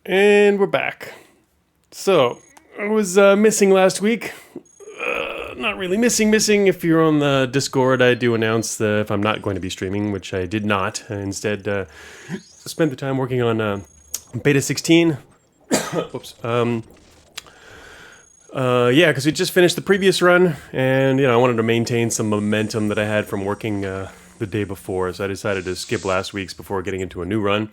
And we're back. So, I was missing last week. Not really missing. If you're on the Discord, I do announce if I'm not going to be streaming, which I did not. I instead spent the time working on Beta 16. Whoops. Yeah, because we just finished the previous run, and I wanted to maintain some momentum that I had from working the day before, so I decided to skip last week's before getting into a new run.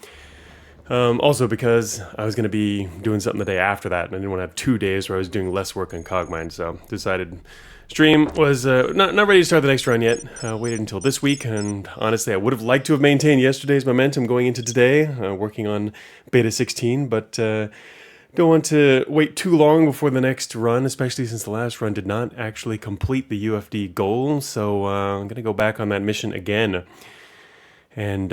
Also because I was going to be doing something the day after that, and I didn't want to have 2 days where I was doing less work on Cogmind, so decided stream was not ready to start the next run yet. Waited until this week, and honestly I would have liked to have maintained yesterday's momentum going into today, working on Beta 16, but don't want to wait too long before the next run, especially since the last run did not actually complete the UFD goal, so I'm going to go back on that mission again and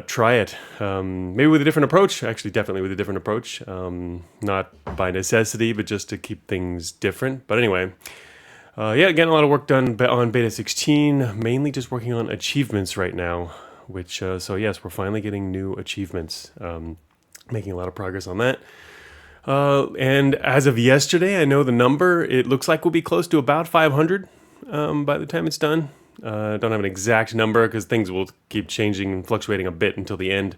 try it. Maybe with a different approach. Actually, definitely with a different approach. Not by necessity, but just to keep things different. But anyway, yeah, getting a lot of work done on Beta 16. Mainly just working on achievements right now. Which, so yes, we're finally getting new achievements. Making a lot of progress on that. And as of yesterday, I know the number. It looks like we'll be close to about 500 by the time it's done. Don't have an exact number because things will keep changing and fluctuating a bit until the end,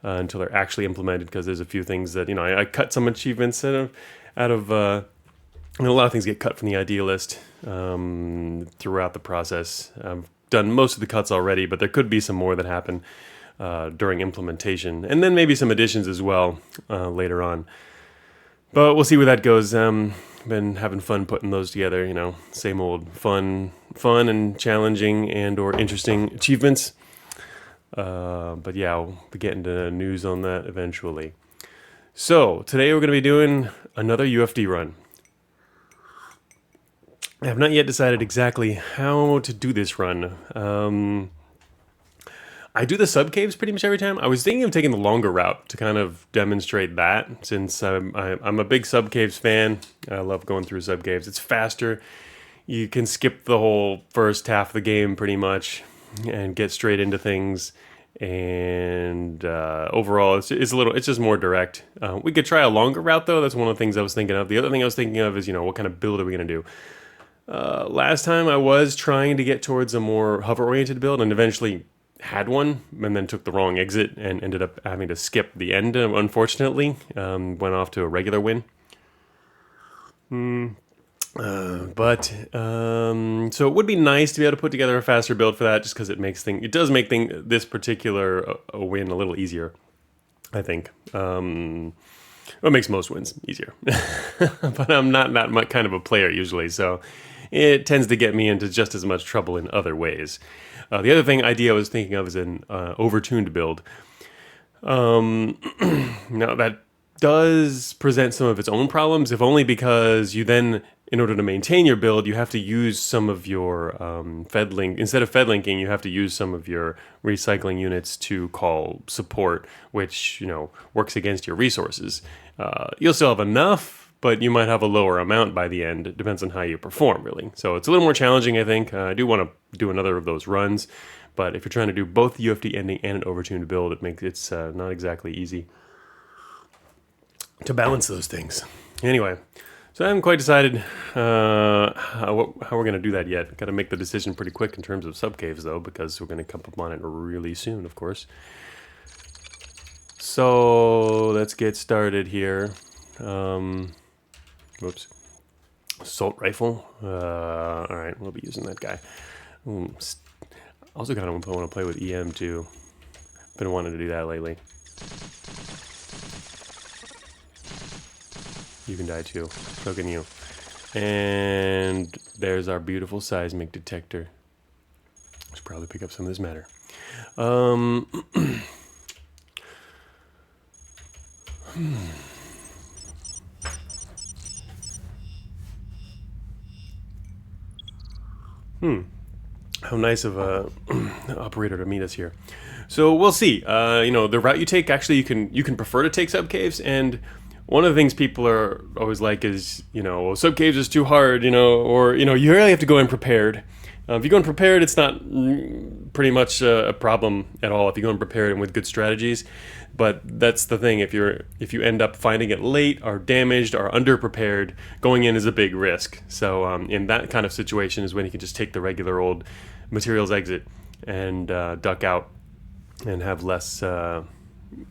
until they're actually implemented. Because there's a few things that I cut some achievements out of a lot of things get cut from the idea list throughout the process. I've done most of the cuts already, but there could be some more that happen during implementation, and then maybe some additions as well later on. But we'll see where that goes. Been having fun putting those together, same old fun and challenging and or interesting achievements. But yeah, we'll be getting to news on that eventually. So today we're going to be doing another UFD run. I have not yet decided exactly how to do this run. I do the Subcaves pretty much every time. I was thinking of taking the longer route to kind of demonstrate that, since I'm a big Subcaves fan. I love going through Subcaves. It's faster. You can skip the whole first half of the game pretty much and get straight into things. And overall, it's just more direct. We could try a longer route though. That's one of the things I was thinking of. The other thing I was thinking of is what kind of build are we gonna do? Last time I was trying to get towards a more hover-oriented build, and eventually had one, and then took the wrong exit and ended up having to skip the end, unfortunately. Went off to a regular win. So it would be nice to be able to put together a faster build for that, just because it does make this particular win a little easier, I think. It makes most wins easier. But I'm not that kind of a player usually, so it tends to get me into just as much trouble in other ways. The other idea I was thinking of is an overtuned build. Now that does present some of its own problems, if only because you then, in order to maintain your build, you have to use some of your fed link. Instead of fed linking, you have to use some of your recycling units to call support, which works against your resources. You'll still have enough, but you might have a lower amount by the end. It depends on how you perform, really. So it's a little more challenging, I think. I do want to do another of those runs, but if you're trying to do both the UFD ending and an overtuned build, it's not exactly easy to balance those things. Anyway, so I haven't quite decided how we're going to do that yet. Got to make the decision pretty quick in terms of Subcaves, though, because we're going to come up on it really soon, of course. So let's get started here. Whoops. Assault rifle. All right, we'll be using that guy. Also kind of want to play with EM too. Been wanting to do that lately. You can die too. So can you. And there's our beautiful seismic detector. Should probably pick up some of this matter. How nice of a operator to meet us here. So we'll see. The route you take, actually, you can prefer to take Subcaves, and one of the things people are always like is, well, Subcaves is too hard, or, you really have to go in prepared. If you go in prepared, it's not pretty much a problem at all if you go in prepared and with good strategies. But that's the thing. If you end up finding it late, or damaged, or underprepared, going in is a big risk. So in that kind of situation is when you can just take the regular old materials exit and duck out and have less, a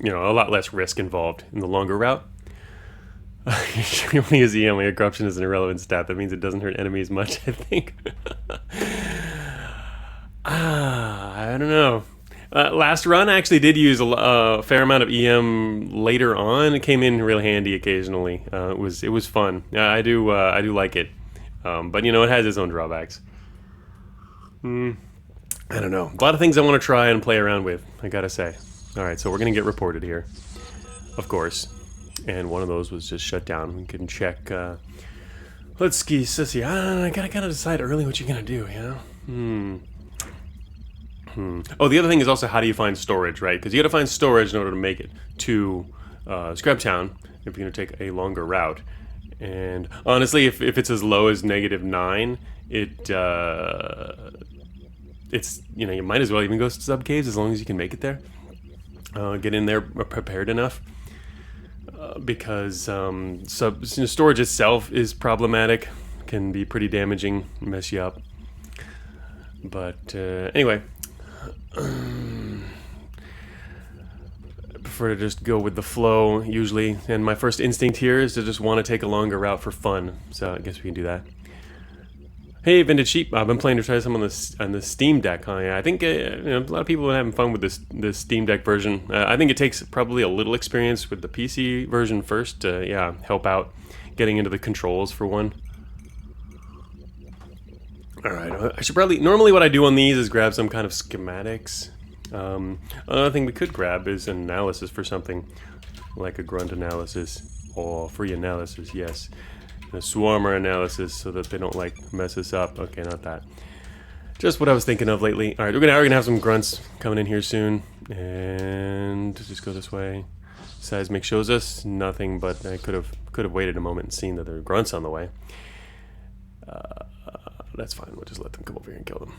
lot less risk involved in the longer route. Only as only a corruption is an irrelevant stat. That means it doesn't hurt enemies much, I think. I don't know. Last run, I actually did use a fair amount of EM later on. It came in really handy occasionally. It was fun. I do like it, but it has its own drawbacks. I don't know. A lot of things I want to try and play around with, I gotta say. All right, so we're gonna get reported here, of course, and one of those was just shut down. We can check. Let's see. I gotta kind of decide early what you're gonna do. Oh, the other thing is also how do you find storage, right? Because you got to find storage in order to make it to Scraptown if you're going to take a longer route. And honestly, if it's as low as -9, it's you might as well even go to Subcaves as long as you can make it there. Get in there prepared enough because storage itself is problematic, can be pretty damaging, mess you up. But anyway. I prefer to just go with the flow usually, and my first instinct here is to just want to take a longer route for fun, so I guess we can do that. Hey, Vintage Sheep, I've been playing to try some on the Steam Deck. I think a lot of people are having fun with this Steam Deck version. I think it takes probably a little experience with the PC version first to help out getting into the controls for one. Alright, I should probably... Normally what I do on these is grab some kind of schematics. Another thing we could grab is an analysis for something. Like a grunt analysis. Or free analysis, yes. And a swarmer analysis so that they don't, mess us up. Okay, not that. Just what I was thinking of lately. Alright, we're gonna have some grunts coming in here soon. And just go this way. Seismic shows us nothing, but I could have waited a moment and seen that there are grunts on the way. That's fine, we'll just let them come over here and kill them.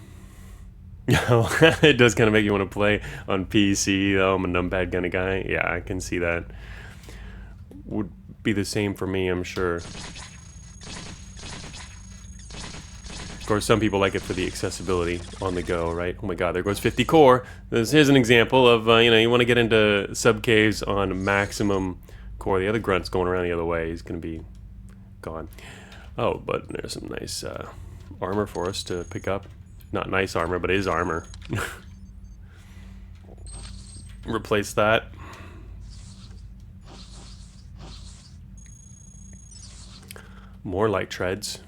It does kind of make you want to play on PC, though. I'm a numpad kind of guy. Yeah, I can see that. Would be the same for me, I'm sure. Of course, some people like it for the accessibility on the go, right? Oh my god, there goes 50 core. Here's an example of, you want to get into Subcaves on maximum core. The other grunt's going around the other way. He's going to be gone. Oh, but there's some nice... armor for us to pick up. Not nice armor, but it is armor. Replace that. More light treads.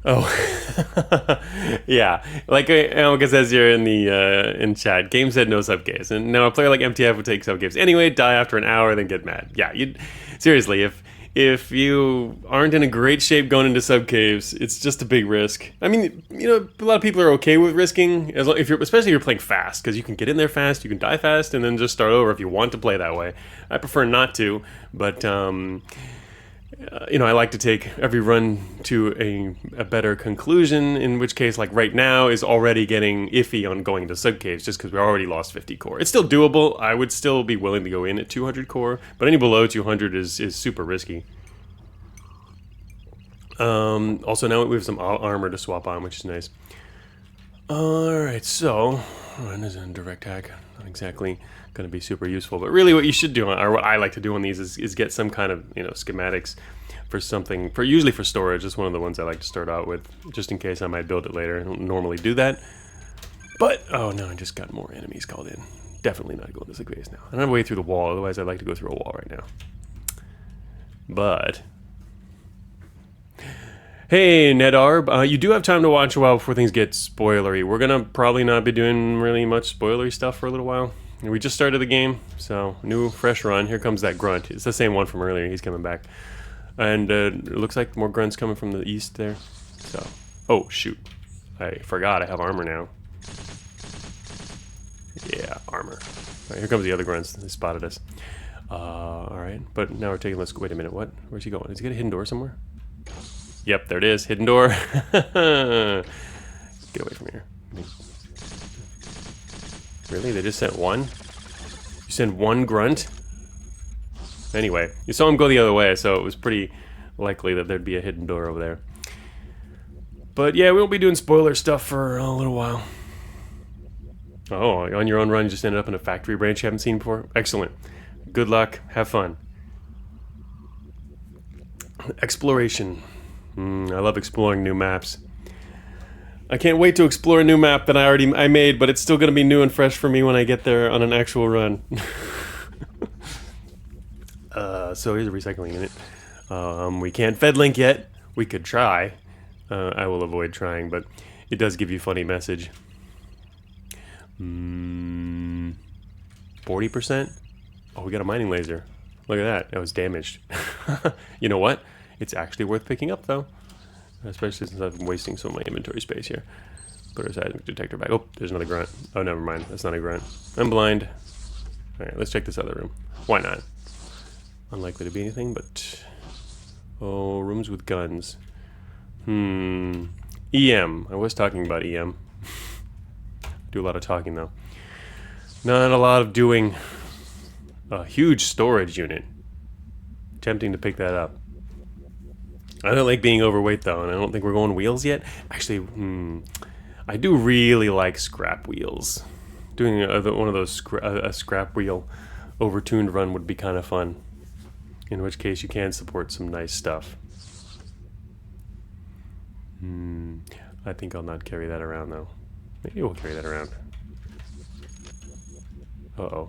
Oh, yeah. Like it says here in the in chat, game said no subcaves, and now a player like MTF would take subcaves anyway, die after an hour, then get mad. Yeah, seriously, if you aren't in a great shape going into subcaves, it's just a big risk. I mean, a lot of people are okay with risking, especially if you're playing fast, because you can get in there fast, you can die fast, and then just start over if you want to play that way. I prefer not to, but I like to take every run to a better conclusion, in which case, like right now, is already getting iffy on going to subcaves just because we already lost 50 core. It's still doable. I would still be willing to go in at 200 core, but any below 200 is super risky. Also, now we have some armor to swap on, which is nice. Alright, so, run is in direct hack. Not exactly going to be super useful, but really what you should do, or what I like to do on these, is get some kind of schematics for something, usually for storage. It's one of the ones I like to start out with, just in case I might build it later. I don't normally do that, but oh no, I just got more enemies called in. Definitely not going to the base now. I don't have a way through the wall, otherwise I'd like to go through a wall right now. But hey, Nedarb, you do have time to watch a while before things get spoilery. We're gonna probably not be doing really much spoilery stuff for a little while. We just started the game, so new, fresh run. Here comes that grunt. It's the same one from earlier. He's coming back. And it looks like more grunts coming from the east there. So, oh, shoot. I forgot I have armor now. Yeah, armor. All right, here comes the other grunts. They spotted us. All right, but now we're taking. Let's wait a minute. What? Where's he going? Is he got a hidden door somewhere? Yep, there it is. Hidden door. Get away from here. Really? They just sent one? You send one grunt? Anyway, you saw him go the other way, so it was pretty likely that there'd be a hidden door over there. But yeah, we'll be doing spoiler stuff for a little while. Oh, on your own run, you just ended up in a factory branch you haven't seen before? Excellent. Good luck. Have fun. Exploration. I love exploring new maps. I can't wait to explore a new map that I made, but it's still going to be new and fresh for me when I get there on an actual run. So here's a recycling unit. We can't fedlink yet. We could try. I will avoid trying, but it does give you a funny message. 40%? Oh, we got a mining laser. Look at that. That was damaged. You know what? It's actually worth picking up, though. Especially since I'm wasting so much inventory space here. Put our seismic detector back. Oh, there's another grunt. Oh, never mind. That's not a grunt. I'm blind. Alright, let's check this other room. Why not? Unlikely to be anything, but... Oh, rooms with guns. EM. I was talking about EM. Do a lot of talking, though. Not a lot of doing. A huge storage unit. Tempting to pick that up. I don't like being overweight, though, and I don't think we're going wheels yet. Actually, I do really like scrap wheels. Doing one of those a scrap wheel overtuned run would be kind of fun. In which case, you can support some nice stuff. I think I'll not carry that around, though. Maybe we'll carry that around. Uh-oh.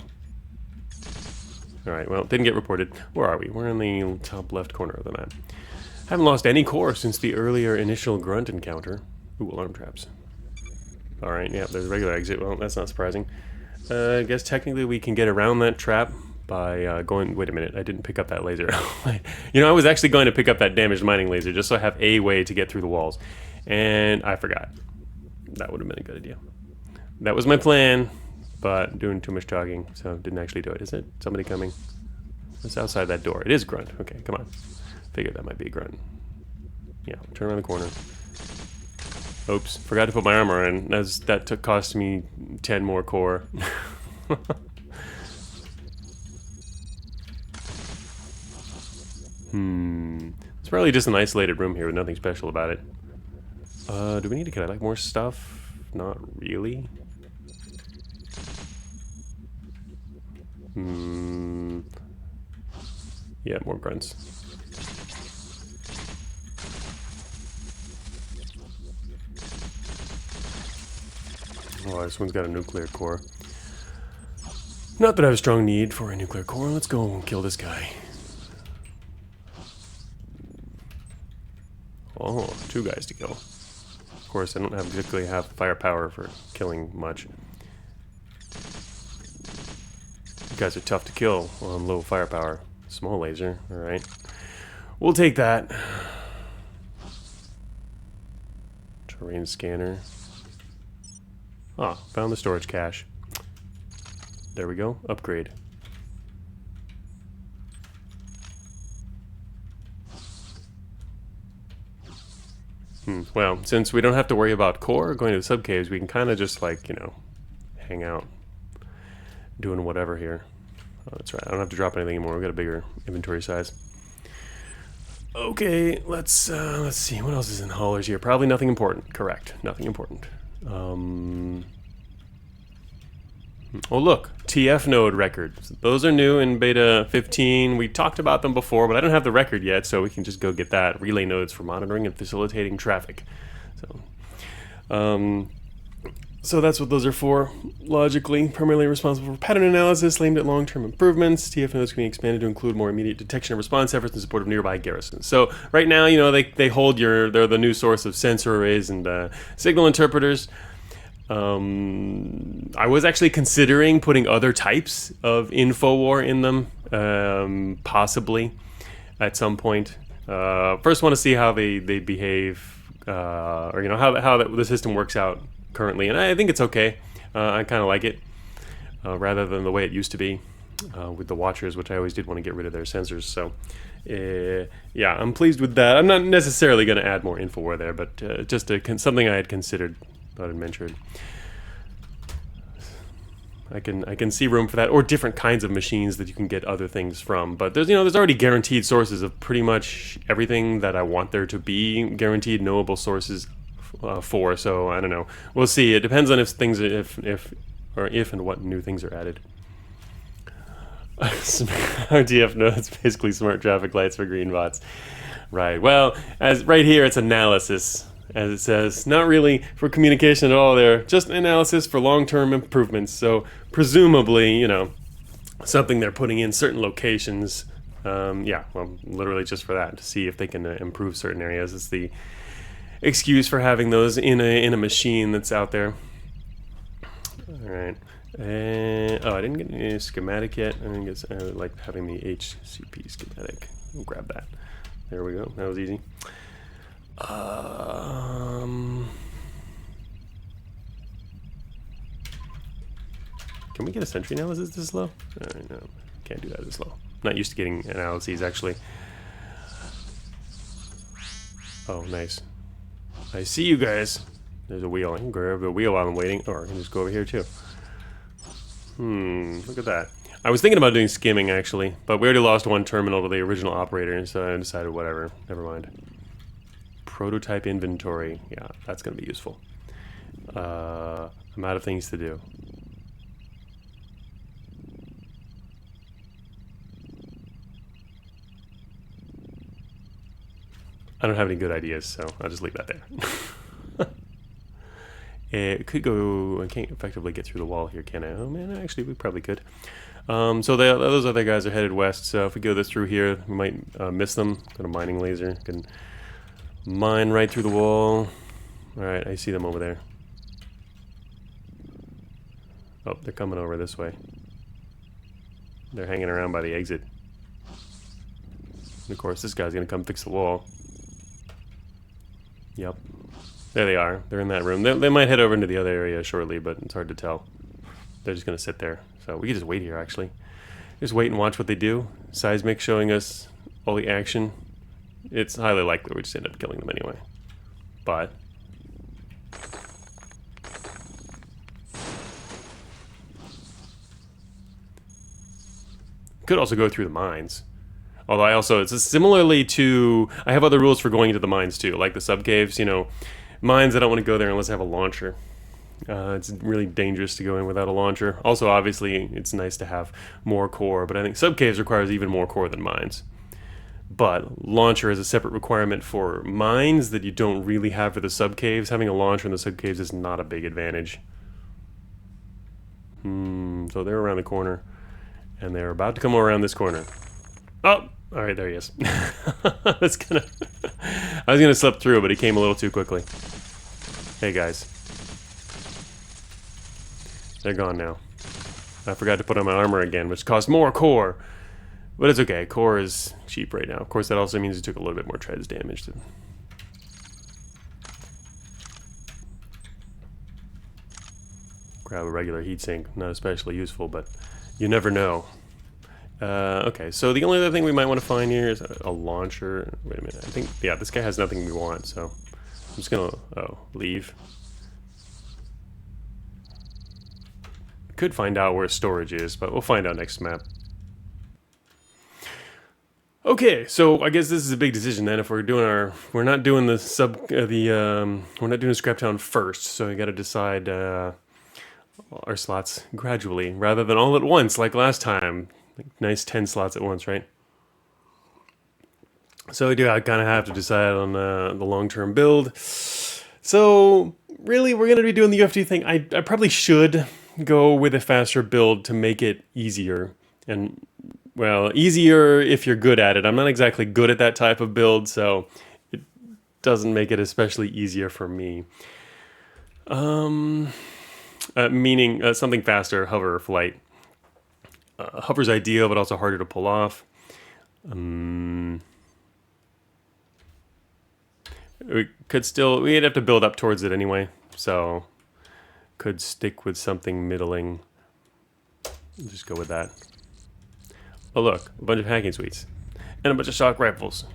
Alright, well, didn't get reported. Where are we? We're in the top left corner of the map. Haven't lost any core since the earlier initial grunt encounter. Ooh, alarm traps. Alright, yeah, there's a regular exit. Well, that's not surprising. I guess technically we can get around that trap by going... Wait a minute, I didn't pick up that laser. You know, I was actually going to pick up that damaged mining laser just so I have a way to get through the walls. And I forgot. That would have been a good idea. That was my plan, but doing too much talking, so didn't actually do it. Is it? Somebody coming? It's outside that door. It is grunt. Okay, come on. Figured that might be a grunt. Yeah, turn around the corner. Oops, forgot to put my armor in. That cost me 10 more core. It's probably just an isolated room here with nothing special about it. Do we need to get like more stuff? Not really. Yeah, more grunts. Oh, this one's got a nuclear core. Not that I have a strong need for a nuclear core. Let's go and kill this guy. Oh, 2 guys to kill. Of course, I don't particularly have firepower for killing much. You guys are tough to kill on low firepower. Small laser, alright. We'll take that. Terrain scanner. Ah, found the storage cache. There we go. Upgrade. Well, since we don't have to worry about core going to the subcaves, we can kind of just, like, you know, hang out. Doing whatever here. Oh, that's right. I don't have to drop anything anymore. We've got a bigger inventory size. Okay, let's see. What else is in the haulers here? Probably nothing important. Correct. Nothing important. Oh, look. TF node records. Those are new in beta 15. We talked about them before, but I don't have the record yet, so we can just go get that. Relay nodes for monitoring and facilitating traffic. So that's what those are for. Logically, primarily responsible for pattern analysis aimed at long-term improvements. TF nodes can be expanded to include more immediate detection and response efforts in support of nearby garrisons. So right now, you know, they hold they're the new source of sensor arrays and signal interpreters. I was actually considering putting other types of InfoWar in them, possibly at some point. First, want to see how they behave, or you know how the system works out currently, and I think it's okay. I kind of like it. rather than the way it used to be with the Watchers, which I always did want to get rid of their sensors. So yeah, I'm pleased with that. I'm not necessarily going to add more Infowar there, but just something I had considered, thought I'd mention. I can see room for that, or different kinds of machines that you can get other things from. But there's already guaranteed sources of pretty much everything that I want there to be, guaranteed knowable sources for. So I don't know. We'll see. It depends on if and what new things are added. RTF nodes, basically smart traffic lights for green bots. Right. Well, as right here, it's analysis. As it says, not really for communication at all there, just analysis for long-term improvements. So presumably, something they're putting in certain locations. Yeah, well, literally just for that, to see if they can improve certain areas. It's the excuse for having those in a machine that's out there. All right. Oh, I didn't get any schematic yet. I think I like having the HCP schematic. I'll grab that. There we go. That was easy. Can we get a sentry analysis this slow? No, can't do that this slow. Not used to getting analyses, actually. Oh, nice. I see you guys. There's a wheel. I can grab the wheel while I'm waiting, or I can just go over here too. Look at that. I was thinking about doing skimming, actually, but we already lost one terminal to the original operator, so I decided whatever. Never mind. Prototype inventory. Yeah, that's going to be useful. I'm out of things to do. I don't have any good ideas, so I'll just leave that there. It could go... I can't effectively get through the wall here, can I? Oh man, actually we probably could. So those other guys are headed west, so if we go this through here, we might miss them. Got a mining laser. Can mine right through the wall. Alright, I see them over there. Oh, they're coming over this way. They're hanging around by the exit. And of course, this guy's gonna come fix the wall. Yep. There they are. They're in that room. They might head over into the other area shortly, but it's hard to tell. They're just gonna sit there. So we can just wait here, actually. Just wait and watch what they do. Seismic showing us all the action. It's highly likely we just end up killing them anyway. But could also go through the mines. Although it's similarly to, I have other rules for going into the mines too, like the subcaves, mines, I don't want to go there unless I have a launcher. It's really dangerous to go in without a launcher. Also, obviously, it's nice to have more core, but I think subcaves requires even more core than mines. But launcher is a separate requirement for mines that you don't really have for the subcaves. Having a launcher in the subcaves is not a big advantage. So they're around the corner, and they're about to come around this corner. Oh, all right, there he is. I was gonna slip through, but he came a little too quickly. Hey guys, they're gone now. I forgot to put on my armor again, which costs more core. But it's okay, core is cheap right now. Of course, that also means it took a little bit more treads damage. Grab a regular heatsink, not especially useful, but you never know. Okay, so the only other thing we might want to find here is a launcher. Wait a minute, I think, yeah, this guy has nothing we want, so I'm just gonna, leave. Could find out where storage is, but we'll find out next map. Okay, so I guess this is a big decision then. If we're doing we're not doing the we're not doing Scraptown first, so we got to decide our slots gradually rather than all at once like last time. Like nice 10 slots at once, right? So I kind of have to decide on the long-term build. So really, we're gonna be doing the UFT thing. I probably should go with a faster build to make it easier and. Well, easier if you're good at it. I'm not exactly good at that type of build, so it doesn't make it especially easier for me. Meaning something faster, hover or flight. Hover's ideal, but also harder to pull off. We'd have to build up towards it anyway, so could stick with something middling. We'll just go with that. Oh look, a bunch of hacking suites. And a bunch of shock rifles.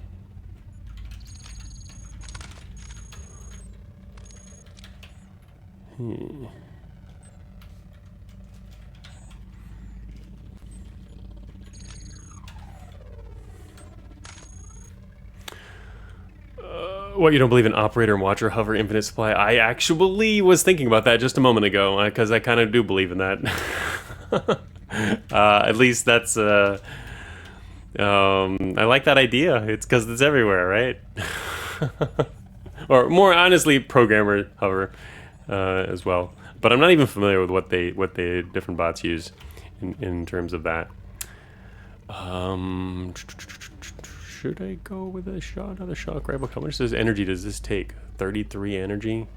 What, you don't believe in operator and watcher hover infinite supply? I actually was thinking about that just a moment ago, because I kind of do believe in that. At least that's, I like that idea. It's because it's everywhere, right? Or more honestly, programmer hover as well. But I'm not even familiar with what they different bots use in terms of that. Should I go with another shock rifle? How much energy does this take? 33 energy?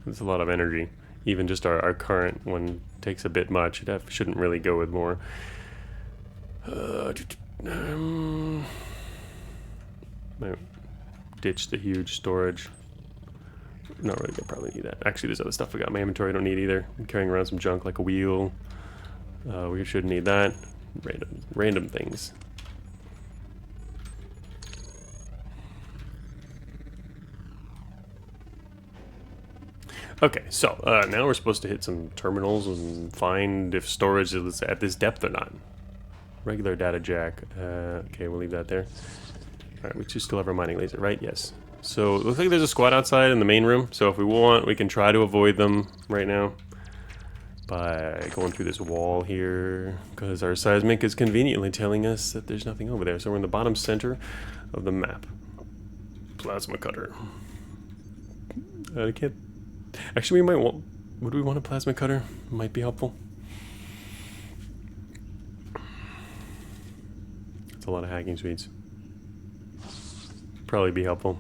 That's a lot of energy. Even just our current one takes a bit much. Shouldn't really go with more. Might ditch the huge storage. Not really gonna probably need that. Actually, there's other stuff I got in my inventory I don't need either. I'm carrying around some junk like a wheel. We shouldn't need that. Random things. Okay, so now we're supposed to hit some terminals and find if storage is at this depth or not. Regular data jack. Okay, we'll leave that there. Alright, we still have our mining laser, right? Yes. So, it looks like there's a squad outside in the main room, so if we want, we can try to avoid them right now by going through this wall here, because our seismic is conveniently telling us that there's nothing over there. So we're in the bottom center of the map. Plasma cutter. I can't... Actually, we might want... Would we want a plasma cutter? Might be helpful. It's a lot of hacking suites. Probably be helpful.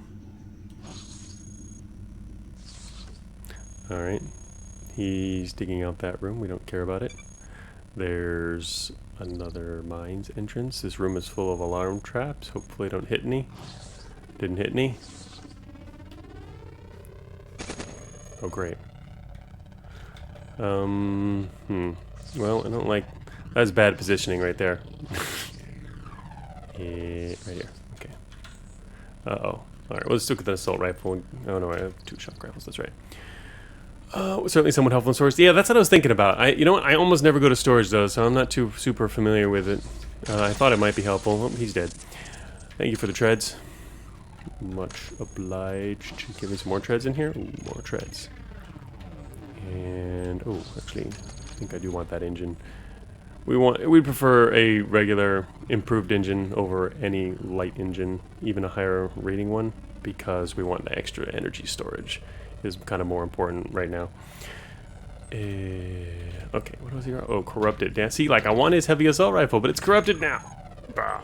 Alright. He's digging out that room. We don't care about it. There's another mines entrance. This room is full of alarm traps. Hopefully don't hit any. Didn't hit any. Oh, great. Well, I don't like... That's bad positioning right there. Right here. Okay. Uh-oh. Alright, well, let's look at the assault rifle. Oh, no, I have 2 shock rifles. That's right. Certainly somewhat helpful in storage. Yeah, that's what I was thinking about. You know what? I almost never go to storage, though, so I'm not too super familiar with it. I thought it might be helpful. Oh, he's dead. Thank you for the treads. Much obliged. Give me some more treads in here. Ooh, more treads. And, oh, actually, I think I do want that engine. We prefer a regular improved engine over any light engine, even a higher rating one, because we want the extra energy storage. Is kind of more important right now. Okay, what was here? Oh, corrupted. Yeah, see, like I want his heavy assault rifle, but it's corrupted now. Bah.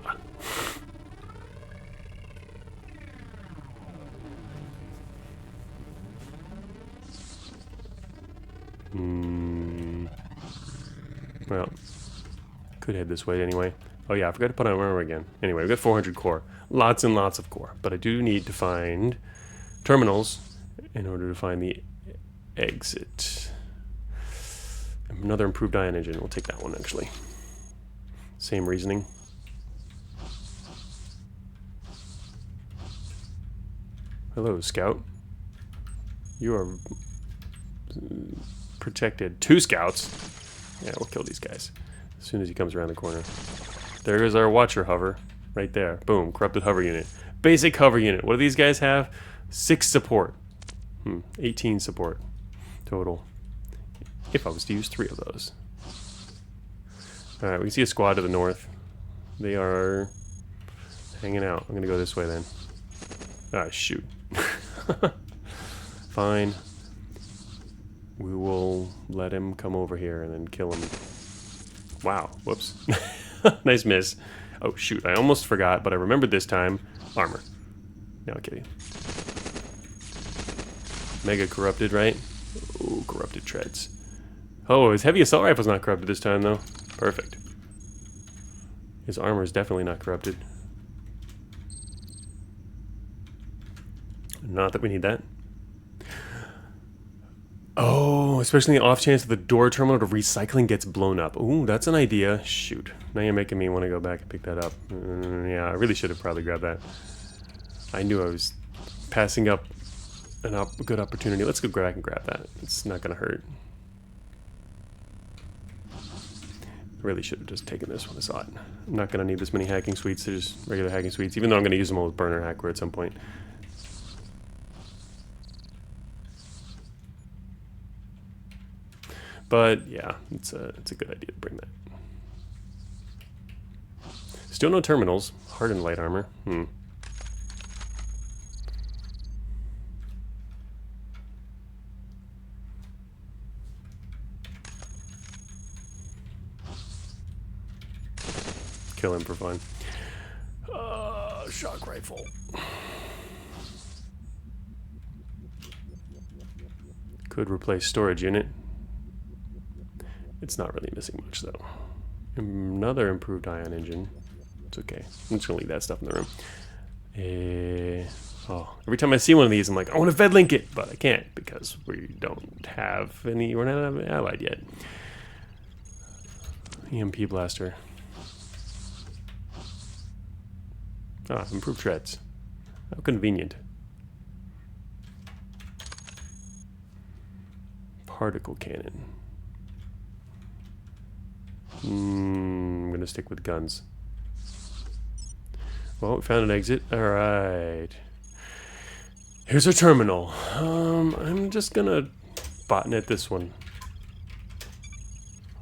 Well, could head this way anyway. Oh yeah, I forgot to put on armor again. Anyway, we've got 400 core. Lots and lots of core. But I do need to find terminals in order to find the exit. Another improved ion engine. We'll take that one, actually. Same reasoning. Hello, Scout. You are protected. 2 scouts. Yeah, we'll kill these guys as soon as he comes around the corner. There is our watcher hover. Right there. Boom. Corrupted hover unit. Basic hover unit. What do these guys have? 6 support. 18 support total. If I was to use 3 of those. Alright, we can see a squad to the north. They are hanging out. I'm gonna go this way then. Ah, shoot. Fine. We will let him come over here and then kill him. Wow. Whoops. Nice miss. Oh, shoot. I almost forgot, but I remembered this time. Armor. No, I'm kidding. Mega corrupted, right? Ooh, corrupted treads. Oh, his heavy assault rifle's not corrupted this time, though. Perfect. His armor is definitely not corrupted. Not that we need that. Oh, especially the off chance that the door terminal to recycling gets blown up. Ooh, that's an idea. Shoot. Now you're making me want to go back and pick that up. Yeah, I really should have probably grabbed that. I knew I was passing up a good opportunity. Let's go back and grab that. It's not going to hurt. I really should have just taken this when I saw it. I'm not going to need this many hacking suites. They're just regular hacking suites, even though I'm going to use them all with burner hackware at some point. But yeah, it's a good idea to bring that. Still no terminals. Hardened light armor. Kill him for fun. Shock rifle. Could replace storage unit. It's not really missing much though. Another improved ion engine. It's okay. I'm just gonna leave that stuff in the room. Every time I see one of these, I'm like, I want to fed link it, but I can't because we don't have any. We're not allied yet. EMP blaster. Improved treads. How convenient. Particle cannon. I'm gonna stick with guns. Well, we found an exit. Alright. Here's our terminal. I'm just gonna botnet this one.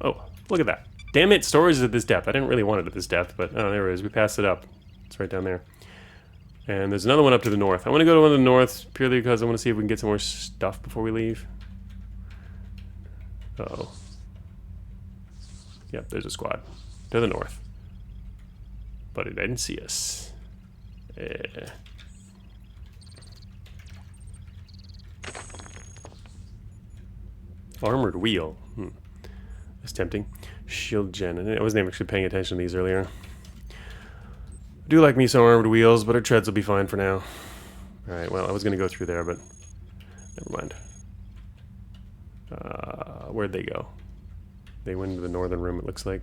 Oh, look at that. Damn it, storage is at this depth. I didn't really want it at this depth, but oh, there it is. We passed it up. It's right down there. And there's another one up to the north. I want to go to one to the north purely because I want to see if we can get some more stuff before we leave. Uh-oh. Yep, there's a squad. To the north. But it didn't see us. Armored wheel. That's tempting. Shield gen. I wasn't actually paying attention to these earlier. I do like me some armored wheels, but our treads will be fine for now. Alright, well, I was going to go through there, but never mind. Where'd they go? They went into the northern room, it looks like.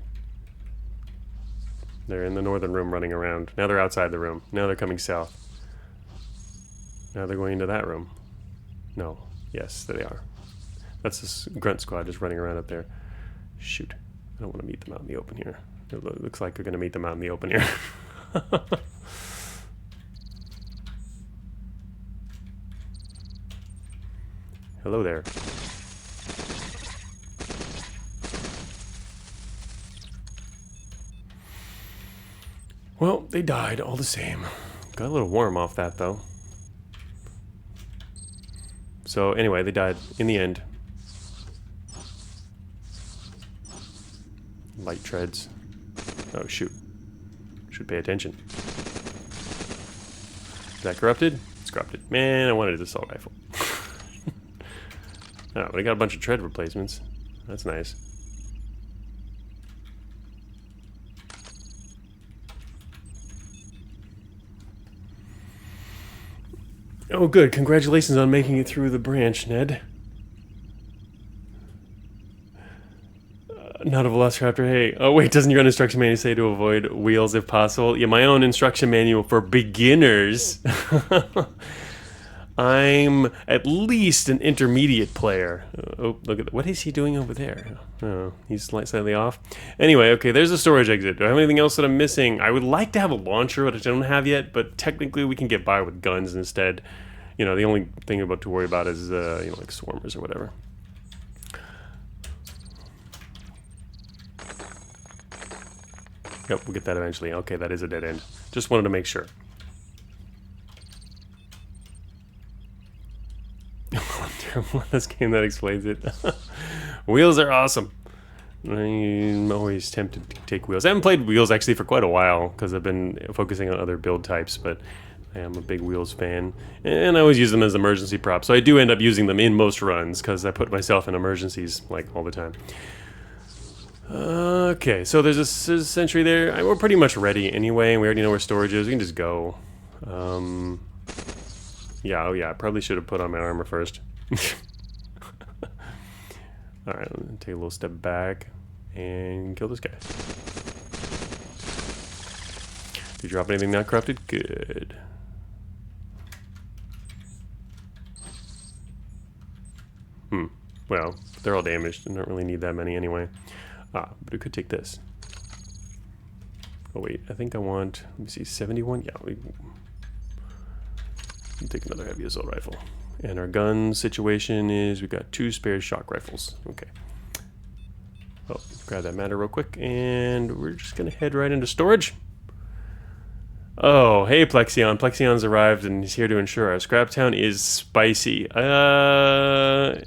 They're in the northern room running around. Now they're outside the room. Now they're coming south. Now they're going into that room. No. Yes, there they are. That's this grunt squad just running around up there. Shoot. I don't want to meet them out in the open here. It looks like we're going to meet them out in the open here. Hello there. Well, they died all the same. Got a little warm off that, though. So, anyway, they died in the end. Light treads. Oh, shoot. Should pay attention. Is that corrupted? It's corrupted. Man, I wanted this assault rifle. Oh, but I got a bunch of tread replacements. That's nice. Oh, good. Congratulations on making it through the branch, Ned. Not a Velociraptor, hey. Oh, wait, doesn't your own instruction manual say to avoid wheels if possible? Yeah, my own instruction manual for beginners. I'm at least an intermediate player. Oh, look at that. What is he doing over there? Oh, he's slightly off. Anyway, okay, there's a storage exit. Do I have anything else that I'm missing? I would like to have a launcher, which I don't have yet, but technically we can get by with guns instead. You know, the only thing about to worry about is, you know, like swarmers or whatever. Yep, we'll get that eventually. Okay, that is a dead end. Just wanted to make sure. This game that explains it. Wheels are awesome. I'm always tempted to take wheels. I haven't played wheels actually for quite a while because I've been focusing on other build types, but I am a big wheels fan. And I always use them as emergency props. So I do end up using them in most runs because I put myself in emergencies like all the time. Okay, so there's a sentry there. We're pretty much ready anyway. We already know where storage is. We can just go. Yeah, oh yeah, I probably should have put on my armor first. Alright, I'm gonna take a little step back and kill this guy. Did you drop anything not corrupted? Good. Well, they're all damaged. I don't really need that many anyway. But we could take this. Oh wait, I think I want, let me see, 71? Yeah, we'll take another heavy assault rifle. And our gun situation is we got 2 spare shock rifles. Okay. Oh, grab that matter real quick, and we're just gonna head right into storage. Oh, hey Plexion. Plexion's arrived and he's here to ensure our Scraptown is spicy. Scraptown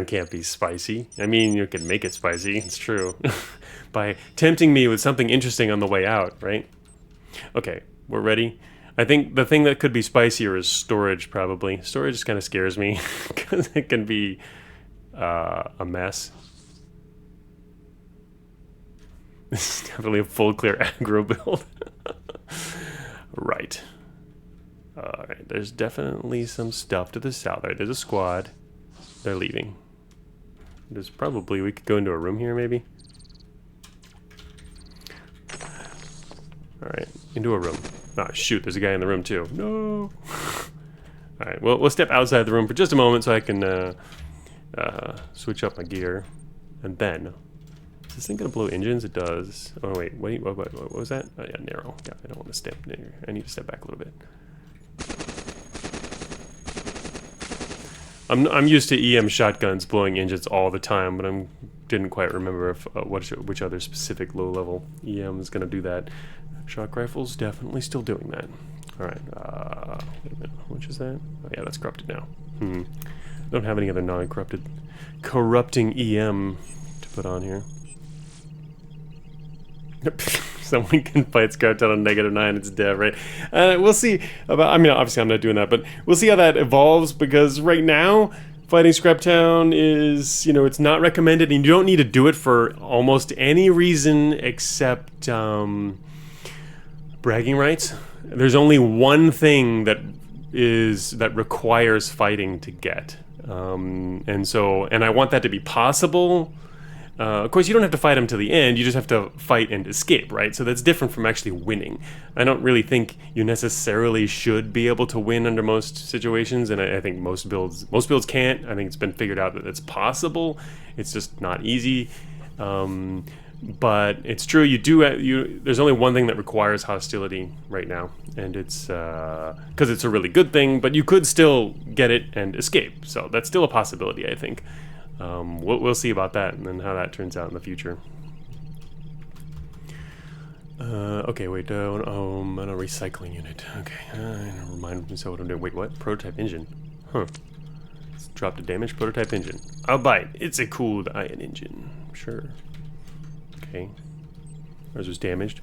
can't be spicy. I mean, you can make it spicy, it's true. By tempting me with something interesting on the way out, right? Okay, we're ready. I think the thing that could be spicier is storage, probably. Storage kind of scares me, because it can be a mess. This is definitely a full clear aggro build. Right. Alright, there's definitely some stuff to the south. There's a squad. They're leaving. There's probably, we could go into a room here maybe. Alright, into a room. Oh shoot, there's a guy in the room too. No! Alright, well, we'll step outside the room for just a moment so I can switch up my gear. And then, is this thing gonna blow engines? It does. Oh wait, what was that? Oh yeah, narrow. Yeah, I don't want to step near. I need to step back a little bit. I'm used to EM shotguns blowing engines all the time, but I didn't quite remember if which other specific low-level EM is gonna do that. Shock rifles definitely still doing that. All right. Wait a minute. How much is that? Oh yeah, that's corrupted now. Don't have any other non-corrupted, corrupting EM to put on here. Someone can fight Scraptown on -9, it's dev, right? We'll see about, I mean, obviously I'm not doing that, but we'll see how that evolves, because right now, fighting Scraptown is, you know, it's not recommended, and you don't need to do it for almost any reason except bragging rights. There's only one thing that requires fighting to get. And I want that to be possible. Of course, you don't have to fight him to the end, you just have to fight and escape, right? So that's different from actually winning. I don't really think you necessarily should be able to win under most situations, and I think most builds can't. I think it's been figured out that it's possible. It's just not easy. But it's true, there's only one thing that requires hostility right now, and it's because it's a really good thing, but you could still get it and escape, so that's still a possibility, I think. We'll see about that and then how that turns out in the future. Okay, wait, on a recycling unit. Okay, remind me what I'm doing. Wait, what? Prototype engine. Huh. Let's drop the damage. Prototype engine. I'll buy it. It's a cooled iron engine. Sure. Okay. Ours was damaged.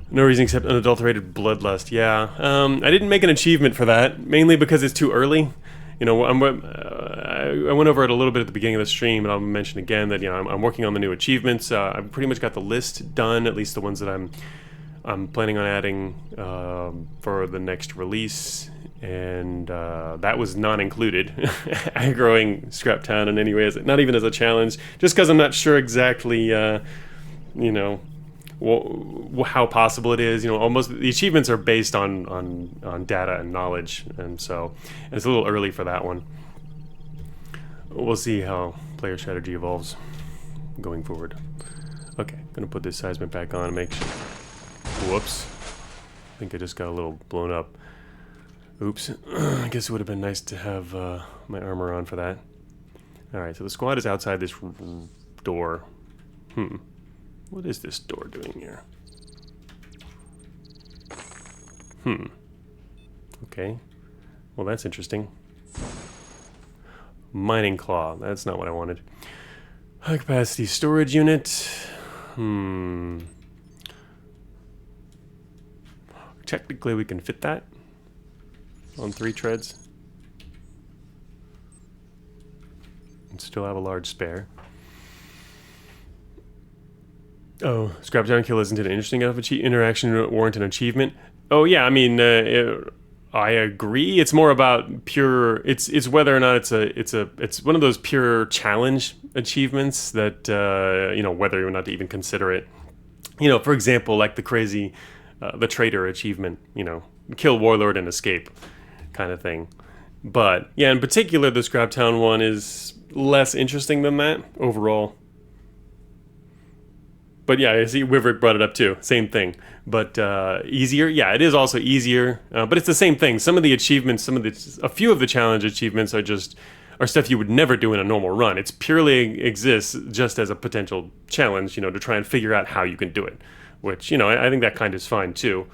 No reason except unadulterated bloodlust. Yeah. I didn't make an achievement for that, mainly because it's too early. You know, I went over it a little bit at the beginning of the stream, and I'll mention again that, you know, I'm working on the new achievements. I've pretty much got the list done, at least the ones that I'm planning on adding for the next release, and that was not included. Aggroing Scraptown in any way, not even as a challenge, just because I'm not sure exactly, you know, how possible it is. You know, almost the achievements are based on data and knowledge, and so it's a little early for that one. We'll see how player strategy evolves going forward. Okay, gonna put this seismic back on and make sure. Whoops, I think I just got a little blown up. Oops. I guess it would have been nice to have my armor on for that. All right, so the squad is outside this door. What is this door doing here? Okay. Well, that's interesting. Mining claw. That's not what I wanted. High capacity storage unit. Technically, we can fit that on 3 treads. And still have a large spare. Oh, Scraptown kill isn't an interesting enough interaction to warrant an achievement? Oh yeah, I mean, I agree. It's more about pure. It's whether or not it's one of those pure challenge achievements that you know, whether or not to even consider it. You know, for example, like the crazy, the traitor achievement. You know, kill warlord and escape, kind of thing. But yeah, in particular, the Scraptown one is less interesting than that overall. But yeah, I see Wiverick brought it up too. Same thing. But easier? Yeah, it is also easier. But it's the same thing. Some of the achievements, a few of the challenge achievements are stuff you would never do in a normal run. It's purely exists just as a potential challenge, you know, to try and figure out how you can do it. Which, you know, I think that kind of is fine too.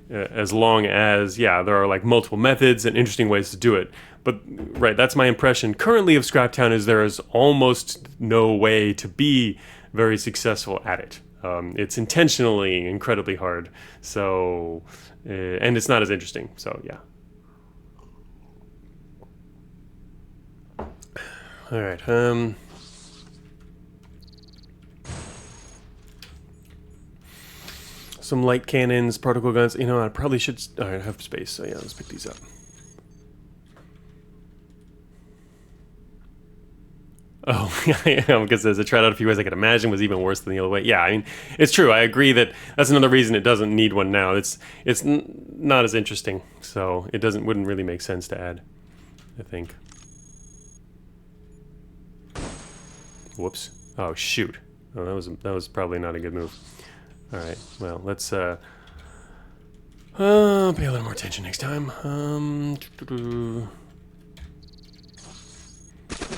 As long as, yeah, there are like multiple methods and interesting ways to do it. But, right, that's my impression currently of Scraptown is there is almost no way to be very successful at it. It's intentionally incredibly hard, so and it's not as interesting. So yeah. All right. Some light cannons, particle guns. You know, I probably should. All right, I have space, so yeah, let's pick these up. Oh, yeah, because as I tried out a few ways I could imagine was even worse than the other way. Yeah, I mean, it's true. I agree that that's another reason it doesn't need one now. It's not as interesting, so it wouldn't really make sense to add, I think. Whoops. Oh, shoot. Oh, that was probably not a good move. All right. Well, let's pay a little more attention next time.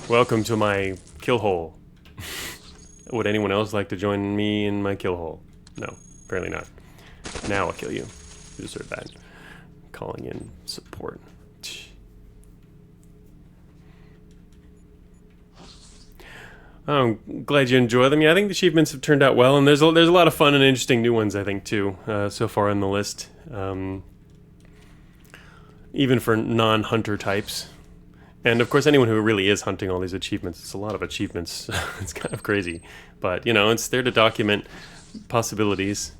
Welcome to my kill hole. Would anyone else like to join me in my kill hole? No, apparently not. Now I'll kill you. You deserve that. Calling in support. I'm glad you enjoy them. Yeah, I think the achievements have turned out well, and there's a lot of fun and interesting new ones, I think, too, so far on the list. Even for non-hunter types. And of course, anyone who really is hunting all these achievements, it's a lot of achievements. It's kind of crazy. But, you know, it's there to document possibilities.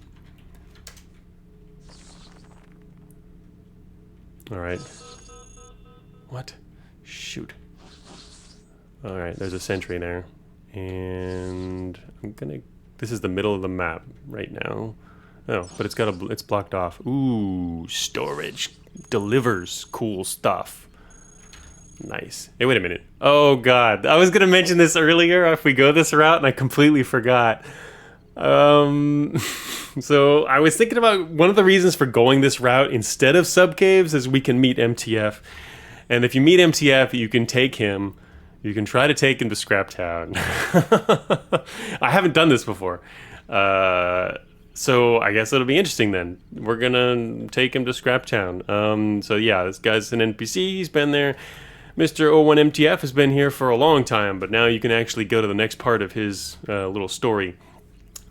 Alright. What? Shoot. Alright, there's a sentry there. And I'm gonna... This is the middle of the map right now. Oh, but it's blocked off. Ooh, storage delivers cool stuff. Nice. Hey, wait a minute. Oh, God. I was going to mention this earlier if we go this route, and I completely forgot. So I was thinking about one of the reasons for going this route instead of Subcaves is we can meet MTF. And if you meet MTF, you can take him. You can try to take him to Scraptown. I haven't done this before. So I guess it'll be interesting then. We're going to take him to Scraptown. So yeah, this guy's an NPC. He's been there. Mr. 01MTF has been here for a long time, but now you can actually go to the next part of his little story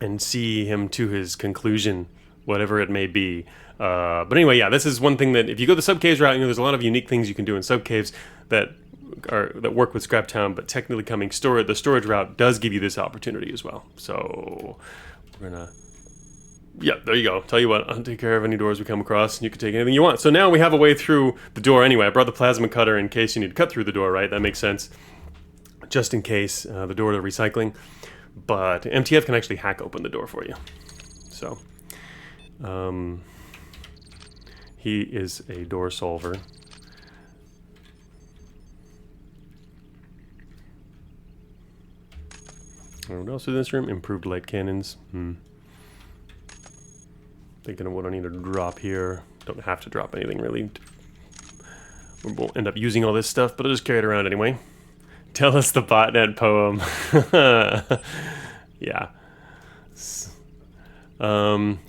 and see him to his conclusion, whatever it may be. But anyway, yeah, this is one thing that if you go the Subcaves route, you know, there's a lot of unique things you can do in Subcaves that work with Scraptown, but technically the storage route does give you this opportunity as well. So we're gonna... Yeah, there you go. Tell you what, I'll take care of any doors we come across, and you can take anything you want. So now we have a way through the door anyway. I brought the plasma cutter in case you need to cut through the door, right? That makes sense. Just in case, the door to recycling. But MTF can actually hack open the door for you. So, he is a door solver. What else is in this room? Improved light cannons. Thinking of what I need to drop here. Don't have to drop anything really. We won't end up using all this stuff, but I'll just carry it around anyway. Tell us the botnet poem. Yeah. So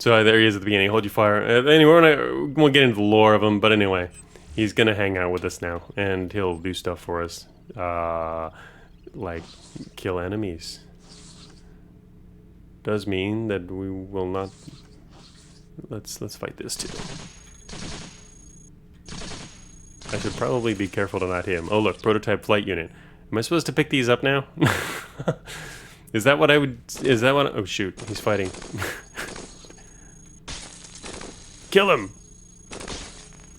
there he is at the beginning. Hold your fire. Anyway, we'll get into the lore of him, but anyway, he's gonna hang out with us now, and he'll do stuff for us, like kill enemies. Does mean that we will not. Let's fight this too. I should probably be careful to not hit him. Oh look, prototype flight unit. Am I supposed to pick these up now? Is that what I would... Is that what... Oh shoot, he's fighting. Kill him!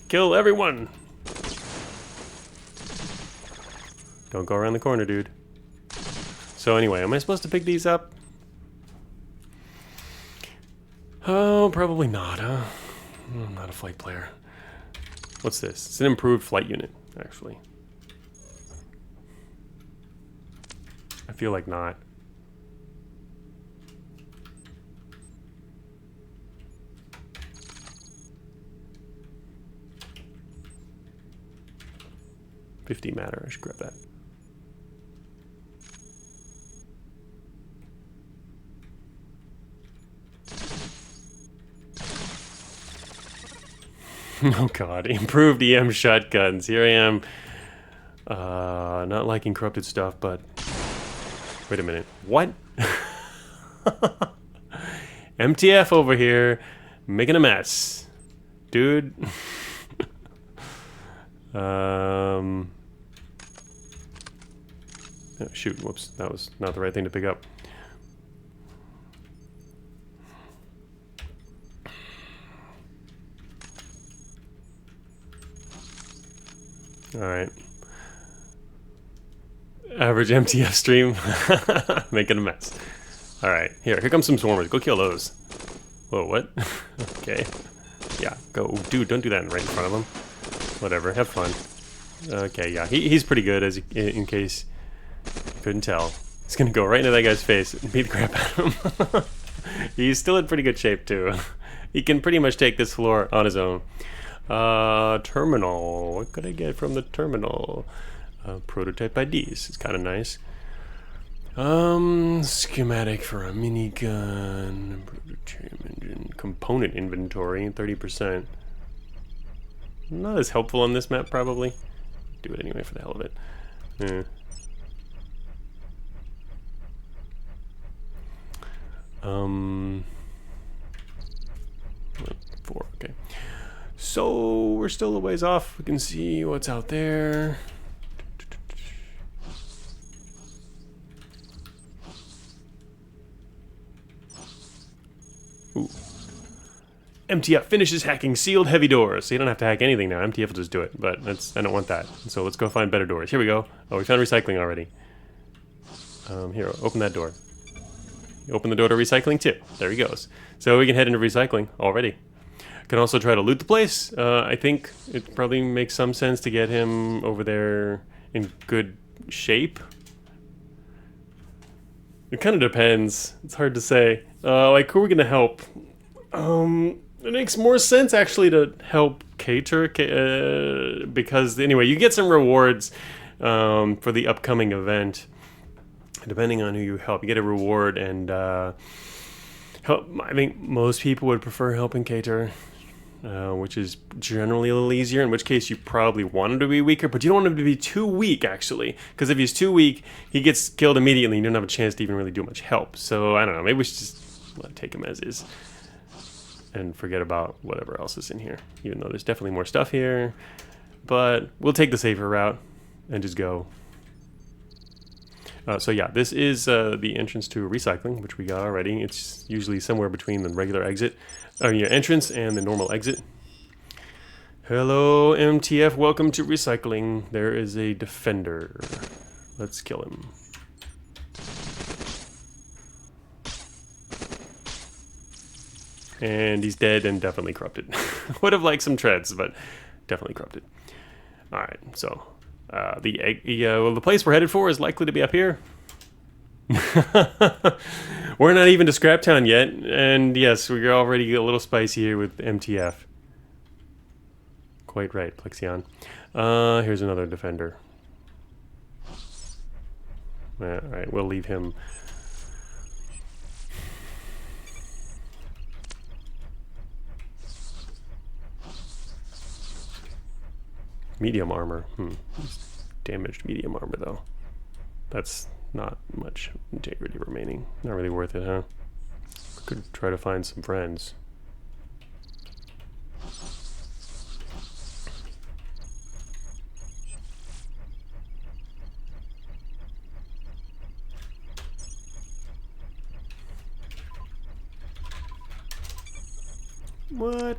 Kill everyone! Don't go around the corner, dude. So anyway, am I supposed to pick these up? Oh, probably not, huh? I'm not a flight player. What's this? It's an improved flight unit, actually. I feel like not. $50 matter, I should grab that. Oh god, improved EM shotguns. Here I am. Not liking corrupted stuff, but... Wait a minute. What? MTF over here, making a mess. Dude. Oh, shoot, whoops. That was not the right thing to pick up. Alright. Average MTF stream. Making a mess. Alright, here comes some swarmers. Go kill those. Whoa, what? Okay. Yeah, go. Dude, don't do that right in front of him. Whatever, have fun. Okay, yeah, he's pretty good, as in case you couldn't tell. He's gonna go right into that guy's face and beat the crap out of him. He's still in pretty good shape, too. He can pretty much take this floor on his own. Terminal. What could I get from the terminal? Prototype IDs. It's kind of nice. Schematic for a minigun. Prototype engine. Component inventory. 30%. Not as helpful on this map, probably. Do it anyway for the hell of it. Yeah. 4, okay. So, we're still a ways off. We can see what's out there. Ooh. MTF finishes hacking sealed heavy doors. So you don't have to hack anything now. MTF will just do it, but I don't want that. So let's go find better doors. Here we go. Oh, we found recycling already. Here, open that door. Open the door to recycling too. There he goes. So we can head into recycling already. Can also try to loot the place. I think it probably makes some sense to get him over there in good shape. It kind of depends. It's hard to say. Like, who are we going to help? It makes more sense, actually, to help Cater. Because, anyway, you get some rewards for the upcoming event. Depending on who you help. You get a reward, and help. I think most people would prefer helping Cater. Which is generally a little easier, in which case you probably want him to be weaker, but you don't want him to be too weak, actually, because if he's too weak, he gets killed immediately, and you don't have a chance to even really do much help. So, I don't know, maybe we should just take him as is, and forget about whatever else is in here, even though there's definitely more stuff here, but we'll take the safer route, and just go. So yeah, this is the entrance to recycling, which we got already. It's usually somewhere between the regular exit, your entrance and the normal exit. Hello, MTF. Welcome to recycling. There is a defender. Let's kill him. And he's dead and definitely corrupted. Would have liked some treads, but definitely corrupted. All right, so. The place we're headed for is likely to be up here. We're not even to Scraptown yet, and yes, we're already a little spicy here with MTF. Quite right, Plexion. Here's another defender. Alright, we'll leave him. Medium armor. Damaged medium armor, though. That's not much integrity remaining. Not really worth it, huh? Could try to find some friends. What?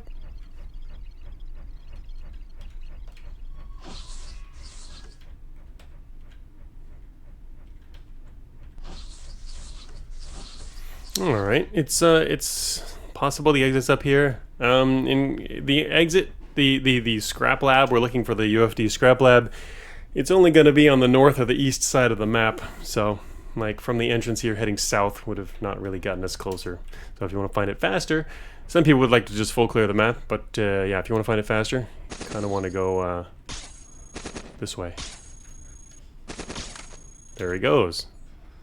Alright, it's possible the exit's up here. In the exit, the scrap lab, we're looking for the UFD scrap lab. It's only going to be on the north or the east side of the map, so like from the entrance here heading south would have not really gotten us closer. So if you want to find it faster, some people would like to just full clear the map, but yeah, if you want to find it faster, you kind of want to go this way. There he goes.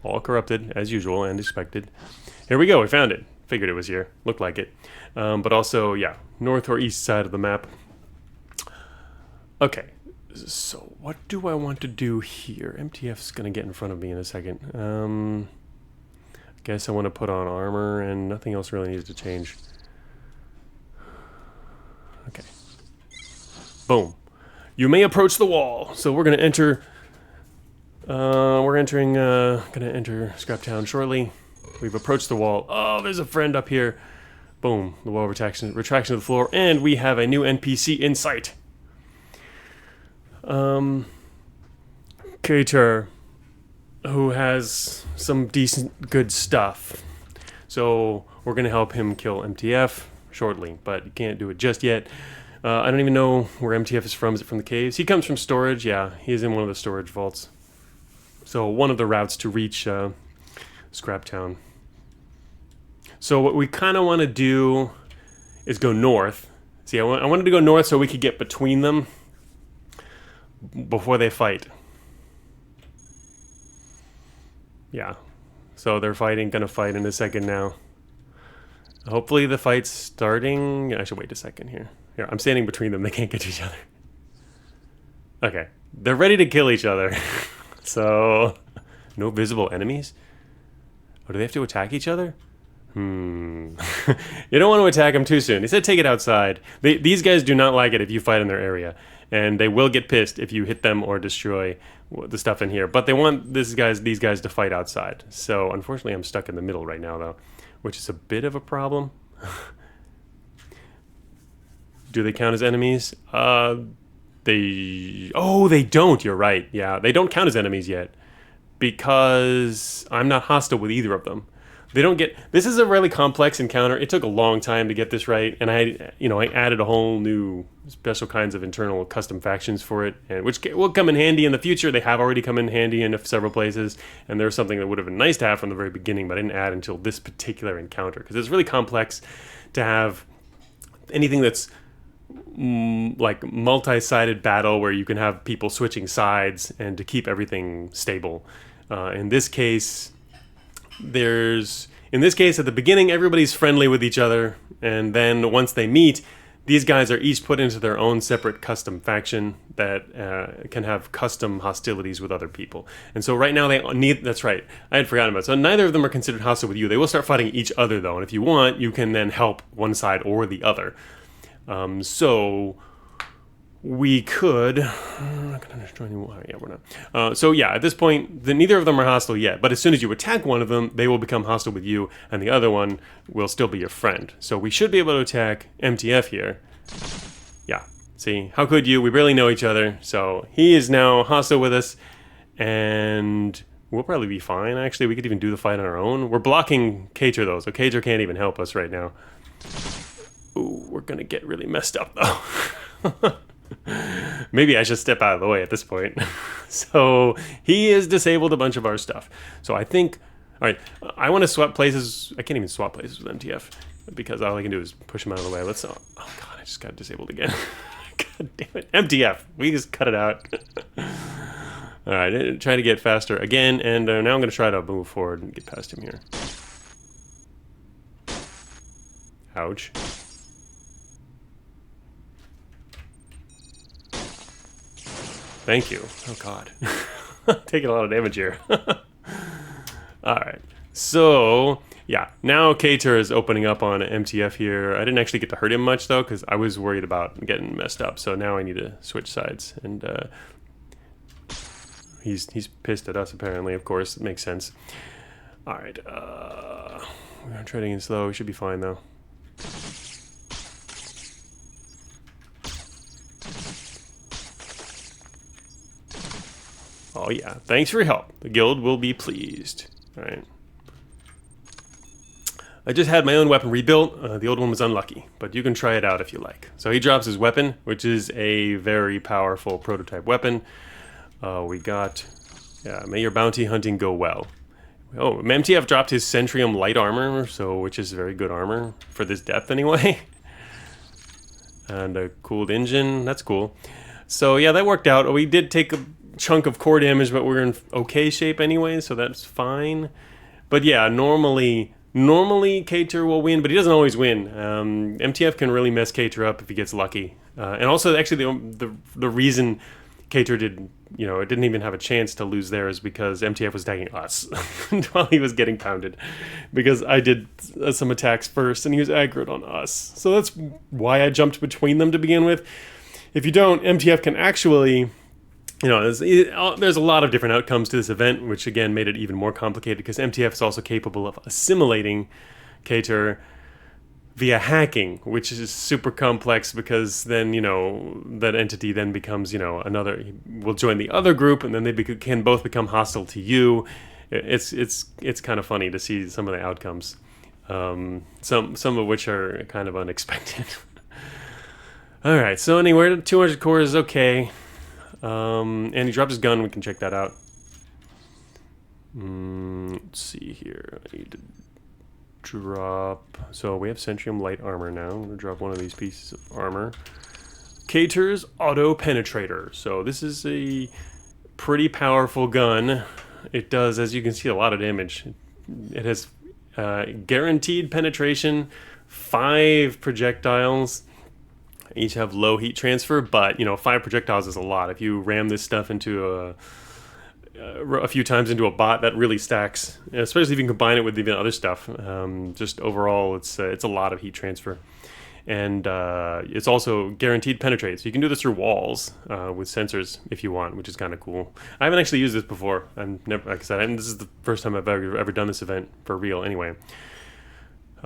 All corrupted, as usual and expected. Here we go, we found it. Figured it was here, looked like it. But also, yeah, north or east side of the map. Okay, so what do I want to do here? MTF's gonna get in front of me in a second. Guess I want to put on armor and nothing else really needs to change. Okay. Boom. You may approach the wall. So we're gonna enter. We're entering. Gonna enter Scraptown shortly. We've approached the wall. Oh, there's a friend up here. Boom. The wall retraction of the floor, and we have a new NPC in sight. Cater, who has some decent, good stuff. So we're gonna help him kill MTF shortly, but you can't do it just yet. I don't even know where MTF is from. Is it from the caves? He comes from storage. Yeah, he's in one of the storage vaults. So one of the routes to reach Scraptown. So what we kind of want to do is go north. See, I wanted to go north so we could get between them before they fight. Yeah. So they're gonna fight in a second now. Hopefully the fight's starting. I should wait a second here. Here, I'm standing between them. They can't get to each other. Okay. They're ready to kill each other. So, no visible enemies? Oh, do they have to attack each other? You don't want to attack them too soon. He said take it outside. These guys do not like it if you fight in their area. And they will get pissed if you hit them or destroy the stuff in here. But they want these guys to fight outside. So, unfortunately, I'm stuck in the middle right now, though. Which is a bit of a problem. Do they count as enemies? They don't, you're right. Yeah, they don't count as enemies yet. Because I'm not hostile with either of them. They don't get... This is a really complex encounter. It took a long time to get this right. And I added a whole new special kinds of internal custom factions for it. And which will come in handy in the future. They have already come in handy in several places. And there's something that would have been nice to have from the very beginning. But I didn't add until this particular encounter. Because it's really complex to have anything that's... like multi-sided battle where you can have people switching sides and to keep everything stable. In this case, at the beginning, everybody's friendly with each other, and then once they meet, these guys are each put into their own separate custom faction that can have custom hostilities with other people. And so right now that's right, I had forgotten about it. So neither of them are considered hostile with you. They will start fighting each other though, and if you want, you can then help one side or the other. So we could. I'm not gonna destroy any more. Yeah, we're not. So yeah, at this point, neither of them are hostile yet. But as soon as you attack one of them, they will become hostile with you, and the other one will still be your friend. So we should be able to attack MTF here. Yeah. See, how could you? We barely know each other. So he is now hostile with us, and we'll probably be fine. Actually, we could even do the fight on our own. We're blocking Cater though, so Cater can't even help us right now. Ooh, we're gonna get really messed up though. Maybe I should step out of the way at this point. So he has disabled a bunch of our stuff. So I think, all right, I want to swap places. I can't even swap places with MTF because all I can do is push him out of the way. Oh God, I just got disabled again. God damn it, MTF. We just cut it out. All right, trying to get faster again, and now I'm gonna try to move forward and get past him here. Ouch. Thank you. Oh God. Taking a lot of damage here. Alright. So, yeah. Now Cater is opening up on MTF here. I didn't actually get to hurt him much though, because I was worried about getting messed up. So now I need to switch sides. And he's pissed at us apparently, of course. It makes sense. Alright. We're trading in slow. We should be fine though. Oh yeah, thanks for your help. The guild will be pleased. Alright. I just had my own weapon rebuilt. The old one was unlucky, but you can try it out if you like. So he drops his weapon, which is a very powerful prototype weapon. We got, yeah, may your bounty hunting go well. Oh, MTF dropped his Centrium light armor, so which is very good armor for this depth anyway. And a cooled engine, that's cool. So yeah, that worked out. We did take a chunk of core damage, but we're in okay shape anyway, so that's fine. But yeah, normally Cater will win, but he doesn't always win. MTF can really mess Cater up if he gets lucky. And also, actually, the reason Cater didn't even have a chance to lose there is because MTF was attacking us while he was getting pounded. Because I did some attacks first, and he was aggroed on us. So that's why I jumped between them to begin with. If you don't, MTF can actually... there's a lot of different outcomes to this event, which again made it even more complicated because MTF is also capable of assimilating Cater via hacking, which is super complex because then, that entity then becomes, will join the other group and then they can both become hostile to you. It's kind of funny to see some of the outcomes, some of which are kind of unexpected. All right, so anyway, 200 cores is okay. And he dropped his gun. We can check that out. Let's see here. I need to drop... So we have Centrium light armor now. I'm going to drop one of these pieces of armor. Cater's auto penetrator. So this is a pretty powerful gun. It does, as you can see, a lot of damage. It has guaranteed penetration, 5 projectiles. Each have low heat transfer, but 5 projectiles is a lot. If you ram this stuff into a few times into a bot, that really stacks. Especially if you can combine it with even other stuff. Just overall, it's a lot of heat transfer, and it's also guaranteed penetrate. So you can do this through walls with sensors if you want, which is kind of cool. I haven't actually used this before. Like I said, this is the first time I've ever done this event for real. Anyway.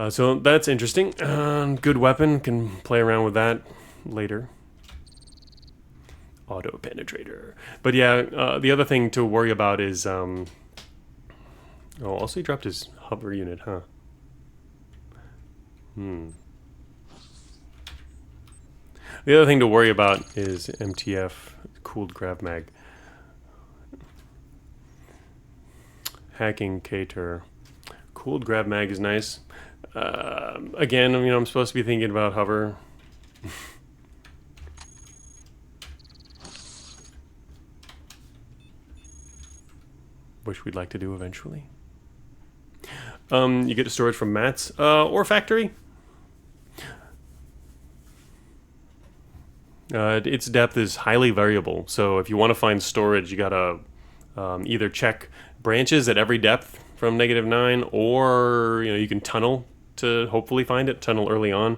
So that's interesting. Good weapon, can play around with that later. Auto penetrator. But yeah, the other thing to worry about is, also he dropped his hover unit, huh? The other thing to worry about is MTF, cooled grav mag. Hacking Cater. Cooled grav mag is nice. Again, I'm supposed to be thinking about hover. Which we'd like to do eventually. You get the storage from mats or factory. Its depth is highly variable, so if you want to find storage, you gotta either check branches at every depth from -9, or you can tunnel to hopefully find it. Tunnel early on.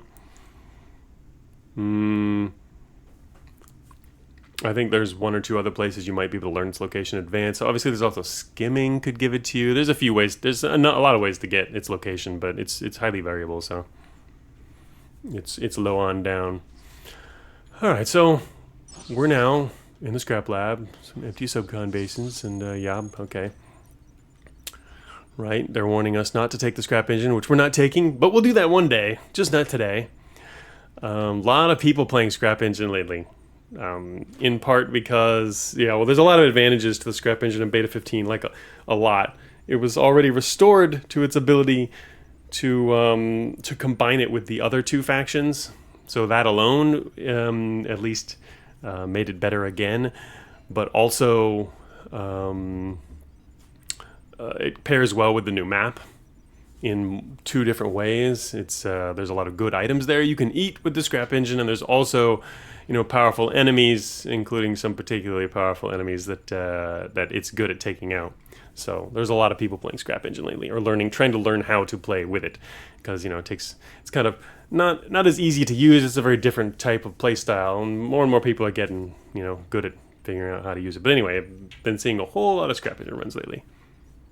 I think there's 1 or 2 other places you might be able to learn its location in advance. So obviously, there's also skimming could give it to you. There's a few ways. There's a lot of ways to get its location, but it's highly variable. So it's low on down. All right, so we're now in the scrap lab. Some empty subcon basins, and yeah, okay. Right, they're warning us not to take the scrap engine, which we're not taking, but we'll do that one day, just not today. A lot of people playing scrap engine lately. In part because, there's a lot of advantages to the scrap engine in beta 15, like a lot. It was already restored to its ability to combine it with the other 2 factions, so that alone at least made it better again. But also, it pairs well with the new map in 2 different ways. It's there's a lot of good items there you can eat with the scrap engine, and there's also powerful enemies, including some particularly powerful enemies that it's good at taking out. So there's a lot of people playing scrap engine lately, or trying to learn how to play with it, because it's kind of not as easy to use. It's a very different type of play style, and more people are getting good at figuring out how to use it. But anyway, I've been seeing a whole lot of scrap engine runs lately.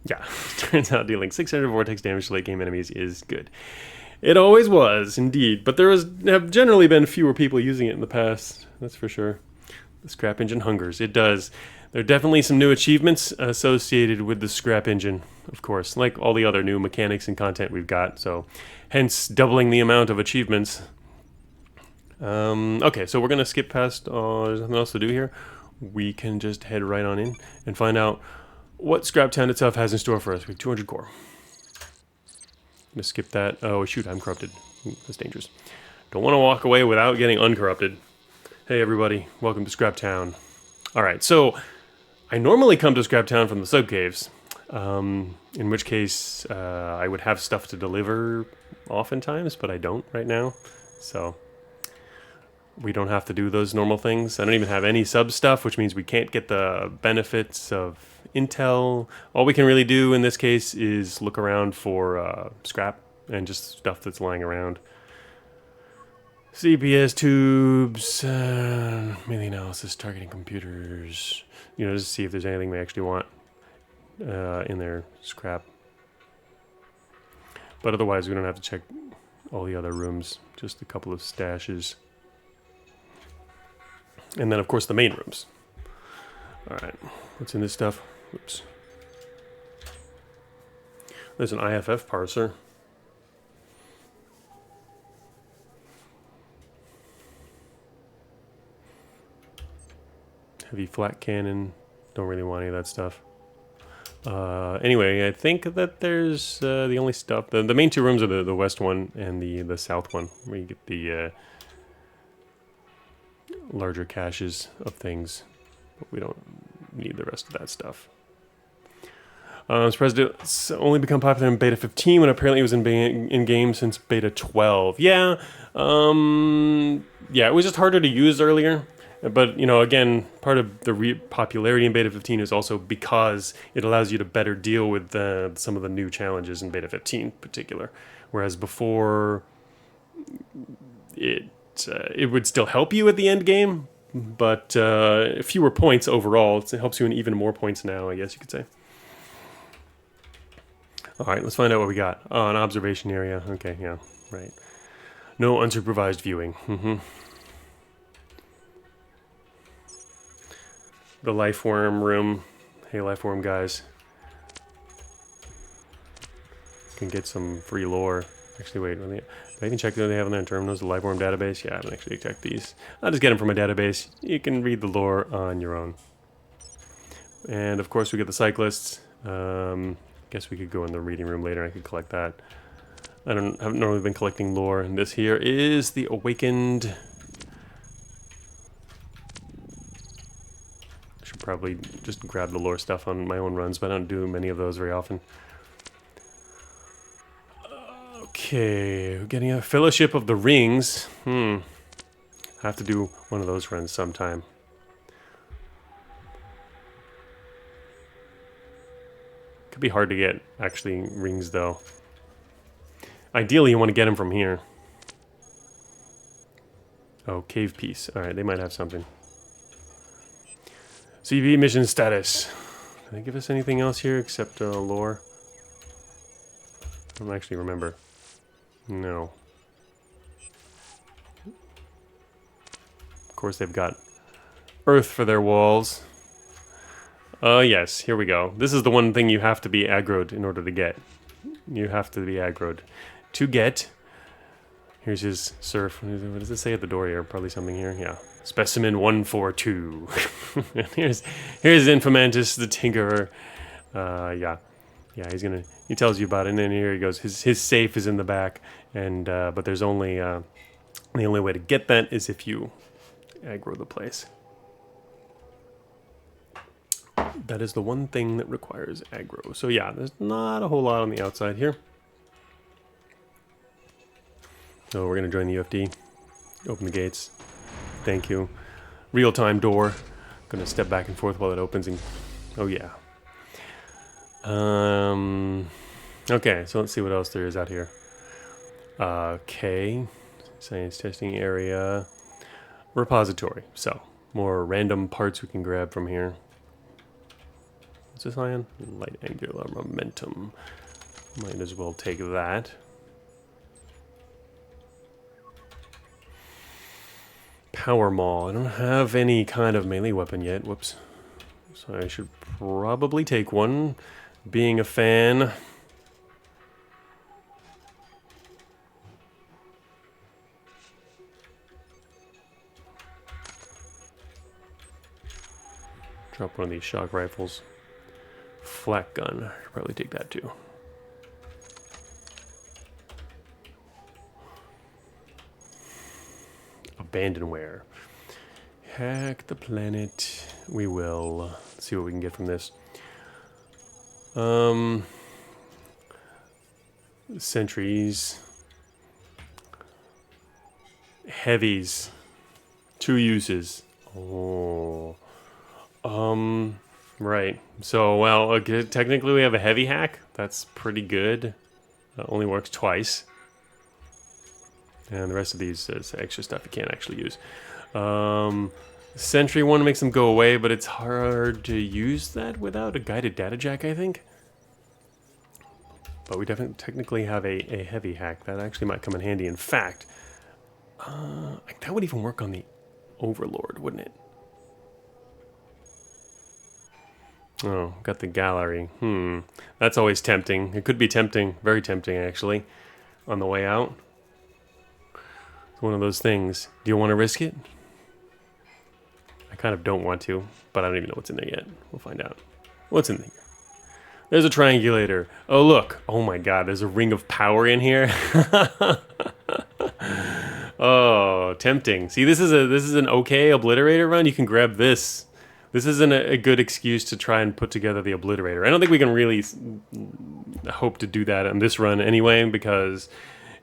Yeah, turns out dealing 600 vortex damage to late game enemies is good. It always was, indeed, but have generally been fewer people using it in the past, that's for sure. The scrap engine hungers. It does. There are definitely some new achievements associated with the scrap engine, of course, like all the other new mechanics and content we've got, so hence doubling the amount of achievements. Okay, so we're going to skip past, there's nothing else to do here. We can just head right on in and find out what Scraptown itself has in store for us. We have 200 core. I'm going to skip that. Oh, shoot, I'm corrupted. Ooh, that's dangerous. Don't want to walk away without getting uncorrupted. Hey, everybody. Welcome to Scraptown. All right, so I normally come to Scraptown from the Subcaves, in which case I would have stuff to deliver oftentimes, but I don't right now. So we don't have to do those normal things. I don't even have any sub stuff, which means we can't get the benefits of intel. All we can really do in this case is look around for scrap and just stuff that's lying around. CPS tubes, melee analysis, targeting computers. You know, just to see if there's anything we actually want in their scrap. But otherwise, we don't have to check all the other rooms. Just a couple of stashes. And then, of course, the main rooms. Alright, what's in this stuff? Oops. There's an IFF parser. Heavy flat cannon. Don't really want any of that stuff. Anyway, I think that there's the only stuff. The main two rooms are the west one and the south one, where you get the larger caches of things. But we don't need the rest of that stuff. It's only become popular in beta 15 when apparently it was in game since beta 12. Yeah, yeah, it was just harder to use earlier. But, you know, again, part of the popularity in Beta 15 is also because it allows you to better deal with some of the new challenges in Beta 15 in particular. Whereas before, it would still help you at the end game, but fewer points overall. It helps you in even more points now, I guess you could say. All right, let's find out what we got. Oh, an observation area. Okay, yeah, right. No unsupervised viewing. The Lifeworm room. Hey, Lifeworm guys. Can get some free lore. Actually, wait. Do I even check what they have on their terminals? The Lifeworm database? Yeah, I haven't actually checked these. I'll just get them from a database. You can read the lore on your own. And, of course, we get the cyclists. Guess we could go in the reading room later. I could collect that. I haven't normally been collecting lore. And this here is the Awakened. Probably just grab the lore stuff on my own runs, but I don't do many of those very often. Okay, we're getting a Fellowship of the Rings. I have to do one of those runs sometime. Could be hard to get, actually, rings, though. Ideally, you want to get them from here. Oh, cave piece. Alright, they might have something. CV mission status. Can they give us anything else here except lore? I don't actually remember. No. Of course, they've got earth for their walls. Yes, here we go. This is the one thing you have to be aggroed in order to get. You have to be aggroed. To get... Here's his surf. What does it say at the door here? Probably something here. Yeah. Specimen 142. here's Infomantis the Tinkerer. Yeah, he tells you about it, and then here he goes. His safe is in the back, and but there's only the only way to get that is if you aggro the place. That is the one thing that requires aggro. So yeah, there's not a whole lot on the outside here. So we're gonna join the UFD. Open the gates. Thank you. Real-time door. Gonna step back and forth while it opens and... Oh, yeah. Okay, so let's see what else there is out here. Okay. Science testing area. Repository. So, more random parts we can grab from here. What's this ion? Light angular momentum. Might as well take that. Power Maul. I don't have any kind of melee weapon yet. Whoops. So I should probably take one, being a fan. Drop one of these shock rifles. Flak gun, I should probably take that too. Abandonware. Hack the planet. We will. Let's see what we can get from this. Sentries. Heavies. 2 uses. Oh. Right. So, well, okay, technically we have a heavy hack. That's pretty good. That only works twice. And the rest of these is extra stuff you can't actually use. Sentry one makes them go away, but it's hard to use that without a guided data jack, I think. But we definitely technically have a heavy hack. That actually might come in handy. In fact, that would even work on the Overlord, wouldn't it? Oh, got the gallery. That's always tempting. It could be tempting, very tempting actually, on the way out. It's one of those things. Do you want to risk it? I kind of don't want to, but I don't even know what's in there yet. We'll find out. What's in there? There's a triangulator. Oh, look. Oh my god, there's a ring of power in here. Oh, tempting. See, this is an okay obliterator run. You can grab this. This isn't a good excuse to try and put together the obliterator. I don't think we can really hope to do that on this run anyway, because,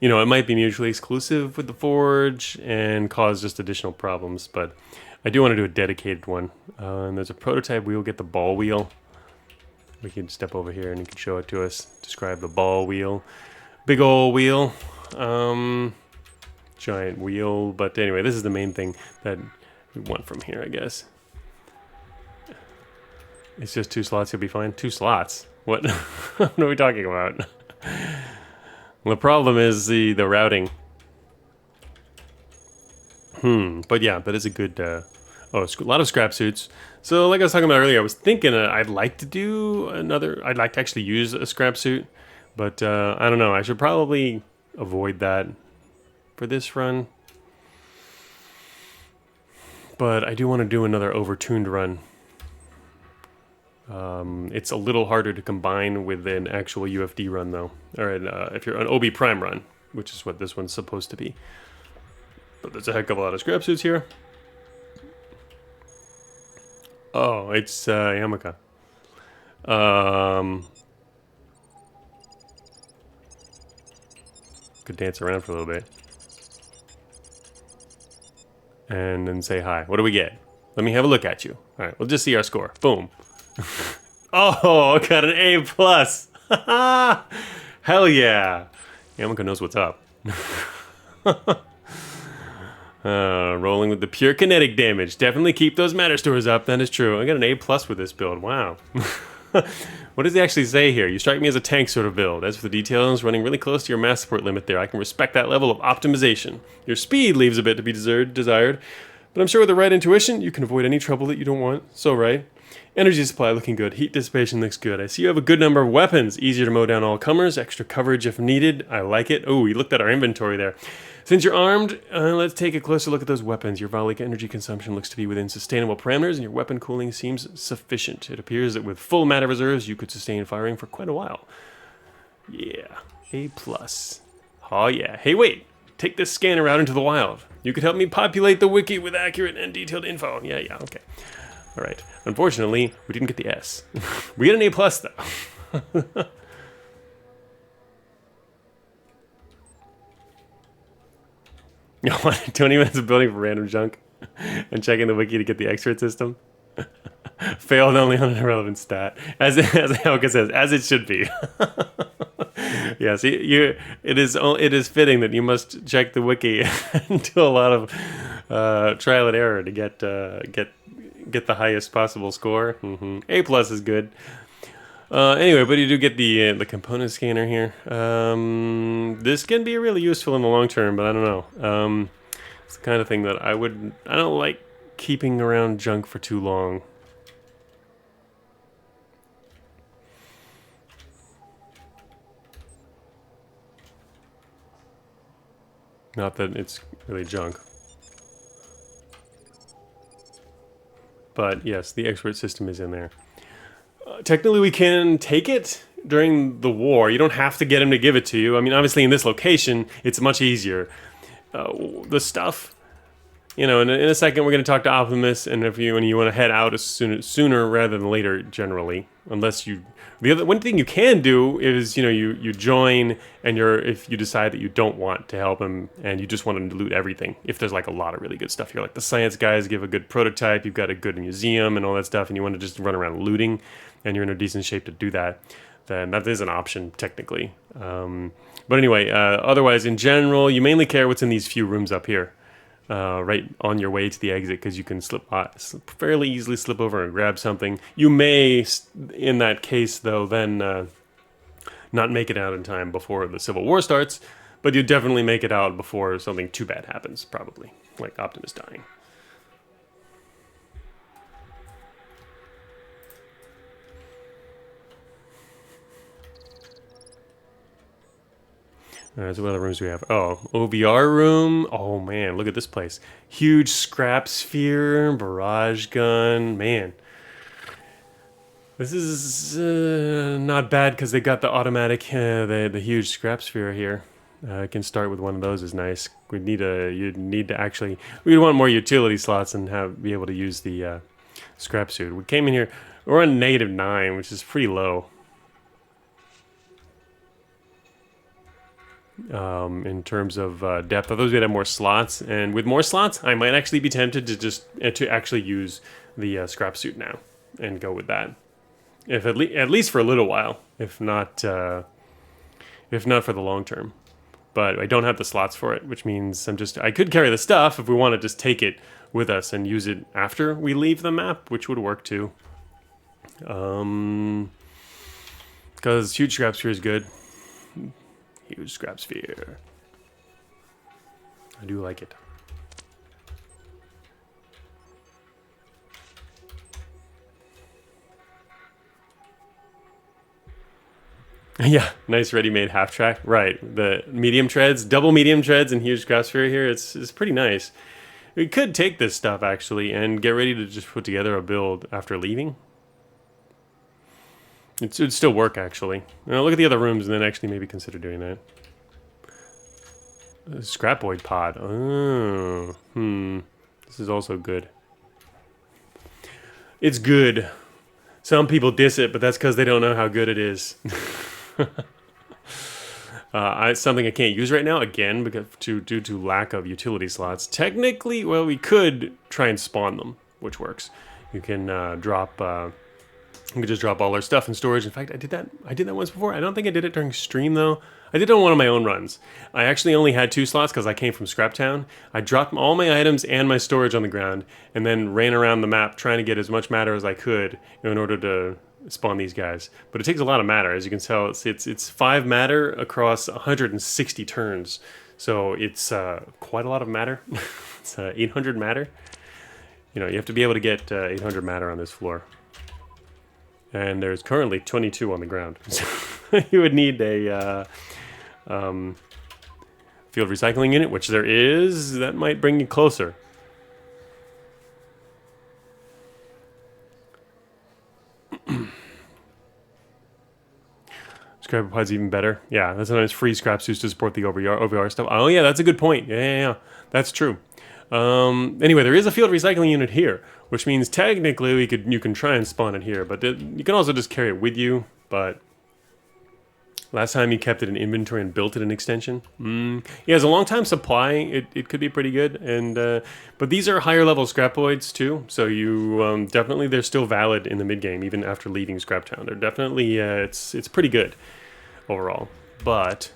you know, it might be mutually exclusive with the forge and cause just additional problems. But I do want to do a dedicated one. And there's a prototype wheel. Get the ball wheel. We can step over here and you can show it to us. Describe the ball wheel. Big ol' wheel. Giant wheel. But anyway, this is the main thing that we want from here, I guess. It's just 2 slots, you'll be fine. 2 slots? What? What are we talking about? Well, the problem is the routing. But yeah, that is a good... a lot of scrap suits. So like I was talking about earlier, I was thinking I'd like to do another... I'd like to actually use a scrap suit. But I don't know, I should probably avoid that for this run. But I do want to do another overtuned run. It's a little harder to combine with an actual UFD run, though. Or if you're an 0bPrime run, which is what this one's supposed to be. But there's a heck of a lot of scrap suits here. Oh, it's Yamaka. Could dance around for a little bit. And then say hi. What do we get? Let me have a look at you. All right, we'll just see our score. Boom. Oh, got an A+. Hell yeah. Yamaka knows what's up. Rolling with the pure kinetic damage. Definitely keep those matter stores up. That is true. I got an A+ with this build. Wow. What does he actually say here? You strike me as a tank sort of build. As for the details, running really close to your mass support limit there. I can respect that level of optimization. Your speed leaves a bit to be desired. But I'm sure with the right intuition, you can avoid any trouble that you don't want. So right. Energy supply looking good. Heat dissipation looks good. I see you have a good number of weapons. Easier to mow down all comers. Extra coverage if needed. I like it. Oh, we looked at our inventory there. Since you're armed, let's take a closer look at those weapons. Your volley energy consumption looks to be within sustainable parameters, and your weapon cooling seems sufficient. It appears that with full matter reserves, you could sustain firing for quite a while. Yeah. A+. Oh yeah. Hey, wait. Take this scanner out into the wild. You could help me populate the wiki with accurate and detailed info. Yeah, okay. All right. Unfortunately, we didn't get the S. We got an A+, though. You know what? 20 minutes of building for random junk and checking the wiki to get the expert system. Failed only on an irrelevant stat. As Helga says, as it should be. Yeah, see, it is fitting that you must check the wiki and do a lot of trial and error to get the highest possible score. A+ is good. Anyway, but you do get the component scanner here. This can be really useful in the long term, but I don't know. It's the kind of thing that I don't like keeping around junk for too long. Not that it's really junk. But yes, the expert system is in there. Technically, we can take it during the war. You don't have to get him to give it to you. I mean, obviously, in this location, it's much easier. The stuff, you know, in a second, we're going to talk to Optimus, and when you want to head out sooner rather than later, generally, unless you. The other one thing you can do is, you know, you join, and if you decide that you don't want to help him and you just want him to loot everything. If there's like a lot of really good stuff, you're like the science guys give a good prototype, you've got a good museum and all that stuff, and you want to just run around looting, and you're in a decent shape to do that, then that is an option technically. But anyway, otherwise in general, you mainly care what's in these few rooms up here. Right on your way to the exit, because you can fairly easily slip over and grab something. You may, in that case, though, then not make it out in time before the Civil War starts, but you definitely make it out before something too bad happens, probably, like Optimus dying. Alright, so what other rooms do we have? Oh, OVR room. Oh man, look at this place. Huge scrap sphere, barrage gun. Man. This is not bad because they got the automatic, the huge scrap sphere here. I can start with one of those is nice. You'd need to actually, we'd want more utility slots and be able to use the scrap suit. We came in here, we're on -9, which is pretty low. In terms of depth. I thought we'd have more slots, and with more slots, I might actually be tempted to actually use the scrap suit now and go with that. If at least for a little while, if not for the long term. But I don't have the slots for it, which means I could carry the stuff if we want to just take it with us and use it after we leave the map, which would work too. Because huge scrap sphere is good. Huge scrap sphere. I do like it. Yeah, nice ready-made half track. Right, the medium treads, double medium treads, and huge scrap sphere here. It's pretty nice. We could take this stuff actually and get ready to just put together a build after leaving. It would still work, actually. Now, look at the other rooms and then actually maybe consider doing that. Scrapoid pod. Oh, This is also good. It's good. Some people diss it, but that's because they don't know how good it is. It's something I can't use right now, again, due to lack of utility slots. Technically, well, we could try and spawn them, which works. You can we could just drop all our stuff in storage. In fact, I did that once before. I don't think I did it during stream, though. I did it on one of my own runs. I actually only had 2 slots because I came from Scraptown. I dropped all my items and my storage on the ground, and then ran around the map trying to get as much matter as I could in order to spawn these guys. But it takes a lot of matter. As you can tell, it's 5 matter across 160 turns. So it's quite a lot of matter. It's 800 matter. You know, you have to be able to get 800 matter on this floor. And there's currently 22 on the ground. So you would need a field recycling unit, which there is. That might bring you closer. Scrap pod's even better. Yeah, that's a nice free scrap suits to support the OVR stuff. Oh yeah, that's a good point. Yeah. That's true. Anyway, there is a field recycling unit here, which means technically you can try and spawn it here, but you can also just carry it with you. But last time you kept it in inventory and built it in extension. Yeah, as a long time supply, it could be pretty good. And but these are higher level scrapoids too, so you definitely they're still valid in the mid game even after leaving Scraptown. They're definitely it's pretty good overall, but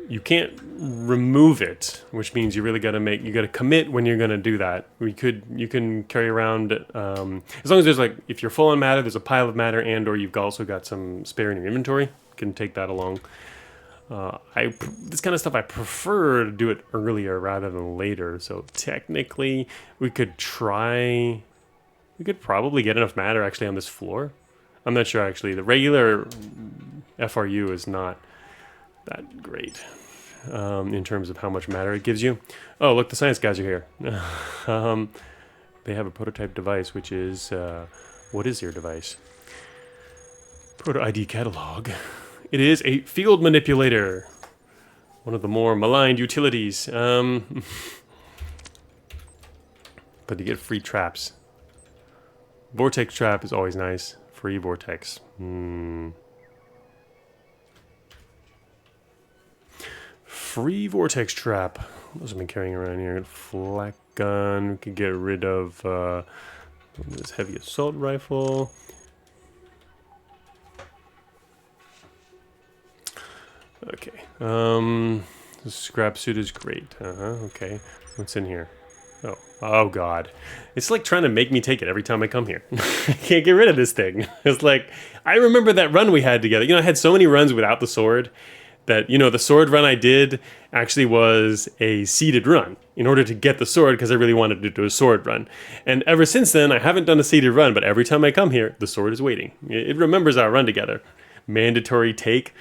you can't remove it, which means you really got to commit when you're going to do that. You can carry around as long as there's if you're full on matter, there's a pile of matter, and or you've also got some spare in your inventory. You can take that along. This kind of stuff I prefer to do it earlier rather than later. So technically, we could probably get enough matter actually on this floor. I'm not sure actually. The regular FRU is not that great. in terms of how much matter it gives you. Oh, look, the science guys are here. They have a prototype device, which is... what is your device? Proto ID catalog. It is a field manipulator. One of the more maligned utilities. But you get free traps. Vortex trap is always nice. Free vortex. Free vortex trap. What else have I been carrying around here? Flak gun. We could get rid of this heavy assault rifle. Okay. The scrap suit is great. Okay. What's in here? Oh god. It's like trying to make me take it every time I come here. I can't get rid of this thing. It's like, I remember that run we had together. You know, I had so many runs without the sword that, you know, the sword run I did actually was a seeded run in order to get the sword because I really wanted to do a sword run. And ever since then, I haven't done a seeded run, but every time I come here, the sword is waiting. It remembers our run together. Mandatory take.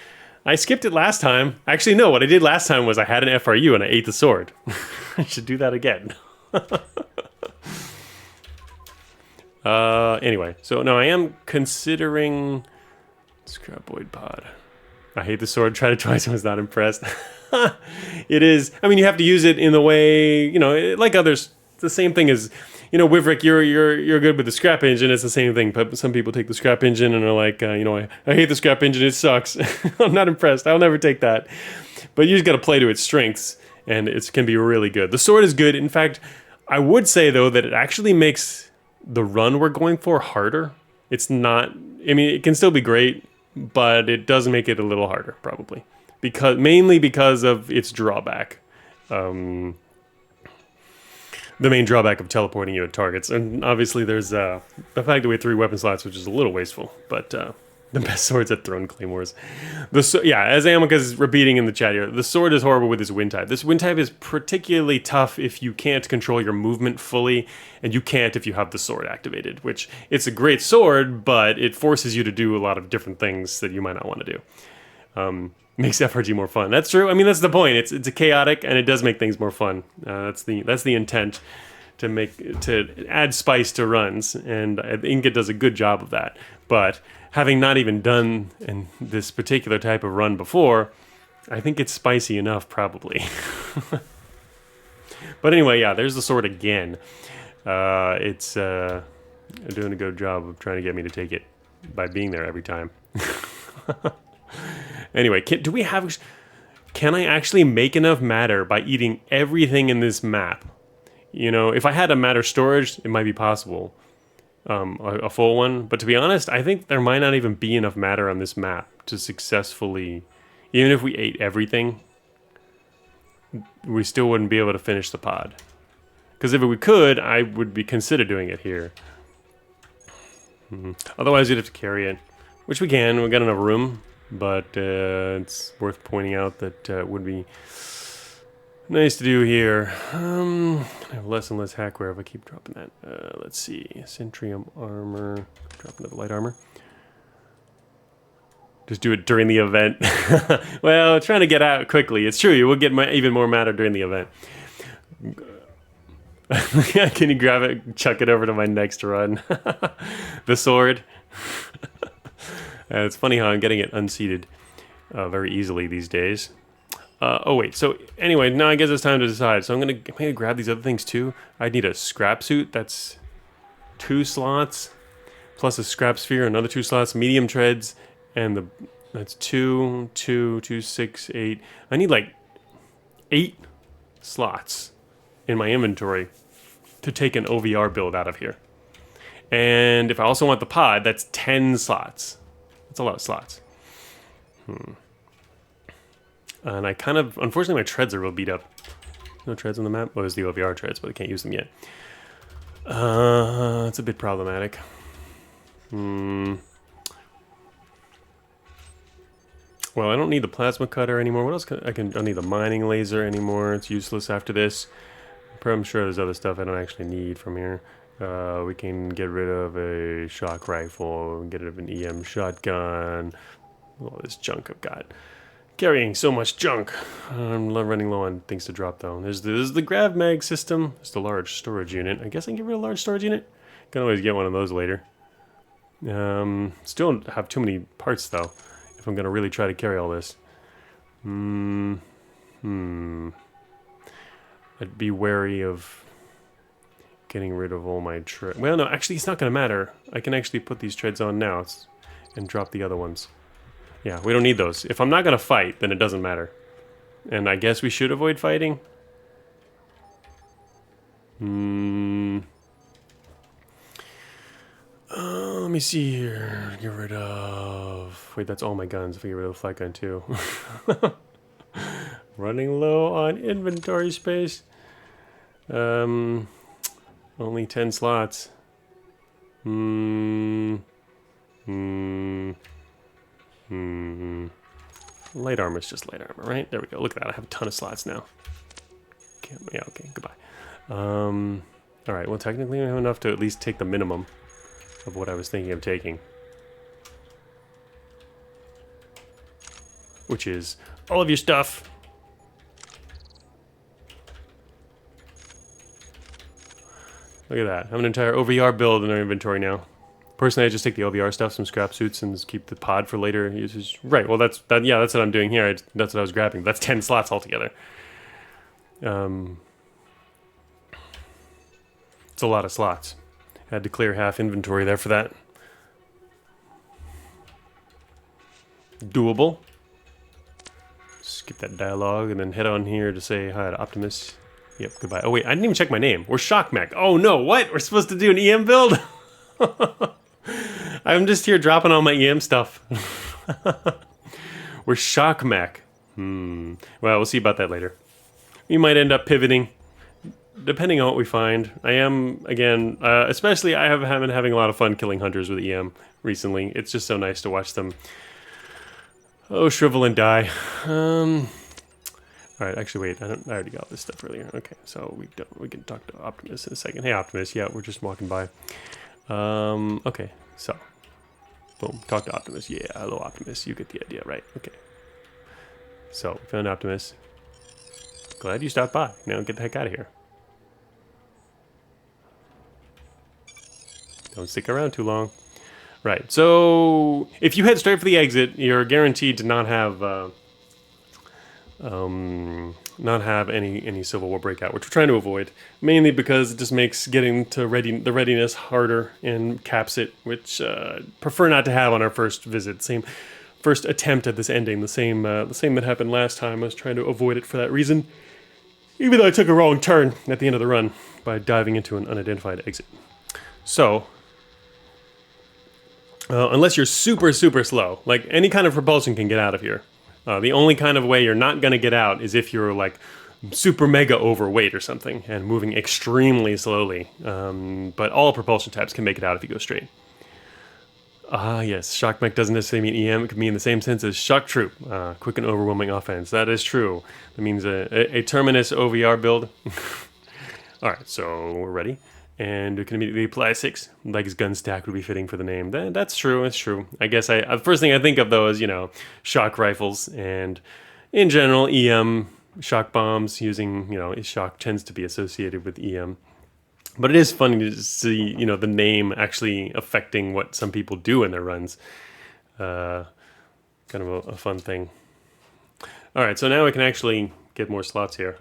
I skipped it last time. Actually, no, what I did last time was I had an FRU and I ate the sword. I should do that again. Anyway, so no, I am considering Scrapoid pod. I hate the sword, tried it twice and was not impressed. It is, I mean, you have to use it in the way, you know, like others, the same thing as, you know, Wivrick, you're good with the scrap engine, it's the same thing. But some people take the scrap engine and are like, you know, I hate the scrap engine, it sucks. I'm not impressed, I'll never take that. But you just gotta play to its strengths, and it can be really good. The sword is good. In fact, I would say, though, that it actually makes the run we're going for harder. It's not, I mean, it can still be great, but it does make it a little harder, probably. Mainly because of its drawback. The main drawback of teleporting you at targets. And obviously there's the fact that we have 3 weapon slots, which is a little wasteful, but the best swords at Throne Claymores. Yeah, as Amika is repeating in the chat here, the sword is horrible with this wind type. This wind type is particularly tough if you can't control your movement fully, and you can't if you have the sword activated, which it's a great sword, but it forces you to do a lot of different things that you might not want to do. Makes FRG more fun. That's true. I mean, that's the point. It's a chaotic, and it does make things more fun. That's the intent, to add spice to runs, and I think it does a good job of that. But having not even done this particular type of run before, I think it's spicy enough, probably. But anyway, yeah, there's the sword again. It's doing a good job of trying to get me to take it by being there every time. Anyway, can I actually make enough matter by eating everything in this map? You know, if I had a matter storage, it might be possible. A full one. But to be honest, I think there might not even be enough matter on this map to successfully... Even if we ate everything, we still wouldn't be able to finish the pod. Because if we could, I would consider doing it here. Otherwise, you'd have to carry it. Which we can. We've got enough room. But it's worth pointing out that it would be nice to do here. I have less and less hackware if I keep dropping that. Let's see. Centrium armor. Drop another light armor. Just do it during the event. Well, trying to get out quickly. It's true. You will get even more matter during the event. Can you grab it, chuck it over to my next run? The sword. It's funny how I'm getting it unseated very easily these days. Oh wait, so anyway, now I guess it's time to decide. So I'm gonna grab these other things too. I need a scrap suit, that's 2 slots, plus a scrap sphere, another 2 slots, medium treads, and that's 2, 6, 8. I need like 8 slots in my inventory to take an OVR build out of here. And if I also want the pod, that's 10 slots. That's a lot of slots. And I kind of... Unfortunately, my treads are real beat up. No treads on the map? Well, there's the OVR treads, but I can't use them yet. It's a bit problematic. Well, I don't need the plasma cutter anymore. What else I don't need the mining laser anymore. It's useless after this. I'm sure there's other stuff I don't actually need from here. We can get rid of a shock rifle, get rid of an EM shotgun, all this junk I've got. Carrying so much junk. I'm running low on things to drop though. There's the grav mag system. It's the large storage unit. I guess I can get rid of a large storage unit. Can always get one of those later. Still don't have too many parts though. If I'm gonna really try to carry all this. I'd be wary of getting rid of all my treads. Well, no, actually, it's not gonna matter. I can actually put these treads on now and drop the other ones. Yeah, we don't need those. If I'm not gonna fight, then it doesn't matter. And I guess we should avoid fighting. Let me see here. Get rid of... Wait, that's all my guns. If I get rid of the flat gun too. Running low on inventory space. Only 10 slots. Light armor is just light armor, right? There we go. Look at that. I have a ton of slots now. Okay, yeah, okay, goodbye. Alright, well, technically I have enough to at least take the minimum of what I was thinking of taking. Which is all of your stuff. Look at that. I have an entire OVR build in our inventory now. Personally, I just take the OVR stuff, some scrap suits, and just keep the pod for later uses. Right, well, that's what I'm doing here. That's what I was grabbing. That's 10 slots altogether. It's a lot of slots. Had to clear half inventory there for that. Doable. Skip that dialogue and then head on here to say hi to Optimus. Yep, goodbye. Oh wait, I didn't even check my name. We're Shockmech. Oh no, what? We're supposed to do an EM build? I'm just here dropping all my EM stuff. We're Shockmech. Well, we'll see about that later. We might end up pivoting, depending on what we find. I am, again, especially I have been having a lot of fun killing hunters with EM recently. It's just so nice to watch them, shrivel and die. Alright, actually wait, I already got this stuff earlier. Okay, so we can talk to Optimus in a second. Hey Optimus, yeah, we're just walking by. Okay, so boom, talk to Optimus. Yeah, hello Optimus, you get the idea, right? Okay. So, found Optimus. Glad you stopped by. Now get the heck out of here. Don't stick around too long. Right, so if you head straight for the exit, you're guaranteed to not have any Civil War breakout, which we're trying to avoid, mainly because it just makes getting to the readiness harder and caps it, which prefer not to have on our first visit. First attempt at this ending, the same that happened last time. I was trying to avoid it for that reason, even though I took a wrong turn at the end of the run by diving into an unidentified exit. So, unless you're super, super slow, like any kind of propulsion can get out of here. The only kind of way you're not going to get out is if you're like super mega overweight or something and moving extremely slowly. But all propulsion types can make it out if you go straight. Yes, Shock Mech doesn't necessarily mean EM. It can mean the same sense as Shock Troop, quick and overwhelming offense. That is true. That means a Terminus OVR build. Alright, so we're ready. And we can immediately apply 6. Like his gun stack would be fitting for the name. That's true, it's true. I guess the first thing I think of though is, shock rifles and in general EM shock bombs using, shock tends to be associated with EM. But it is funny to see, the name actually affecting what some people do in their runs. Kind of a fun thing. Alright, so now we can actually get more slots here.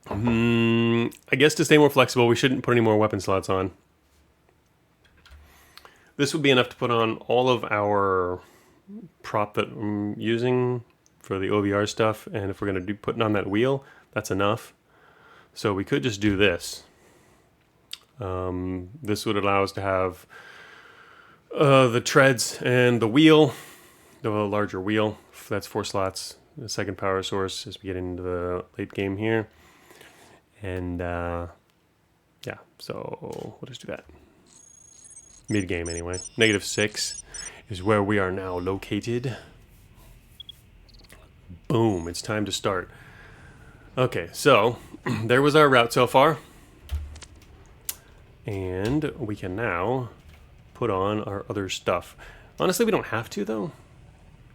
I guess to stay more flexible, we shouldn't put any more weapon slots on. This would be enough to put on all of our prop that I'm using for the OVR stuff, and if we're going to do putting on that wheel, that's enough. So we could just do this. This would allow us to have the treads and the wheel, the larger wheel. That's 4 slots. The second power source as we get into the late game here. And, yeah, so we'll just do that. Mid-game, anyway. -6 is where we are now located. Boom, it's time to start. Okay, so, there was our route so far. And we can now put on our other stuff. Honestly, we don't have to, though.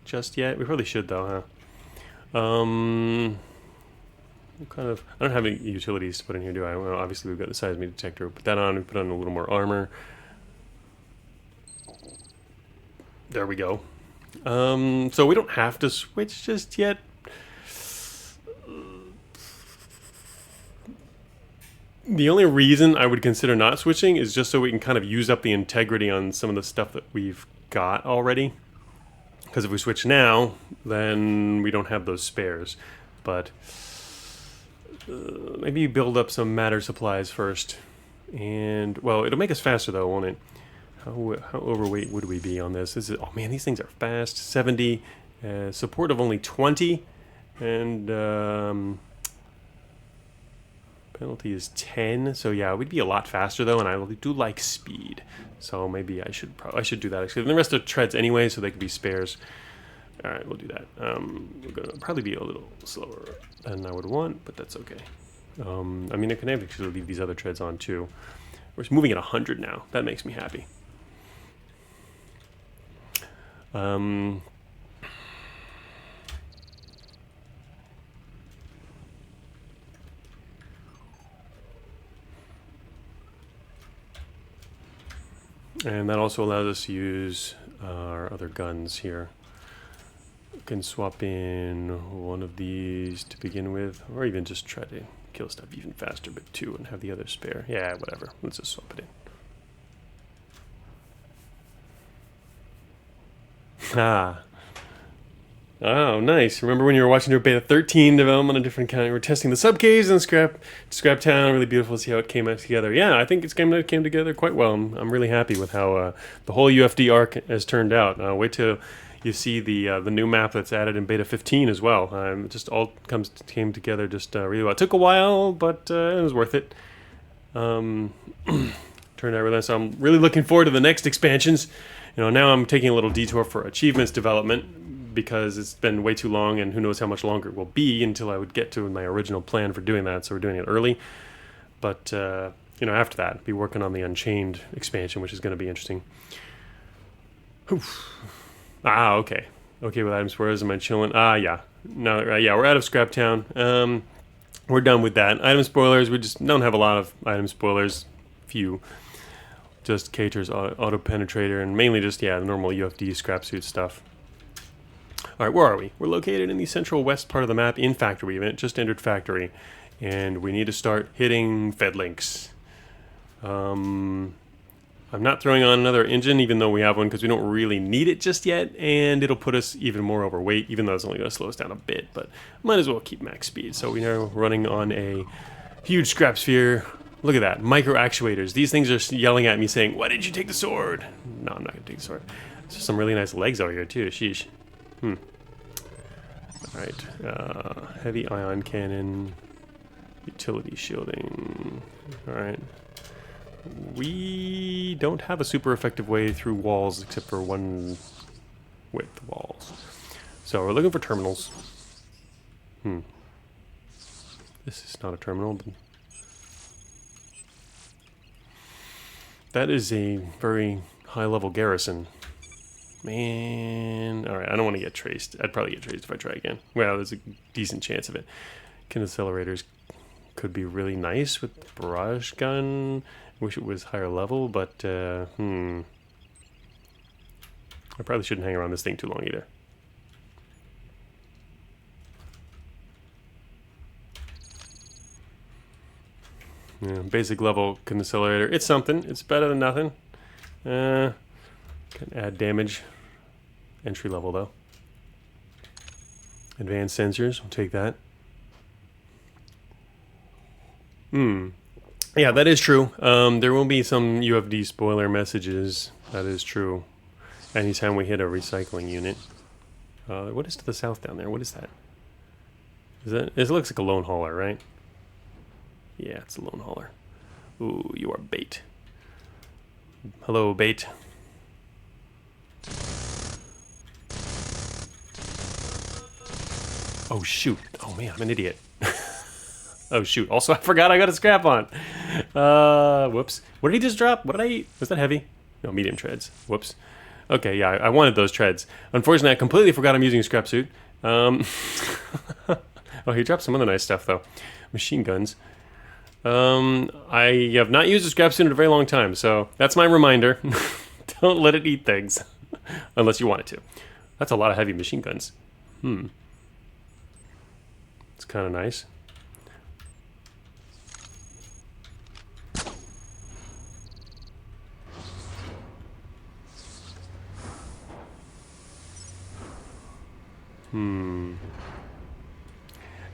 just yet. We probably should though, huh? Kind of. I don't have any utilities to put in here, do I? Well, obviously we've got the seismic detector. Put that on. We put on a little more armor. There we go. So we don't have to switch just yet. The only reason I would consider not switching is just so we can kind of use up the integrity on some of the stuff that we've got already. Because if we switch now, then we don't have those spares. But maybe build up some matter supplies first. And, well, it'll make us faster though, won't it? How overweight would we be on this? Oh man, these things are fast. 70, support of only 20, and penalty is 10. So yeah, we'd be a lot faster though, and I do like speed. So maybe I should do that actually. And the rest are treads anyway, so they could be spares. All right, we'll do that. We're gonna probably be a little slower than I would want, but that's okay. I mean, I can actually leave these other treads on too. We're moving at 100 now. That makes me happy. And that also allows us to use our other guns here. We can swap in one of these to begin with, or even just try to kill stuff even faster, but two, and have the other spare. Yeah, whatever. Let's just swap it in. Ah. Oh, nice. Remember when you were watching their beta 13 development on a different account? We were testing the Subcaves and Scraptown. Really beautiful to see how it came out together. Yeah, I think it came together quite well. I'm really happy with how the whole UFD arc has turned out. Wait till you see the new map that's added in beta 15 as well. It just all came together just really well. It took a while, but it was worth it. Turned out really nice. So I'm really looking forward to the next expansions. You know, now I'm taking a little detour for achievements development because it's been way too long, and who knows how much longer it will be until I would get to my original plan for doing that. So we're doing it early. But you know, after that, be working on the Unchained expansion, which is going to be interesting. Oof. Ah, okay. Okay with item spoilers. Am I chilling? Ah, yeah. No, yeah, we're out of Scraptown. We're done with that. Item spoilers, we just don't have a lot of item spoilers. Few. Just Cater's auto penetrator, and mainly just, yeah, the normal UFD scrap suit stuff. Alright, where are we? We're located in the central west part of the map in Factory. We just entered Factory, and we need to start hitting Fed links. I'm not throwing on another engine, even though we have one, because we don't really need it just yet, and it'll put us even more overweight, even though it's only going to slow us down a bit, but might as well keep max speed. So we are running on a huge scrap sphere. Look at that, micro actuators. These things are yelling at me saying, why did you take the sword? No, I'm not going to take the sword. There's some really nice legs over here too, sheesh. Alright, heavy ion cannon, utility shielding. Alright. We don't have a super effective way through walls except for one width walls. So we're looking for terminals. This is not a terminal, but that is a very high level garrison. Man, alright, I don't want to get traced. I'd probably get traced if I try again. Well, there's a decent chance of it. Accelerators could be really nice with barrage gun. Wish it was higher level, but I probably shouldn't hang around this thing too long either. Yeah, basic level accelerator. It's something. It's better than nothing. Can add damage. Entry level though. Advanced sensors. We'll take that. Yeah, that is true. There will be some UFD spoiler messages. That is true. Anytime we hit a recycling unit. What is to the south down there? What is that? It looks like a lone hauler, right? Yeah, it's a lone hauler. Ooh, you are bait. Hello, bait. Oh, shoot. Oh, man, I'm an idiot. Oh, shoot. Also, I forgot I got a scrap on. Whoops. What did he just drop? What did I eat? Was that heavy? No, medium treads. Whoops. Okay, yeah, I wanted those treads. Unfortunately, I completely forgot I'm using a scrap suit. Oh, he dropped some other nice stuff, though. Machine guns. I have not used a scrap suit in a very long time, so that's my reminder. Don't let it eat things. Unless you want it to. That's a lot of heavy machine guns. It's kind of nice.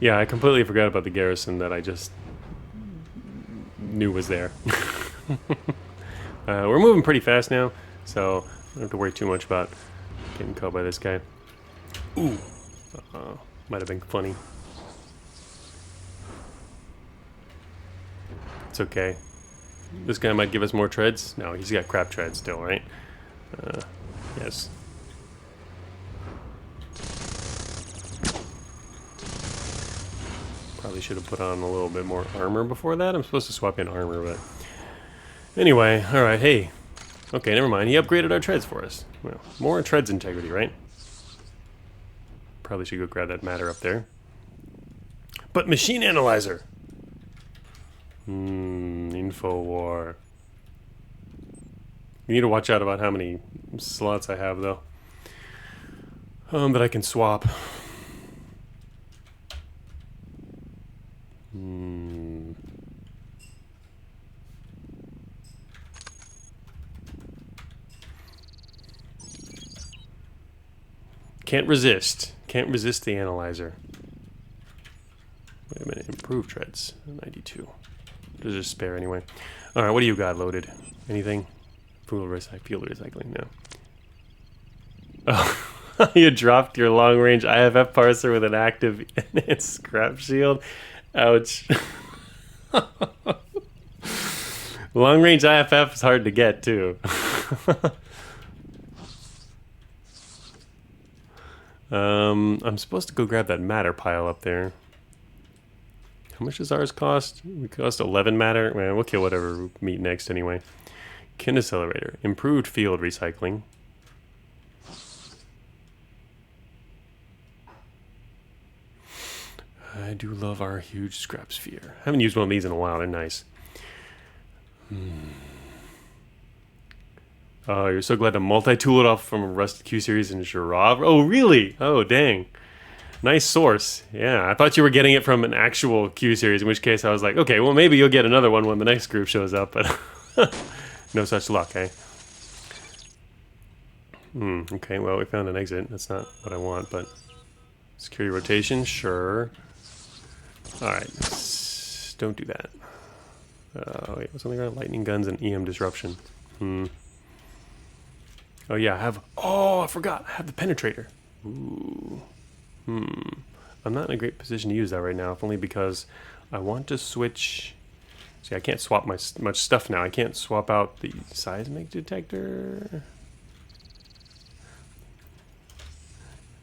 Yeah, I completely forgot about the Garrison that I just knew was there. We're moving pretty fast now, so I don't have to worry too much about getting caught by this guy. Ooh. Might have been funny. It's okay. This guy might give us more treads. No, he's got crap treads still, right? Yes. Probably should have put on a little bit more armor before that. I'm supposed to swap in armor, but... Anyway, alright, hey. Okay, never mind. He upgraded our treads for us. Well, more treads integrity, right? Probably should go grab that matter up there. But machine analyzer! Info war. You need to watch out about how many slots I have, though. That I can swap. Can't resist. Can't resist the analyzer. Wait a minute. Improved treads. 92. There's a spare anyway. Alright, what do you got loaded? Anything? Fuel recycling, no. Oh, you dropped your long-range IFF parser with an active scrap shield? Ouch. Long-range IFF is hard to get, too. I'm supposed to go grab that matter pile up there. How much does ours cost? We cost 11 matter. Well, we'll kill whatever we meet next anyway. Kin accelerator. Improved field recycling. I do love our huge scrap sphere. I haven't used one of these in a while. They're nice. Oh, you're so glad to multi-tool it off from a rusted Q series in Giraffe. Oh, really? Oh, dang. Nice source. Yeah, I thought you were getting it from an actual Q series, in which case I was like, okay, well, maybe you'll get another one when the next group shows up, but no such luck, eh? Okay, well, we found an exit. That's not what I want, but security rotation, sure. Alright, don't do that. Wait, what's on the ground? Lightning guns and EM disruption. Oh yeah, I have... Oh, I forgot. I have the penetrator. Ooh. I'm not in a great position to use that right now, if only because I want to switch... See, I can't swap much stuff now. I can't swap out the seismic detector.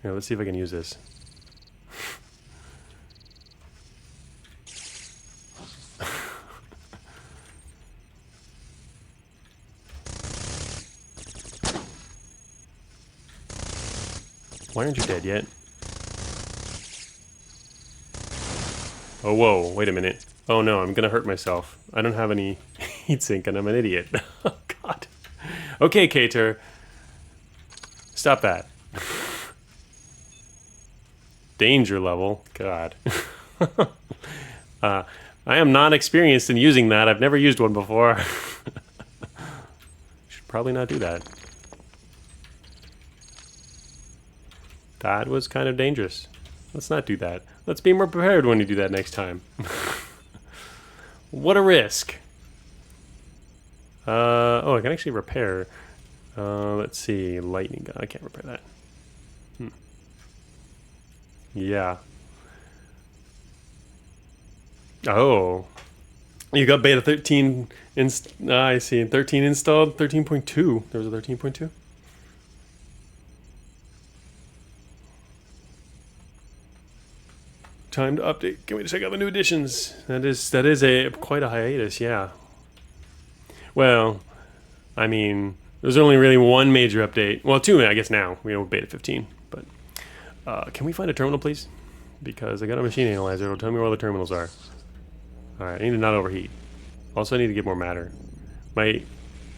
Here, let's see if I can use this. Why aren't you dead yet? Oh, whoa, wait a minute. Oh no, I'm gonna hurt myself. I don't have any heatsink and I'm an idiot. Oh god. Okay, Cater. Stop that. Danger level. God. I am not experienced in using that. I've never used one before. Should probably not do that. That was kind of dangerous. Let's not do that. Let's be more prepared when you do that next time. What a risk. Oh, I can actually repair. Let's see. Lightning gun. I can't repair that. Yeah. Oh. You got beta 13. I see. 13 installed. 13.2. There was a 13.2? Time to update. Can we check out the new additions? That is quite a hiatus, yeah. Well, I mean, There's only really one major update. Well, two, I guess now. We know beta 15. But can we find a terminal, please? Because I got a machine analyzer. It'll tell me where all the terminals are. Alright, I need to not overheat. Also, I need to get more matter.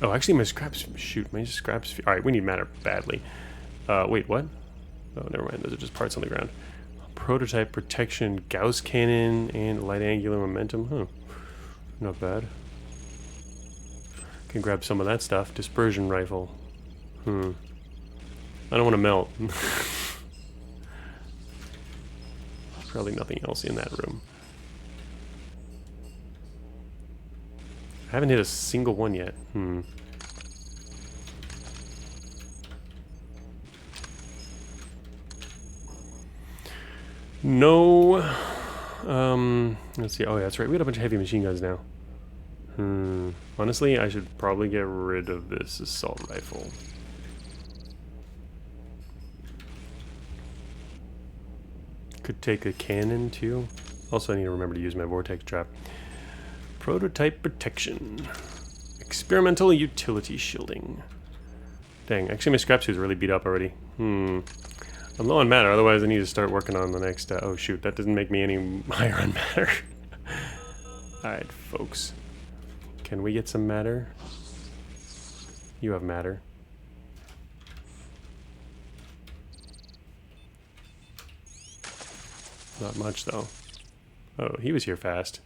Oh, actually, my scraps... Shoot, my scraps... Alright, we need matter badly. Wait, what? Oh, never mind. Those are just parts on the ground. Prototype protection, Gauss cannon, and light angular momentum. Huh. Not bad. Can grab some of that stuff. Dispersion rifle. I don't want to melt. There's probably nothing else in that room. I haven't hit a single one yet. No. Let's see. Oh, yeah, that's right. We got a bunch of heavy machine guns now. Honestly, I should probably get rid of this assault rifle. Could take a cannon, too. Also, I need to remember to use my vortex trap. Prototype protection. Experimental utility shielding. Dang, actually my scrap suit's really beat up already. I'm low on matter, otherwise I need to start working on the next... oh shoot, that doesn't make me any higher on matter. Alright, folks. Can we get some matter? You have matter. Not much, though. Oh, he was here fast.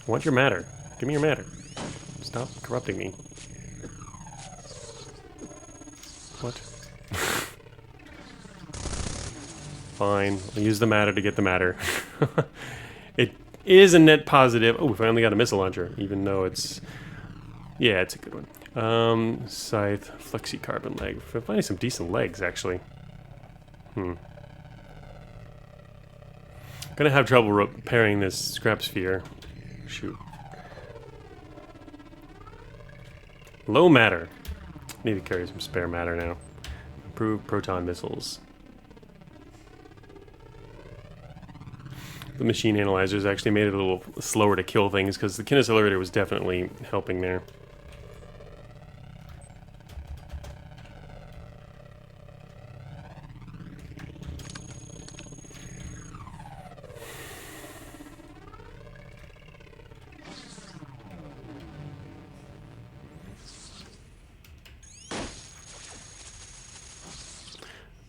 I want your matter. Give me your matter. Stop corrupting me. What? Fine. I'll use the matter to get the matter. It is a net positive. Oh, we finally got a missile launcher, even though it's... Yeah, it's a good one. Scythe, flexi carbon leg. I'm finding some decent legs, actually. Gonna have trouble repairing this scrap sphere. Shoot. Low matter. Need to carry some spare matter now. Improved proton missiles. The machine analyzers actually made it a little slower to kill things because the kinecilerator was definitely helping there.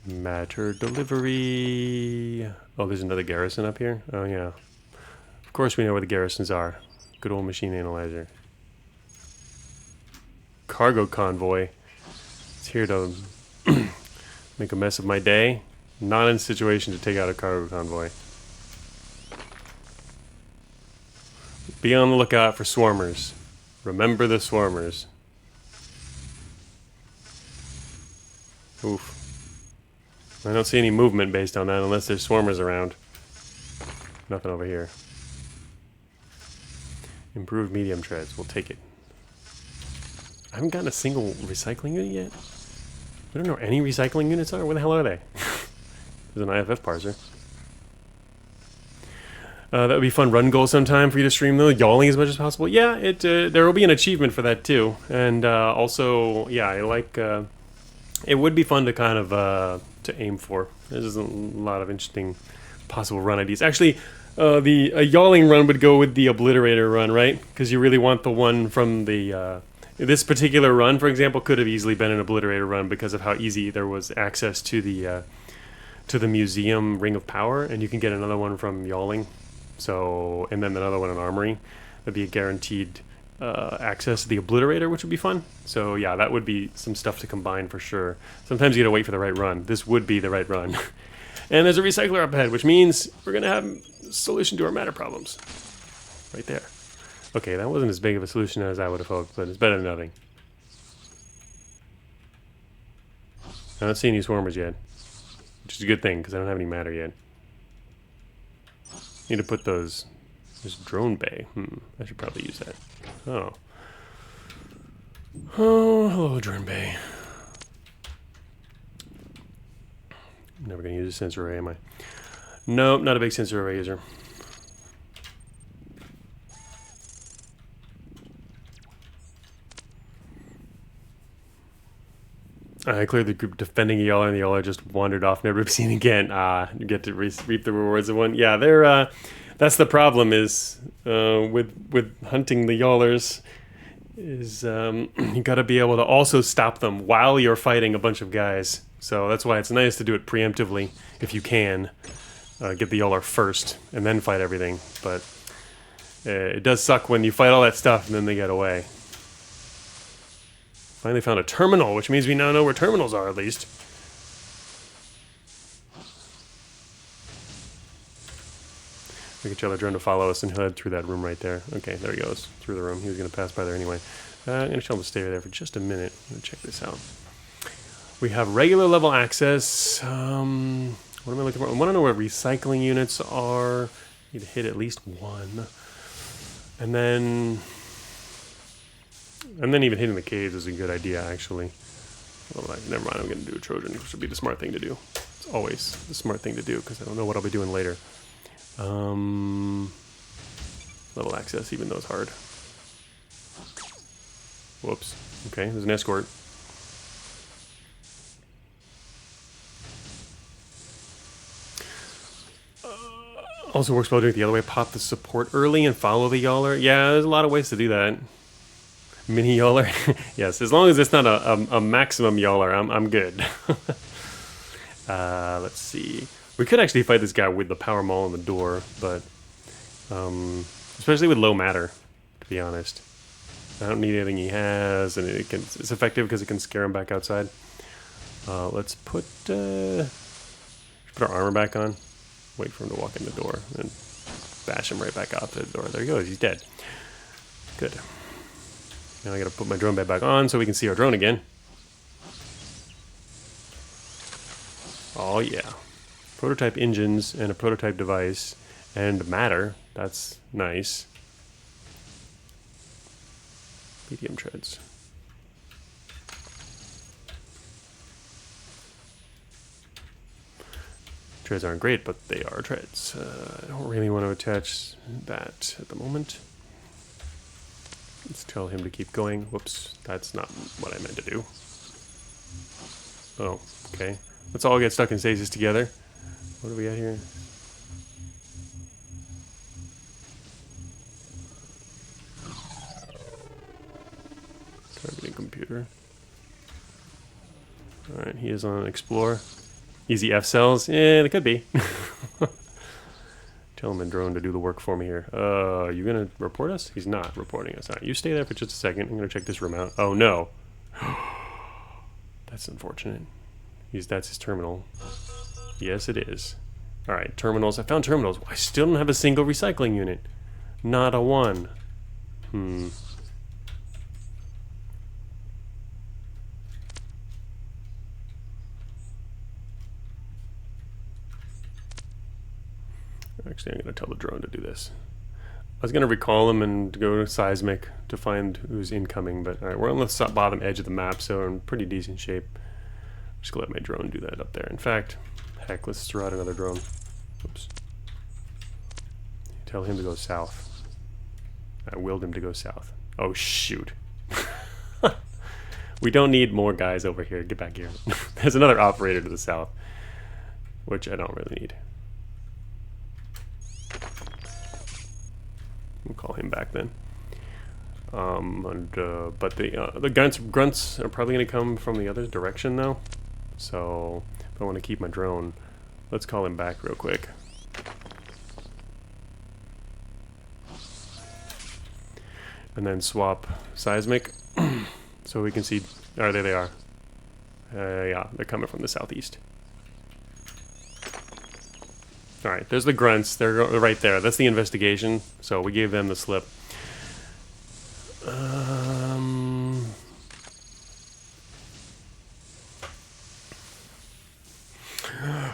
Matter delivery. Oh, there's another garrison up here? Oh, yeah. Of course we know where the garrisons are. Good old machine analyzer. Cargo convoy. It's here to make a mess of my day. Not in a situation to take out a cargo convoy. Be on the lookout for swarmers. Remember the swarmers. Oof. I don't see any movement based on that unless there's swarmers around. Nothing over here. Improved medium treads. We'll take it. I haven't gotten a single recycling unit yet. I don't know where any recycling units are. Where the hell are they? There's an IFF parser. That would be a fun run goal sometime for you to stream though. Yawling as much as possible. Yeah, there will be an achievement for that too. And also, yeah, I like... it would be fun to kind of to aim for. There's a lot of interesting possible run ideas. Actually, a yawling run would go with the obliterator run, right? Because you really want the one from the this particular run, for example, could have easily been an obliterator run because of how easy there was access to the museum ring of power, and you can get another one from yawling. So, and then another one in armory. That'd be a guaranteed access to the obliterator, which would be fun. So yeah, that would be some stuff to combine for sure. Sometimes you gotta wait for the right run. This would be the right run. And there's a recycler up ahead, which means we're gonna have a solution to our matter problems. Right there. Okay, that wasn't as big of a solution as I would have hoped, but it's better than nothing. I don't see any swarmers yet, which is a good thing because I don't have any matter yet. Need to put those... There's drone bay. I should probably use that. Oh. Oh, hello, drone bay. I'm never going to use a sensor array, am I? Nope, not a big sensor array user. I cleared the group defending Yala, and the Yala just wandered off, never to be seen again. You get to reap the rewards of one. Yeah, they're. That's the problem is with hunting the Yallers is you got to be able to also stop them while you're fighting a bunch of guys. So that's why it's nice to do it preemptively if you can. Get the Yaller first and then fight everything. But it does suck when you fight all that stuff and then they get away. Finally found a terminal, which means we now know where terminals are, at least. We can tell the drone to follow us and head through that room right there. Okay, there he goes, through the room. He was going to pass by there anyway. I'm going to tell him to stay there for just a minute. I'm going to check this out. We have regular level access. What am I looking for? I want to know where recycling units are. Need to hit at least one. And then even hitting the caves is a good idea, actually. Well, never mind, I'm going to do a Trojan, which would be the smart thing to do. It's always the smart thing to do, because I don't know what I'll be doing later. Level access, even though it's hard. Whoops. Okay, there's an escort. Also works well doing it the other way. Pop the support early and follow the Yaller. Yeah, there's a lot of ways to do that. Mini Yaller? Yes, as long as it's not a maximum Yaller, I'm good. Let's see. We could actually fight this guy with the power maul on the door, but especially with low matter, to be honest. I don't need anything he has, and it's effective because it can scare him back outside. Let's put our armor back on. Wait for him to walk in the door, and bash him right back out the door. There he goes. He's dead. Good. Now I gotta put my drone bed back on so we can see our drone again. Oh yeah. Prototype engines and a prototype device and matter. That's nice. Medium treads. Treads aren't great, but they are treads. I don't really want to attach that at the moment. Let's tell him to keep going. Whoops, that's not what I meant to do. Oh, okay. Let's all get stuck in stasis together. What do we got here? Targeting computer. Alright, he is on Explore. Easy F cells? Yeah, it could be. Tell him and drone to do the work for me here. You gonna report us? He's not reporting us. Alright, you stay there for just a second. I'm gonna check this room out. Oh no. That's unfortunate. That's his terminal. Yes, it is. Alright, terminals. I found terminals. I still don't have a single recycling unit. Not a one. Actually, I'm going to tell the drone to do this. I was going to recall him and go to seismic to find who's incoming, but alright, we're on the bottom edge of the map, so we're in pretty decent shape. I'm just going to let my drone do that up there. In fact, heck, let's throw out another drone. Oops. Tell him to go south. I willed him to go south. Oh, shoot. We don't need more guys over here. Get back here. There's another operator to the south, which I don't really need. We'll call him back then. But the grunts are probably going to come from the other direction though. So if I want to keep my drone, let's call him back real quick. And then swap seismic so we can see. Oh, there they are. Yeah, they're coming from the southeast. Alright, there's the grunts. They're right there. That's the investigation. So we gave them the slip.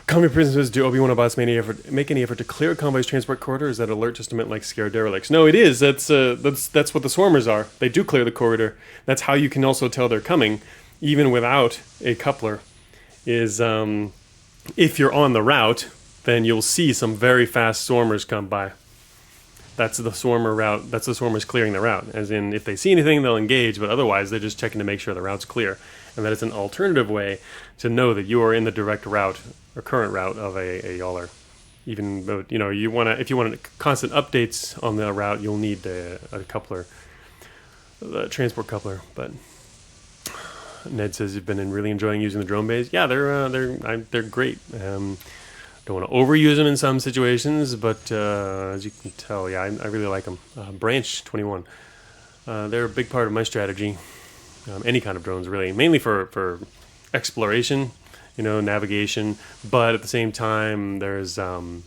Convoy prisoners, do Obi-Wan Abbas make any effort to clear a convoy's transport corridor? Is that alert just meant like scare derelicts? No, it is. That's what the swarmers are. They do clear the corridor. That's how you can also tell they're coming, even without a coupler. Is if you're on the route, then you'll see some very fast swarmers come by. That's the swarmer route. That's the swarmers clearing the route. As in, if they see anything, they'll engage, but otherwise, they're just checking to make sure the route's clear. and that it's an alternative way to know that you are in the direct route or current route of a Yawler. Even though, you know, if you want constant updates on the route, you'll need a coupler, the transport coupler. But Ned says you've been really enjoying using the drone bays. Yeah, they're great. Don't want to overuse them in some situations, but as you can tell, yeah, I really like them. Branch 21, they're a big part of my strategy. Any kind of drones, really, mainly for exploration, you know, navigation. But at the same time, there's you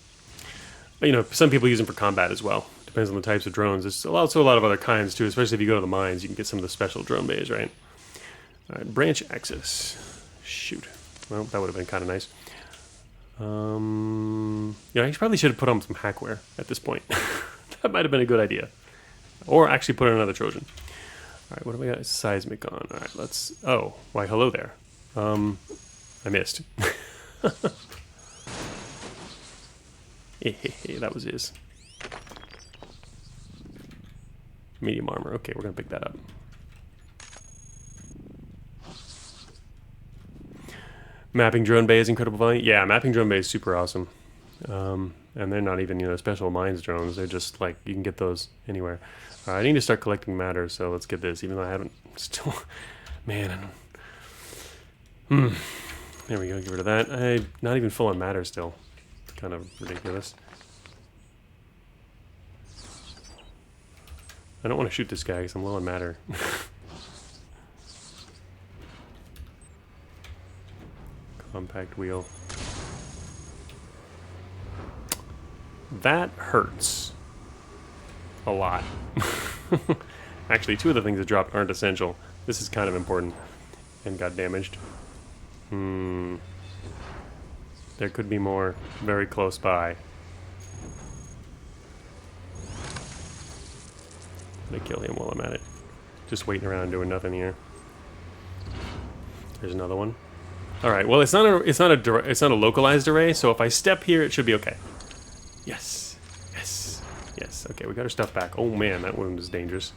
know, some people use them for combat as well. Depends on the types of drones. There's also a lot of other kinds too, especially if you go to the mines. You can get some of the special drone bays, right? All right, branch access. Shoot. Well, that would have been kind of nice. Yeah, I probably should have put on some hackware at this point. That might have been a good idea. Or actually put on another Trojan. Alright, what do we got? Seismic on. Alright, let's... Oh, why, hello there. I missed. That was his. Medium armor. Okay, we're going to pick that up. Mapping drone bay is incredible value. Yeah, mapping drone bay is super awesome. And they're not even, you know, special mines drones. They're just like, you can get those anywhere. All right, I need to start collecting matter, so let's get this, even though I haven't still... Man, I don't... There we go, get rid of that. I'm not even full on matter still. It's kind of ridiculous. I don't want to shoot this guy because I'm low on matter. Compact wheel. That hurts. A lot. Actually, two of the things that dropped aren't essential. This is kind of important. And got damaged. There could be more very close by. I'm gonna kill him while I'm at it. Just waiting around doing nothing here. There's another one. All right. Well, it's not a localized array. So if I step here, it should be okay. Yes. Yes. Yes. Okay, we got our stuff back. Oh man, that wound is dangerous.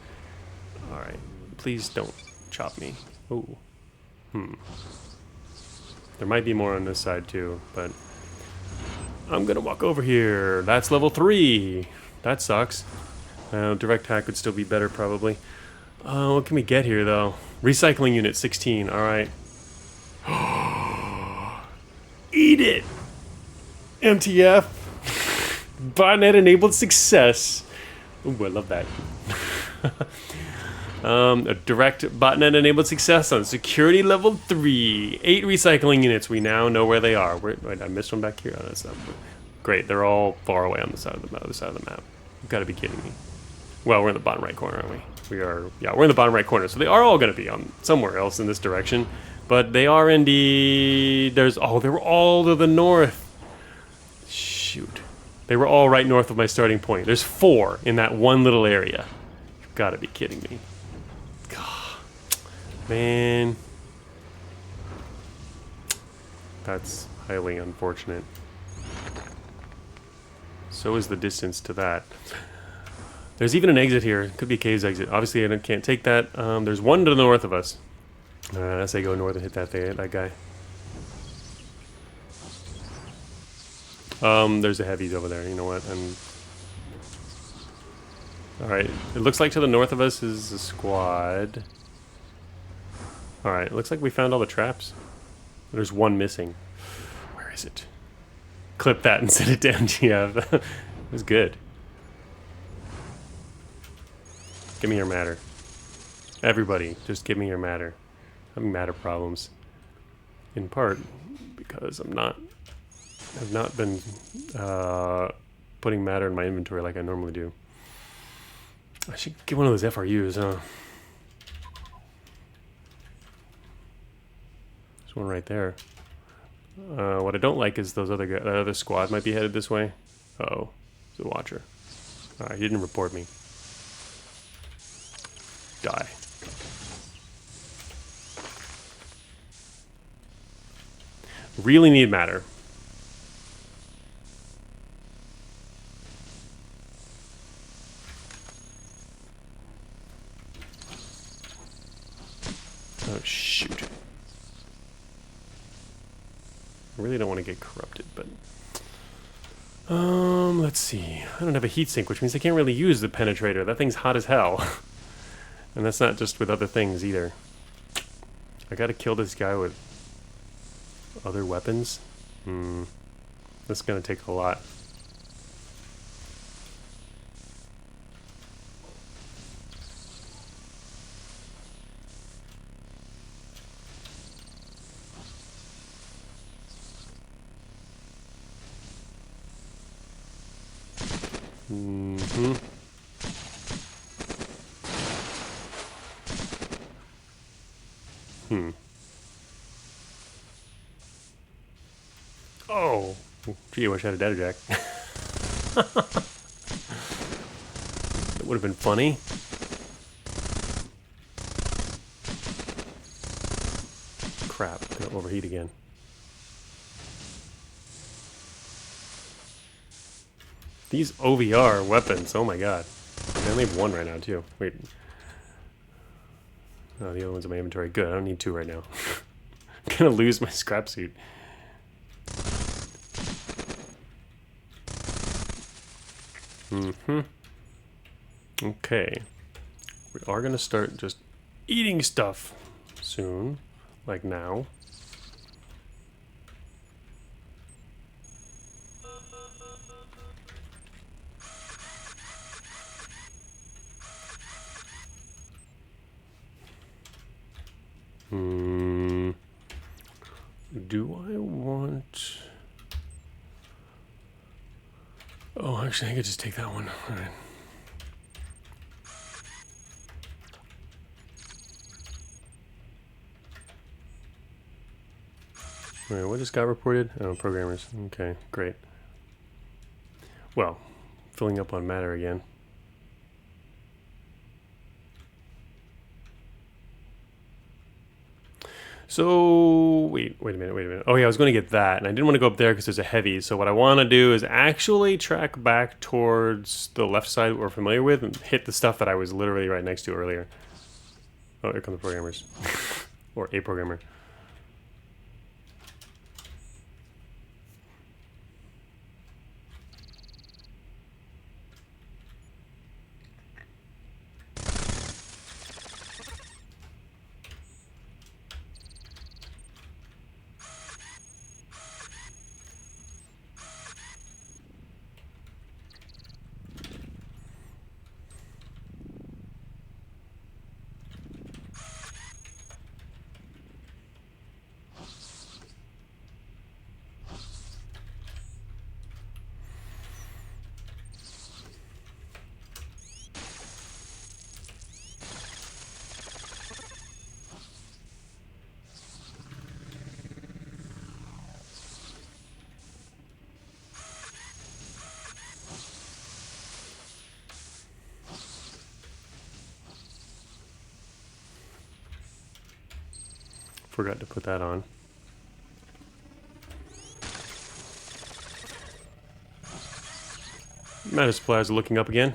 All right. Please don't chop me. Oh. There might be more on this side too, but I'm gonna walk over here. That's level 3. That sucks. Direct hack would still be better probably. What can we get here though? Recycling unit 16. All right. Eat it! MTF! Botnet enabled success! Ooh, I love that. A direct botnet enabled success on security level 3. 8 recycling units. We now know where they are. Wait, I missed one back here. Oh, that's not great. They're all far away on the side of the other side of the map. You've got to be kidding me. Well, we're in the bottom right corner, aren't we? We are. Yeah, we're in the bottom right corner. So they are all going to be on somewhere else in this direction. But they are indeed... There's... Oh, they were all to the north. Shoot. They were all right north of my starting point. There's 4 in that one little area. You've got to be kidding me. God. Man. That's highly unfortunate. So is the distance to that. There's even an exit here. Could be a caves exit. Obviously, I can't take that. There's one to the north of us. I say go north and hit that guy. There's the heavies over there. You know what? Alright. It looks like to the north of us is a squad. Alright. It looks like we found all the traps. There's one missing. Where is it? Clip that and send it down. Yeah. It was good. Give me your matter. Everybody, just give me your matter. I'm having matter problems. In part because I've not been putting matter in my inventory like I normally do. I should get one of those FRUs, huh? There's one right there. What I don't like is those other guys, that other squad might be headed this way. Uh-oh, it's a watcher. Alright, he didn't report me. Die. Really need matter. Oh, shoot. really don't want to get corrupted, but... let's see. I don't have a heatsink, which means I can't really use the penetrator. That thing's hot as hell. And that's not just with other things, either. I gotta kill this guy with other weapons? That's gonna take a lot. Oh! Gee, I wish I had a data jack. That would have been funny. Crap, gonna overheat again. These OVR weapons, oh my god. I only have one right now, too. Wait. Oh, the other one's in my inventory. Good, I don't need two right now. I'm gonna lose my scrap suit. Okay. We are gonna start just eating stuff soon. Like now. Do I want... Oh, actually, I could just take that one. All right. Alright, what just got reported? Oh, programmers. Okay, great. Well, filling up on matter again. So, wait a minute. Oh yeah, I was going to get that, and I didn't want to go up there because there's a heavy, so what I want to do is actually track back towards the left side we're familiar with and hit the stuff that I was literally right next to earlier. Oh, here come the programmers. Or a programmer. Forgot to put that on. Matter supplies are looking up again.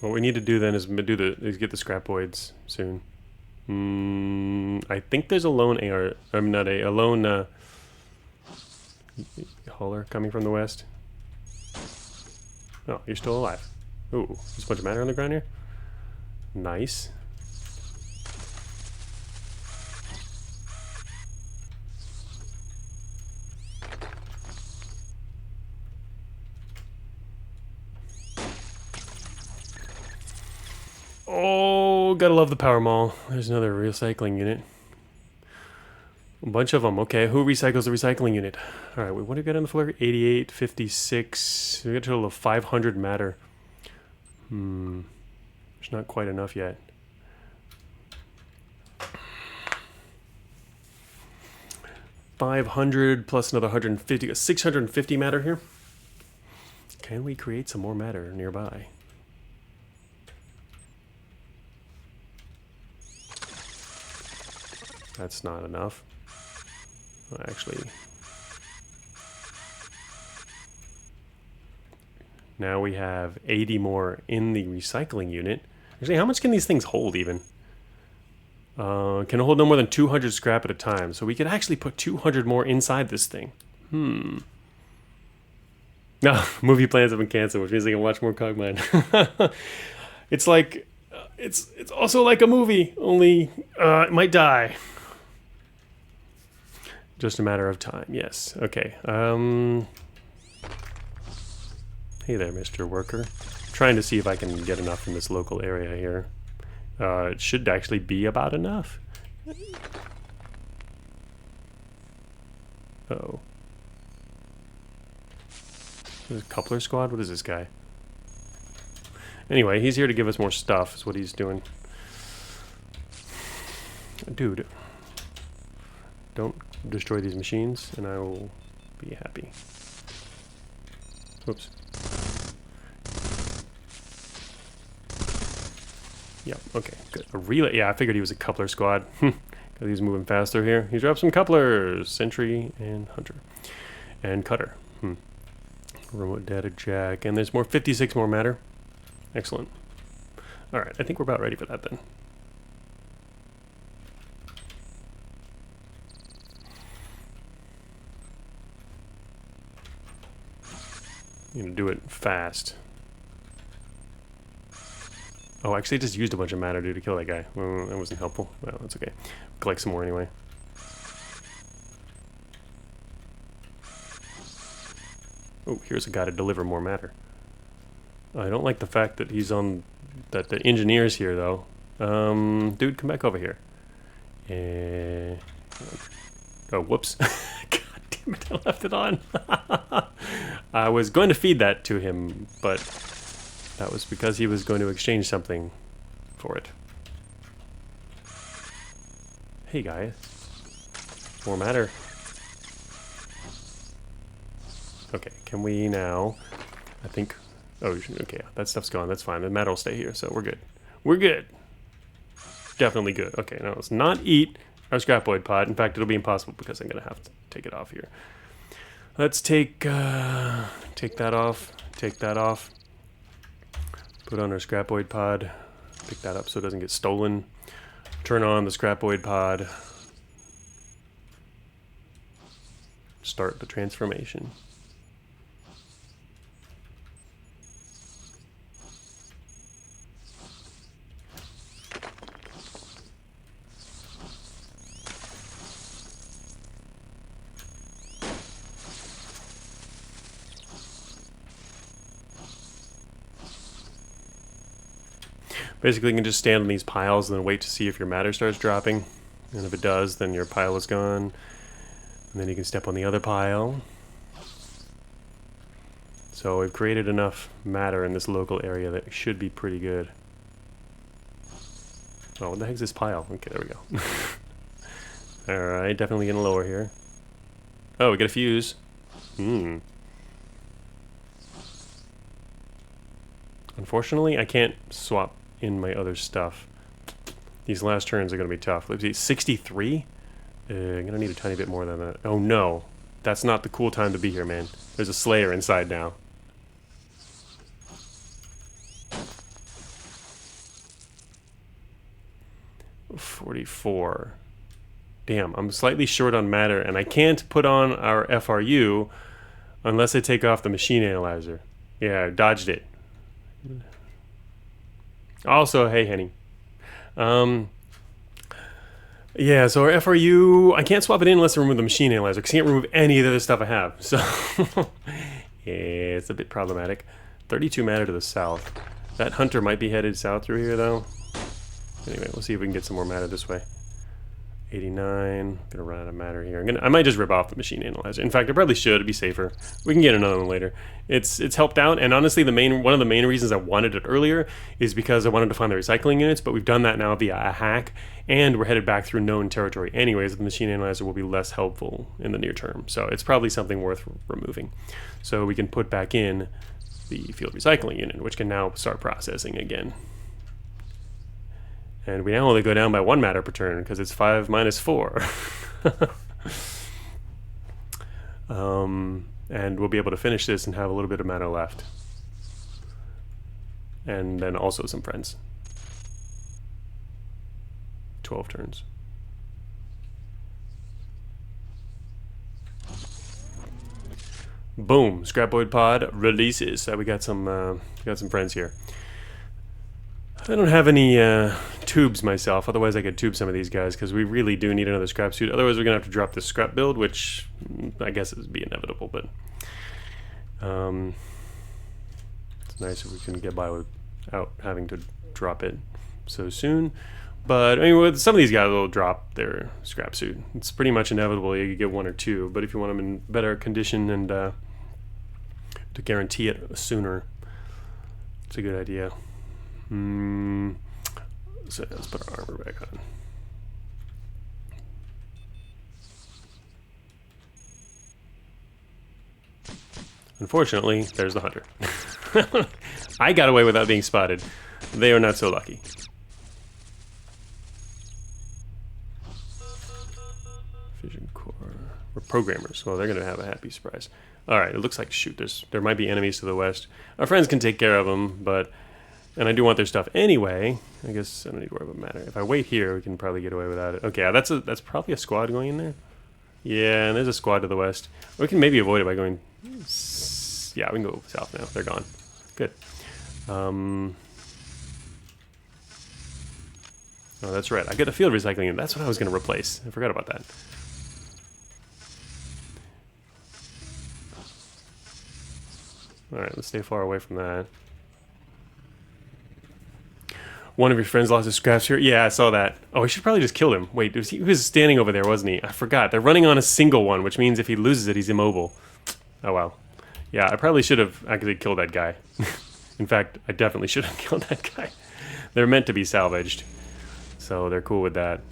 What we need to do then is get the scrapoids soon. I think there's a lone AR. I'm not a lone hauler coming from the west. Oh, you're still alive. Ooh, there's a bunch of matter on the ground here. Nice. Oh, gotta love the power mall. There's another recycling unit. A bunch of them. Okay, who recycles the recycling unit? Alright, what do we got on the floor? 88, 56. We got a total of 500 matter. There's not quite enough yet. $500 plus another 150. 650 matter here. Can we create some more matter nearby? That's not enough. Well, actually, now we have 80 more in the recycling unit. Actually, how much can these things hold even? Can hold no more than 200 scrap at a time. So we could actually put 200 more inside this thing. No, movie plans have been canceled, which means I can watch more Cogmind. It's like, it's also like a movie, only it might die. Just a matter of time, yes. Okay, hey there, Mr. Worker. Trying to see if I can get enough from this local area here. It should actually be about enough. Uh-oh. Is it Coupler Squad? What is this guy? Anyway, he's here to give us more stuff, is what he's doing. Dude. Don't destroy these machines, and I will be happy. Whoops. Yep, okay, good. A relay, yeah, I figured he was a coupler squad. Because he's moving faster here. He dropped some couplers. Sentry and Hunter. And Cutter. Remote data jack. And there's more, 56 more matter. Excellent. Alright, I think we're about ready for that then. I'm gonna do it fast. Oh, actually I just used a bunch of matter to kill that guy. Well, that wasn't helpful. Well, that's okay. Collect some more anyway. Oh, here's a guy to deliver more matter. I don't like the fact that he's on... that the engineer's here, though. Dude, come back over here. Oh, whoops. God damn it, I left it on. I was going to feed that to him, but that was because he was going to exchange something for it. Hey, guys. More matter. Okay, can we now... I think... Oh, okay, that stuff's gone. That's fine. The matter will stay here, so we're good. We're good. Definitely good. Okay, now let's not eat our scrapoid pod. In fact, it'll be impossible because I'm going to have to take it off here. Let's take that off. Take that off. Put on our scrapoid pod. Pick that up so it doesn't get stolen. Turn on the scrapoid pod. Start the transformation. Basically, you can just stand on these piles and then wait to see if your matter starts dropping. And if it does, then your pile is gone. And then you can step on the other pile. So we've created enough matter in this local area that it should be pretty good. Oh, what the heck's this pile? Okay, there we go. Alright, definitely getting lower here. Oh, we get a fuse. Unfortunately, I can't swap in my other stuff. These last turns are going to be tough. Let's see, 63? I'm going to need a tiny bit more than that. Oh no, that's not the cool time to be here, man. There's a Slayer inside now. $44. Damn, I'm slightly short on matter, and I can't put on our FRU unless I take off the machine analyzer. Yeah, I dodged it. Also, hey, Henny. Yeah, so our FRU, I can't swap it in unless I remove the machine analyzer, because I can't remove any of the other stuff I have. So, yeah, it's a bit problematic. 32 matter to the south. That hunter might be headed south through here, though. Anyway, we'll see if we can get some more matter this way. 89. Gonna run out of matter here. I might just rip off the machine analyzer. In fact, I probably should. It'd be safer. We can get another one later. It's helped out, and honestly, one of the main reasons I wanted it earlier is because I wanted to find the recycling units, but we've done that now via a hack, and we're headed back through known territory anyways. The machine analyzer will be less helpful in the near term, so it's probably something worth removing. So we can put back in the field recycling unit, which can now start processing again. And we now only go down by 1 matter per turn because it's 5 minus 4. And we'll be able to finish this and have a little bit of matter left. And then also some friends. 12 turns. Boom! Scrapoid pod releases. We got some friends here. I don't have any tubes myself, otherwise I could tube some of these guys, because we really do need another scrap suit. Otherwise we're going to have to drop this scrap build, which I guess would be inevitable, but it's nice if we can get by without having to drop it so soon. But I mean, with some of these guys will drop their scrap suit. It's pretty much inevitable you get one or two, but if you want them in better condition and to guarantee it sooner, it's a good idea. So let's put our armor back on. Unfortunately, there's the hunter. I got away without being spotted. They are not so lucky. Fission core. We're programmers. Well, they're going to have a happy surprise. All right, it looks like, shoot, there might be enemies to the west. Our friends can take care of them, but... And I do want their stuff anyway. I guess I don't need to worry about matter. If I wait here, we can probably get away without it. Okay, that's probably a squad going in there. Yeah, and there's a squad to the west. We can maybe avoid it by going... Yeah, we can go south now. They're gone. Good. Oh, that's right. I got the field recycling in. That's what I was going to replace. I forgot about that. Alright, let's stay far away from that. One of your friends lost his scraps here? Yeah, I saw that. Oh, we should probably just kill him. Wait, he was standing over there, wasn't he? I forgot. They're running on a single one, which means if he loses it, he's immobile. Oh, wow. Yeah, I probably should have actually killed that guy. In fact, I definitely should have killed that guy. They're meant to be salvaged. So they're cool with that.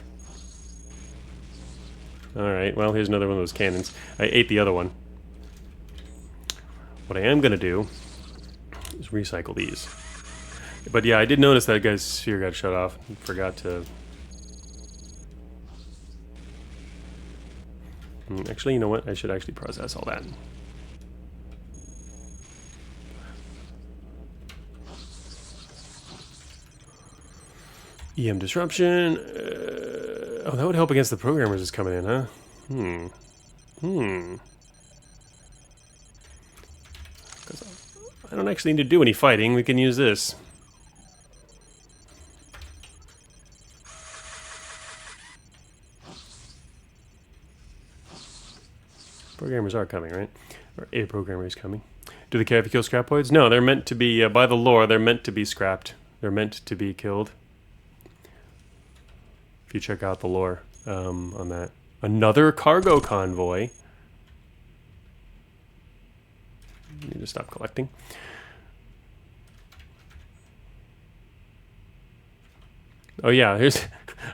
Alright, well, here's another one of those cannons. I ate the other one. What I am going to do is recycle these. But yeah, I did notice that guy's sphere got shut off. Forgot to... Actually, you know what? I should actually process all that. EM disruption. Oh, that would help against the programmers that's coming in, huh? I don't actually need to do any fighting. We can use this. Programmers are coming, right? Or a programmer is coming. Do they care if you kill scrapoids? No, they're meant to be, by the lore, they're meant to be scrapped. They're meant to be killed. If you check out the lore on that. Another cargo convoy. Need to stop collecting. Oh yeah, here's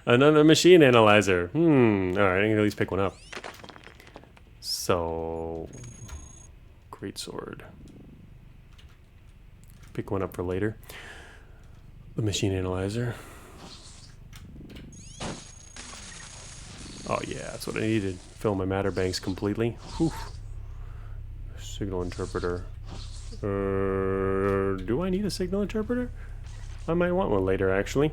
another machine analyzer. Alright, I can at least pick one up. So... Great sword. Pick one up for later. The machine analyzer. Oh yeah, that's what I needed. Fill my matter banks completely. Whew. Signal interpreter. Do I need a signal interpreter? I might want one later, actually.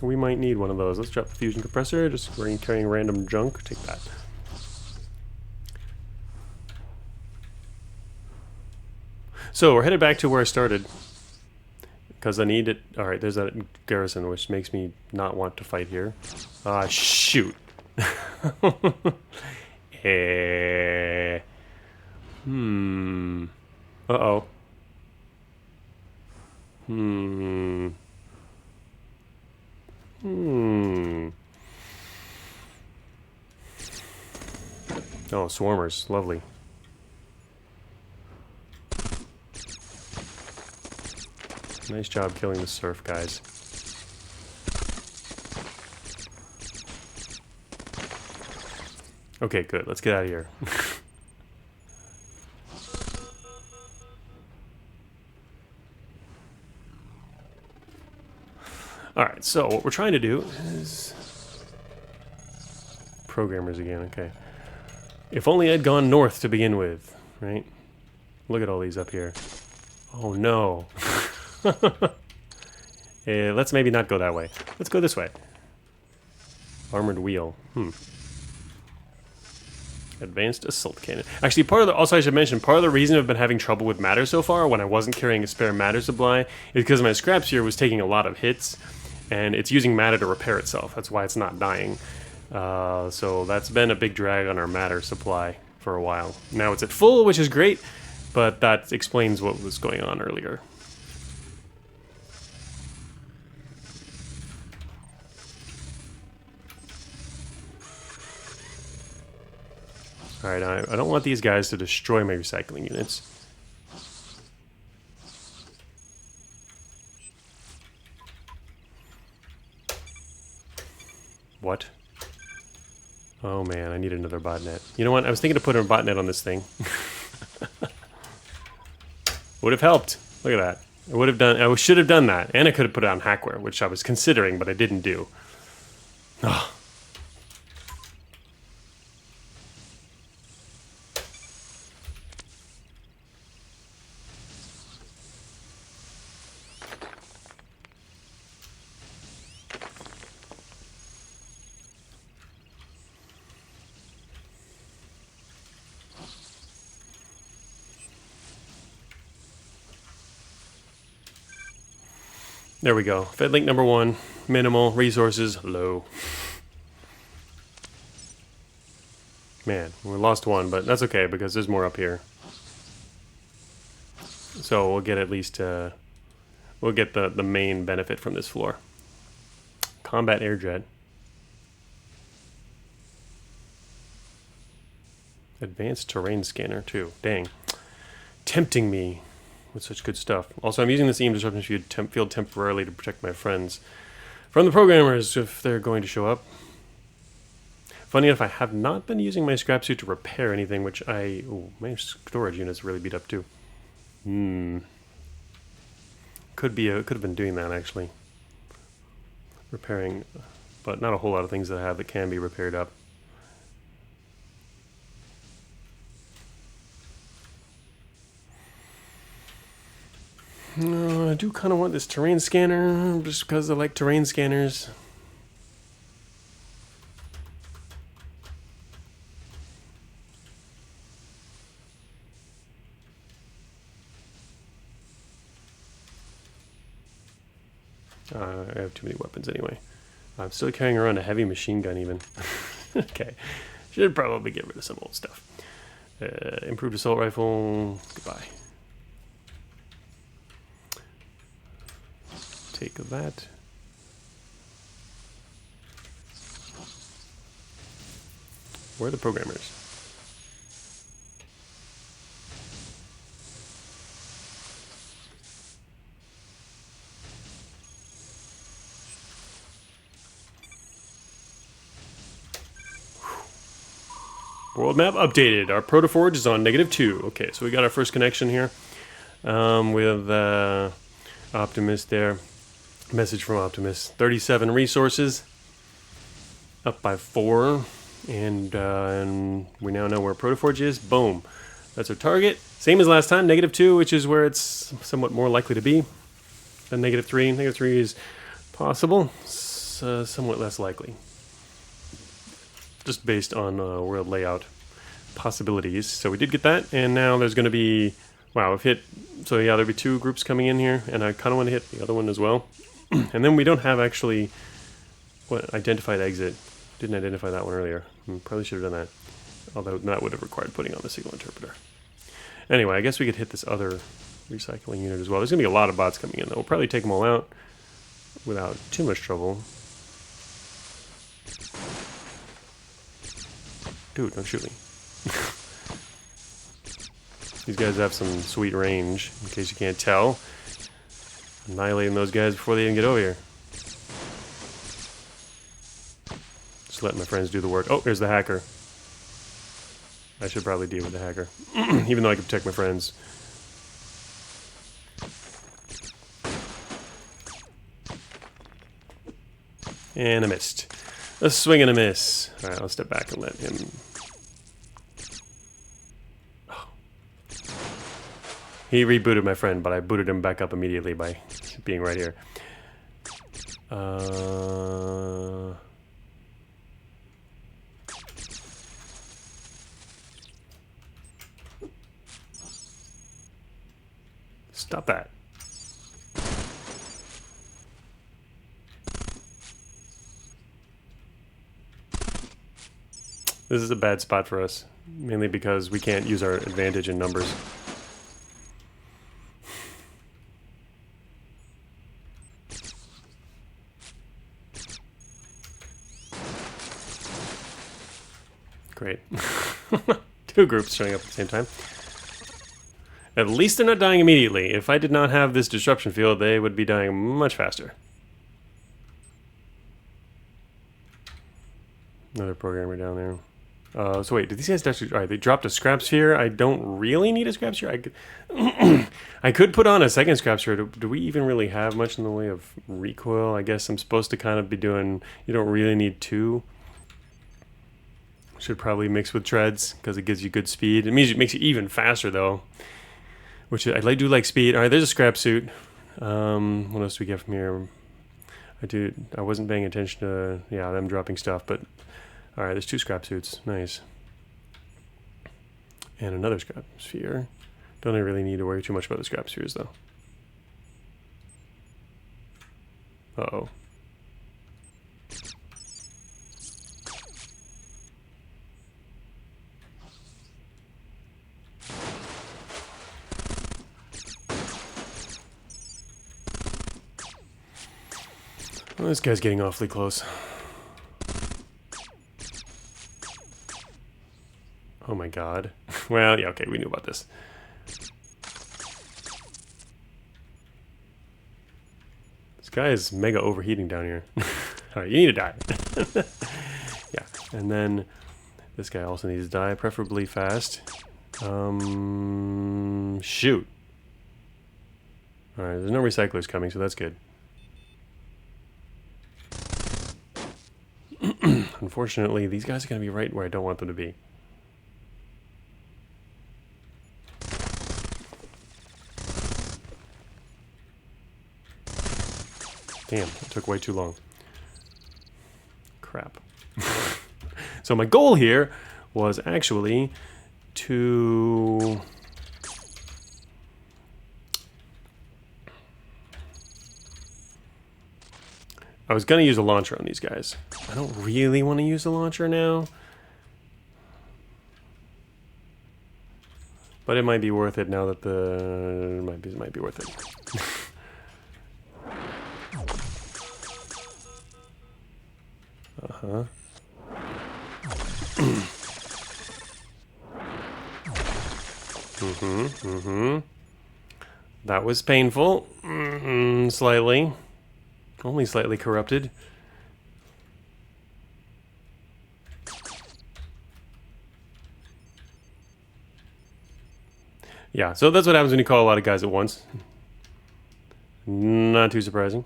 We might need one of those. Let's drop the fusion compressor. Just carrying random junk. Take that. So we're headed back to where I started. Because I need it. Alright, there's that garrison, which makes me not want to fight here. Ah, shoot. Uh-oh. Oh, swarmers. Lovely. Nice job killing the surf guys. Okay, good. Let's get out of here. Alright, so what we're trying to do is... Programmers again, okay. If only I'd gone north to begin with, right? Look at all these up here. Oh no. Let's maybe not go that way. Let's go this way. Armored wheel. Advanced assault cannon. Actually, also I should mention, part of the reason I've been having trouble with matter so far when I wasn't carrying a spare matter supply is because my scrap sphere was taking a lot of hits, and it's using matter to repair itself. That's why it's not dying. So that's been a big drag on our matter supply for a while. Now it's at full, which is great, but that explains what was going on earlier. Alright, I don't want these guys to destroy my recycling units. What? Oh man, I need another botnet. You know what? I was thinking of putting a botnet on this thing. Would have helped. Look at that. I should have done that. And I could have put it on Hackware, which I was considering, but I didn't do. Oh. There we go. Fed link number 1. Minimal. Resources low. Man, we lost one, but that's okay because there's more up here. So we'll get at least we'll get the main benefit from this floor. Combat airjet. Advanced terrain scanner too. Dang. Tempting me with such good stuff. Also, I'm using this EM disruption field temporarily to protect my friends from the programmers if they're going to show up. Funny enough, I have not been using my scrap suit to repair anything, which ooh, my storage unit's really beat up too. Could have been doing that actually. Repairing, but not a whole lot of things that I have that can be repaired up. I do kind of want this terrain scanner, just because I like terrain scanners. I have too many weapons anyway. I'm still carrying around a heavy machine gun even. Okay, should probably get rid of some old stuff. Improved assault rifle, goodbye. Take that. Where are the programmers? World map updated. Our protoforge is on -2. Okay, so we got our first connection here with Optimus there. Message from Optimus. 37 resources. Up by 4. And we now know where protoforge is. Boom. That's our target. Same as last time, -2, which is where it's somewhat more likely to be than -3. -3 is possible. Somewhat less likely. Just based on world layout possibilities. So we did get that, and now there's going to be, wow, we've hit, so yeah, there'll be 2 groups coming in here, and I kind of want to hit the other one as well. And then we don't have actually, what, identified exit. Didn't identify that one earlier. Probably should have done that, although that would have required putting on the signal interpreter. Anyway, I guess we could hit this other recycling unit as well. There's going to be a lot of bots coming in, though. We'll probably take them all out without too much trouble. Dude, don't shoot me. These guys have some sweet range, in case you can't tell. Annihilating those guys before they even get over here. Just letting my friends do the work. Oh, there's the hacker. I should probably deal with the hacker. Even though I can protect my friends. And I missed. A swing and a miss. Alright, I'll step back and let him... Oh. He rebooted my friend, but I booted him back up immediately by being right here. Stop that. This is a bad spot for us, mainly because we can't use our advantage in numbers. Great. 2 groups showing up at the same time. At least they're not dying immediately. If I did not have this disruption field, they would be dying much faster. Another programmer down there. So wait, did these guys actually... Alright, they dropped a scrap sphere. I don't really need a scrap sphere. I could put on a second scrap sphere. Do we even really have much in the way of recoil? I guess I'm supposed to kind of be doing... You don't really need 2. Should probably mix with treads, because it gives you good speed. It makes you even faster, though. Which I do like speed. Alright, there's a scrap suit. What else do we get from here? I wasn't paying attention to, yeah, them dropping stuff, but alright, there's 2 scrap suits. Nice. And another scrap sphere. Don't really need to worry too much about the scrap spheres, though. Uh-oh. Well, this guy's getting awfully close. Oh my god. Well, yeah, okay, we knew about this. This guy is mega overheating down here. Alright, you need to die. Yeah, and then this guy also needs to die, preferably fast. Shoot. Alright, there's no recyclers coming, so that's good. Unfortunately, these guys are going to be right where I don't want them to be. Damn, it took way too long. Crap. So my goal here was actually to... I was going to use a launcher on these guys. I don't really want to use a launcher now. But it might be worth it now that the... It might be worth it. Uh-huh. That was painful. Slightly. Only slightly corrupted. Yeah, so that's what happens when you call a lot of guys at once. Not too surprising.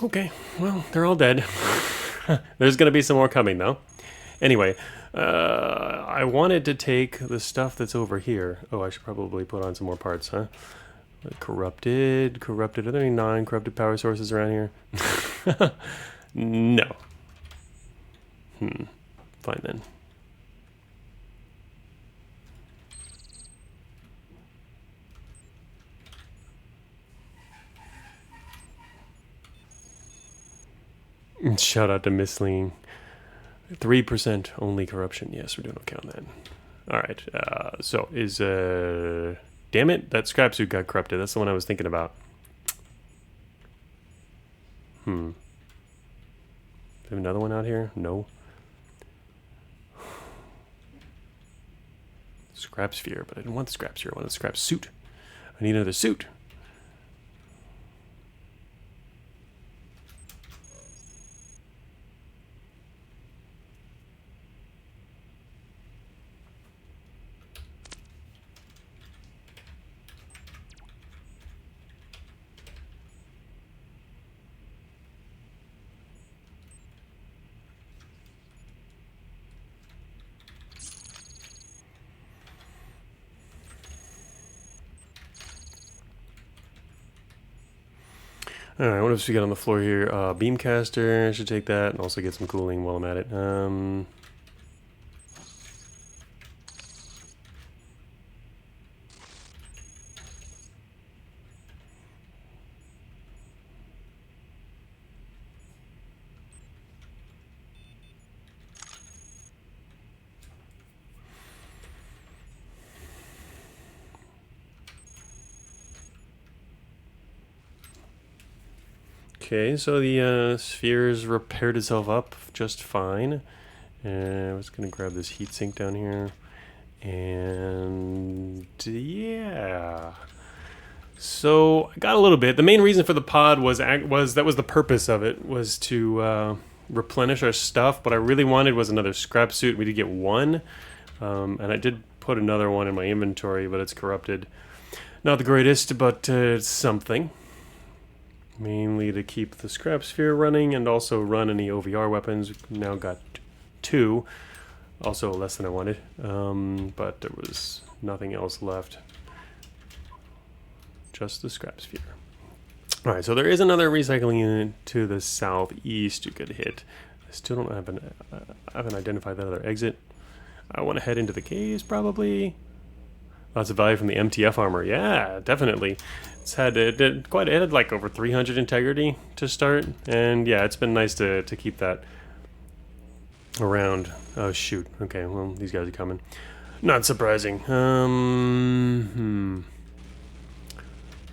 Okay, well, they're all dead. There's going to be some more coming, though. Anyway, I wanted to take the stuff that's over here. Oh, I should probably put on some more parts, huh? Corrupted. Are there any non-corrupted power sources around here? No. Fine then. Shout out to Missling. 3% only corruption. Yes, we're doing okay on that. Alright, so is, damn it, that scrap suit got corrupted. That's the one I was thinking about. Do we have another one out here? No. Scrap sphere, but I didn't want the scrap sphere. I wanted the scrap suit. I need another suit. Alright, what else we got on the floor here? Beamcaster, I should take that and also get some cooling while I'm at it. Okay, so the sphere's repaired itself up just fine. And I was gonna grab this heatsink down here. And yeah. So I got a little bit. The main reason for the pod was the purpose of it, was to replenish our stuff. What I really wanted was another scrap suit. We did get one, and I did put another one in my inventory, but it's corrupted. Not the greatest, but it's something. Mainly to keep the scrap sphere running and also run any OVR weapons. We've now got 2, also less than I wanted, but there was nothing else left. Just the scrap sphere. Alright, so there is another recycling unit to the southeast you could hit. I still don't have I haven't identified that other exit. I want to head into the caves probably. Lots of value from the MTF armor. Yeah, definitely. It had like over 300 integrity to start, and yeah, it's been nice to keep that around. Oh shoot. Okay, well these guys are coming. Not surprising.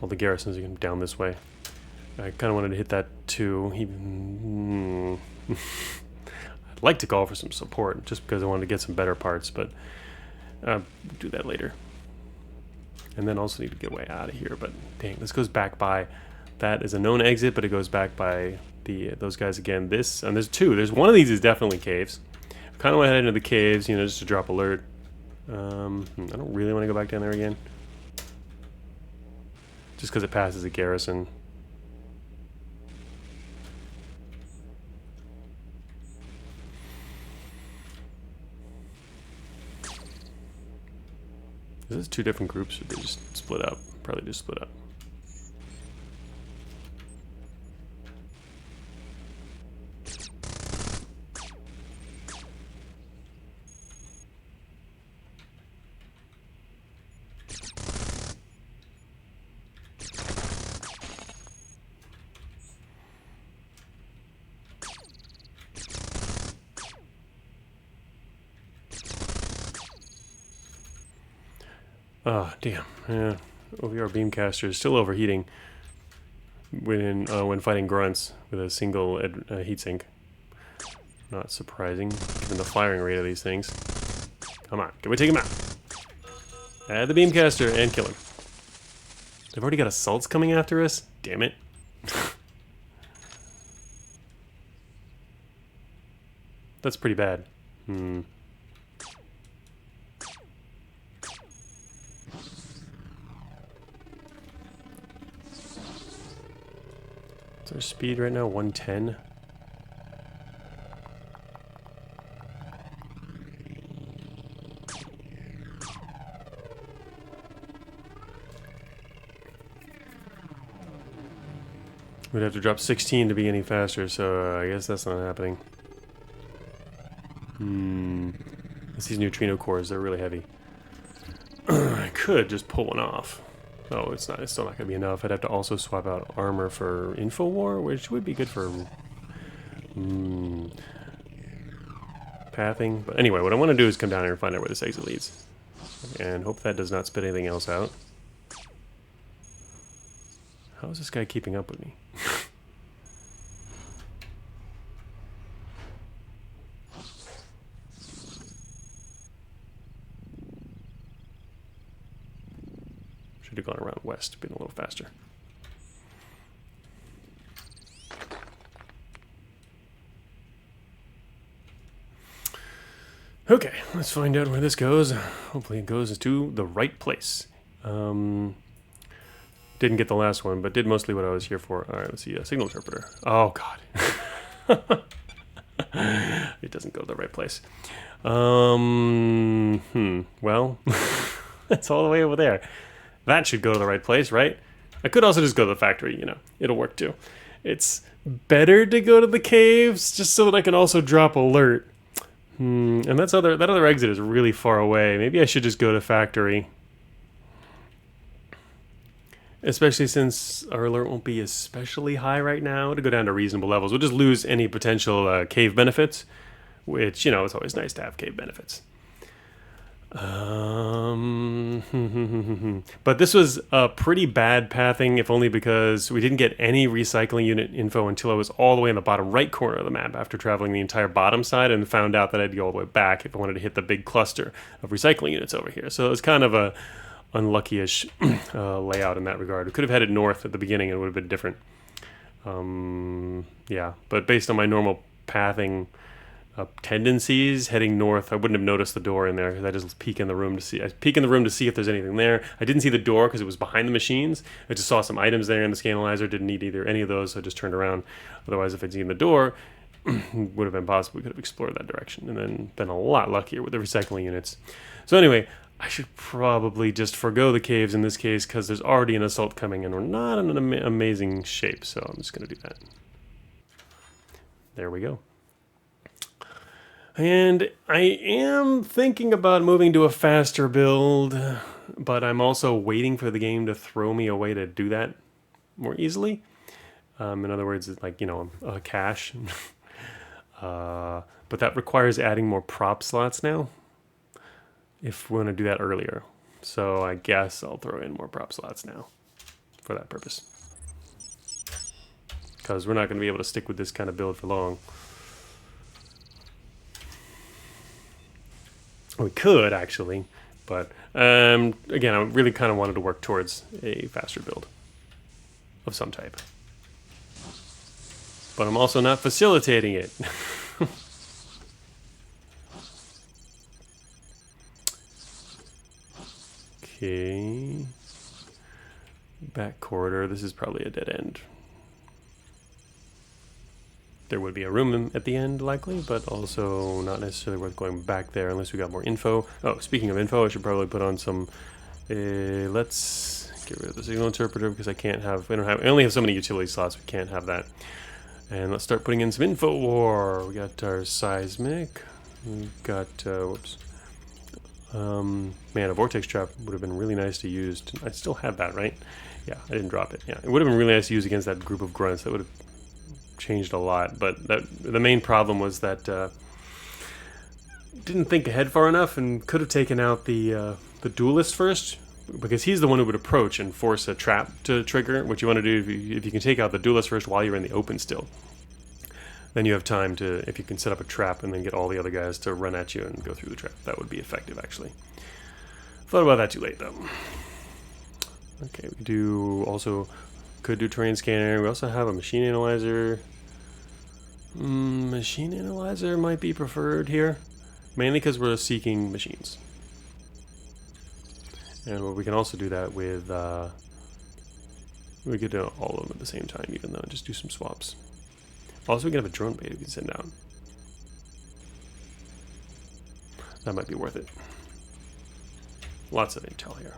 Well, the Garrisons are down this way. I kind of wanted to hit that too. I'd like to call for some support just because I wanted to get some better parts, but I'll do that later. And then also need to get way out of here, but dang, this goes back by, that is a known exit, but it goes back by those guys again. This, and there's 2. There's one of these is definitely caves. I kind of want to head into the caves, you know, just to drop alert. I don't really want to go back down there again. Just because it passes a garrison. Is this 2 different groups, or they just split up? Probably just split up. Oh, damn. Yeah. OVR Beamcaster is still overheating when fighting grunts with a single heatsink. Not surprising, given the firing rate of these things. Come on, can we take him out? Add the Beamcaster and kill him. They've already got assaults coming after us? Damn it. That's pretty bad. What's our speed right now? 110? We'd have to drop 16 to be any faster, so I guess that's not happening. It's these neutrino cores, they're really heavy. I could just pull one off. Oh, it's not. It's still not going to be enough. I'd have to also swap out armor for Infowar, which would be good for pathing. But anyway, what I want to do is come down here and find out where this exit leads. And hope that does not spit anything else out. How is this guy keeping up with me? Should have gone around west, been a little faster. Okay, let's find out where this goes. Hopefully it goes to the right place. Didn't get the last one, but did mostly what I was here for. Alright, let's see, a signal interpreter. Oh, God. It doesn't go to the right place. Well, that's all the way over there. That should go to the right place, right? I could also just go to the factory, you know. It'll work too. It's better to go to the caves just so that I can also drop alert. And that other exit is really far away. Maybe I should just go to factory. Especially since our alert won't be especially high right now. To go down to reasonable levels. We'll just lose any potential cave benefits. Which, you know, it's always nice to have cave benefits. But this was a pretty bad pathing, if only because we didn't get any recycling unit info until I was all the way in the bottom right corner of the map after traveling the entire bottom side, and found out that I had to go all the way back if I wanted to hit the big cluster of recycling units over here. So it was kind of a unlucky-ish layout in that regard. We could have headed north at the beginning and it would have been different. Yeah, but based on my normal pathing tendencies, heading north, I wouldn't have noticed the door in there because I just peek in the room to see. I peek in the room to see if there's anything there. I didn't see the door because it was behind the machines. I just saw some items there in the scanalyzer. Didn't need any of those, so I just turned around. Otherwise, if I'd seen the door, would have been possible. We could have explored that direction and then been a lot luckier with the recycling units. So anyway, I should probably just forgo the caves in this case because there's already an assault coming and we're not in an amazing shape. So I'm just going to do that. There we go. And I am thinking about moving to a faster build, but I'm also waiting for the game to throw me a way to do that more easily. In other words, it's like, you know, a cache. But that requires adding more prop slots now if we want to do that earlier. So I guess I'll throw in more prop slots now for that purpose. Because we're not going to be able to stick with this kind of build for long. We could, actually, but again, I really kind of wanted to work towards a faster build of some type. But I'm also not facilitating it. Okay. Back corridor. This is probably a dead end. There would be a room at the end, likely, but also not necessarily worth going back there unless we got more info. Oh, speaking of info, I should probably put on some... let's get rid of the signal interpreter because I only have so many utility slots, we can't have that. And let's start putting in some info war. We got our seismic. We got, whoops. Man, a vortex trap would have been really nice to use. I still have that, right? Yeah, I didn't drop it. Yeah, it would have been really nice to use against that group of grunts. That would have changed a lot, but the main problem was that didn't think ahead far enough and could have taken out the duelist first, because he's the one who would approach and force a trap to trigger. What you want to do if you can take out the duelist first while you're in the open still, then you have time to, if you can set up a trap and then get all the other guys to run at you and go through the trap. That would be effective, actually. Thought about that too late though. Okay, we could do terrain scanner. We also have a machine analyzer. Machine analyzer might be preferred here, mainly because we're seeking machines. And we can also do that with, we could do all of them at the same time, even though, just do some swaps. Also, we can have a drone bait we can send out. That might be worth it. Lots of intel here.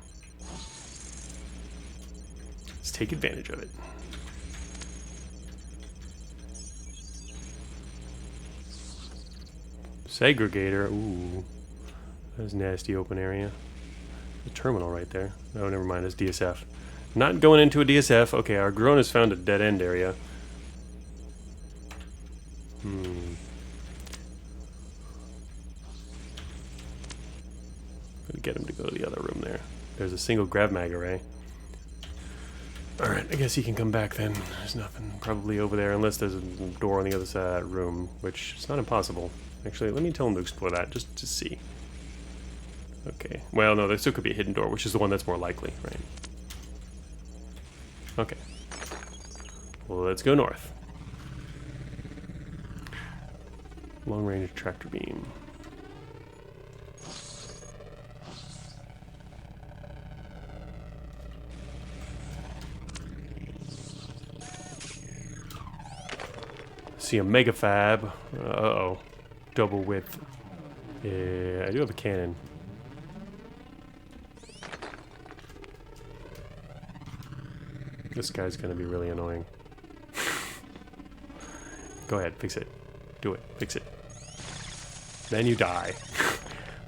Let's take advantage of it. Segregator, ooh. That's nasty open area. The terminal right there. Oh, never mind, it's DSF. Not going into a DSF. Okay, our drone has found a dead end area. Gonna get him to go to the other room there. There's a single grav mag array. Alright, I guess he can come back then. There's nothing probably over there unless there's a door on the other side of that room, which is not impossible. Actually, let me tell him to explore that just to see. Okay. Well, no, there still could be a hidden door, which is the one that's more likely, right? Okay. Well, let's go north. Long-range tractor beam. See a mega fab. Uh-oh. Double width. Yeah, I do have a cannon. This guy's gonna be really annoying. Go ahead, fix it. Do it. Fix it. Then you die.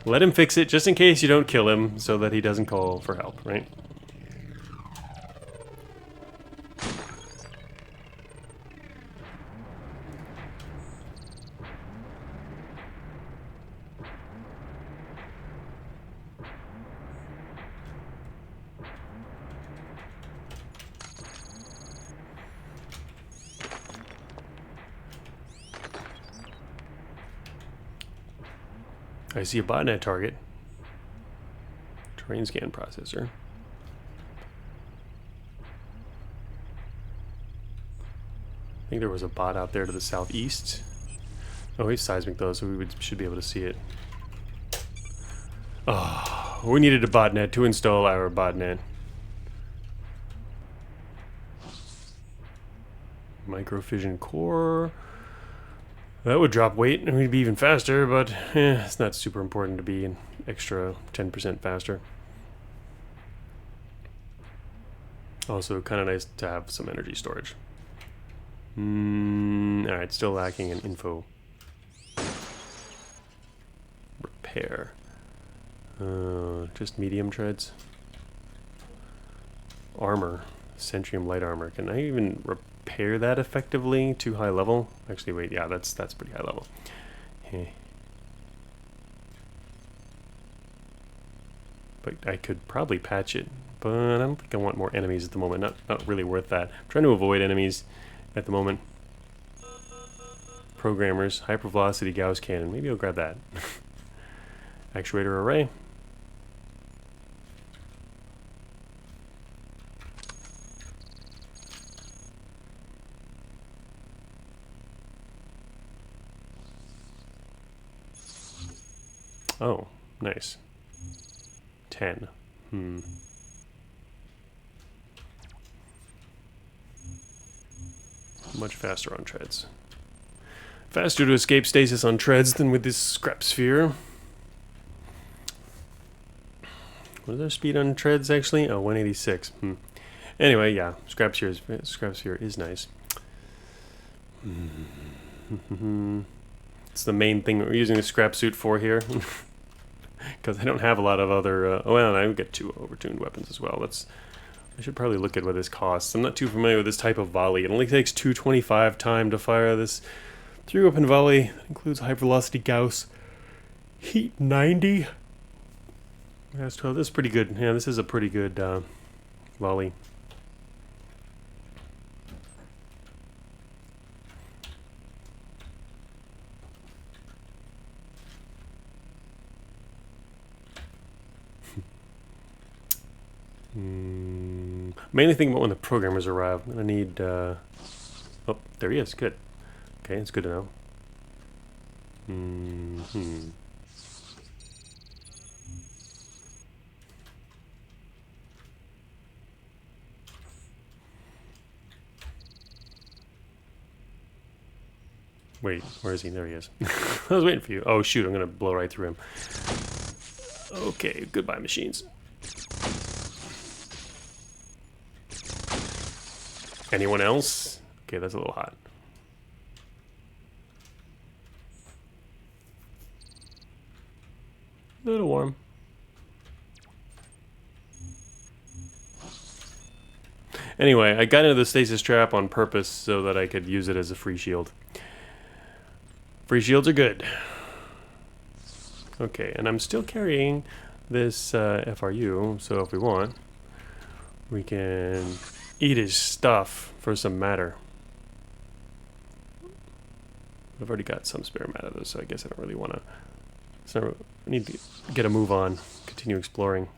Let him fix it just in case you don't kill him so that he doesn't call for help, right? I see a botnet target. Terrain scan processor. I think there was a bot out there to the southeast. Oh, he's seismic though, so we should be able to see it. Oh, we needed a botnet to install our botnet. Microfission core. That would drop weight and we'd be even faster, but it's not super important to be an extra 10% faster. Also, kind of nice to have some energy storage. Alright, still lacking in info. Repair. Just medium treads. Armor. Centrium light armor. Can I even repair that effectively to high level? Actually, wait, yeah, that's pretty high level. But I could probably patch it, but I don't think I want more enemies at the moment. Not really worth that. I'm trying to avoid enemies at the moment. Programmers, hypervelocity Gauss cannon. Maybe I'll grab that. Actuator array. Oh, nice. 10. Much faster on treads. Faster to escape stasis on treads than with this scrap sphere. What is our speed on treads actually? Oh, 186. Anyway, yeah, scrap sphere is nice. It's the main thing that we're using the scrap suit for here. Because I don't have a lot of other... oh, well, I would get 2 overtuned weapons as well. I should probably look at what this costs. I'm not too familiar with this type of volley. It only takes 225 time to fire this 3-weapon volley. That includes hypervelocity Gauss. Heat 90. That's 12. This is pretty good. Yeah, this is a pretty good volley. Mainly thinking about when the programmers arrive. I'm gonna need. Oh, there he is. Good. Okay, it's good to know. Wait, where is he? There he is. I was waiting for you. Oh shoot! I'm gonna blow right through him. Okay, goodbye, machines. Anyone else? Okay, that's a little hot. A little warm. Anyway, I got into the stasis trap on purpose so that I could use it as a free shield. Free shields are good. Okay, and I'm still carrying this FRU, so if we want, we can eat his stuff for some matter. I've already got some spare matter though, so I guess I don't really want to. So I need to get a move on, continue exploring.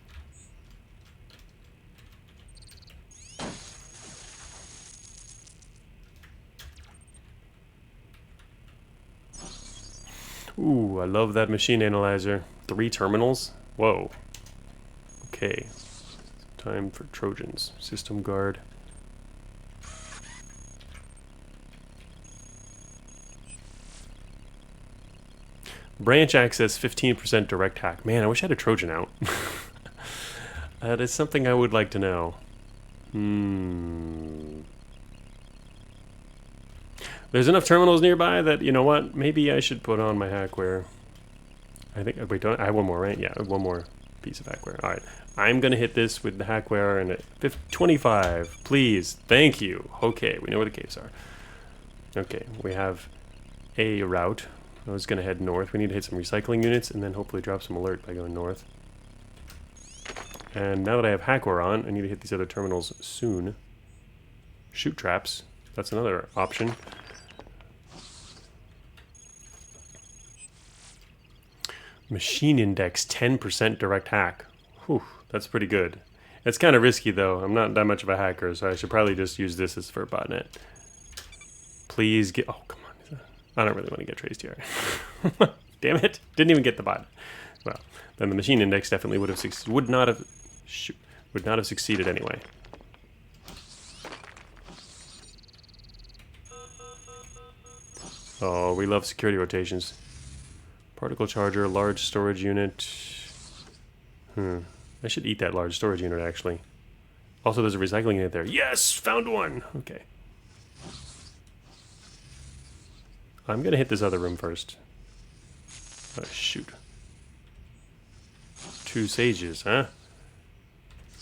Ooh, I love that machine analyzer. 3 terminals? Whoa. Okay. Time for Trojans. System guard. Branch access 15% direct hack. Man, I wish I had a Trojan out. That is something I would like to know. There's enough terminals nearby that, you know what, maybe I should put on my hackware. I think, wait, don't I have one more, right? Yeah, one more piece of hackware. All right, I'm gonna hit this with the hackware and at 25, please, thank you. Okay, we know where the caves are. Okay, we have a route. I was gonna head north. We need to hit some recycling units and then hopefully drop some alert by going north. And now that I have hackware on, I need to hit these other terminals soon. Shoot traps, that's another option. Machine index 10% direct hack. Whew, that's pretty good. It's kind of risky though. I'm not that much of a hacker, so I should probably just use this as for a botnet. Please get. Oh, come on. I don't really want to get traced here. Damn it. Didn't even get the bot. Well, then the machine index definitely would not have succeeded anyway. Oh, we love security rotations. Particle charger, large storage unit. I should eat that large storage unit, actually. Also, there's a recycling unit there. Yes! Found one! Okay. I'm gonna hit this other room first. Oh, shoot. 2 sages, huh?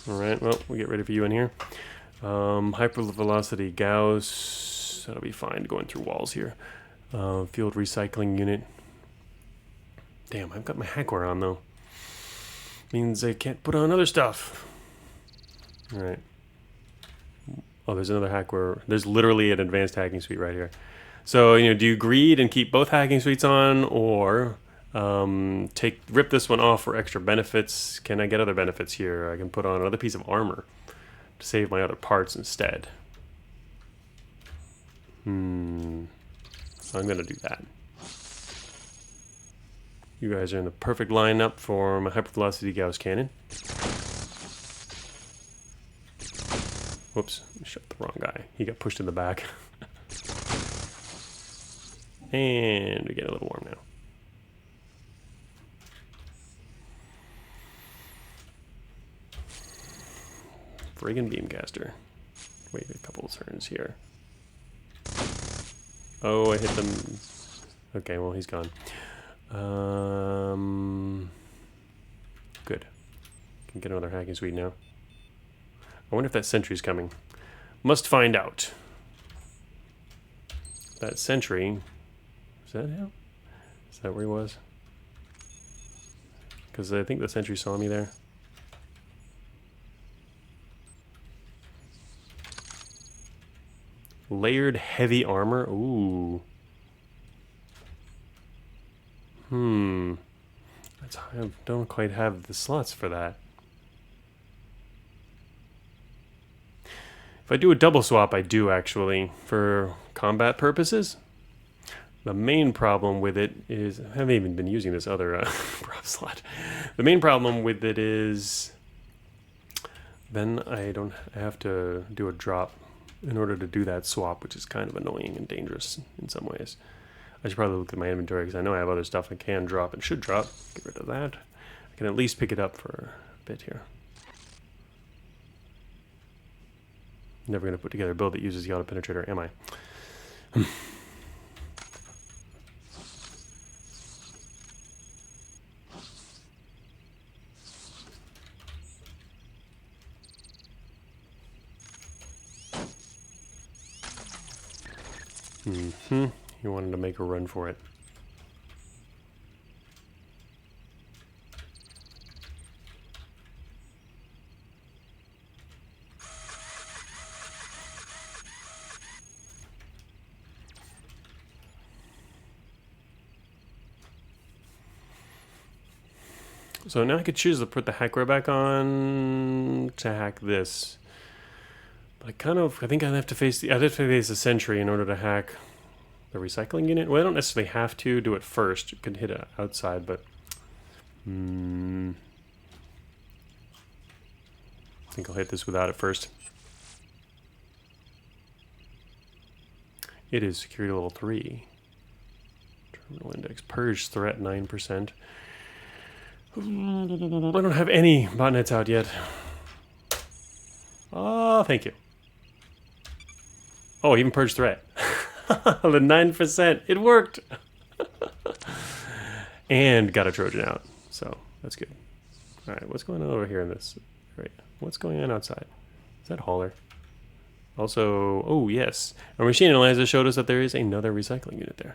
Alright, well, we'll get ready for you in here. Hypervelocity Gauss. That'll be fine going through walls here. Field recycling unit. Damn, I've got my hackware on though. Means I can't put on other stuff. Alright. Oh, there's another hackware. There's literally an advanced hacking suite right here. So, you know, do you greed and keep both hacking suites on, or rip this one off for extra benefits? Can I get other benefits here? I can put on another piece of armor to save my other parts instead. So I'm gonna do that. You guys are in the perfect lineup for my hypervelocity Gauss cannon. Whoops, shot the wrong guy. He got pushed in the back. And we get a little warm now. Friggin' beamcaster. Wait a couple of turns here. Oh, I hit them. Okay, well, he's gone. Good. Can get another hacking suite now. I wonder if that sentry's coming. Must find out. That sentry. Is that him? Is that where he was? Because I think the sentry saw me there. Layered heavy armor. Ooh. I don't quite have the slots for that. If I do a double swap, I do actually, for combat purposes. The main problem with it is, I haven't even been using this other prop slot. The main problem with it is, then I have to do a drop in order to do that swap, which is kind of annoying and dangerous in some ways. I should probably look at my inventory because I know I have other stuff I can drop and should drop. Get rid of that. I can at least pick it up for a bit here. Never going to put together a build that uses the auto penetrator, am I? He wanted to make a run for it. So now I could choose to put the hackware back on to hack this. But I think I'd have to face the sentry in order to hack the recycling unit. Well, I don't necessarily have to do it first. You could hit it outside, but I think I'll hit this without it first. It is security level 3. Terminal index. Purge threat 9%. I don't have any botnets out yet. Oh, thank you. Oh, even purge threat. The 9%. It worked. And got a Trojan out. So that's good. Alright, what's going on over here in this area? What's going on outside? Is that hauler? Also, oh yes. Our machine analyzer showed us that there is another recycling unit there.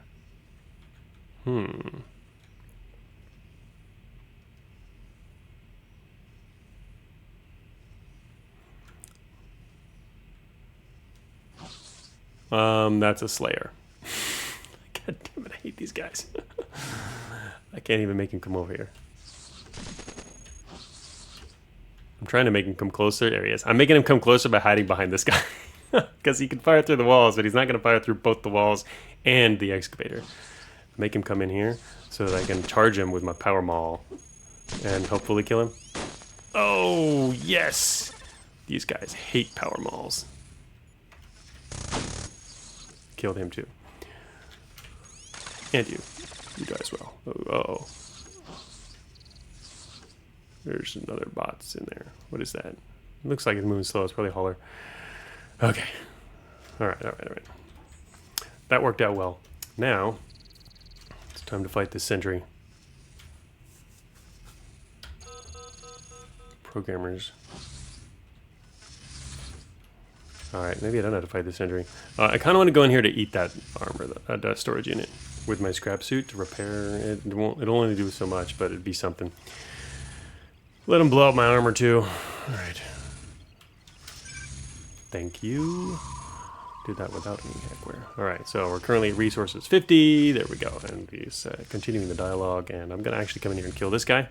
That's a Slayer. God damn it, I hate these guys. I can't even make him come over here. I'm trying to make him come closer. There he is. I'm making him come closer by hiding behind this guy. Because he can fire through the walls, but he's not going to fire through both the walls and the excavator. Make him come in here so that I can charge him with my power maul and hopefully kill him. Oh, yes! These guys hate power mauls. Killed him too. And you. You die as well. Uh-oh. There's another bots in there. What is that? It looks like it's moving slow. It's probably hauler. Okay. Alright. That worked out well. Now, it's time to fight this sentry. Programmers. Alright, maybe I don't have to fight the sentry. I kind of want to go in here to eat that armor, that storage unit, with my scrap suit to repair it. It'll only do so much, but it'd be something. Let him blow up my armor too. Alright. Thank you. Did that without any hackware. Alright, so we're currently at resources 50. There we go. And he's continuing the dialogue. And I'm going to actually come in here and kill this guy.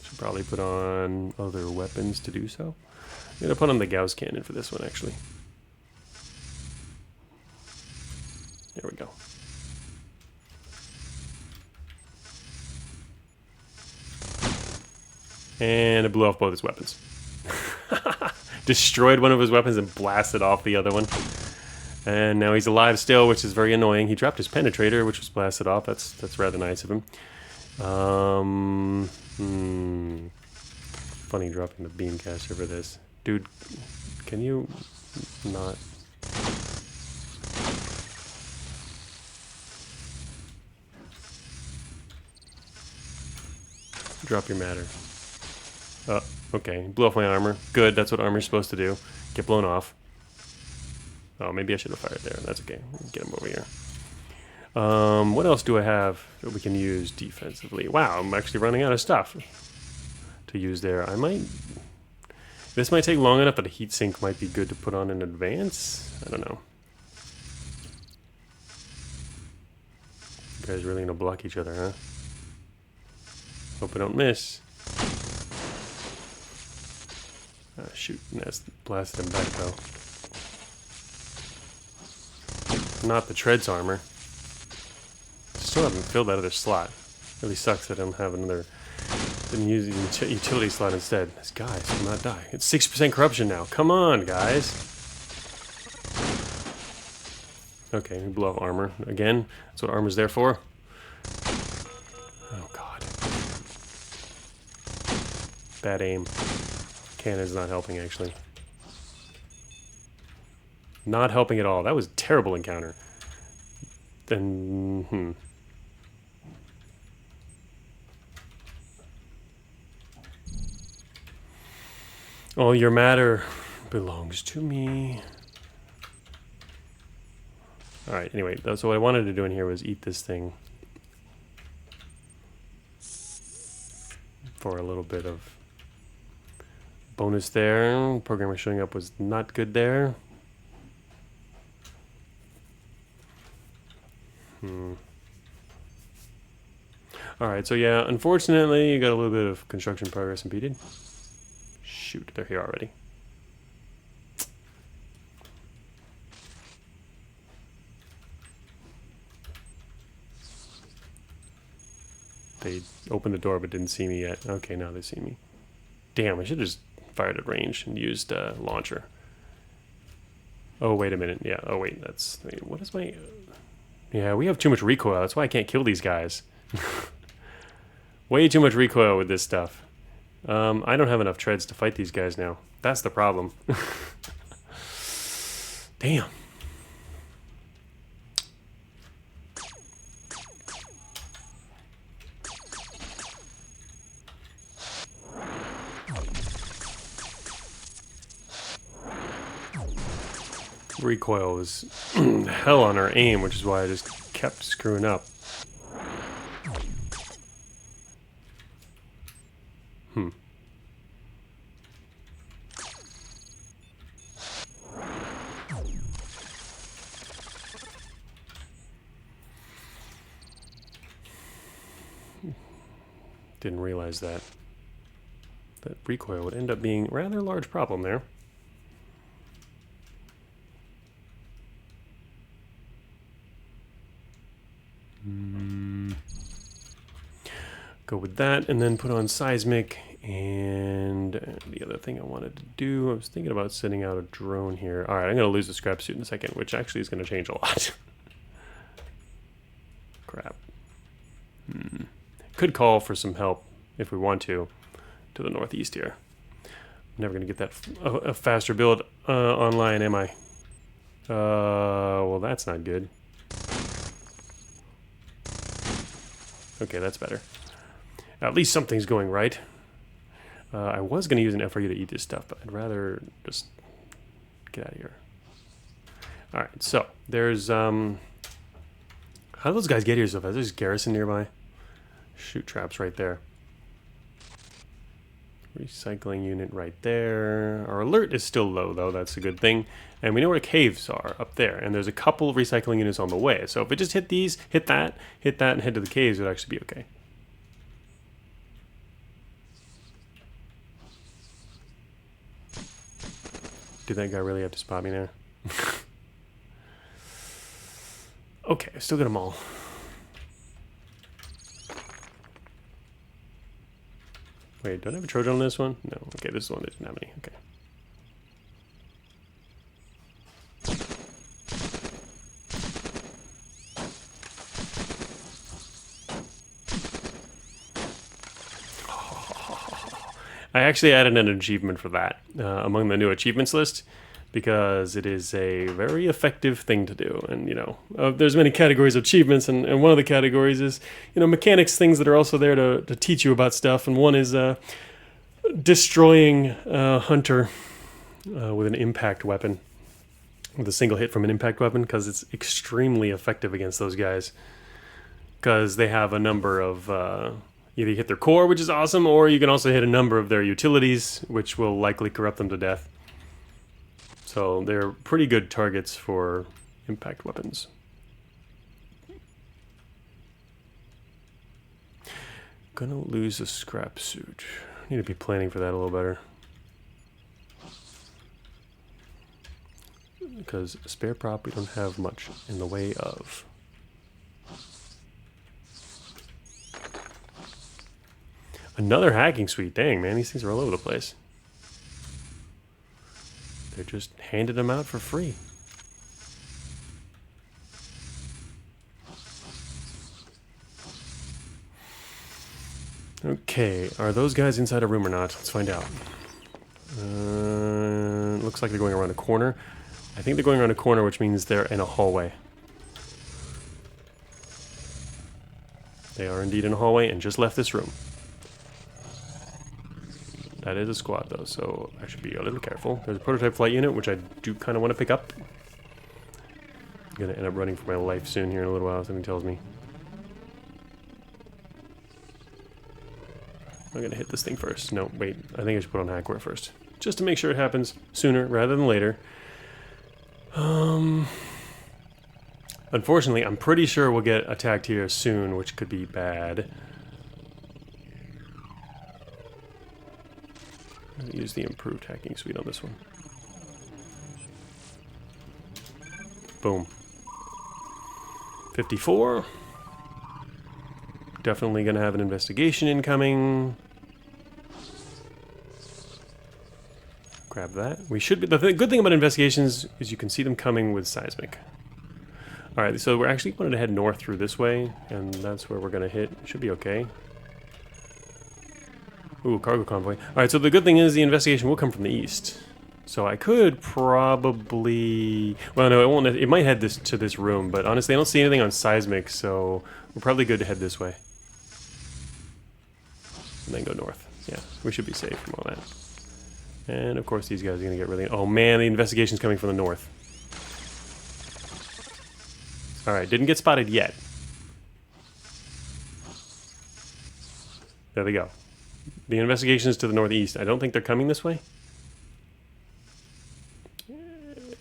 Should probably put on other weapons to do so. I'm going to put on the Gauss cannon for this one, actually. There we go. And it blew off both his weapons. Destroyed one of his weapons and blasted off the other one. And now he's alive still, which is very annoying. He dropped his penetrator, which was blasted off. That's rather nice of him. Funny dropping the beam caster for this. Dude, can you not... Drop your matter. Oh, okay. Blew off my armor. Good, that's what armor's supposed to do. Get blown off. Oh, maybe I should have fired there. That's okay. Get him over here. What else do I have that we can use defensively? Wow, I'm actually running out of stuff to use there. I might... This might take long enough that a heatsink might be good to put on in advance. I don't know. You guys really gonna block each other, huh? Hope I don't miss. Ah, shoot. That's blasted him back, though. Not the Treads armor. Still haven't filled that other slot. Really sucks that I don't have another... Didn't use the utility slot instead. This guy will not die. It's 6% corruption now. Come on, guys. Okay, we blow up armor. Again, that's what armor's there for. Oh, God. Bad aim. Cannon's not helping, actually. Not helping at all. That was a terrible encounter. Then, All your matter belongs to me. Alright, anyway, so what I wanted to do in here was eat this thing for a little bit of bonus there. Programmer showing up was not good there. Alright, so yeah, unfortunately, you got a little bit of construction progress impeded. Shoot, they're here already. They opened the door but didn't see me yet. Okay, now they see me. Damn, I should have just fired at range and used launcher. Oh, wait a minute. Yeah, oh wait, that's... Wait, what is my... Yeah, we have too much recoil. That's why I can't kill these guys. Way too much recoil with this stuff. I don't have enough treads to fight these guys now. That's the problem. Damn. Recoil was hell on our aim, which is why I just kept screwing up. Didn't realize that recoil would end up being a rather large problem there. Go with that, and then put on seismic. And the other thing I wanted to do, I was thinking about sending out a drone here. All right, I'm going to lose the scrap suit in a second, which actually is going to change a lot. Crap. Could call for some help if we want to the northeast here. I'm never going to get that a faster build online, am I? Well, that's not good. Okay, that's better. At least something's going right. I was going to use an FRU to eat this stuff, but I'd rather just get out of here. Alright, so there's... how do those guys get here so fast? There's Garrison nearby. Shoot traps right there. Recycling unit right there. Our alert is still low, though. That's a good thing. And we know where the caves are, up there. And there's a couple of recycling units on the way. So if we just hit these, hit that, and head to the caves, it would actually be okay. Did that guy really have to spot me there? Okay, I still got them all. Wait, don't I have a Trojan on this one? No. Okay, this is the one that didn't have any. Okay. I actually added an achievement for that among the new achievements list because it is a very effective thing to do. And, you know, there's many categories of achievements, and one of the categories is, you know, mechanics, things that are also there to teach you about stuff. And one is destroying a hunter with an impact weapon, with a single hit from an impact weapon, because it's extremely effective against those guys. Because they have a number of... either hit their core, which is awesome, or you can also hit a number of their utilities, which will likely corrupt them to death. So they're pretty good targets for impact weapons. Gonna lose a scrap suit. Need to be planning for that a little better. Because spare prop we don't have much in the way of. Another hacking suite. Dang, man, these things are all over the place. They're just handing them out for free. Okay, are those guys inside a room or not? Let's find out. Looks like they're going around a corner. I think they're going around a corner, which means they're in a hallway. They are indeed in a hallway and just left this room. That is a squad, though, so I should be a little careful. There's a prototype flight unit, which I do kind of want to pick up. I'm going to end up running for my life soon here in a little while, something tells me. I'm going to hit this thing first. No, wait, I think I should put on hackware first. Just to make sure it happens sooner rather than later. Unfortunately, I'm pretty sure we'll get attacked here soon, which could be bad. Use the improved hacking suite on this one. Boom. 54. Definitely going to have an investigation incoming. Grab that. We should be. The good thing about investigations is you can see them coming with seismic. Alright, so we're actually going to head north through this way, and that's where we're going to hit. Should be okay. Ooh, cargo convoy. Alright, so the good thing is the investigation will come from the east. So I could probably... Well, no, it won't. It might head to this room, but honestly, I don't see anything on seismic, so we're probably good to head this way. And then go north. Yeah, we should be safe from all that. And of course, these guys are going to get really... Oh man, the investigation's coming from the north. Alright, didn't get spotted yet. There they go. The investigation is to the northeast. I don't think they're coming this way.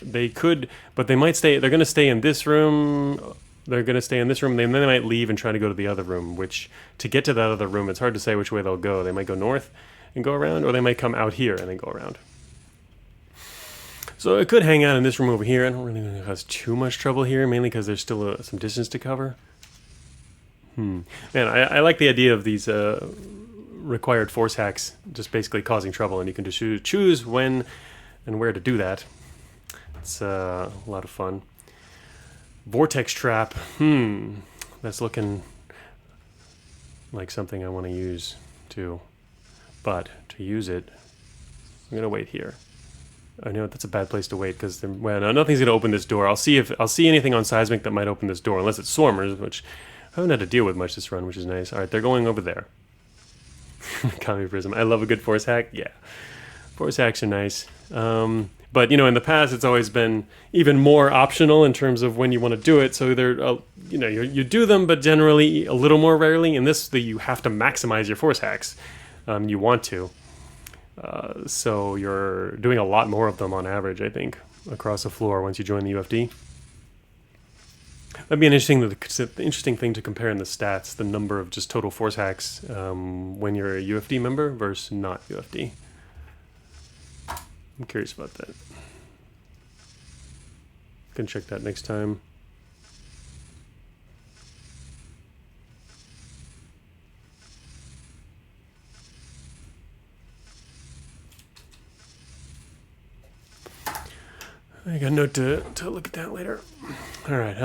They could, but they might stay. They're going to stay in this room. They're going to stay in this room, and then they might leave and try to go to the other room, which, to get to that other room, it's hard to say which way they'll go. They might go north and go around, or they might come out here and then go around. So it could hang out in this room over here. I don't really think it has too much trouble here, mainly because there's still some distance to cover. Man, I like the idea of these required force hacks just basically causing trouble, and you can just choose when and where to do that. It's a lot of fun. Vortex trap. That's looking like something I want to use too. But to use it, I'm gonna wait here. I know that's a bad place to wait because well, no, nothing's gonna open this door. I'll see anything on seismic that might open this door, unless it's swarmers, which I haven't had to deal with much this run, which is nice. All right, they're going over there. Commie Prism. I love a good force hack. Yeah, force hacks are nice. But, you know, in the past, it's always been even more optional in terms of when you want to do it. So they're, you know, you do them, but generally a little more rarely. In this, you have to maximize your force hacks. You want to. So you're doing a lot more of them on average, I think, across the floor once you join the UFD. That'd be an interesting thing to compare in the stats, the number of just total force hacks when you're a UFD member versus not UFD. I'm curious about that. Can check that next time. I got a note to look at that later. All right.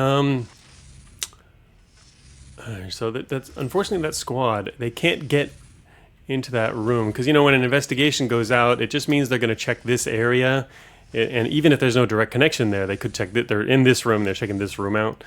So that's unfortunately that squad. They can't get into that room because, you know, when an investigation goes out, it just means they're going to check this area, and even if there's no direct connection there, they could check that they're in this room. They're checking this room out.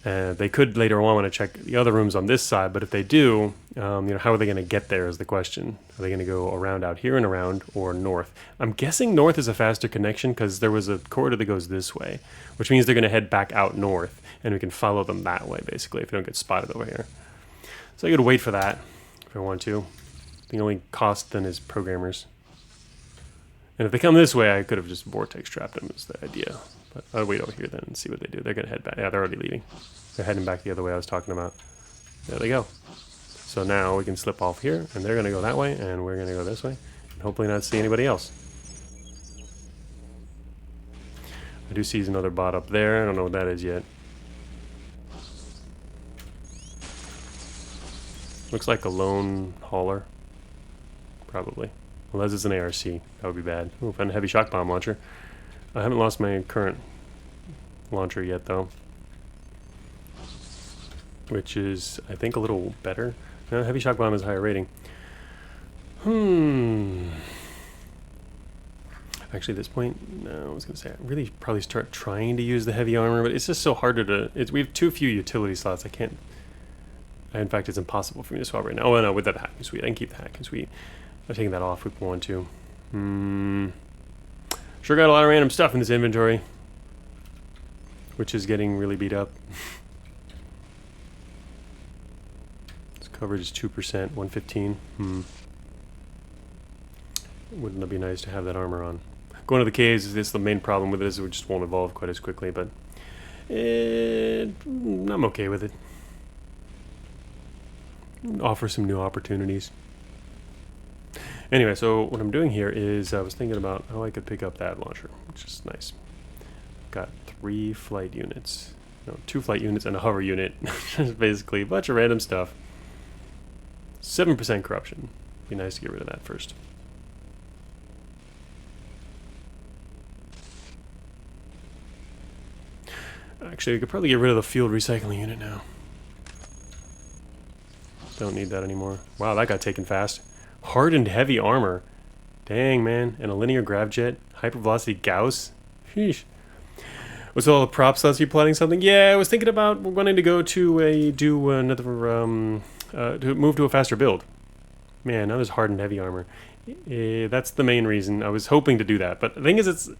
They could later on want to check the other rooms on this side, but if they do, you know, how are they going to get there is the question. Are they going to go around out here and around, or north? I'm guessing north is a faster connection because there was a corridor that goes this way, which means they're going to head back out north, and we can follow them that way, basically, if we don't get spotted over here. So I could wait for that if I want to. The only cost then is programmers. And if they come this way, I could have just vortex trapped them is the idea. But I'll wait over here then and see what they do. They're going to head back. Yeah, they're already leaving. They're heading back the other way I was talking about. There they go. So now we can slip off here, and they're going to go that way, and we're going to go this way. And hopefully not see anybody else. I do see another bot up there. I don't know what that is yet. Looks like a lone hauler. Probably. Unless it's an ARC. That would be bad. Ooh, found a heavy shock bomb launcher. I haven't lost my current launcher yet, though. Which is, I think, a little better. No, heavy shock bomb is a higher rating. Actually, at this point, no, I was going to say, I really probably start trying to use the heavy armor, but it's just so hard to... we have too few utility slots. I can't... In fact, it's impossible for me to swap right now. Oh, no, with that hacking suite. I can keep the hacking suite. I'm taking that off if we want to. Sure got a lot of random stuff in this inventory. Which is getting really beat up. This coverage is 2%, 115. Wouldn't it be nice to have that armor on? Going to the caves is the main problem with it, is it just won't evolve quite as quickly, but I'm okay with it. Offer some new opportunities. Anyway, so what I'm doing here is I was thinking about how I could pick up that launcher, which is nice. Got 3 flight units. No, 2 flight units and a hover unit. Just basically a bunch of random stuff. 7% corruption. Be nice to get rid of that first. Actually, we could probably get rid of the field recycling unit now. Don't need that anymore. Wow, that got taken fast. Hardened heavy armor. Dang, man. And a linear grav jet. Hypervelocity Gauss. Sheesh. Was all the prop slots you plotting something? Yeah, I was thinking about wanting to go to to move to a faster build. Man, now there's hardened heavy armor. That's the main reason. I was hoping to do that. But the thing is,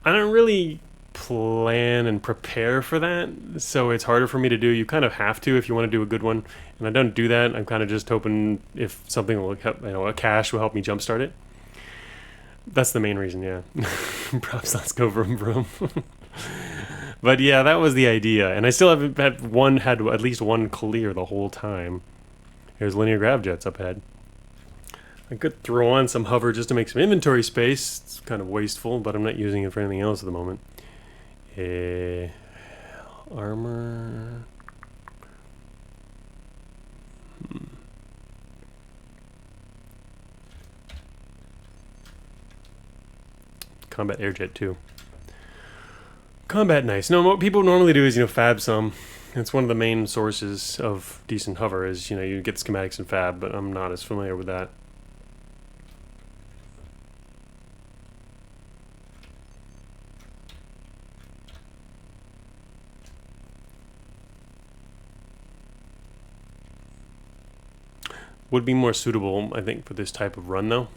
I don't really plan and prepare for that, so it's harder for me to do. You kind of have to if you want to do a good one, and I don't do that. I'm kind of just hoping if something will help, a cache will help me jumpstart it. That's the main reason, yeah. Props, let's go vroom vroom. But yeah, that was the idea, and I still haven't had at least one clear the whole time. Here's linear grav jets up ahead. I could throw on some hover just to make some inventory space. It's kind of wasteful, but I'm not using it for anything else at the moment. Armor. Combat airjet too. Combat nice. No, what people normally do is fab some. It's one of the main sources of decent hover is you get schematics in fab, but I'm not as familiar with that. Would be more suitable, I think, for this type of run, though.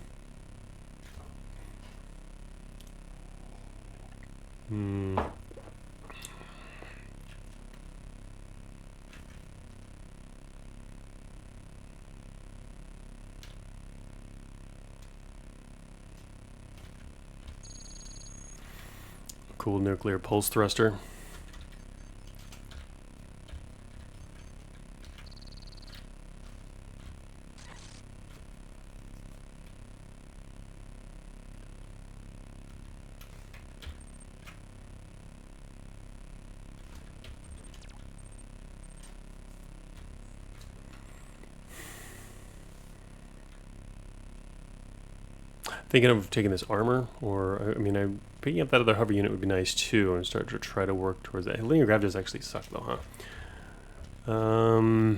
Cool nuclear pulse thruster. Thinking of taking this armor, or picking up that other hover unit would be nice too, and start to try to work towards that. Linear grav does actually suck though, huh?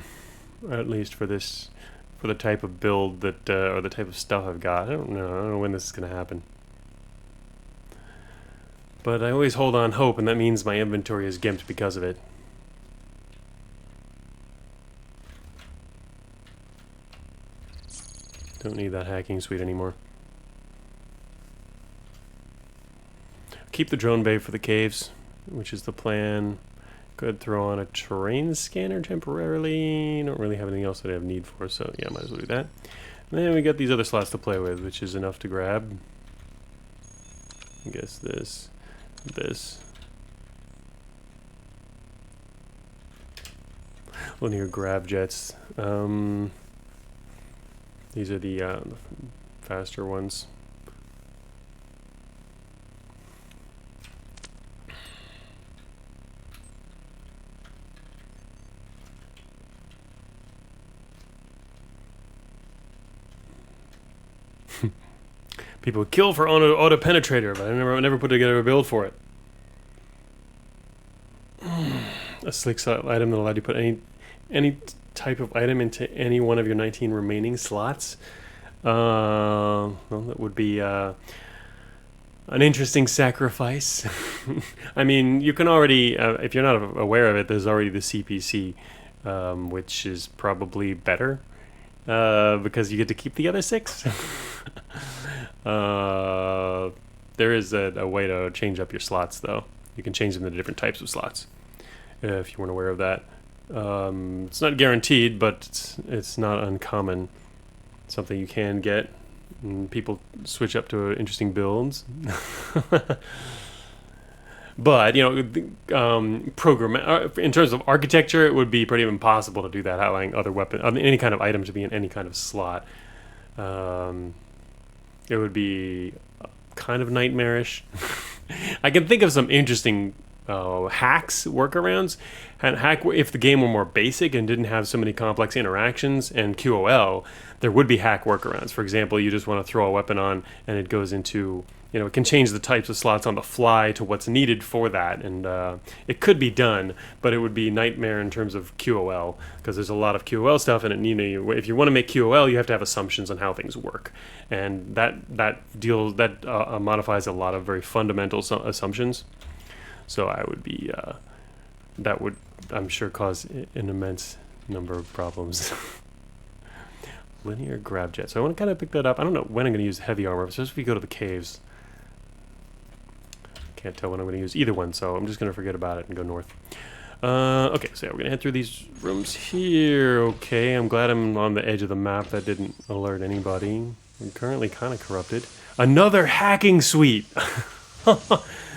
At least for the type of build that, or the type of stuff I've got. I don't know when this is gonna happen. But I always hold on hope, and that means my inventory is gimped because of it. Don't need that hacking suite anymore. Keep the drone bay for the caves, which is the plan. Could throw on a terrain scanner temporarily. Don't really have anything else that I have need for, so yeah, might as well do that. And then we got these other slots to play with, which is enough to grab. I guess this. Linear grav jets. These are the faster ones. People would kill for auto penetrator, but I never put together a build for it. A slick item that allowed you to put any type of item into any one of your 19 remaining slots. Well, that would be an interesting sacrifice. I mean, you can already, if you're not aware of it, there's already the CPC, which is probably better because you get to keep the other 6. There is a way to change up your slots, though. You can change them to different types of slots, if you weren't aware of that. It's not guaranteed, but it's not uncommon. Something you can get, and people switch up to interesting builds. But program in terms of architecture, it would be pretty impossible to do that. Allowing other any kind of item to be in any kind of slot. It would be kind of nightmarish. I can think of some interesting hacks, workarounds, and if the game were more basic and didn't have so many complex interactions and QOL, there would be hack workarounds. For example, you just want to throw a weapon on and it goes into you know, it can change the types of slots on the fly to what's needed for that, and it could be done, but it would be nightmare in terms of QOL, because there's a lot of QOL stuff, and you know, if you want to make QOL, you have to have assumptions on how things work, and that modifies a lot of very fundamental assumptions. So I would be that would, I'm sure, cause an immense number of problems. Linear grab jet. So I want to kind of pick that up. I don't know when I'm going to use heavy armor, especially if we go to the caves. Can't tell when I'm going to use either one, so I'm just going to forget about it and go north. Okay, so yeah, we're going to head through these rooms here. Okay, I'm glad I'm on the edge of the map. That didn't alert anybody. I'm currently kind of corrupted. Another hacking suite!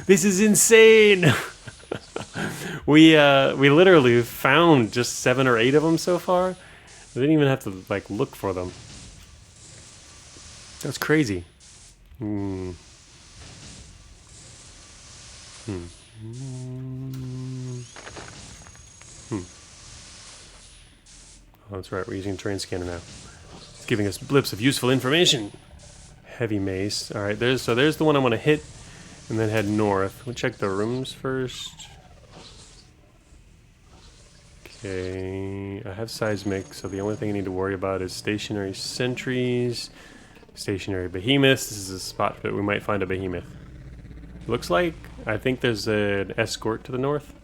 This is insane! We literally found just 7 or 8 of them so far. I didn't even have to, like, look for them. That's crazy. Oh, that's right, we're using a terrain scanner now. It's giving us blips of useful information. Heavy mace. Alright, there's the one I want to hit, and then head north. We'll check the rooms first. Okay, I have seismic, so the only thing I need to worry about is stationary sentries, stationary behemoths. This is a spot that we might find a behemoth. Looks like, I think there's an escort to the north.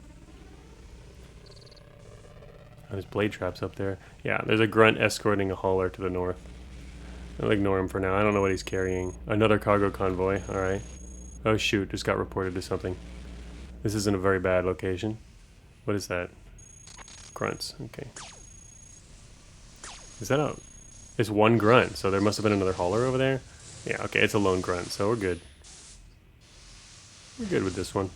Oh, there's blade traps up there. Yeah, there's a grunt escorting a hauler to the north. I'll ignore him for now. I don't know what he's carrying. Another cargo convoy, alright. Oh shoot, just got reported to something. This isn't a very bad location. What is that? Grunts, okay. Is that a... It's one grunt, so there must have been another hauler over there? Yeah, okay, it's a lone grunt, so we're good. We're good with this one.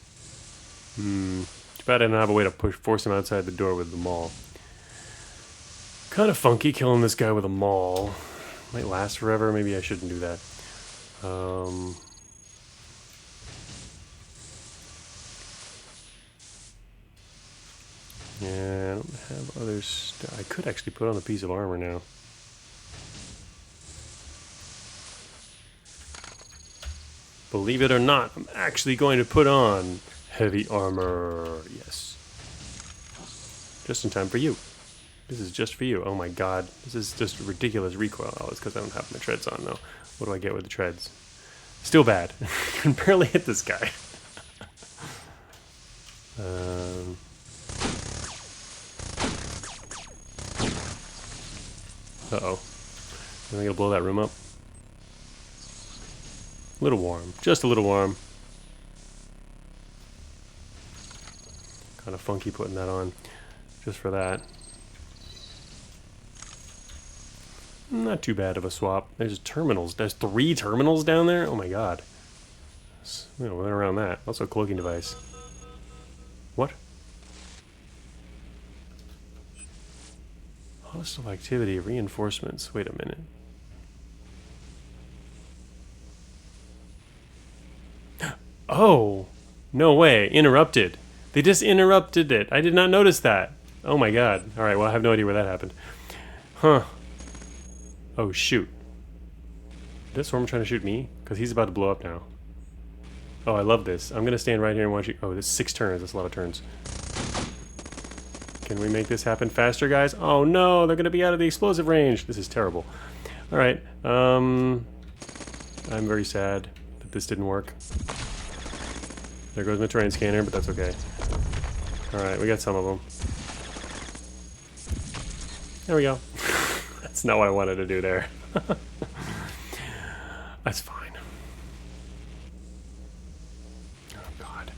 Too bad I don't have a way to force him outside the door with the maul. Kind of funky killing this guy with a maul. Might last forever, maybe I shouldn't do that. Yeah, I don't have other stuff. I could actually put on a piece of armor now. Believe it or not, I'm actually going to put on heavy armor. Yes. Just in time for you. This is just for you. Oh my god. This is just ridiculous recoil. Oh, it's because I don't have my treads on, though. What do I get with the treads? Still bad. I can barely hit this guy. Uh-oh. Am I gonna blow that room up? A little warm. Just a little warm. Kind of funky putting that on. Just for that. Not too bad of a swap. There's terminals. There's 3 terminals down there? Oh my god. We went around that. Also a cloaking device. What? Hostile activity, reinforcements. Wait a minute. Oh! No way. Interrupted. They just interrupted it. I did not notice that. Oh my god. Alright, well I have no idea where that happened. Huh. Oh shoot. Is that Storm trying to shoot me? Because he's about to blow up now. Oh, I love this. I'm going to stand right here and watch you. Oh, this is 6 turns. That's a lot of turns. Can we make this happen faster, guys? Oh no, they're going to be out of the explosive range. This is terrible. Alright. I'm very sad that this didn't work. There goes my terrain scanner, but that's okay. Alright, we got some of them. There we go. That's not what I wanted to do there. That's fine. Oh god.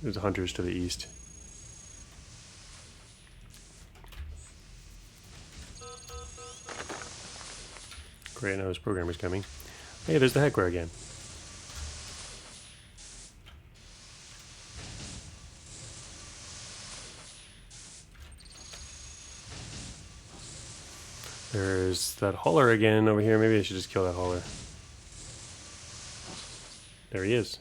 There's hunters to the east. Great, now his programmer's coming. Hey, there's the heckler again. There's that hauler again over here. Maybe I should just kill that hauler. There he is.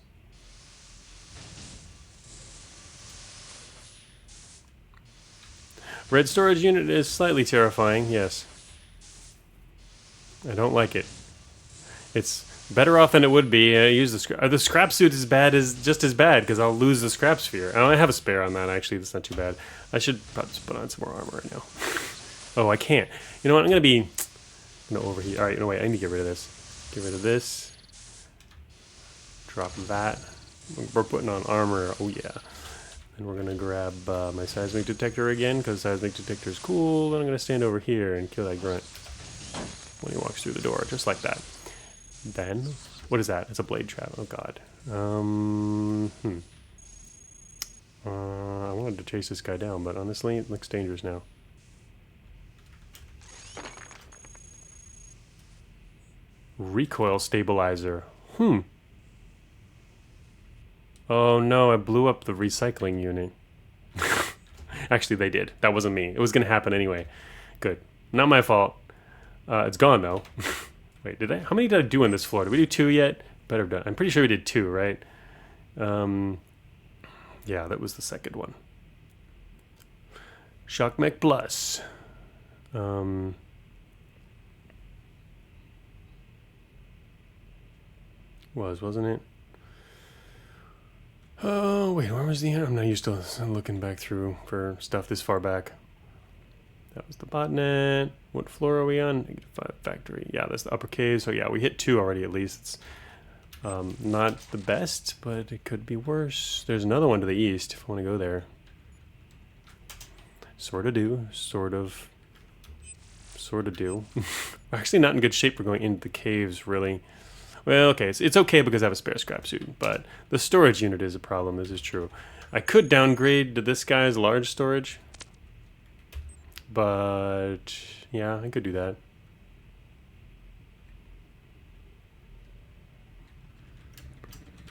Red storage unit is slightly terrifying, yes. I don't like it. It's Better off than it would be. Use the scrap suit is just as bad because I'll lose the scrap sphere. I have a spare on that actually. That's not too bad. I should probably just put on some more armor right now. Oh, I can't. You know what? I'm gonna overheat. All right. You know, wait. I need to get rid of this. Get rid of this. Drop that. We're putting on armor. Oh yeah. And we're gonna grab my seismic detector again because seismic detector is cool. Then I'm gonna stand over here and kill that grunt when he walks through the door, just like that. Then, what is that? It's a blade trap. Oh god. I wanted to chase this guy down, but honestly, it looks dangerous now. Recoil stabilizer. Oh no, I blew up the recycling unit. Actually, they did. That wasn't me. It was going to happen anyway. Good. Not my fault. It's gone though. Wait, did I? How many did I do on this floor? Did we do 2 yet? Better have done. I'm pretty sure we did 2, right? Yeah, that was the second one. Shock Mech Plus. Wasn't it? Oh, wait, where was the end? I'm not used to looking back through for stuff this far back. That was the botnet. What floor are we on? -5 factory. Yeah, that's the upper cave. So yeah, we hit 2 already at least. It's not the best, but it could be worse. There's another one to the east if I want to go there. Sort of do. Sort of do. We're actually not in good shape for going into the caves, really. Well, okay, it's okay because I have a spare scrap suit, but the storage unit is a problem, this is true. I could downgrade to this guy's large storage, but yeah, I could do that.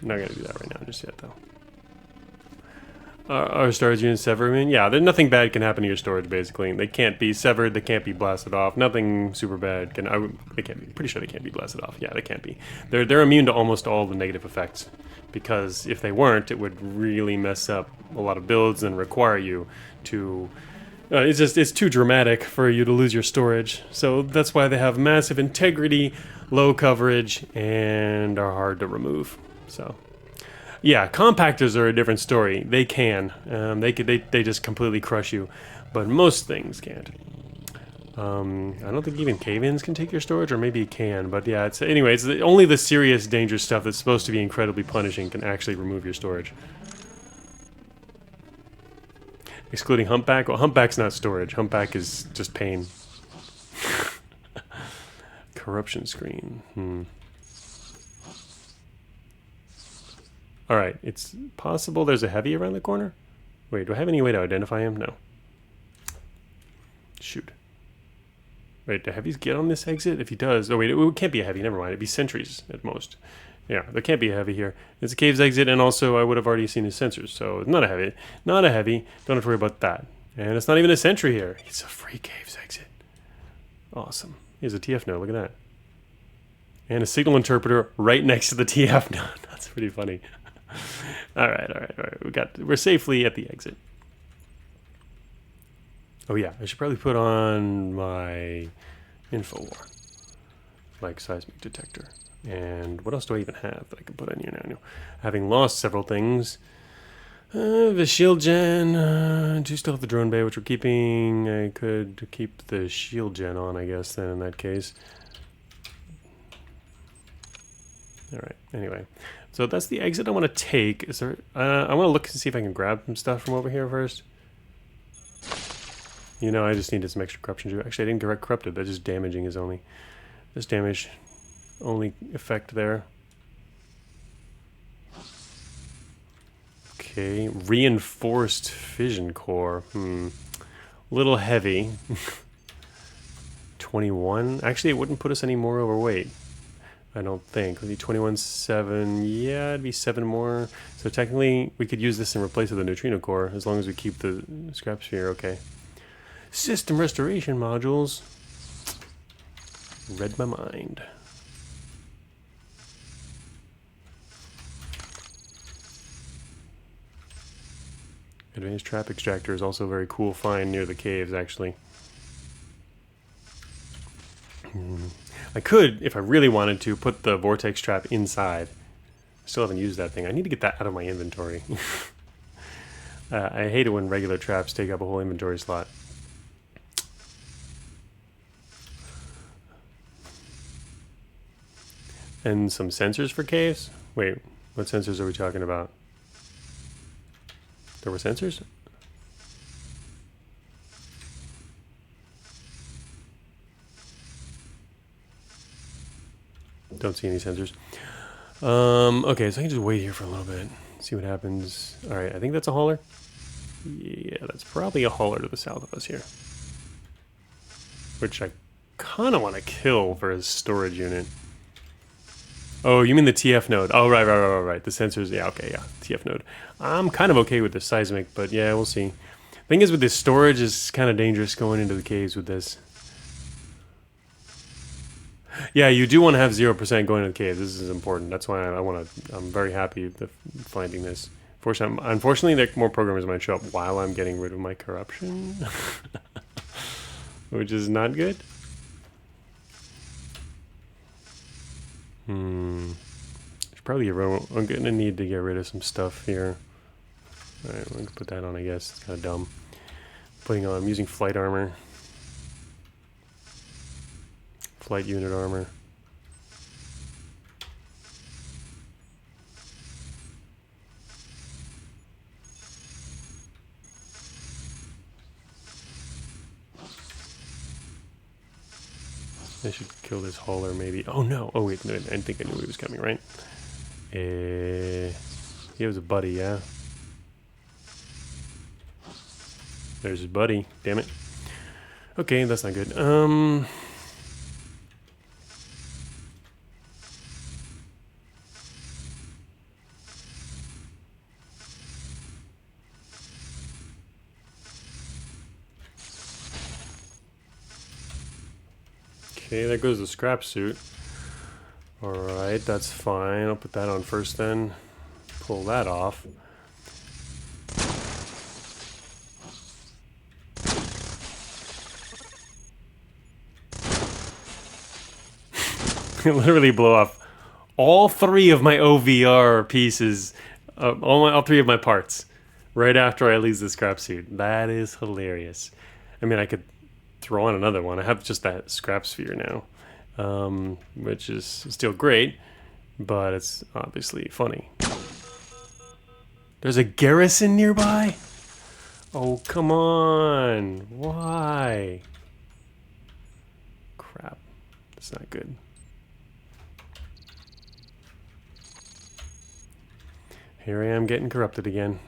I'm not going to do that right now, just yet, though. Our storage units sever? I mean, yeah, nothing bad can happen to your storage, basically. They can't be severed, they can't be blasted off. Nothing super bad can... they can't be. Pretty sure they can't be blasted off. Yeah, they can't be. They're immune to almost all the negative effects. Because if they weren't, it would really mess up a lot of builds and require you to... it's too dramatic for you to lose your storage. So that's why they have massive integrity, low coverage, and are hard to remove. So... yeah, compactors are a different story. They can. They just completely crush you. But most things can't. I don't think even cave-ins can take your storage, or maybe it can. But yeah, it's only the serious dangerous stuff that's supposed to be incredibly punishing can actually remove your storage. Excluding Humpback. Well, Humpback's not storage. Humpback is just pain. Corruption screen. Alright, it's possible there's a heavy around the corner? Wait, do I have any way to identify him? No. Shoot. Wait, do heavies get on this exit? If he does... oh wait, it can't be a heavy, never mind. It'd be sentries at most. Yeah, there can't be a heavy here. It's a cave's exit, and also I would have already seen his sensors, so not a heavy. Not a heavy. Don't have to worry about that. And it's not even a sentry here. It's a free cave's exit. Awesome. Here's a TF node, look at that. And a signal interpreter right next to the TF node. That's pretty funny. Alright. We're safely at the exit. Oh yeah, I should probably put on my info war. Like seismic detector. And what else do I even have that I can put on here now? Having lost several things. The shield gen, 2 still have the drone bay, which we're keeping. I could keep the shield gen on, I guess, then in that case. Alright, anyway. So that's the exit I want to take. Is there? I want to look and see if I can grab some stuff from over here first. You know, I just needed some extra corruption too. Actually, I didn't get corrupted. That's just damaging is only... this damage only effect there. Okay, reinforced fission core. Little heavy. 21. Actually, it wouldn't put us any more overweight. I don't think. Would be 21.7. Yeah, it'd be 7 more. So technically, we could use this and replace it with a neutrino core as long as we keep the scrap sphere. Okay. System restoration modules. Read my mind. Advanced trap extractor is also a very cool find near the caves, actually. I could, if I really wanted to, put the vortex trap inside. I still haven't used that thing. I need to get that out of my inventory. I hate it when regular traps take up a whole inventory slot. And some sensors for caves? Wait, what sensors are we talking about? There were sensors? Don't see any sensors. Okay, so I can just wait here for a little bit. See what happens. Alright, I think that's a hauler. Yeah, that's probably a hauler to the south of us here. Which I kind of want to kill for his storage unit. Oh, you mean the TF node. Oh, right. The sensors, yeah, okay, yeah. TF node. I'm kind of okay with the seismic, but yeah, we'll see. Thing is with this storage is kind of dangerous going into the caves with this. Yeah, you do want to have 0% going to the caves. This is important. That's why I'm very happy with finding this. Unfortunately, like, more programmers might show up while I'm getting rid of my corruption. Which is not good. I'm gonna need to get rid of some stuff here. Alright, I'm gonna put that on, I guess. It's kind of dumb. I'm using flight armor. Flight unit armor. I should kill this hauler, maybe. Oh no! Oh wait, no, I didn't think I knew he was coming, right? He was a buddy, yeah. There's his buddy. Damn it. Okay, that's not good. Okay, there goes the scrap suit. Alright, that's fine. I'll put that on first then. Pull that off. Literally blow off all 3 of my OVR pieces, all 3 of my parts, right after I lose the scrap suit. That is hilarious. I mean, I could throw on another one. I have just that scrap sphere now, which is still great, but it's obviously funny. There's a Garrison nearby? Oh, come on. Why? Crap. That's not good. Here I am getting corrupted again.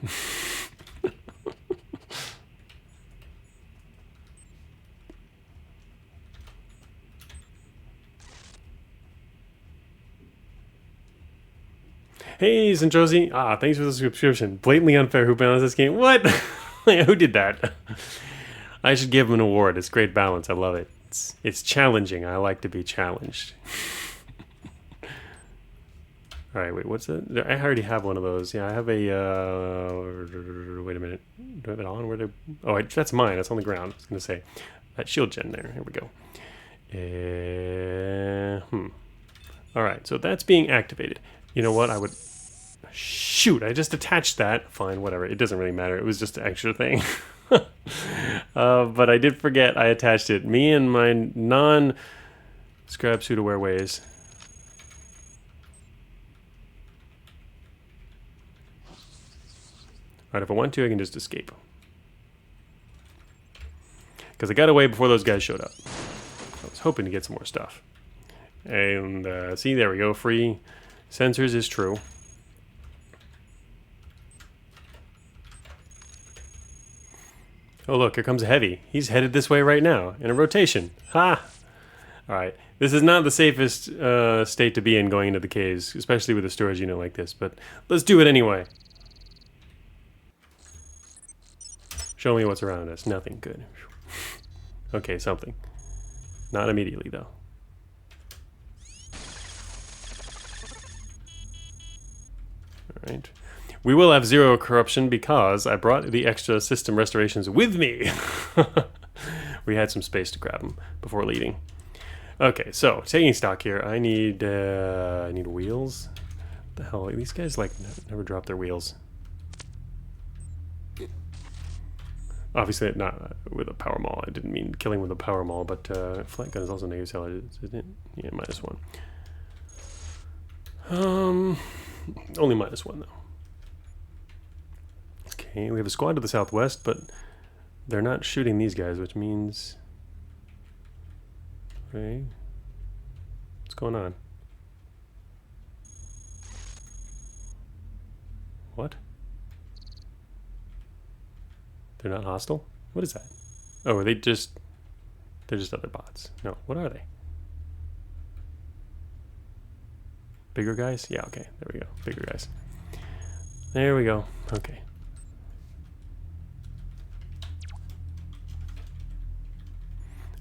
Hey, Zentrosi. Thanks for the subscription. Blatantly unfair. Who balanced this game? What? Who did that? I should give him an award. It's great balance. I love it. It's challenging. I like to be challenged. Alright, wait, what's it? I already have one of those. Yeah, I have a... wait a minute. Do I have it on? That's mine. That's on the ground. I was going to say. That shield gen there. Here we go. Alright, so that's being activated. You know what? I would... Shoot, I just attached that. Fine, whatever. It doesn't really matter. It was just an extra thing. But I did forget I attached it. Me and my non-scrap suit-aware ways. Alright, if I want to, I can just escape. Because I got away before those guys showed up. I was hoping to get some more stuff. And, see, there we go. Free sensors is true. Oh, look, here comes a heavy. He's headed this way right now, in a rotation. Ha! Alright, this is not the safest state to be in going into the caves, especially with a storage unit like this, but let's do it anyway. Show me what's around us. Nothing. Good. Okay, something. Not immediately, though. Alright. We will have 0 corruption because I brought the extra system restorations with me. We had some space to grab them before leaving. Okay, so taking stock here, I need wheels. What the hell? These guys like never drop their wheels. Obviously, not with a power maul. I didn't mean killing with a power maul, but flat gun is also negative salad, isn't it? Yeah, -1. Only -1 though. Okay, we have a squad to the southwest, but they're not shooting these guys, which means. Okay, what's going on? What? They're not hostile? What is that? Oh, are they just... They're just other bots. No, what are they? Bigger guys? Yeah, okay. There we go. Bigger guys. There we go. Okay.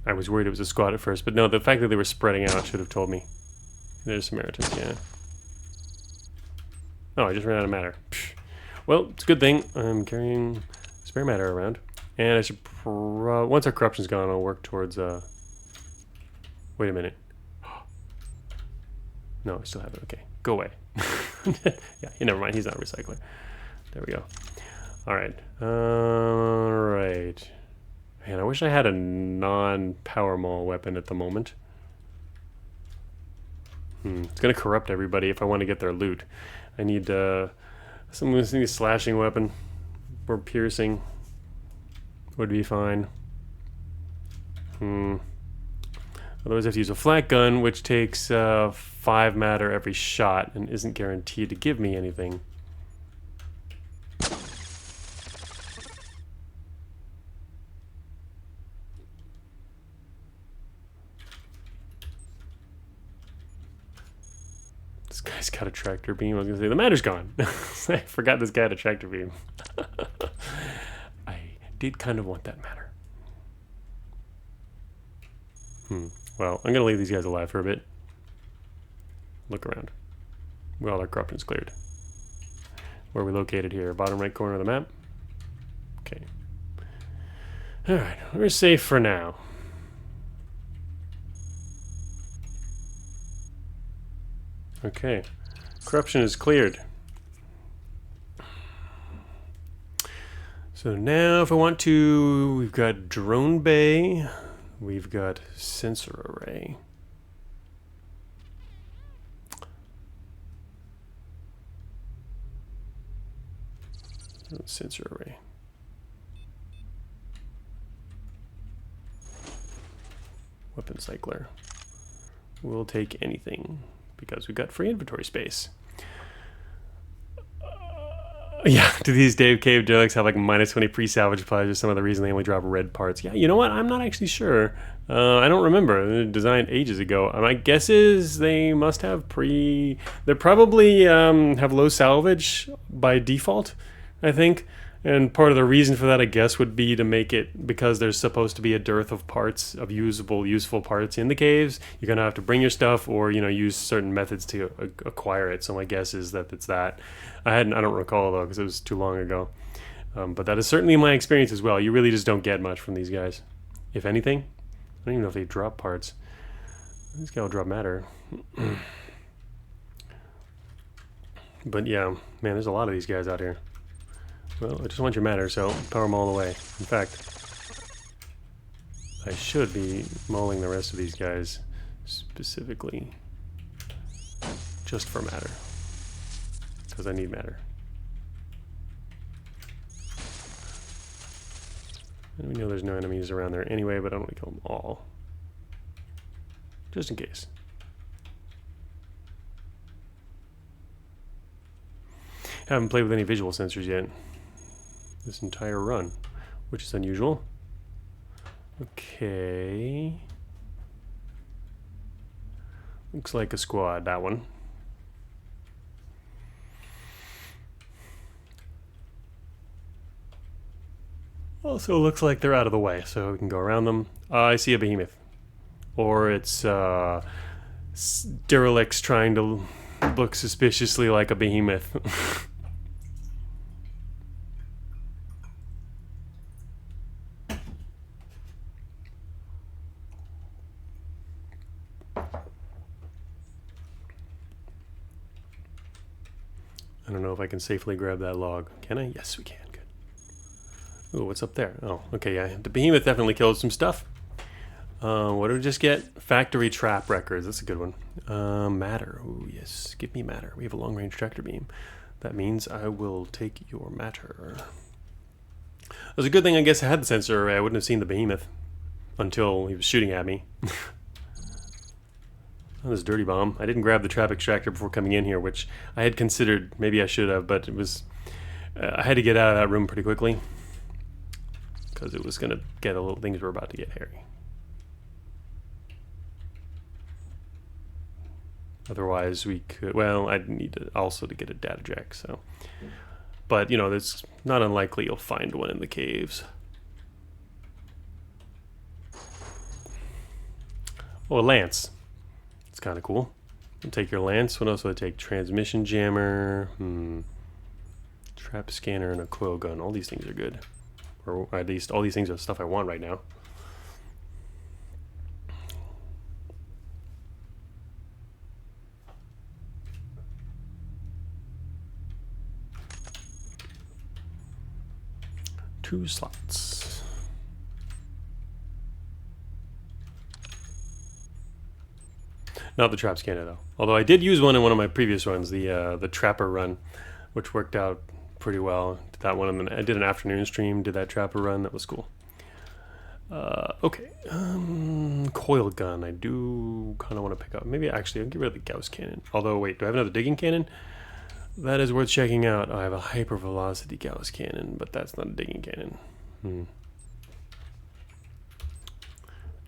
I was worried it was a squad at first, but no, the fact that they were spreading out should have told me. There's Samaritans, yeah. Oh, I just ran out of matter. Psh. Well, it's a good thing I'm carrying spare matter around. And I should once our corruption's gone, I'll work towards, wait a minute. No, I still have it. Okay, go away. Yeah, never mind. He's not a recycler. There we go. All right. All right. Man, I wish I had a non-power maul weapon at the moment. It's gonna corrupt everybody if I want to get their loot. I need some slashing weapon or piercing would be fine. Otherwise, I have to use a flat gun, which takes 5 matter every shot and isn't guaranteed to give me anything. This guy's got a tractor beam. I was gonna say the matter's gone. I forgot this guy had a tractor beam. I did kind of want that matter. Well, I'm gonna leave these guys alive for a bit. Look around. Well, our corruption's cleared. Where are we located here? Bottom right corner of the map? Okay. Alright, we're safe for now. Okay. Corruption is cleared. So now if I want to, we've got drone bay, we've got sensor array. Sensor array. Weapon cycler. We'll take anything because we've got free inventory space. Yeah, do these Dave Cave Deluxe have like -20 pre-salvage supplies or some other reason they only drop red parts? Yeah, you know what? I'm not actually sure. I don't remember. They were designed ages ago. My guess is they must have they probably have low salvage by default, I think. And part of the reason for that, I guess, would be to make it, because there's supposed to be a dearth of parts, of useful parts in the caves. You're going to have to bring your stuff or, use certain methods to acquire it. So my guess is that it's that. I don't recall, though, because it was too long ago. But that is certainly my experience as well. You really just don't get much from these guys. If anything, I don't even know if they drop parts. This guy will drop matter. But yeah, man, there's a lot of these guys out here. Well, I just want your matter, so power them all the way. In fact, I should be mauling the rest of these guys specifically just for matter. Because I need matter. And we know there's no enemies around there anyway, but I don't want to kill them all. Just in case. Haven't played with any visual sensors yet this entire run, which is unusual. Okay. Looks like a squad, that one. Also looks like they're out of the way, so we can go around them. I see a behemoth. Or it's derelicts trying to look suspiciously like a behemoth. I don't know if I can safely grab that log. Can I? Yes, we can. Good. Ooh, what's up there? Oh, okay, yeah. The behemoth definitely killed some stuff. What did we just get? Factory trap records. That's a good one. Matter. Ooh, yes. Give me matter. We have a long-range tractor beam. That means I will take your matter. It was a good thing, I guess, I had the sensor array. I wouldn't have seen the behemoth until he was shooting at me. Oh, this dirty bomb. I didn't grab the trap extractor before coming in here, which I had considered. Maybe I should have, but it was... I had to get out of that room pretty quickly because it was going to get a little... Things were about to get hairy. Otherwise, we could... Well, I'd need to also to get a data jack, so... But, you know, it's not unlikely you'll find one in the caves. Oh, a lance. It's kind of cool. I'll take your lance. What else would I take? Transmission jammer. Trap scanner and a coil gun. All these things are good. Or at least all these things are stuff I want right now. Two slots. Not the trap scanner though. Although I did use one in one of my previous runs, the trapper run, which worked out pretty well. Did that one, and then I did an afternoon stream. Did that trapper run? That was cool. Okay. Coil gun. I do kind of want to pick up. Maybe actually I'll get rid of the Gauss cannon. Although wait, do I have another digging cannon? That is worth checking out. I have a hypervelocity Gauss cannon, but that's not a digging cannon.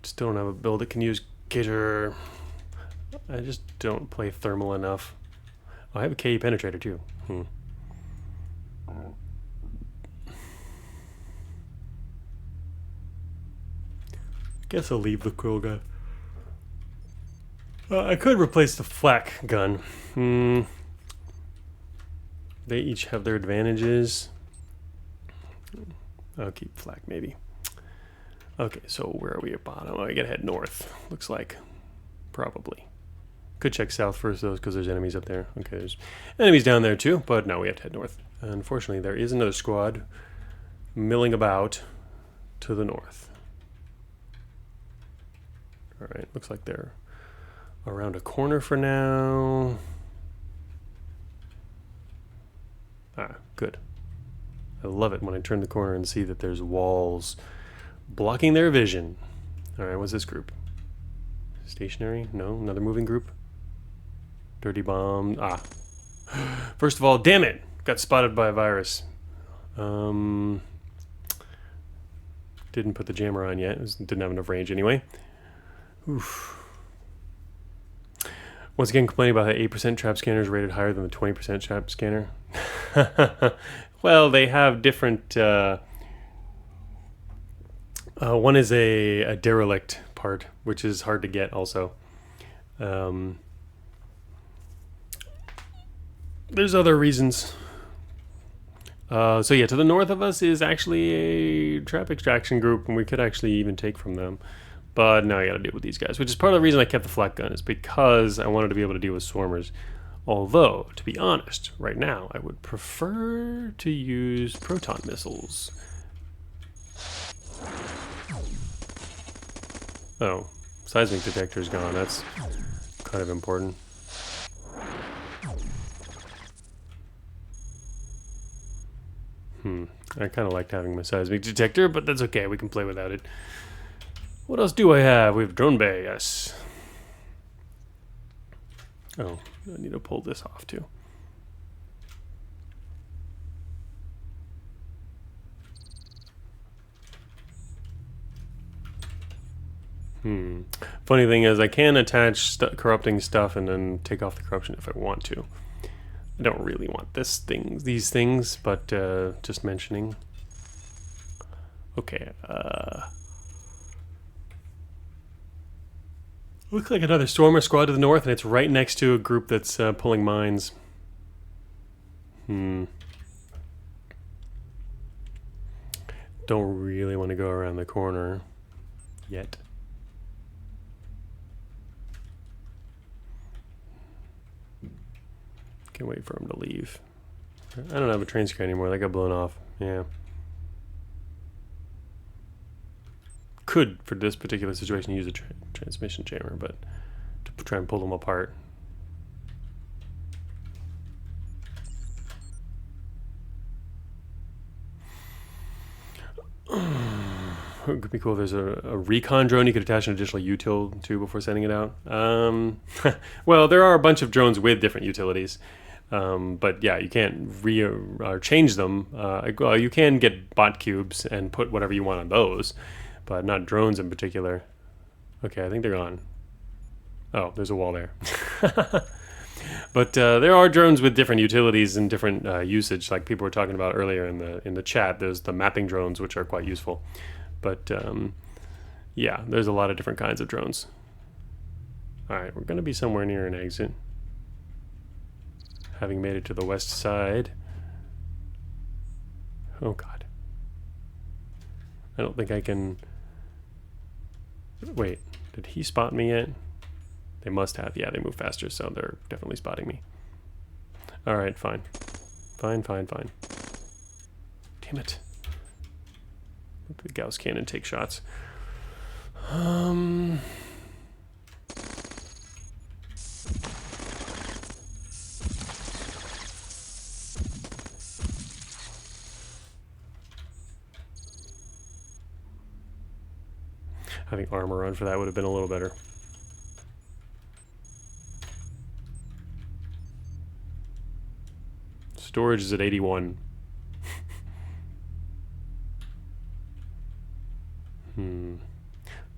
Still don't have a build that can use Gator. I just don't play thermal enough. Oh, I have a KE penetrator too. Guess I'll leave the quill gun. I could replace the flak gun. They each have their advantages. I'll keep flak maybe. Okay, so where are we at bottom? Oh, I gotta head north. Looks like. Probably. Could check south first though, because there's enemies up there. Okay, there's enemies down there too, but no, we have to head north. Unfortunately, there is another squad milling about to the north. Alright, looks like they're around a corner for now. Ah, good. I love it when I turn the corner and see that there's walls blocking their vision. Alright, what's this group? Stationary? No, another moving group. Dirty bomb. Ah. First of all, damn it! Got spotted by a virus. Didn't put the jammer on yet. Didn't have enough range anyway. Oof. Once again, complaining about how 8% trap scanner is rated higher than the 20% trap scanner. Well, they have different... one is a derelict part, which is hard to get also. There's other reasons. So yeah, to the north of us is actually a trap extraction group, and we could actually even take from them. But now I gotta deal with these guys, which is part of the reason I kept the flak gun, is because I wanted to be able to deal with swarmers. Although, to be honest, right now, I would prefer to use proton missiles. Oh, seismic detector's gone. That's kind of important. I kind of liked having my seismic detector, but that's okay. We can play without it. What else do I have? We have drone bay, yes. Oh, I need to pull this off too. Funny thing is, I can attach corrupting stuff and then take off the corruption if I want to. I don't really want these things, but just mentioning. Okay. Looks like another Stormer squad to the north, and it's right next to a group that's pulling mines. Don't really want to go around the corner yet. Can't wait for him to leave. I don't have a train screen anymore. That got blown off. Yeah. Could, for this particular situation, use a transmission chamber, but to try and pull them apart. It could be cool. There's a recon drone you could attach an additional util to before sending it out. Well, there are a bunch of drones with different utilities. But yeah, you can't change them. Well, you can get bot cubes and put whatever you want on those, but not drones in particular. Okay, I think they're gone. Oh, there's a wall there. But there are drones with different utilities and different usage, like people were talking about earlier in the chat. There's the mapping drones, which are quite useful. But yeah, there's a lot of different kinds of drones. All right, we're going to be somewhere near an exit. Having made it to the west side. Oh God. I don't think I can... Wait, did he spot me yet? They must have. Yeah, they move faster, so they're definitely spotting me. Alright, fine. Fine. Damn it. Let the Gauss cannon take shots. Having armor on for that would have been a little better. Storage is at 81.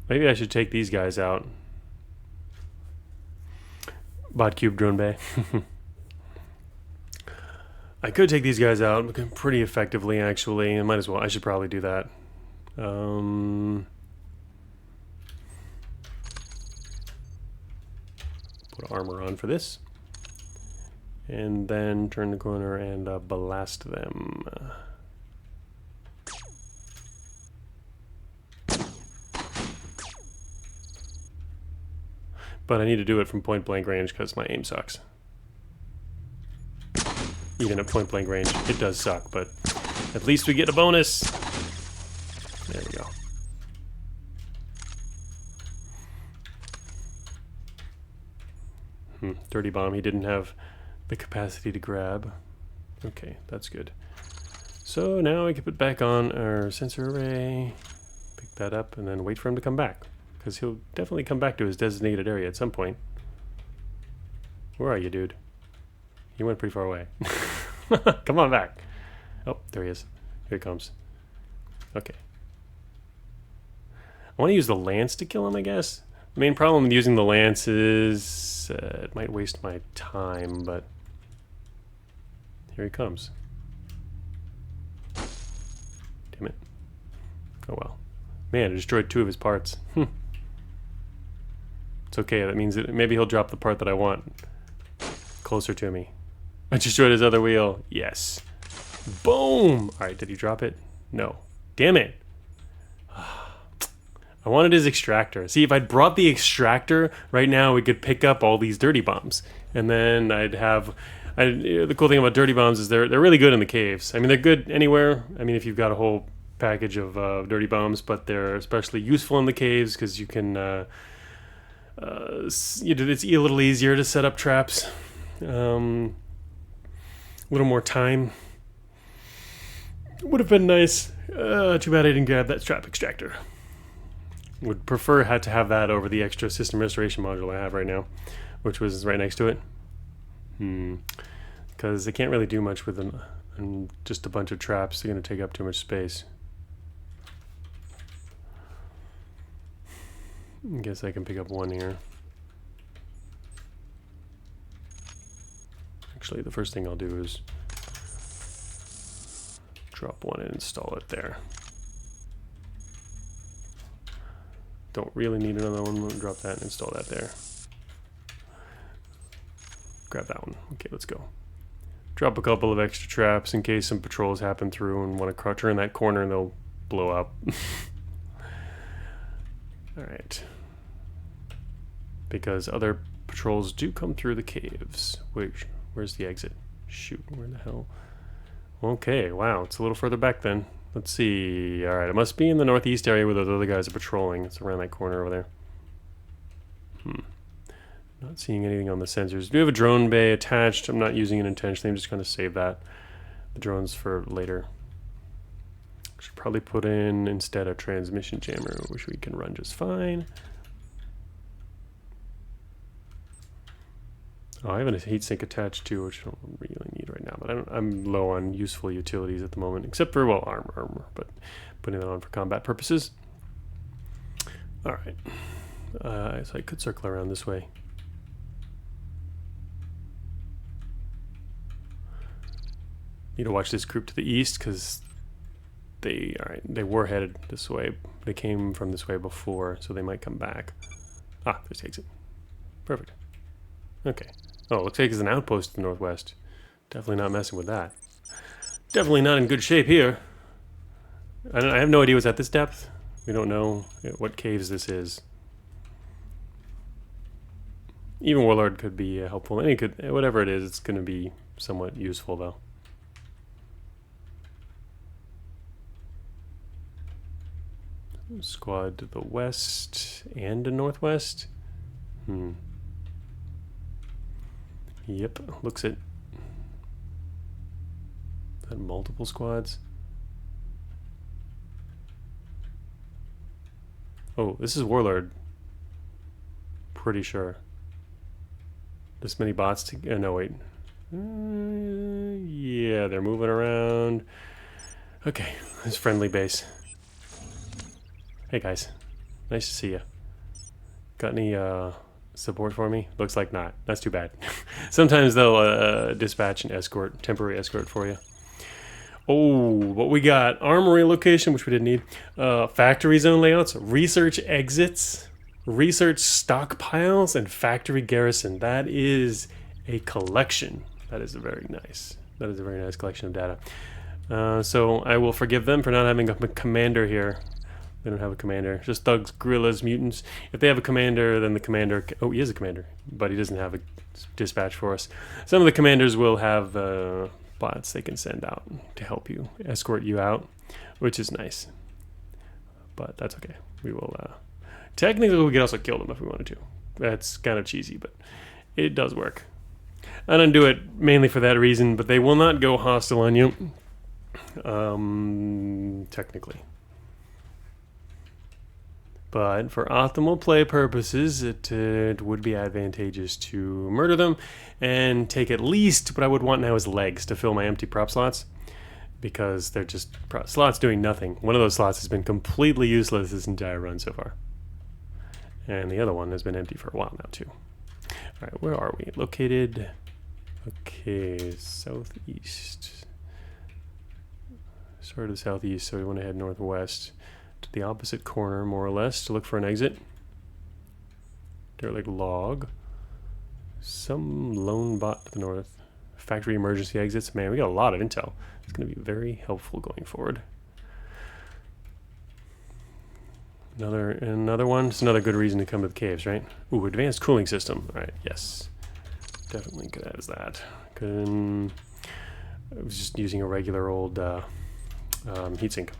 Maybe I should take these guys out. Bot cube drone bay. I could take these guys out pretty effectively, actually. I might as well. I should probably do that. Put armor on for this. And then turn the corner and blast them. But I need to do it from point blank range because my aim sucks. Even at point blank range, it does suck, but at least we get a bonus. There we go. Dirty bomb, he didn't have the capacity to grab. Okay, that's good. So now we can put back on our sensor array, pick that up, and then wait for him to come back. Because he'll definitely come back to his designated area at some point. Where are you, dude? He went pretty far away. Come on back. Oh, there he is. Here he comes. Okay. I want to use the lance to kill him, I guess. The main problem with using the lance is it might waste my time, but here he comes. Damn it. Oh well. Man, I destroyed 2 of his parts. It's okay, that means that maybe he'll drop the part that I want closer to me. I destroyed his other wheel. Yes. Boom! Alright, did he drop it? No. Damn it! I wanted his extractor. See, if I'd brought the extractor, right now we could pick up all these dirty bombs. And then I'd have... the cool thing about dirty bombs is they're really good in the caves. I mean, they're good anywhere. I mean, if you've got a whole package of dirty bombs, but they're especially useful in the caves because you can... it's a little easier to set up traps. A little more time. Would have been nice. Too bad I didn't grab that trap extractor. Would prefer had to have that over the extra system restoration module I have right now, which was right next to it. Because I can't really do much with just a bunch of traps. They're going to take up too much space. I guess I can pick up one here. Actually, the first thing I'll do is drop one and install it there. Don't really need another one. We'll drop that and install that there. Grab that one. Okay, let's go. Drop a couple of extra traps in case some patrols happen through and want to turn that corner and they'll blow up. Alright. Because other patrols do come through the caves. Where's the exit? Shoot, where the hell? Okay, wow, it's a little further back then. Let's see. All right, it must be in the northeast area where those other guys are patrolling. It's around that corner over there. Not seeing anything on the sensors. Do have a drone bay attached. I'm not using it intentionally. I'm just going to save that. The drones for later. Should probably put in instead a transmission jammer, which we can run just fine. Oh, I have a heatsink attached too, which I don't really need right now. But I'm low on useful utilities at the moment, except for, well, armor, but putting that on for combat purposes. All right. So I could circle around this way. Need to watch this group to the east because they were headed this way. They came from this way before, so they might come back. Ah, there's the exit. Perfect. Okay. Oh, looks like it's an outpost to the northwest. Definitely not messing with that. Definitely not in good shape here. I have no idea what's at this depth. We don't know what caves this is. Even Warlord could be helpful. Any could, whatever it is, it's going to be somewhat useful though. Squad to the west and the northwest. Yep, looks it. Is that multiple squads? Oh, this is Warlord. Pretty sure. This many bots to... no, wait. Yeah, they're moving around. Okay, this friendly base. Hey guys, nice to see you. Got any support for me? Looks like not. That's too bad. Sometimes they'll dispatch an escort, temporary escort for you. Oh, what we got? Armory location, which we didn't need. Factory zone layouts, research exits, research stockpiles, and factory garrison. That is a collection. That is a very nice collection of data. So I will forgive them for not having a commander here. They don't have a commander. Just thugs, guerrillas, mutants. If they have a commander, then the commander... Oh, he is a commander, but he doesn't have a dispatch for us. Some of the commanders will have bots they can send out to help you, escort you out, which is nice. But that's okay. We will... technically, we could also kill them if we wanted to. That's kind of cheesy, but it does work. I don't do it mainly for that reason, but they will not go hostile on you. Technically. But for optimal play purposes, it would be advantageous to murder them and take at least what I would want now is legs to fill my empty prop slots, because they're just slots doing nothing. One of those slots has been completely useless this entire run so far. And the other one has been empty for a while now too. All right, where are we? Located, okay, southeast. Sort of southeast, so we want to head northwest. To the opposite corner, more or less, to look for an exit. Derelict log. Some lone bot to the north. Factory emergency exits. Man, we got a lot of intel. It's going to be very helpful going forward. Another one. It's another good reason to come to the caves, right? Ooh, advanced cooling system. All right, yes. Definitely could add that. I was just using a regular old heatsink.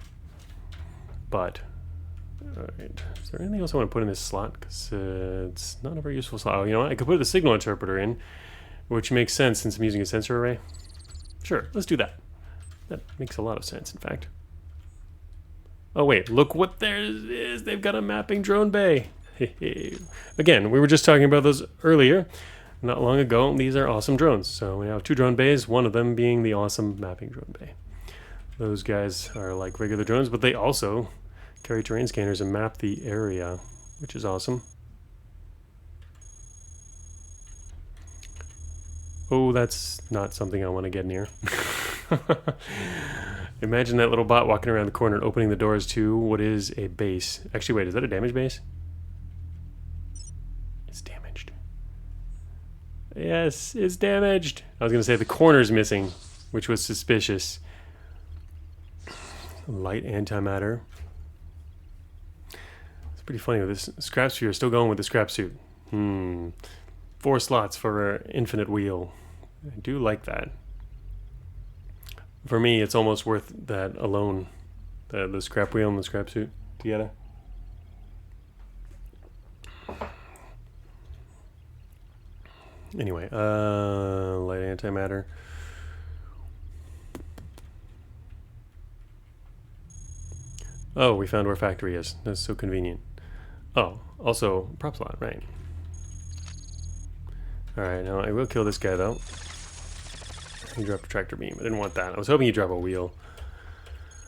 But, alright, is there anything else I want to put in this slot? Because it's not a very useful slot. Oh, you know what? I could put the signal interpreter in, which makes sense since I'm using a sensor array. Sure, let's do that. That makes a lot of sense, in fact. Oh, wait, look what there is. They've got a mapping drone bay. Again, we were just talking about those earlier, not long ago. These are awesome drones. So we have 2 drone bays, one of them being the awesome mapping drone bay. Those guys are like regular drones, but they also carry terrain scanners and map the area, which is awesome. Oh, that's not something I want to get near. Imagine that little bot walking around the corner and opening the doors to what is a base. Actually, wait, is that a damaged base? It's damaged. Yes, it's damaged. I was going to say the corner's missing, which was suspicious. Light antimatter. It's pretty funny with this scrap sphere. Still going with the scrap suit. 4 slots for an infinite wheel. I do like that. For me, it's almost worth that alone. The scrap wheel and the scrap suit together. Anyway, light antimatter. Oh, we found where factory is. That's so convenient. Oh, also prop slot, right? Alright, now I will kill this guy though. He dropped a tractor beam. I didn't want that. I was hoping he'd drop a wheel.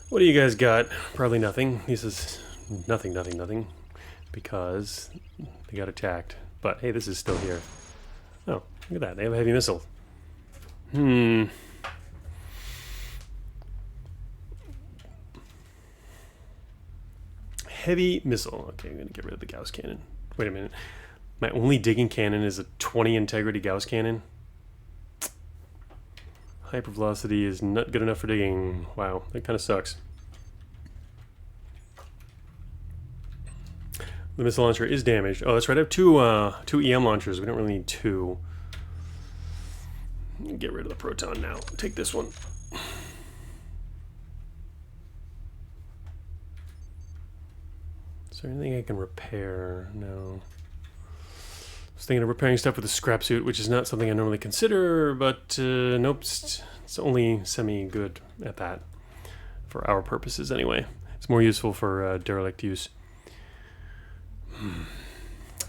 What do you guys got? Probably nothing. This is nothing, nothing, nothing. Because they got attacked. But hey, this is still here. Oh, look at that. They have a heavy missile. Heavy missile. Okay, I'm going to get rid of the Gauss cannon. Wait a minute. My only digging cannon is a 20 integrity Gauss cannon. Hypervelocity is not good enough for digging. Wow, that kind of sucks. The missile launcher is damaged. Oh, that's right. I have two EM launchers. We don't really need two. Get rid of the proton now. Take this one. Is there anything I can repair? No. I was thinking of repairing stuff with a scrap suit, which is not something I normally consider, but nope, it's only semi-good at that. For our purposes, anyway. It's more useful for derelict use.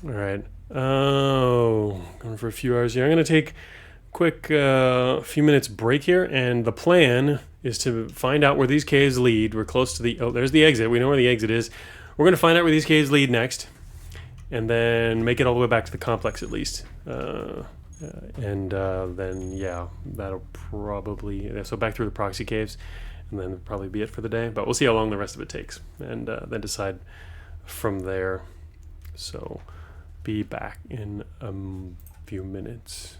Alright. Oh, going for a few hours here. I'm going to take a quick few minutes break here, and the plan is to find out where these caves lead. We're close to the... Oh, there's the exit. We know where the exit is. We're going to find out where these caves lead next, and then make it all the way back to the complex at least. Then, yeah, that'll probably... So back through the proxy caves, and then probably be it for the day. But we'll see how long the rest of it takes, and then decide from there. So, be back in a few minutes.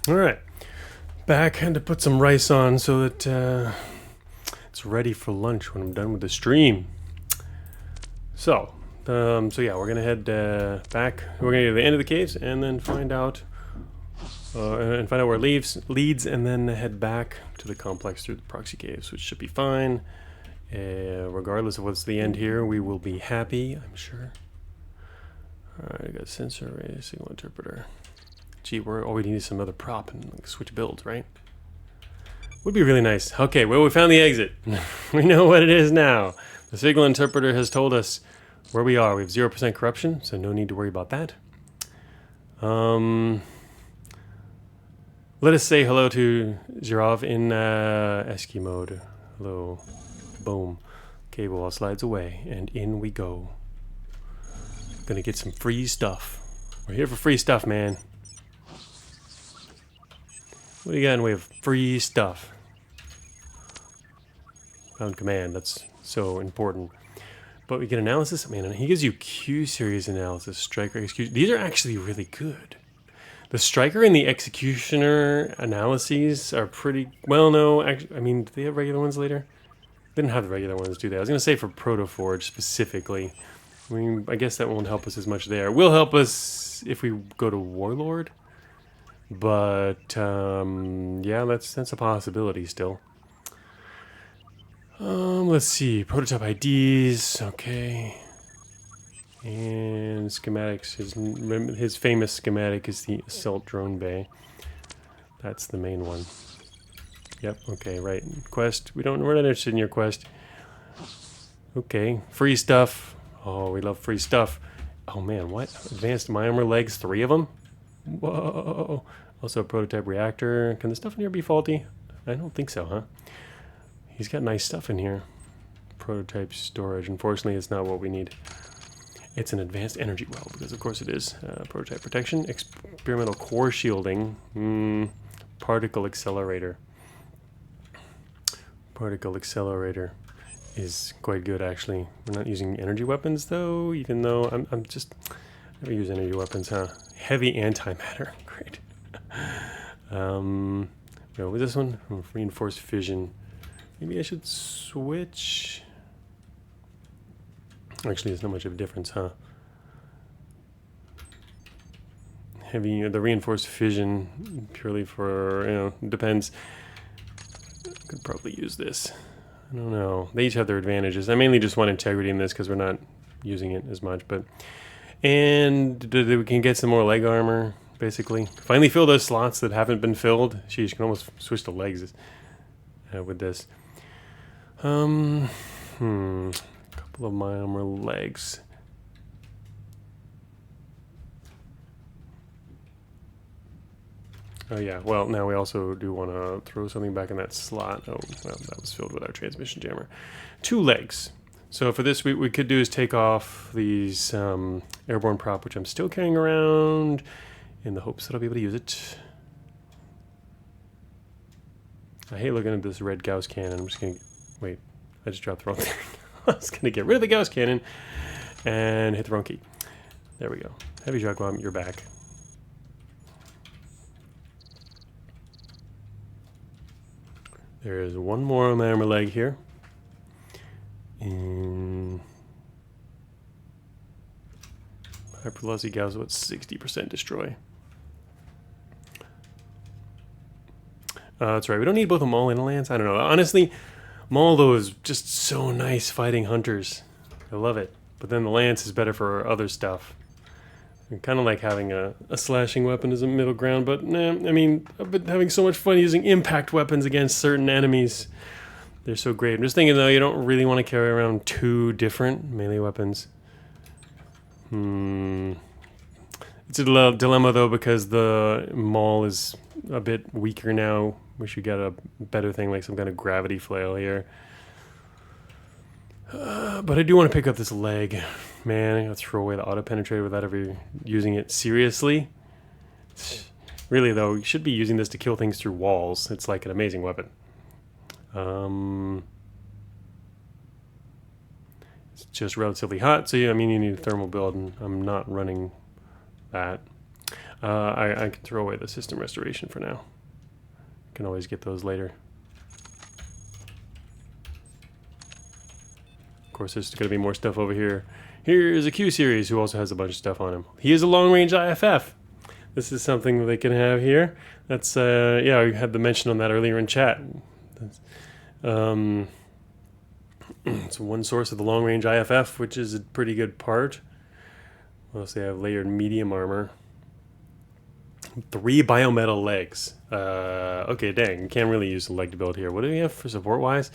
All right, back. Had to put some rice on so that it's ready for lunch when I'm done with the stream. So yeah, we're gonna head back. We're gonna go to the end of the caves and then find out where it leads, and then head back to the complex through the proxy caves, which should be fine. Regardless of what's the end here, we will be happy, I'm sure. Alright, I got sensor array, signal interpreter. Gee, all we need is some other prop and like, switch builds, right? Would be really nice. Okay, well, we found the exit. We know what it is now. The signal interpreter has told us where we are. We have 0% corruption, so no need to worry about that. Let us say hello to Zirov in Esky mode. Hello. Boom. Cable all slides away, and in we go. Gonna get some free stuff. We're here for free stuff, man. What do you got in the way of free stuff? Found command. That's so important. But we get analysis. Man, he gives you Q series analysis, striker execution. These are actually really good. The striker and the executioner analyses are pretty well. No, actually, I mean, do they have regular ones later? They didn't have the regular ones, do they? I was gonna say for Protoforge specifically. I mean, I guess that won't help us as much there. Will help us if we go to Warlord. But yeah, that's a possibility still. Let's see, prototype IDs, okay, and schematics. His famous schematic is the assault drone bay. That's the main one. Yep. Okay. Right. Quest. We're not interested in your quest. Okay. Free stuff. Oh, we love free stuff. Oh man, what? Advanced myomer legs, 3 of them. Whoa. Also a prototype reactor. Can the stuff in here be faulty? I don't think so, huh? He's got nice stuff in here. Prototype storage. Unfortunately, it's not what we need. It's an advanced energy well, because of course it is. Prototype protection. Experimental core shielding. Particle accelerator. Particle accelerator is quite good, actually. We're not using energy weapons, though, even though I'm just... never use energy weapons, huh? Heavy antimatter. Great. What was this one? Reinforced fission. Maybe I should switch. Actually, there's not much of a difference, huh? Heavy, the reinforced fission, purely for, you know, depends. Could probably use this. I don't know. They each have their advantages. I mainly just want integrity in this because we're not using it as much, but... And we can get some more leg armor, basically. Finally fill those slots that haven't been filled. Sheesh, you can almost switch to legs with this. Couple of my armor legs. Oh yeah, well now we also do want to throw something back in that slot. Oh, well, that was filled with our transmission jammer. 2 legs. So for this, we could do is take off these airborne prop, which I'm still carrying around, in the hopes that I'll be able to use it. I hate looking at this red Gauss cannon. I'm just going to... Wait, I just dropped the wrong thing. I was going to get rid of the Gauss cannon and hit the wrong key. There we go. Heavy shock bomb, you're back. There is one more on my armor leg here. And hypervelocity Gauss, what, 60% destroy. That's right, we don't need both a Maul and a Lance. I don't know. Honestly, Maul, though, is just so nice fighting hunters. I love it. But then the Lance is better for other stuff. I kind of like having a slashing weapon as a middle ground, but nah, I mean, I've been having so much fun using impact weapons against certain enemies. They're so great. I'm just thinking, though, you don't really want to carry around 2 different melee weapons. It's a dilemma, though, because the Maul is a bit weaker now. Wish we got a better thing, like some kind of gravity flail here. But I do want to pick up this leg. Man, I gotta throw away the auto-penetrator without ever using it seriously. Really, though, you should be using this to kill things through walls. It's like an amazing weapon. It's just relatively hot, so yeah, I mean, you need a thermal build, and I'm not running that. I can throw away the system restoration for now. Can always get those later. Of course, there's going to be more stuff over here. Here's a Q series who also has a bunch of stuff on him. He is a long-range IFF. This is something that they can have here. That's yeah, I had the mention on that earlier in chat. It's one source of the long-range IFF, which is a pretty good part. What else they have? Layered medium armor. 3 biometal legs. Okay, dang, can't really use the leg to build here. What do we have for support-wise?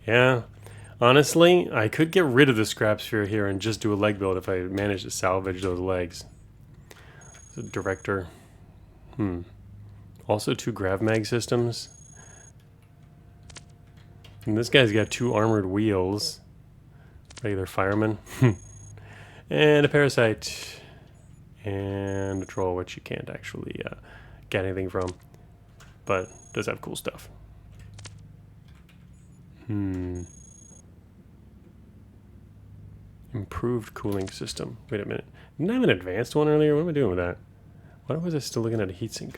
Yeah, honestly, I could get rid of the scrap sphere here and just do a leg build if I managed to salvage those legs. The director. Also 2 grav mag systems. And this guy's got 2 armored wheels. Regular fireman. And a parasite. And a troll, which you can't actually get anything from. But does have cool stuff. Improved cooling system. Wait a minute. Didn't I have an advanced one earlier? What am I doing with that? Why was I still looking at a heatsink?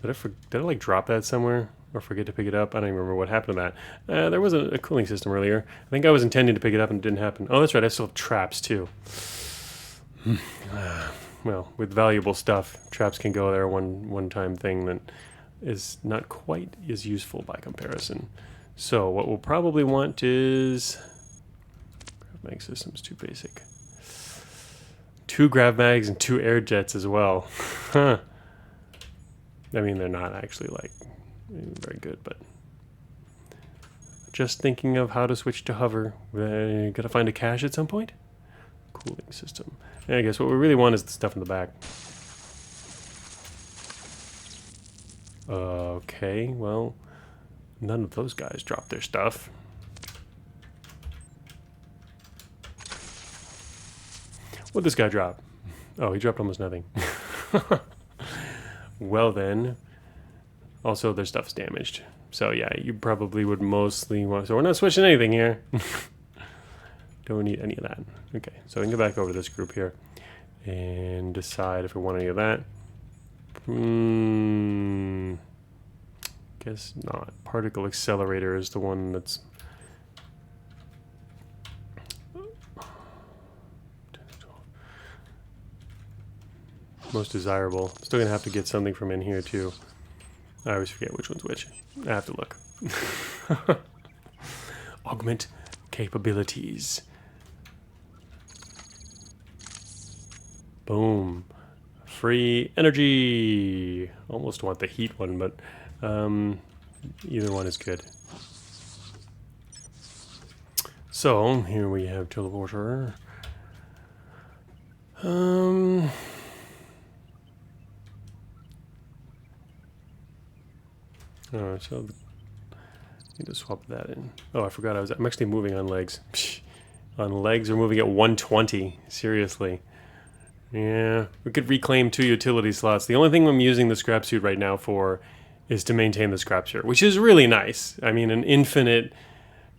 Did I like drop that somewhere? Or forget to pick it up? I don't even remember what happened to that. There was a cooling system earlier. I think I was intending to pick it up and it didn't happen. Oh, that's right. I still have traps too. Well, with valuable stuff, traps can go there. One-time thing that is not quite as useful by comparison. So what we'll probably want is grav mag systems, too basic. 2 grav mags and 2 air jets as well. Huh. I mean, they're not actually like very good, but just thinking of how to switch to hover. Gotta find a cache at some point. Cooling system. And I guess what we really want is the stuff in the back. Okay, well, none of those guys dropped their stuff. What'd this guy drop? Oh, he dropped almost nothing. Well then, also their stuff's damaged. So yeah, you probably would mostly want, so we're not switching anything here. Don't need any of that. Okay, so we can go back over to this group here and decide if we want any of that. Guess not. Particle accelerator is the one that's most desirable. Still gonna have to get something from in here too. I always forget which one's which. I have to look. Augment capabilities. Boom. Free energy. Almost want the heat one, but either one is good. So here we have teleporter. Alright, so I need to swap that in. Oh, I forgot I'm actually moving on legs. Psh, on legs, we're moving at 120. Seriously. Yeah, we could reclaim 2 utility slots. The only thing I'm using the scrap suit right now for is to maintain the scrap share, which is really nice. I mean, an infinite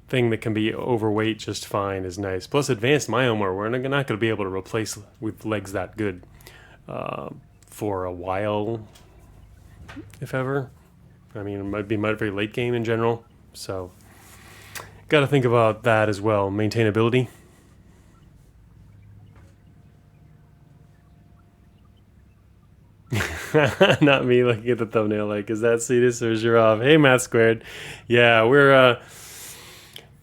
thing that can be overweight just fine is nice. Plus advanced myomor, we're not going to be able to replace with legs that good for a while, if ever. I mean, it might be very late game in general, so got to think about that as well. Maintainability. Not me looking at the thumbnail like, is that Cetus or Giraffe? Hey, Math Squared. Yeah, we're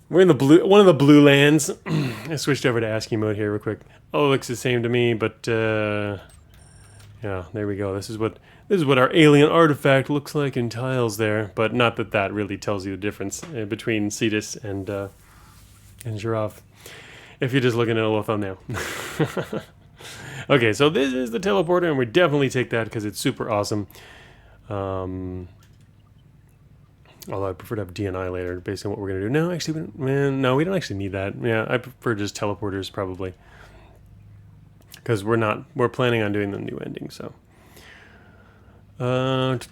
in the blue, one of the blue lands. I switched over to ASCII mode here real quick. Oh, it looks the same to me, but yeah, there we go. This is what our alien artifact looks like in tiles there, but not that that really tells you the difference between Cetus and Giraffe. If you're just looking at a little thumbnail. Okay, so this is the teleporter, and we definitely take that because it's super awesome. Although I prefer to have DNI later, based on what we're going to do. No, actually, no, we don't actually need that. Yeah, I prefer just teleporters, probably. Because we're planning on doing the new ending, so. Let's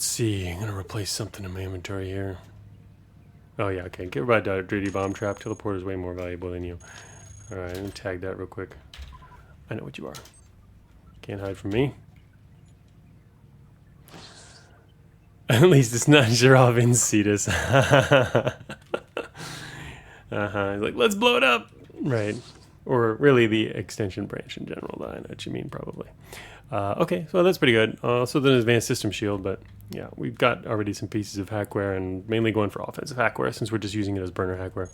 see, I'm going to replace something in my inventory here. Oh yeah, okay, get rid of Dirty Bomb Trap. Teleporter is way more valuable than you. Alright, I'm going to tag that real quick. I know what you are. Can't hide from me. At least it's not Gerov Incetus. He's like, let's blow it up! Right. Or really the extension branch in general. I know what you mean, probably. Okay, so that's pretty good. Also an advanced system shield, but yeah, we've got already some pieces of hackware and mainly going for offensive hackware since we're just using it as burner hackware.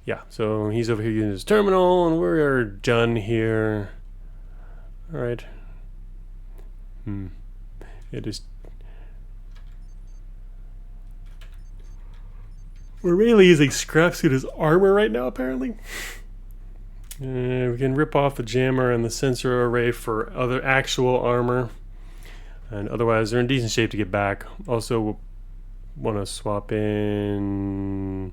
Yeah, so he's over here using his terminal and we're done here. All right. It is... We're really using scrap suit as armor right now, apparently. We can rip off the jammer and the sensor array for other actual armor. And otherwise, they're in decent shape to get back. Also, we'll want to swap in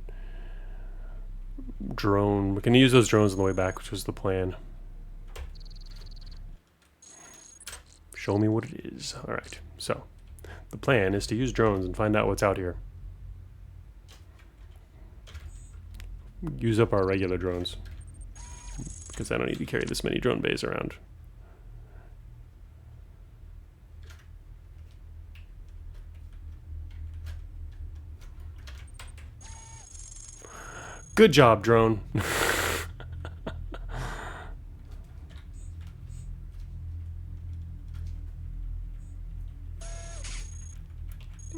drone. We can use those drones on the way back, which was the plan. Show me what it is. All right, so the plan is to use drones and find out what's out here. Use up our regular drones because I don't need to carry this many drone bays around. Good job, drone.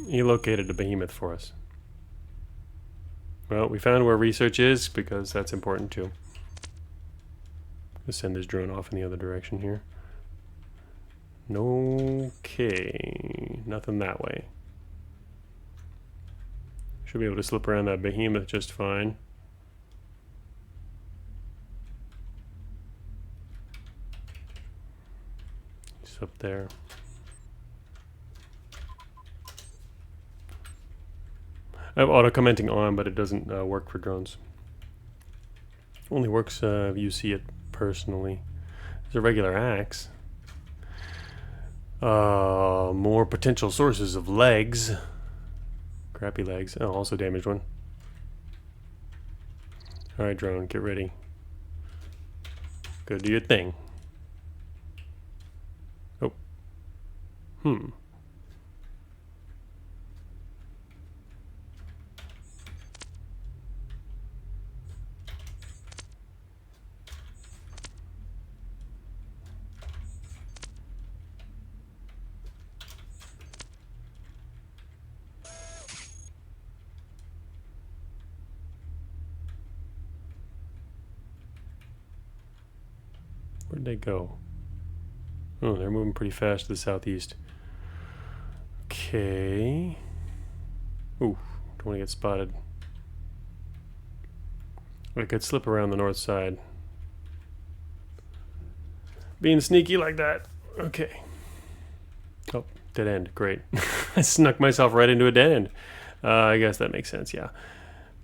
He located a behemoth for us. Well, we found where research is because that's important too. Let's send this drone off in the other direction here. Okay, nothing that way. Should be able to slip around that behemoth just fine. It's up there. I have auto-commenting on, but it doesn't work for drones. Only works if you see it personally. There's a regular axe. More potential sources of legs. Crappy legs. Oh, also damaged one. Alright, drone, get ready. Go do your thing. Oh. Where'd they go? Oh, they're moving pretty fast to the southeast. Okay. Ooh, don't want to get spotted. I could slip around the north side. Being sneaky like that. Okay. Oh, dead end. Great. I snuck myself right into a dead end. I guess that makes sense, yeah.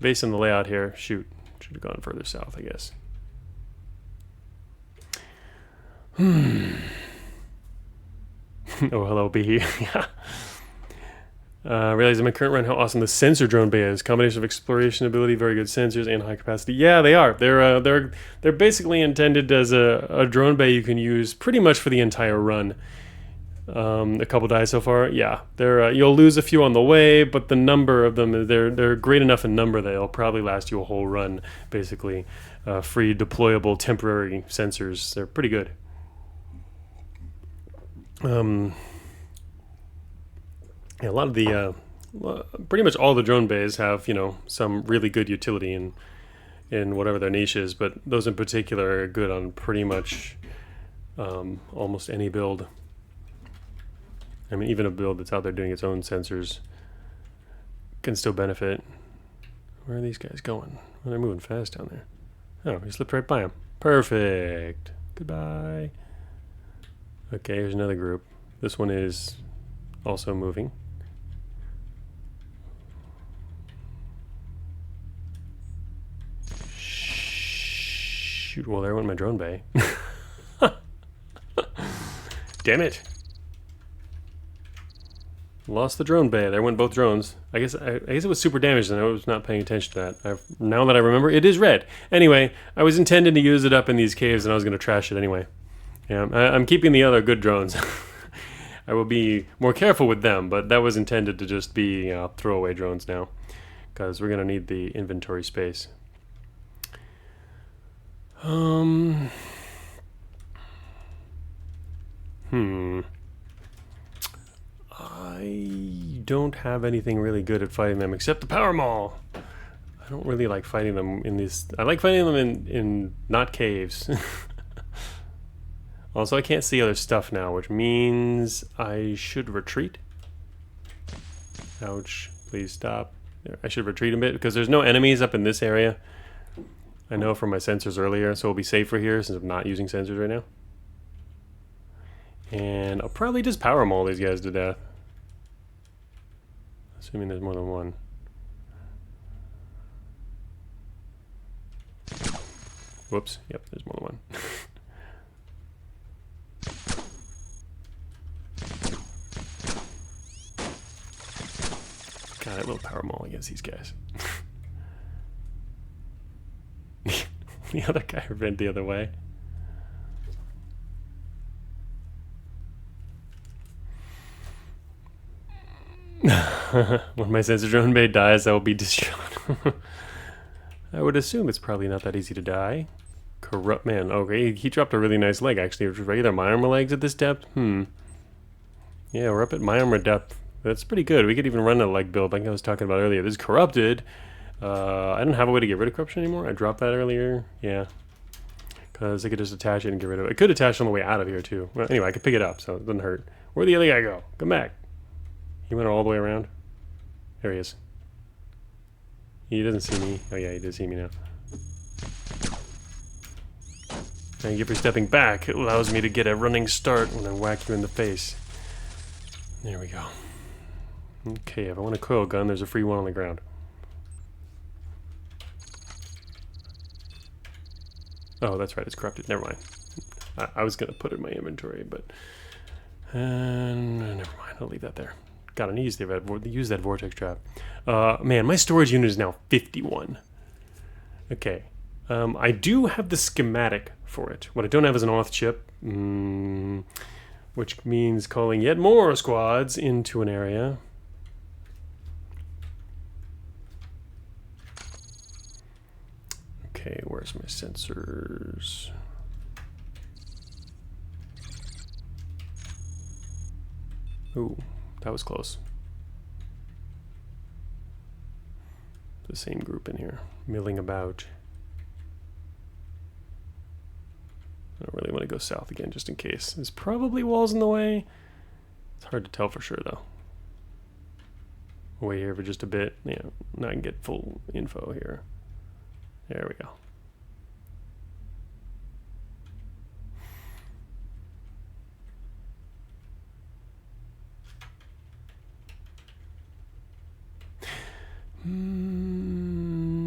Based on the layout here, shoot. Should have gone further south, I guess. Oh, hello, B. Yeah. Realizing my current run how awesome the sensor drone bay is. Combination of exploration ability, very good sensors, and high capacity. Yeah, they are. They're basically intended as a drone bay you can use pretty much for the entire run. A couple dies so far. Yeah, they're you'll lose a few on the way, but the number of them they're great enough in number that they'll probably last you a whole run. Basically, free deployable temporary sensors. They're pretty good. Yeah, a lot of the, pretty much all the drone bays have, you know, some really good utility in whatever their niche is, but those in particular are good on pretty much almost any build. I mean, even a build that's out there doing its own sensors can still benefit. Where are these guys going? Well, they're moving fast down there. Oh, we slipped right by them. Perfect. Goodbye. Okay, here's another group. This one is also moving. Shoot, well, there went my drone bay. Damn it. Lost the drone bay. There went both drones. I guess it was super damaged and I was not paying attention to that. Now that I remember, it is red. Anyway, I was intending to use it up in these caves and I was going to trash it anyway. Yeah, I'm keeping the other good drones. I will be more careful with them, but that was intended to just be throwaway drones now, because we're gonna need the inventory space. I don't have anything really good at fighting them except the power maul. I don't really like fighting them in these. I like fighting them in not caves. Also, I can't see other stuff now, which means I should retreat. Ouch. Please stop. I should retreat a bit because there's no enemies up in this area. I know from my sensors earlier, so we'll be safer here since I'm not using sensors right now. And I'll probably just power maul these guys to death. Assuming there's more than one. Whoops. Yep, there's more than one. God, that little power maul against these guys. The other guy ran the other way. When my sensor drone bay dies, I will be distraught. I would assume it's probably not that easy to die. Corrupt man. Okay, he dropped a really nice leg actually. Regular my armor legs at this depth? Yeah, we're up at my armor depth. That's pretty good. We could even run a leg build like I was talking about earlier. This is corrupted. I don't have a way to get rid of corruption anymore. I dropped that earlier. Yeah. Because I could just attach it and get rid of it. I could attach it on the way out of here too. Well, anyway, I could pick it up so it doesn't hurt. Where'd the other guy go? Come back. He went all the way around. There he is. He doesn't see me. Oh yeah, he does see me now. Thank you for stepping back. It allows me to get a running start when I whack you in the face. There we go. Okay, if I want a coil gun, there's a free one on the ground. Oh, that's right, it's corrupted. Never mind. I was going to put it in my inventory, but... never mind, I'll leave that there. God, I need to use that vortex trap. Man, my storage unit is now 51. Okay. I do have the schematic for it. What I don't have is an auth chip, which means calling yet more squads into an area. Okay, where's my sensors? Ooh, that was close. The same group in here, milling about. I don't really want to go south again just in case. There's probably walls in the way. It's hard to tell for sure though. I'll wait here for just a bit. Yeah, now I can get full info here. There we go.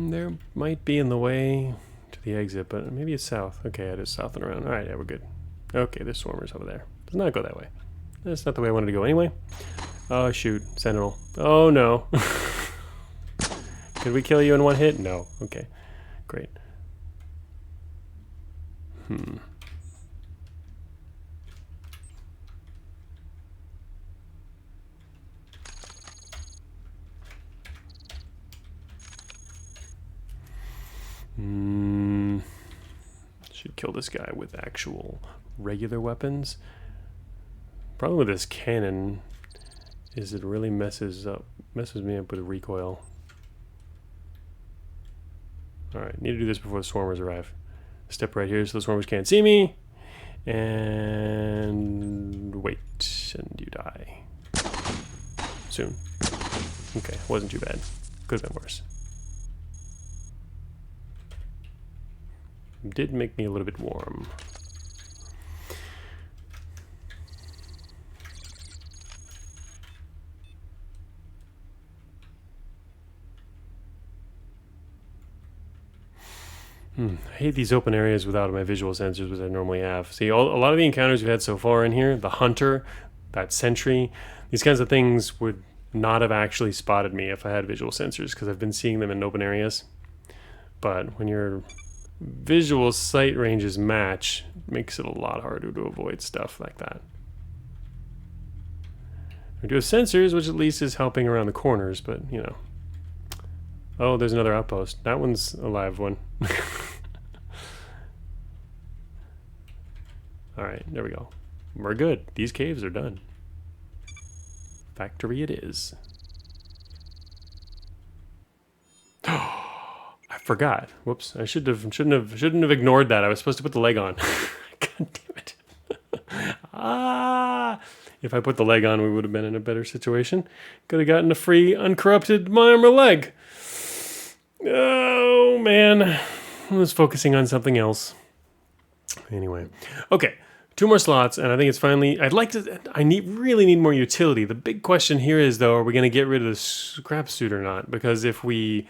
There might be in the way to the exit, but maybe it's south. Okay, it is south and around. All right, yeah, we're good. Okay, there's swarmers over there. Does not go that way. That's not the way I wanted to go anyway. Oh, shoot. Sentinel. Oh, no. Could we kill you in one hit? No. Okay. Great. Should kill this guy with actual regular weapons. Problem with this cannon is it really messes me up with recoil. Alright, need to do this before the swarmers arrive. Step right here so the swarmers can't see me. And wait, and you die. Soon. Okay, wasn't too bad. Could have been worse. Did make me a little bit warm. I hate these open areas without my visual sensors, which I normally have. See, a lot of the encounters we've had so far in here, the hunter, that sentry, these kinds of things would not have actually spotted me if I had visual sensors, because I've been seeing them in open areas. But when you're visual sight ranges match, makes it a lot harder to avoid stuff like that. We do have sensors, which at least is helping around the corners, but, you know. Oh, there's another outpost. That one's a live one. Alright, there we go. We're good. These caves are done. Factory it is. I forgot. Whoops. I shouldn't have ignored that. I was supposed to put the leg on. God damn it. Ah! If I put the leg on, we would have been in a better situation. Could have gotten a free, uncorrupted my armor leg. Oh, man. I was focusing on something else. Anyway. Okay. 2 more slots, and I think it's finally... really need more utility. The big question here is, though, are we going to get rid of the scrap suit or not? Because if we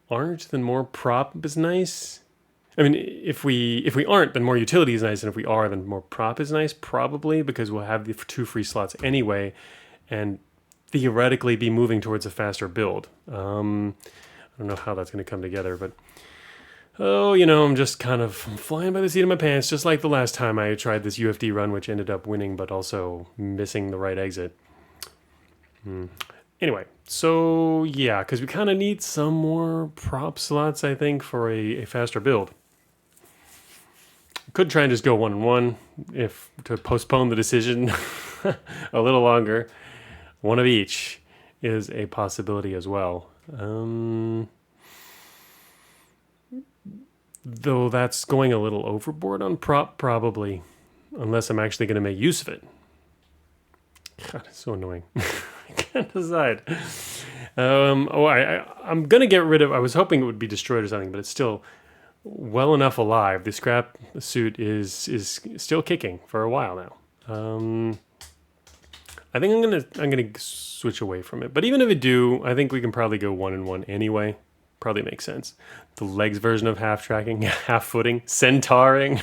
aren't, then more prop is nice. I mean, if we aren't, then more utility is nice, and if we are, then more prop is nice, probably, because we'll have the 2 free slots anyway, and theoretically be moving towards a faster build. I don't know how that's going to come together, but... Oh, you know, I'm just kind of flying by the seat of my pants, just like the last time I tried this UFD run, which ended up winning, but also missing the right exit. Anyway, so yeah, because we kind of need some more prop slots, I think, for a faster build. Could try and just go 1-1 if to postpone the decision a little longer. One of each is a possibility as well. Though that's going a little overboard on prop, probably. Unless I'm actually going to make use of it. God, it's so annoying. I can't decide. I'm going to get rid of... I was hoping it would be destroyed or something, but it's still well enough alive. The scrap suit is still kicking for a while now. I think I'm gonna switch away from it. But even if I do, I think we can probably go 1-1 anyway. Probably makes sense. The legs version of half tracking, half footing, centauring.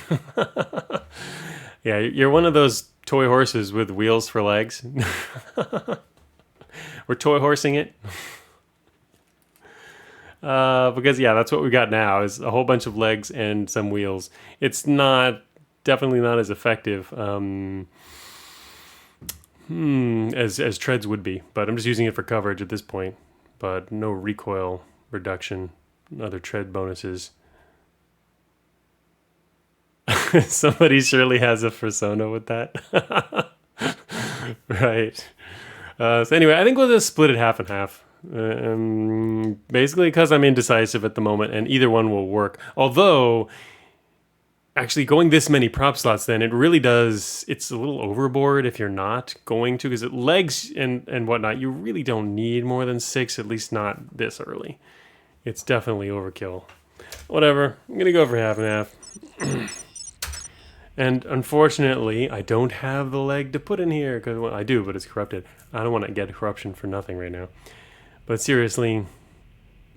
Yeah, you're one of those toy horses with wheels for legs. We're toy horsing it. Because yeah, that's what we got now is a whole bunch of legs and some wheels. It's definitely not as effective as treads would be, but I'm just using it for coverage at this point. But no recoil reduction, other tread bonuses. Somebody surely has a persona with that. Right. So anyway, I think we'll just split it half and half. Basically because I'm indecisive at the moment and either one will work. Although, actually going this many prop slots then, it really does, it's a little overboard if you're not going to, because legs and whatnot, you really don't need more than 6, at least not this early. It's definitely overkill. Whatever, I'm going to go for half and half. And unfortunately, I don't have the leg to put in here, because well, I do, but it's corrupted. I don't want to get corruption for nothing right now. But seriously,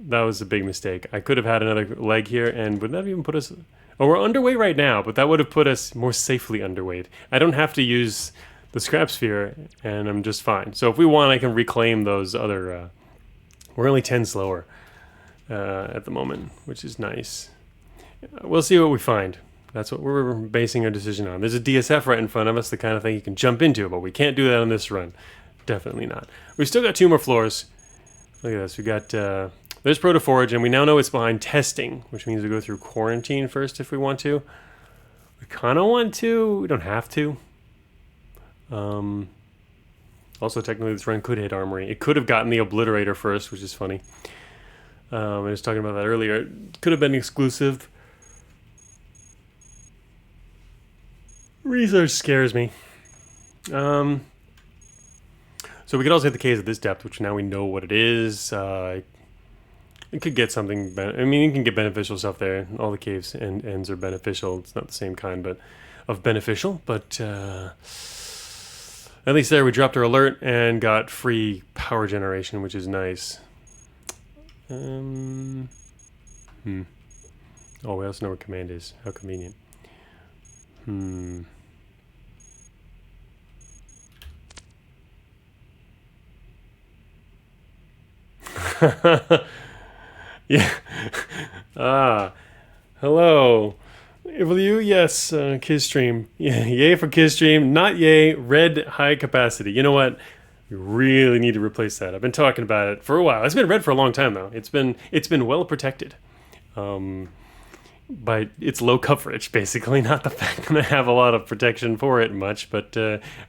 that was a big mistake. I could have had another leg here, and would that even put us... Oh, we're underweight right now, but that would have put us more safely underweight. I don't have to use the scrap sphere, and I'm just fine. So if we want, I can reclaim those other... we're only 10 slower at the moment, which is nice. We'll see what we find. That's what we're basing our decision on. There's a DSF right in front of us, the kind of thing you can jump into, but we can't do that on this run. Definitely not. We've still got 2 more floors. Look at this. We got... there's Protoforge, and we now know it's behind testing, which means we go through quarantine first if we want to. We kind of want to. We don't have to. Also, technically, this run could hit Armory. It could have gotten the Obliterator first, which is funny. I was talking about that earlier. It could have been exclusive. Research scares me. So we could also hit the caves at this depth, which now we know what it is. It could get something... I mean, you can get beneficial stuff there. All the caves and ends are beneficial. It's not the same kind but of beneficial, but at least there we dropped our alert and got free power generation, which is nice. Oh, we also know where command is. How convenient. Yeah. Hello. Will you? Yes, Kiss Stream. Yeah, yay for Kiss Stream. Not yay. Red high capacity. You know what? We really need to replace that. I've been talking about it for a while. It's been red for a long time though. It's been well protected. By its low coverage, basically, not the fact that I have a lot of protection for it much. But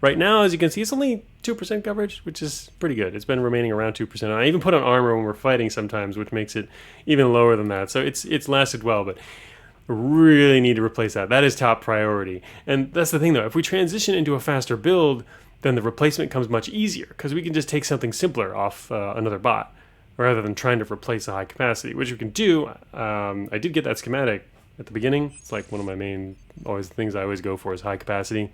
right now, as you can see, it's only 2% coverage, which is pretty good. It's been remaining around 2%. I even put on armor when we're fighting sometimes, which makes it even lower than that. So it's lasted well, but really need to replace that. That is top priority. And that's the thing though, if we transition into a faster build, then the replacement comes much easier because we can just take something simpler off another bot rather than trying to replace a high capacity, which we can do. I did get that schematic at the beginning. It's like one of my main things I always go for is high capacity.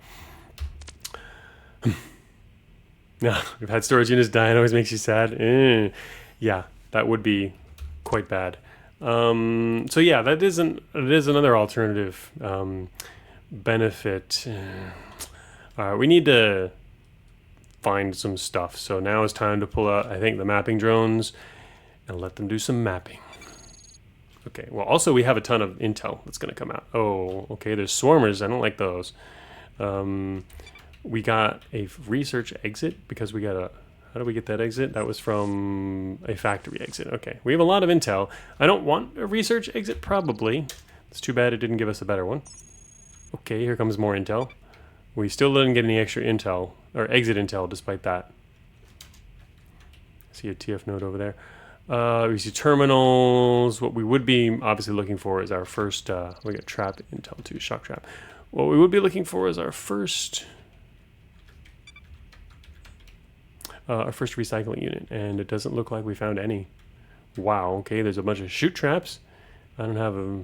No, we've had storage units die. It always makes you sad. Yeah, that would be quite bad. So yeah, it is another alternative benefit. All right, we need to find some stuff. So now it's time to pull out, I think, the mapping drones and let them do some mapping. Okay, well, also we have a ton of intel that's going to come out. Oh, okay, there's swarmers. I don't like those. We got a research exit because we got a... How do we get that exit? That was from a factory exit. Okay, we have a lot of intel. I don't want a research exit, probably. It's too bad it didn't give us a better one. Okay, here comes more intel. We still didn't get any extra intel, or exit intel, despite that. See a TF node over there. We see terminals. What we would be obviously looking for is our first... we got trap intel too, shock trap. What we would be looking for is our first recycling unit, and it doesn't look like we found any. Wow, okay, there's a bunch of shoot traps. I don't have a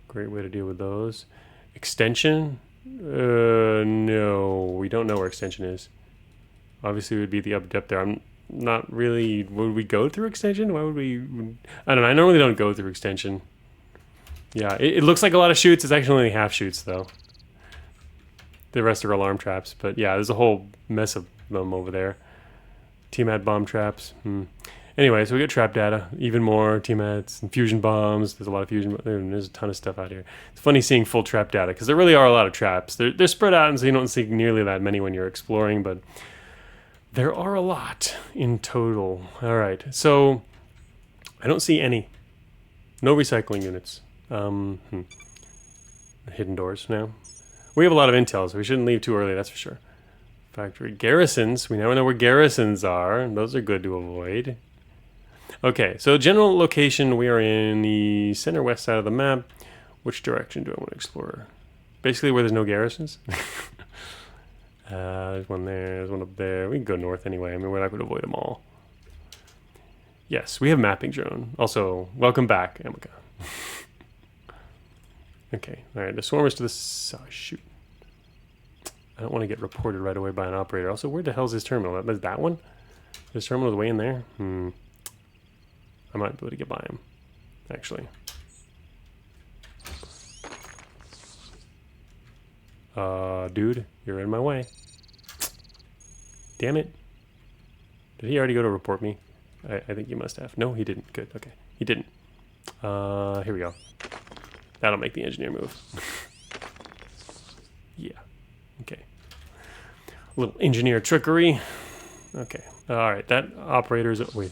great way to deal with those. Extension? No, we don't know where extension is. Obviously it would be the up there. I'm not really... Would we go through extension? Why would we... I don't know, I normally don't go through extension. Yeah, it looks like a lot of shoots. It's actually only half shoots though. The rest are alarm traps, but yeah, there's a whole mess of them over there. TMAD bomb traps. Anyway, so we get trap data, even more TMADs and fusion bombs. There's a lot of fusion. There's a ton of stuff out here. It's funny seeing full trap data because there really are a lot of traps. They're spread out, and so you don't see nearly that many when you're exploring, but there are a lot in total. All right, so I don't see any. No recycling units. Hidden doors now. We have a lot of intel, so we shouldn't leave too early, that's for sure. Factory garrisons. We now know where garrisons are, and those are good to avoid. Okay, so general location, we are in the center west side of the map. Which direction do I want to explore? Basically where there's no garrisons. There's one there, there's one up there. We can go north anyway. I mean, we're not going to avoid them all. Yes, we have mapping drone. Also, welcome back, Amika. Okay, alright, the swarmers to the side. Oh, shoot. I don't want to get reported right away by an operator. Also, where the hell's his terminal? Is that one? His terminal is way in there? I might be able to get by him, actually. Dude, you're in my way. Damn it. Did he already go to report me? I think he must have. No, he didn't. Good, okay. He didn't. Here we go. That'll make the engineer move. Yeah. Okay. A little engineer trickery. Okay. Alright, that operator's... Wait.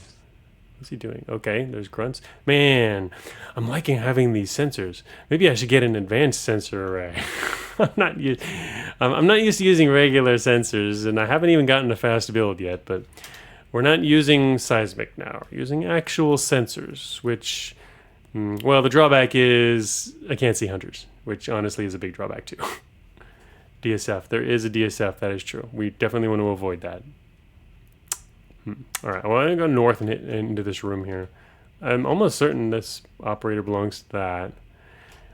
What's he doing? Okay, there's grunts. Man, I'm liking having these sensors. Maybe I should get an advanced sensor array. I'm not used to using regular sensors, and I haven't even gotten a fast build yet, but we're not using seismic now. We're using actual sensors, which... well, the drawback is I can't see hunters, which honestly is a big drawback too. DSF. There is a DSF, that is true. We definitely want to avoid that. Alright, well, I'm going to go north and hit into this room here. I'm almost certain this operator belongs to that.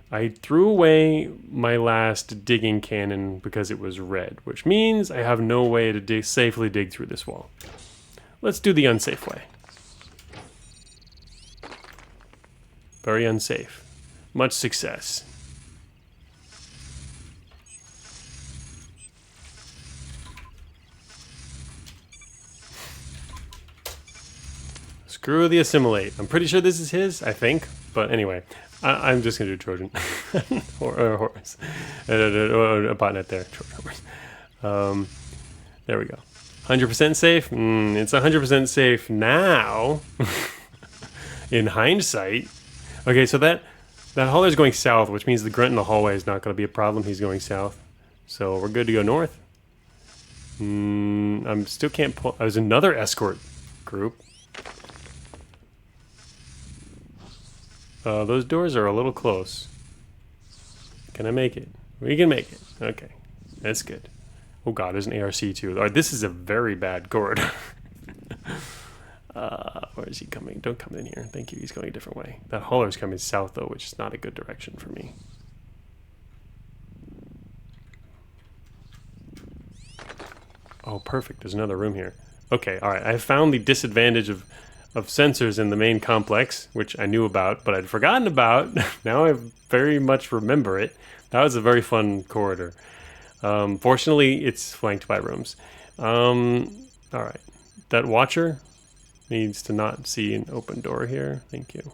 I threw away my last digging cannon because it was red, which means I have no way to safely dig through this wall. Let's do the unsafe way. Very unsafe. Much success. Screw the assimilate. I'm pretty sure this is his, I think. But anyway, I'm just going to do Trojan. or horse. A botnet there. Trojan. There we go. 100% safe? It's 100% safe now. In hindsight. Okay, so that hauler's going south, which means the grunt in the hallway is not going to be a problem. He's going south. So we're good to go north. I still can't pull. There's another escort group. Those doors are a little close. Can I make it? We can make it. Okay, that's good. Oh god, there's an ARC too. All right, this is a very bad corridor. Where is he coming? Don't come in here. Thank you. He's going a different way. That hauler's coming south though, which is not a good direction for me. Oh, perfect. There's another room here. Okay, all right. I found the disadvantage of sensors in the main complex, which I knew about, but I'd forgotten about. Now I very much remember it. That was a very fun corridor. Fortunately, it's flanked by rooms. All right. That watcher needs to not see an open door here. Thank you.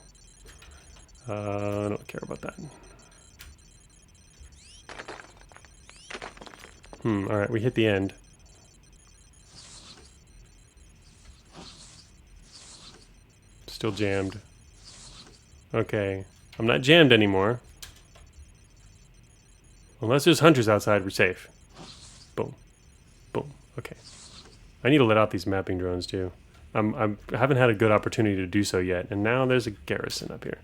I don't care about that. All right. We hit the end. Still jammed. Okay. I'm not jammed anymore. Unless there's hunters outside, we're safe. Boom. Boom. Okay. I need to let out these mapping drones too. I haven't had a good opportunity to do so yet, and now there's a garrison up here.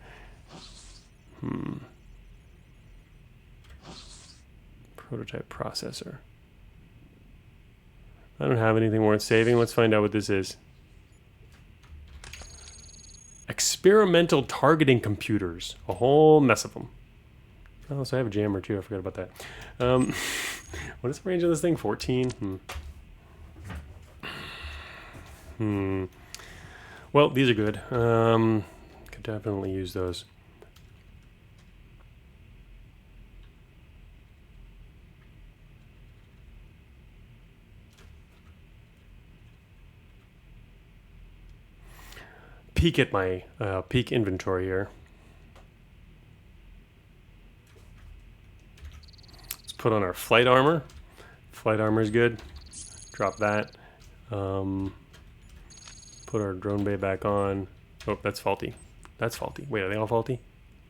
Prototype processor. I don't have anything worth saving. Let's find out what this is. Experimental targeting computers. A whole mess of them. Oh, so I have a jammer too. I forgot about that. What is the range of this thing? 14? Well, these are good. Could definitely use those. Peek at my peak inventory here. Let's put on our flight armor. Flight armor is good. Drop that. Put our drone bay back on. Oh, that's faulty. That's faulty. Wait, are they all faulty?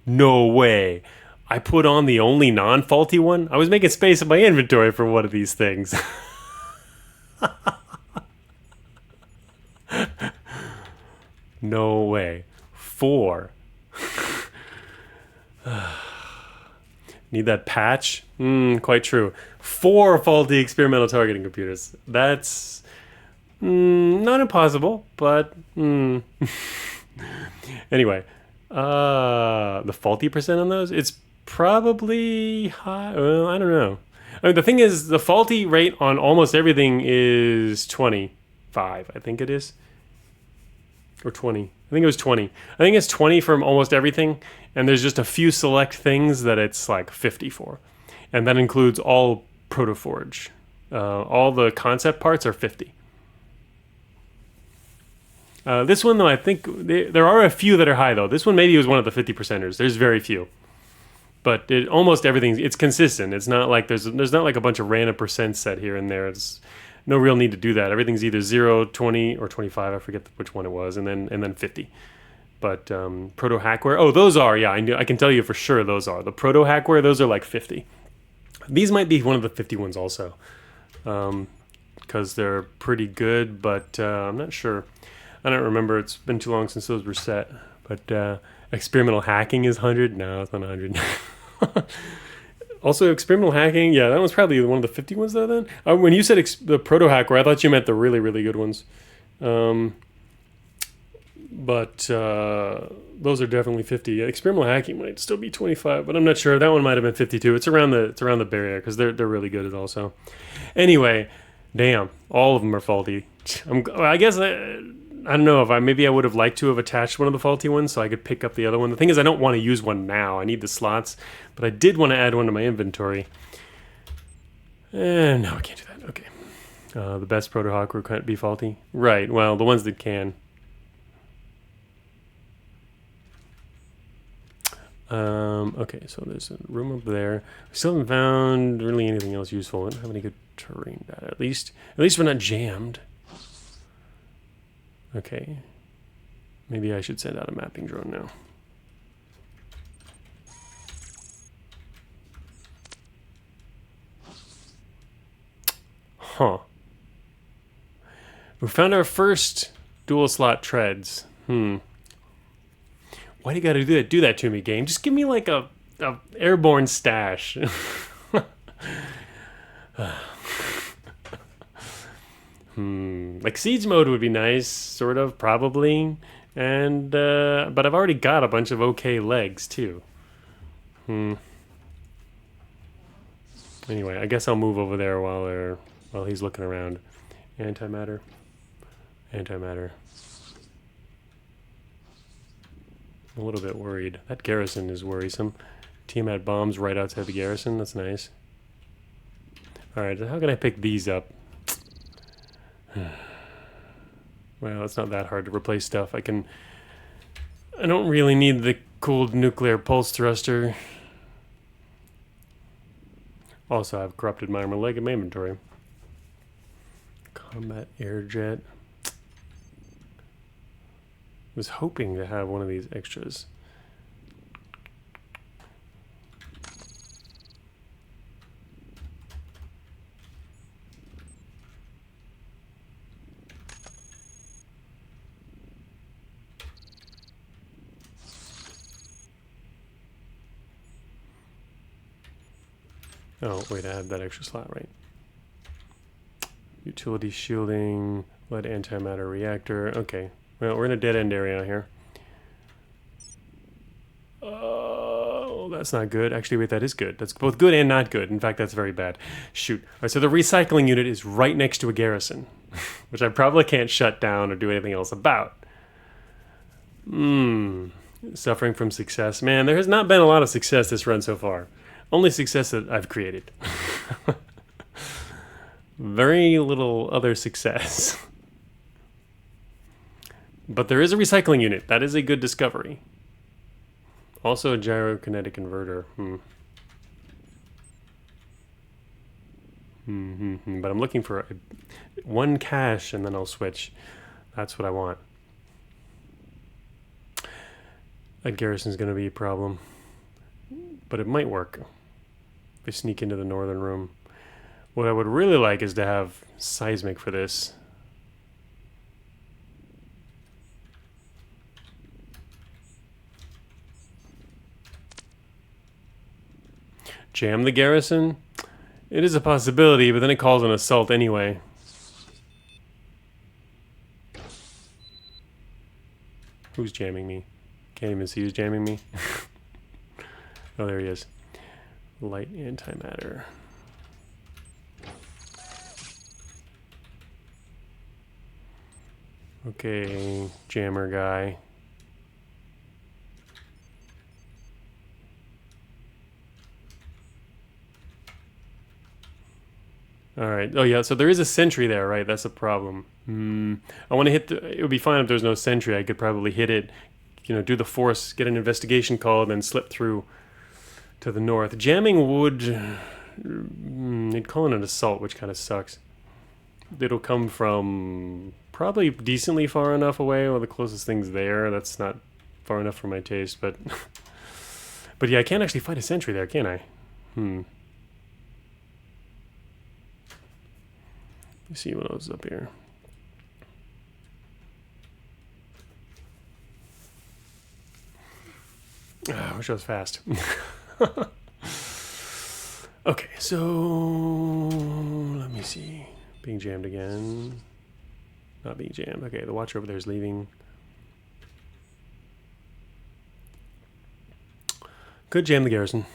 No way. I put on the only non-faulty one? I was making space in my inventory for one of these things. No way. 4. Need that patch? Quite true. 4 faulty experimental targeting computers. That's not impossible, but anyway, the faulty percent on those, it's probably high. Well, I don't know. I mean, the thing is, the faulty rate on almost everything is 25. I think it is. Or 20. I think it was 20. I think it's 20 from almost everything, and there's just a few select things that it's like 50 for. And that includes all Protoforge. All the concept parts are 50. This one, though, I think there are a few that are high, though. This one maybe was one of the 50%ers. There's very few. But almost everything, it's consistent. It's not like there's not like a bunch of random percent set here and there. It's no real need to do that. Everything's either 0, 20, or 25. I forget which one it was, and then 50. But proto hackware. Oh, those are, yeah. I can tell you for sure those are the proto hackware. Those are like 50. These might be one of the 50 ones also, because they're pretty good. But I'm not sure. I don't remember. It's been too long since those were set. But experimental hacking is 100. No, it's not 100. Also, experimental hacking, yeah, that was probably one of the 50 ones, though, then. When you said the proto hacker, I thought you meant the really, really good ones. But those are definitely 50. Experimental hacking might still be 25, but I'm not sure. That one might have been 52. It's around the barrier, because they're really good also. Anyway, damn, all of them are faulty. I guess I don't know if maybe I would have liked to have attached one of the faulty ones so I could pick up the other one. The thing is, I don't want to use one now. I need the slots, but I did want to add one to my inventory. No, I can't do that. Okay. The best proto hawker can't be faulty. Right. Well, the ones that can. Okay, so there's a room up there. We still haven't found really anything else useful. We don't have any good terrain data. At least we're not jammed. Okay. Maybe I should send out a mapping drone now. Huh. We found our first dual slot treads. Why do you gotta do that to me, game? Just give me like a airborne stash. Like siege mode would be nice, sort of, probably. And but I've already got a bunch of okay legs too. Anyway, I guess I'll move over there while he's looking around. Antimatter. Antimatter. I'm a little bit worried. That garrison is worrisome. Team had bombs right outside the garrison. That's nice. Alright, how can I pick these up? Well, it's not that hard to replace stuff. I don't really need the cooled nuclear pulse thruster. Also, I've corrupted my armor leg in my inventory. Combat airjet. Was hoping to have one of these extras. Oh, wait, I had that extra slot, right? Utility shielding, lead antimatter reactor. Okay, well, we're in a dead-end area here. Oh, that's not good. Actually, wait, that is good. That's both good and not good. In fact, that's very bad. Shoot. All right, so the recycling unit is right next to a garrison, which I probably can't shut down or do anything else about. Suffering from success. Man, there has not been a lot of success this run so far. Only success that I've created. Very little other success. But there is a recycling unit. That is a good discovery. Also a gyrokinetic converter. But I'm looking for one cache and then I'll switch. That's what I want. That garrison's going to be a problem. But it might work. If we sneak into the northern room. What I would really like is to have seismic for this. Jam the garrison? It is a possibility, but then it calls an assault anyway. Who's jamming me? Can't even see who's jamming me. Oh, there he is. Light antimatter. Okay, jammer guy. Alright, oh yeah, so there is a sentry there, right? That's a problem. I want to hit it would be fine if there's no sentry. I could probably hit it, you know, do the force, get an investigation call, and then slip through to the north. Jamming would... they'd call it an assault, which kind of sucks. It'll come from probably decently far enough away. Well, the closest thing's there. That's not far enough for my taste, but... but yeah, I can't actually fight a sentry there, can I? Let's see what else is up here. I wish I was fast. Okay, so let me see. Being jammed again. Not being jammed. Okay, the watcher over there is leaving. Could jam the garrison.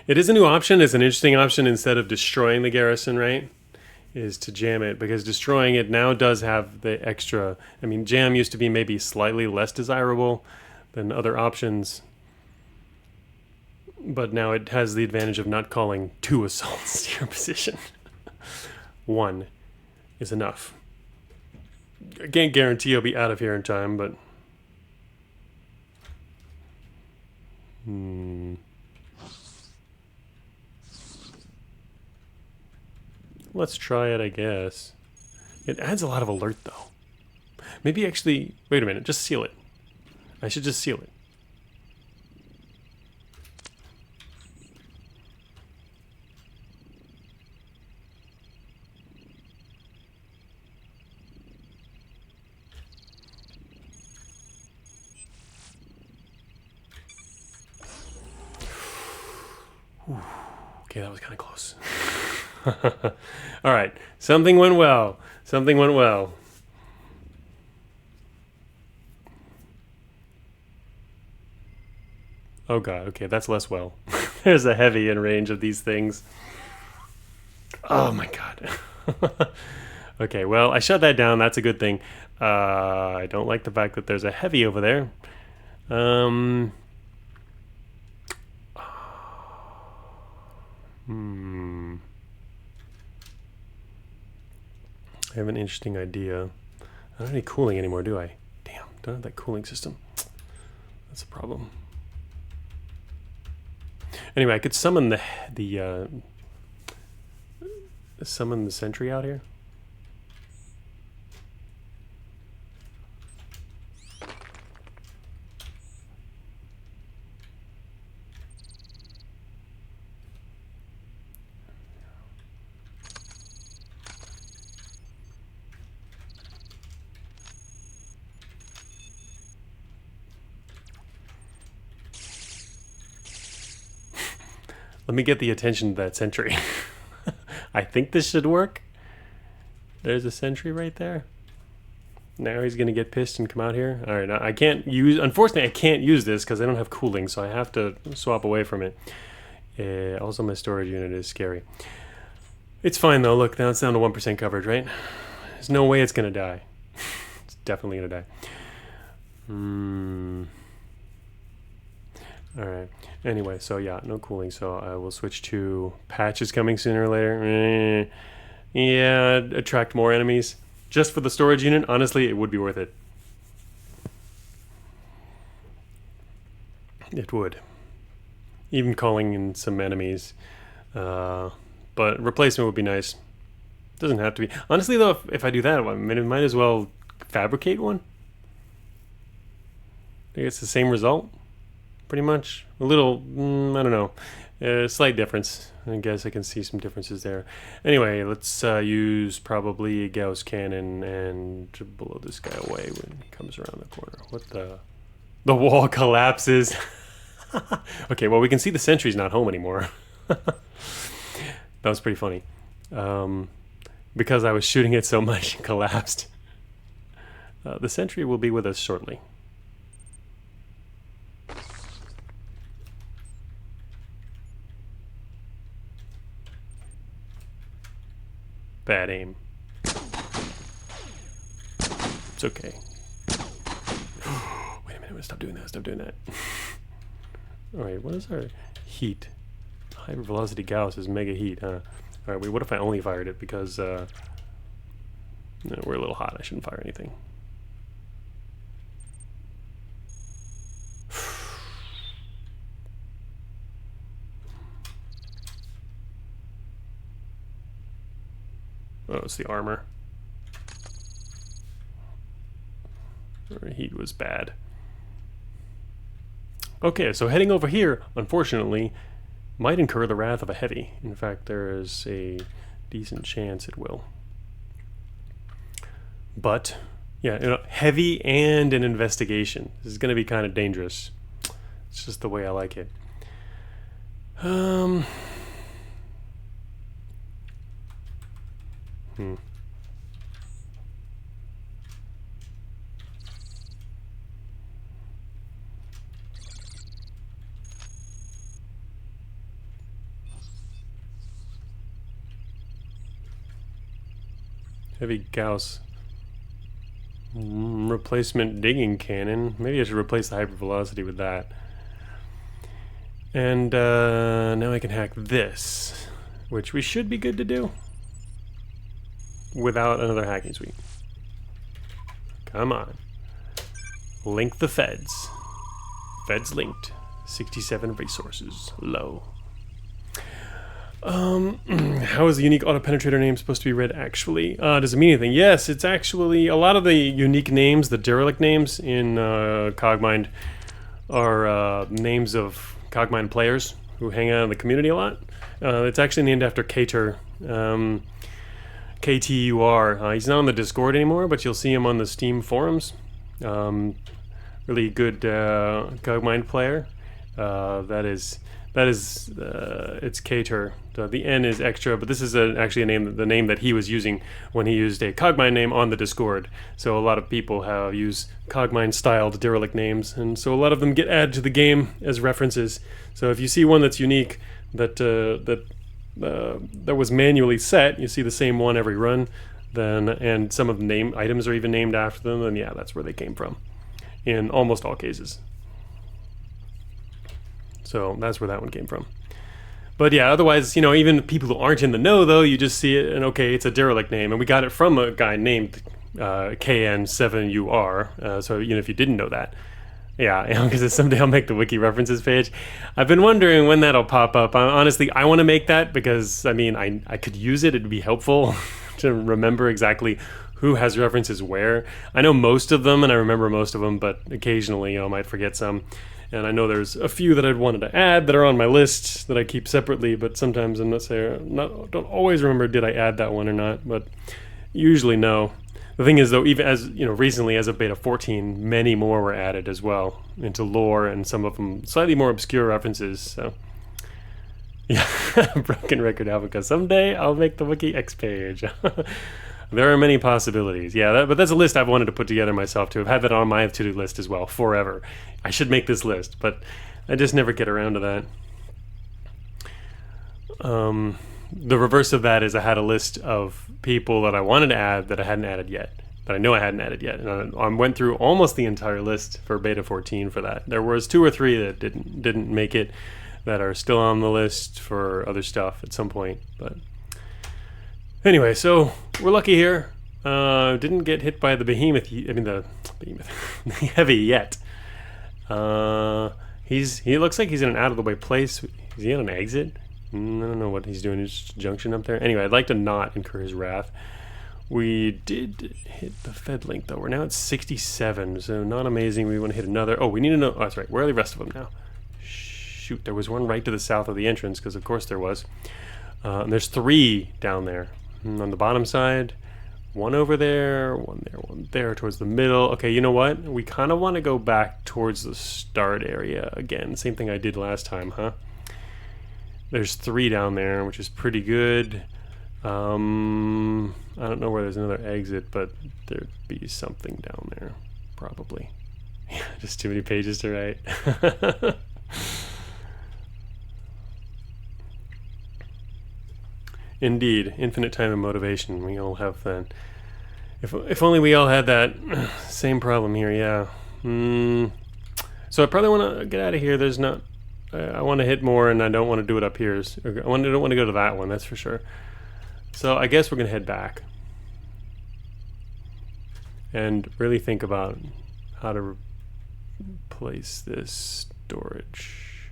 It is a new option. It's an interesting option instead of destroying the garrison, right? Is to jam it, because destroying it now does have the extra... I mean, jam used to be maybe slightly less desirable than other options, but now it has the advantage of not calling 2 assaults to your position. 1 is enough. I can't guarantee I'll be out of here in time, but... Let's try it, I guess. It adds a lot of alert, though. Maybe actually... Wait a minute, just seal it. I should just seal it. Okay, that was kind of close. All right, something went well. Something went well. Oh god, okay, that's less well. There's a heavy in range of these things. Oh my god. Okay, well, I shut that down. That's a good thing. I don't like the fact that there's a heavy over there. I have an interesting idea. I don't have any cooling anymore, do I? Damn, don't have that cooling system. That's a problem. Anyway, I could summon the sentry out here. Let me get the attention of that sentry. I think this should work. There's a sentry right there. Now he's gonna get pissed and come out here. All right, now I can't use. Unfortunately, I can't use this because I don't have cooling, so I have to swap away from it. Also, my storage unit is scary. It's fine though. Look, now it's down to 1% coverage, right? There's no way it's gonna die. It's definitely gonna die. All right. Anyway, so yeah, no cooling. So I will switch to patches coming sooner or later. Yeah, attract more enemies. Just for the storage unit, honestly, it would be worth it. It would. Even calling in some enemies. But replacement would be nice. Doesn't have to be. Honestly, though, if I do that, I might as well fabricate one. I think it's the same result. Pretty much. A little, I don't know. Slight difference. I guess I can see some differences there. Anyway, let's use probably a Gauss cannon and blow this guy away when he comes around the corner. What the? The wall collapses. Okay, well, we can see the sentry's not home anymore. That was pretty funny. Because I was shooting it so much, it collapsed. The sentry will be with us shortly. Bad aim. It's okay. Wait a minute, stop doing that, stop doing that. Alright, what is our heat? Hypervelocity Gauss is mega heat, huh? Alright, wait, what if I only fired it? Because, no, we're a little hot, I shouldn't fire anything. Oh, it's the armor. Our heat was bad. Okay, so heading over here, unfortunately, might incur the wrath of a heavy. In fact, there is a decent chance it will. But, yeah, you know, heavy and an investigation. This is going to be kind of dangerous. It's just the way I like it. Heavy Gauss. Replacement digging cannon. Maybe I should replace the hypervelocity with that. And now I can hack this, which we should be good to do without another hacking suite. Come on. Link the feds. Feds linked. 67 resources. Low. How is the unique auto-penetrator name supposed to be read actually? Does it mean anything? Yes, it's actually... A lot of the unique names, the derelict names in Cogmind are names of Cogmind players who hang out in the community a lot. It's actually named after Cater. KTUR. He's not on the Discord anymore, but you'll see him on the Steam forums. Really good Cogmind player. It's Cater. The N is extra, but this is actually the name that he was using when he used a Cogmind name on the Discord. So a lot of people use Cogmind-styled derelict names, and so a lot of them get added to the game as references. So if you see one that's unique, that was manually set, you see the same one every run, and some of the items are even named after them, then yeah, that's where they came from, in almost all cases. So that's where that one came from. But yeah, otherwise, even people who aren't in the know, though, you just see it, and okay, it's a derelict name, and we got it from a guy named KN7UR, so if you didn't know that. Yeah, because someday I'll make the wiki references page. I've been wondering when that'll pop up. Honestly, I want to make that because, I could use it. It'd be helpful to remember exactly who has references where. I know most of them, and I remember most of them, but occasionally, I might forget some. And I know there's a few that I'd wanted to add that are on my list that I keep separately, but sometimes I'm don't always remember did I add that one or not, but usually no. The thing is, though, even as recently as of beta 14, many more were added as well into lore, and some of them slightly more obscure references. So, yeah, broken record Alpha. Someday I'll make the Wiki X page. There are many possibilities. Yeah, but that's a list I've wanted to put together myself too. I've had that on my to-do list as well forever. I should make this list, but I just never get around to that. The reverse of that is I had a list of people that I wanted to add that I hadn't added yet, that I know I hadn't added yet, and I went through almost the entire list for beta 14 for that. There was 2 or 3 that didn't make it, that are still on the list for other stuff at some point. But anyway, so we're lucky here. Didn't get hit by the behemoth. The heavy yet. He looks like he's in an out of the way place. Is he on an exit? I don't know what he's doing. He's just junction up there. Anyway, I'd like to not incur his wrath. We did hit the Fed link, though. We're now at 67, so not amazing. We want to hit another. Oh, we need to know. Oh, that's right. Where are the rest of them now? Shoot, there was one right to the south of the entrance, because of course there was. And there's 3 down there. And on the bottom side, one over there, one there towards the middle. Okay, you know what? We kind of want to go back towards the start area again. Same thing I did last time, huh? There's 3 down there, which is pretty good. I don't know where there's another exit, but there'd be something down there, probably. Yeah, just too many pages to write. Indeed, infinite time and motivation. We all have that. If only we all had that same problem here, yeah. So I probably want to get out of here. There's not... I want to hit more, and I don't want to do it up here. I don't want to go to that one, that's for sure. So I guess we're going to head back. And really think about how to replace this storage.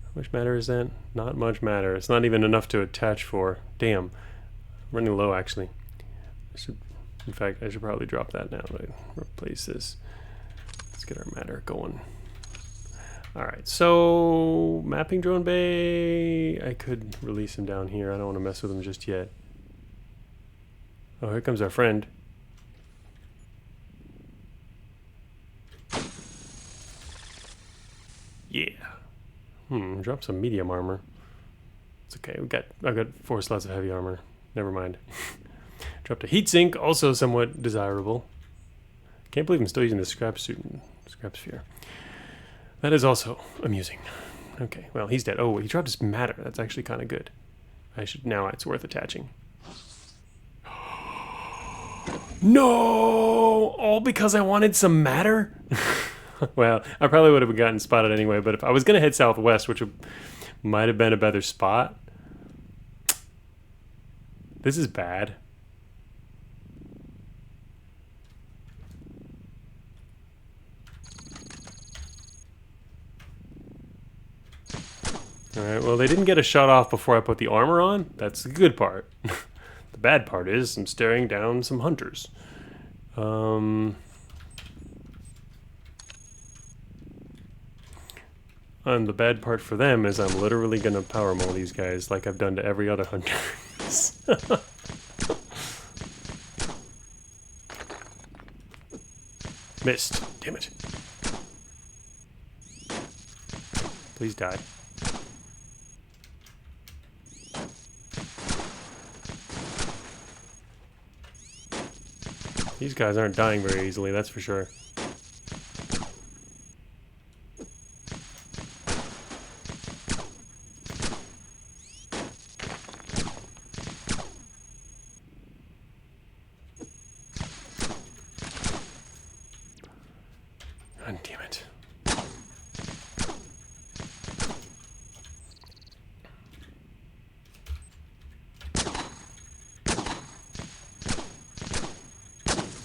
How much matter is that? Not much matter. It's not even enough to attach for. Damn. I'm running low, actually. In fact, I should probably drop that now to replace this. Let's get our matter going. Alright, so mapping drone bay. I could release him down here. I don't want to mess with him just yet. Oh, here comes our friend. Yeah. Drop some medium armor. It's okay. I've got 4 slots of heavy armor. Never mind. Dropped a heatsink, also somewhat desirable. Can't believe I'm still using the scrap suit and scrap sphere. That is also amusing. Okay, well, he's dead. Oh, he dropped his matter. That's actually kind of good. Now it's worth attaching. No! All because I wanted some matter? Well, I probably would have gotten spotted anyway, but if I was going to head southwest, which might have been a better spot. This is bad. Alright, well they didn't get a shot off before I put the armor on. That's the good part. The bad part is I'm staring down some hunters. And the bad part for them is I'm literally gonna power maul these guys like I've done to every other hunter. Missed. Damn it. Please die. These guys aren't dying very easily, that's for sure. God damn it.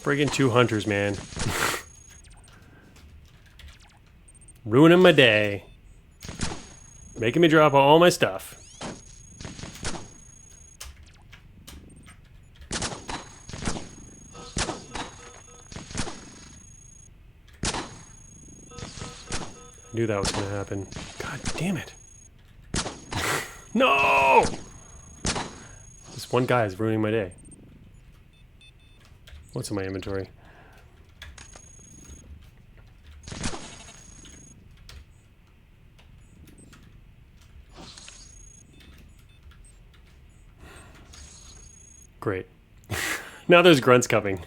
Friggin' 2 hunters, man. Ruining my day. Making me drop all my stuff. Knew that was gonna happen. God damn it. No! This one guy is ruining my day. What's in my inventory? Great. Now there's grunts coming.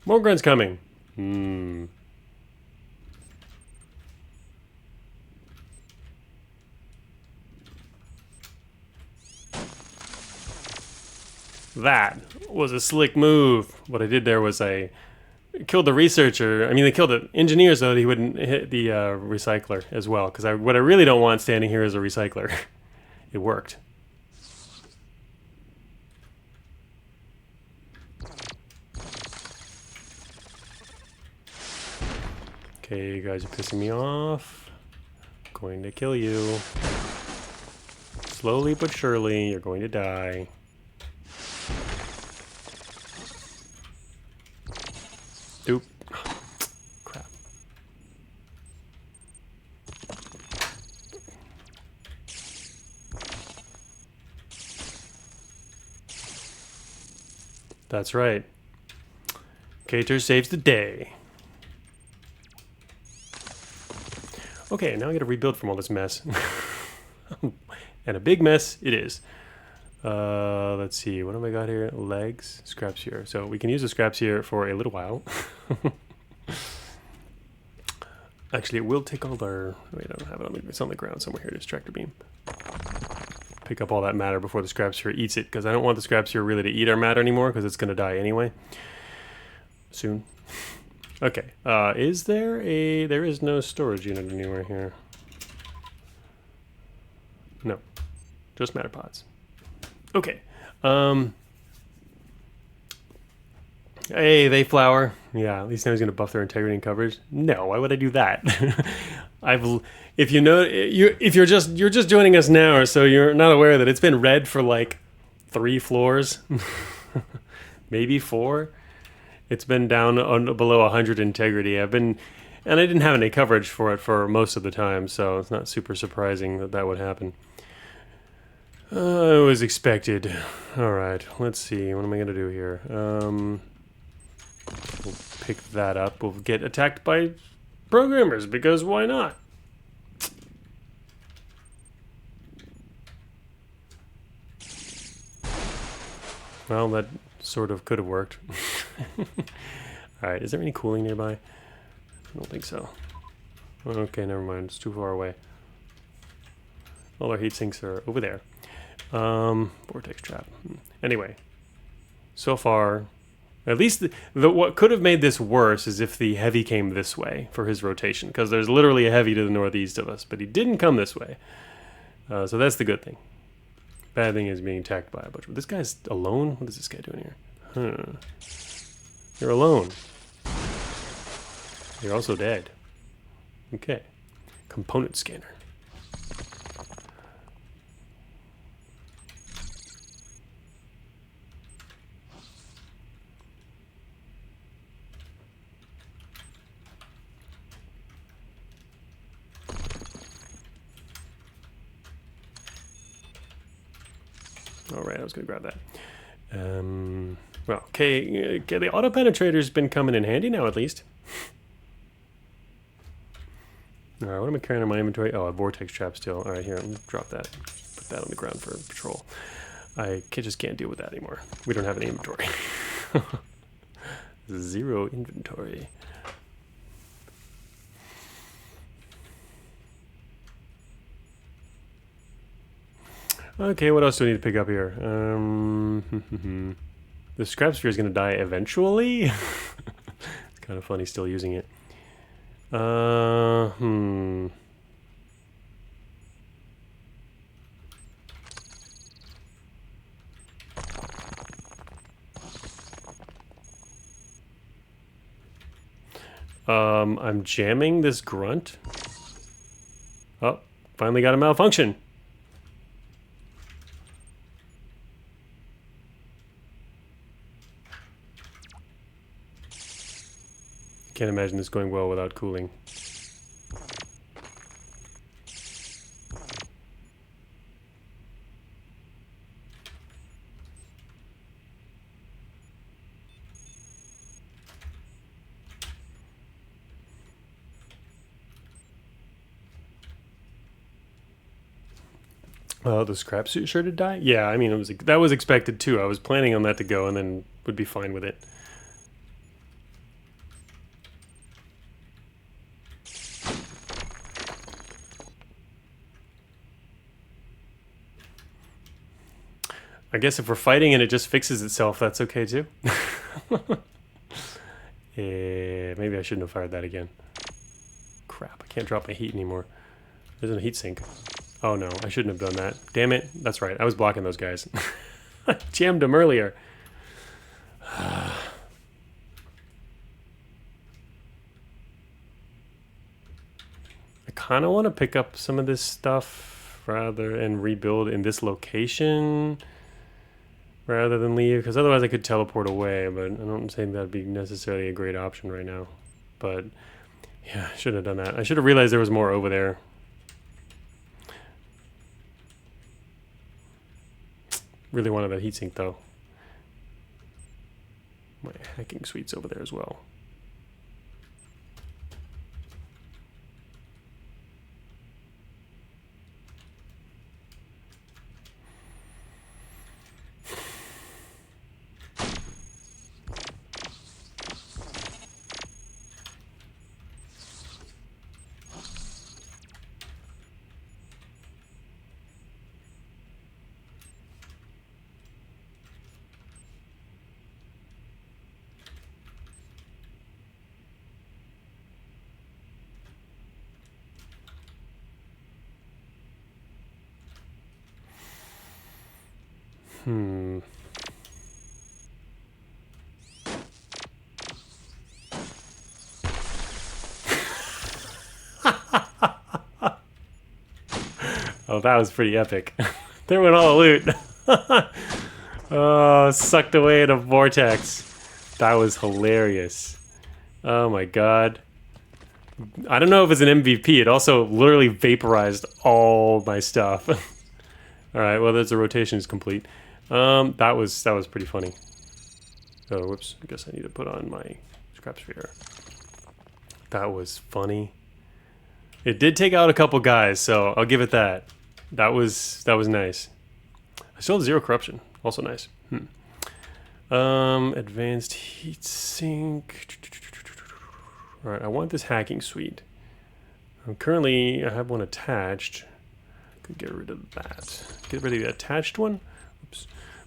More grunts coming. That was a slick move. What I did there was I killed the researcher. I mean, they killed the engineer so that he wouldn't hit the recycler as well. Because what I really don't want standing here is a recycler. It worked. Okay, you guys are pissing me off. Going to kill you. Slowly but surely, you're going to die. Doop. Crap. That's right. Cater saves the day. Okay, now I gotta rebuild from all this mess. And a big mess it is. Let's see, what have I got here? Legs, scraps here. So we can use the scraps here for a little while. Actually, it will take all our... Wait, I don't have it. It's on the ground somewhere here. There's tractor beam. Pick up all that matter before the scraps here eats it, because I don't want the scraps here really to eat our matter anymore, because it's going to die anyway. Soon. Okay, is there a... There is no storage unit anywhere here. No. Just matter pods. Okay. Hey, they flower. Yeah, at least now he's going to buff their integrity and coverage. No, why would I do that? If you know, if you're just joining us now, or so you're not aware that it's been red for like 3 floors, maybe 4. It's been down below 100 integrity. And I didn't have any coverage for it for most of the time, so it's not super surprising that that would happen. It was expected. Alright, let's see. What am I going to do here? We'll pick that up. We'll get attacked by programmers, because why not? Well, that sort of could have worked. Alright, is there any cooling nearby? I don't think so. Okay, never mind. It's too far away. All our heat sinks are over there. Vortex trap. Anyway, so far, At least what could have made this worse is if the heavy came this way for his rotation, because there's literally a heavy to the northeast of us, but he didn't come this way. So that's the good thing. Bad thing is being attacked by a bunch of... This guy's alone? What is this guy doing here? Huh. You're alone. You're also dead. Okay. Component scanner. Alright, I was going to grab that. Well, okay, the auto penetrator's been coming in handy now, at least. Alright, what am I carrying in my inventory? Oh, a vortex trap still. Alright, here, I'm going to drop that. Put that on the ground for patrol. Just can't deal with that anymore. We don't have any inventory. 0 inventory. Okay, what else do I need to pick up here? The scrap sphere is going to die eventually. It's kind of funny still using it. I'm jamming this grunt. Oh, finally got a malfunction. Can't imagine this going well without cooling. Oh, the scrap suit sure did die? Yeah, I mean, that was expected too. I was planning on that to go and then would be fine with it. I guess if we're fighting and it just fixes itself, that's okay too. Maybe I shouldn't have fired that again. Crap, I can't drop my heat anymore. There's a heat sink. Oh no, I shouldn't have done that. Damn it. That's right, I was blocking those guys. I jammed them earlier. I kind of want to pick up some of this stuff rather and rebuild in this location rather than leave, because otherwise I could teleport away, but I don't think that'd be necessarily a great option right now. But yeah, I should have done that. I should have realized there was more over there. Really wanted that heatsink though. My hacking suite's over there as well. Oh, that was pretty epic. There went all the loot. Oh, sucked away in a vortex. That was hilarious. Oh my god. I don't know if it's an MVP. It also literally vaporized all my stuff. Alright, well, there's the rotation is complete. That was pretty funny. Oh, whoops. I guess I need to put on my scrap sphere. That was funny. It did take out a couple guys, so I'll give it that. That was nice. I still have 0 corruption. Also nice. Advanced heatsink. Alright, I want this hacking suite. Currently, I have one attached. Could get rid of that. Get rid of the attached one. Oops.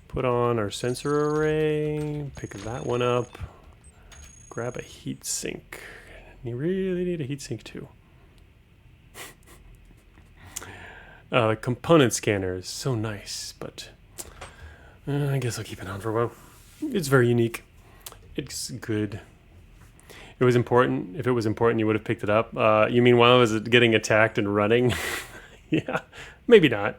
Put on our sensor array, pick that one up, grab a heat sink. You really need a heat sink too. Component scanner is so nice, but I guess I'll keep it on for a while. It's very unique. It's good. It was important. If it was important, you would have picked it up. You mean while I was getting attacked and running? Yeah, maybe not.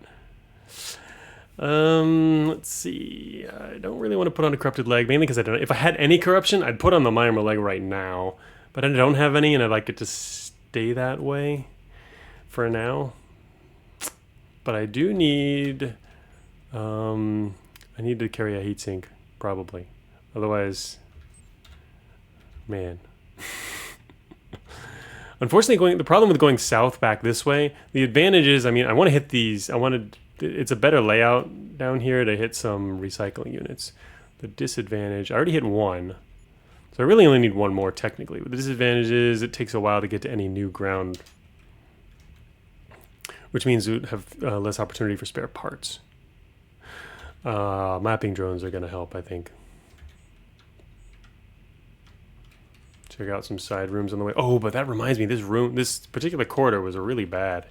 Let's see. I don't really want to put on a corrupted leg, mainly because I don't. If I had any corruption, I'd put on the Mimer leg right now. But I don't have any, and I'd like it to stay that way for now. But I do need. I need to carry a heatsink, probably. Otherwise, man. Unfortunately, the problem with going south back this way, the advantage is, I mean, I want to hit these. It's a better layout down here to hit some recycling units. The disadvantage, I already hit one. So I really only need one more technically. But the disadvantage is it takes a while to get to any new ground, which means we would have less opportunity for spare parts. Mapping drones are going to help, I think. Check out some side rooms on the way. Oh, but that reminds me, this particular corridor was really bad.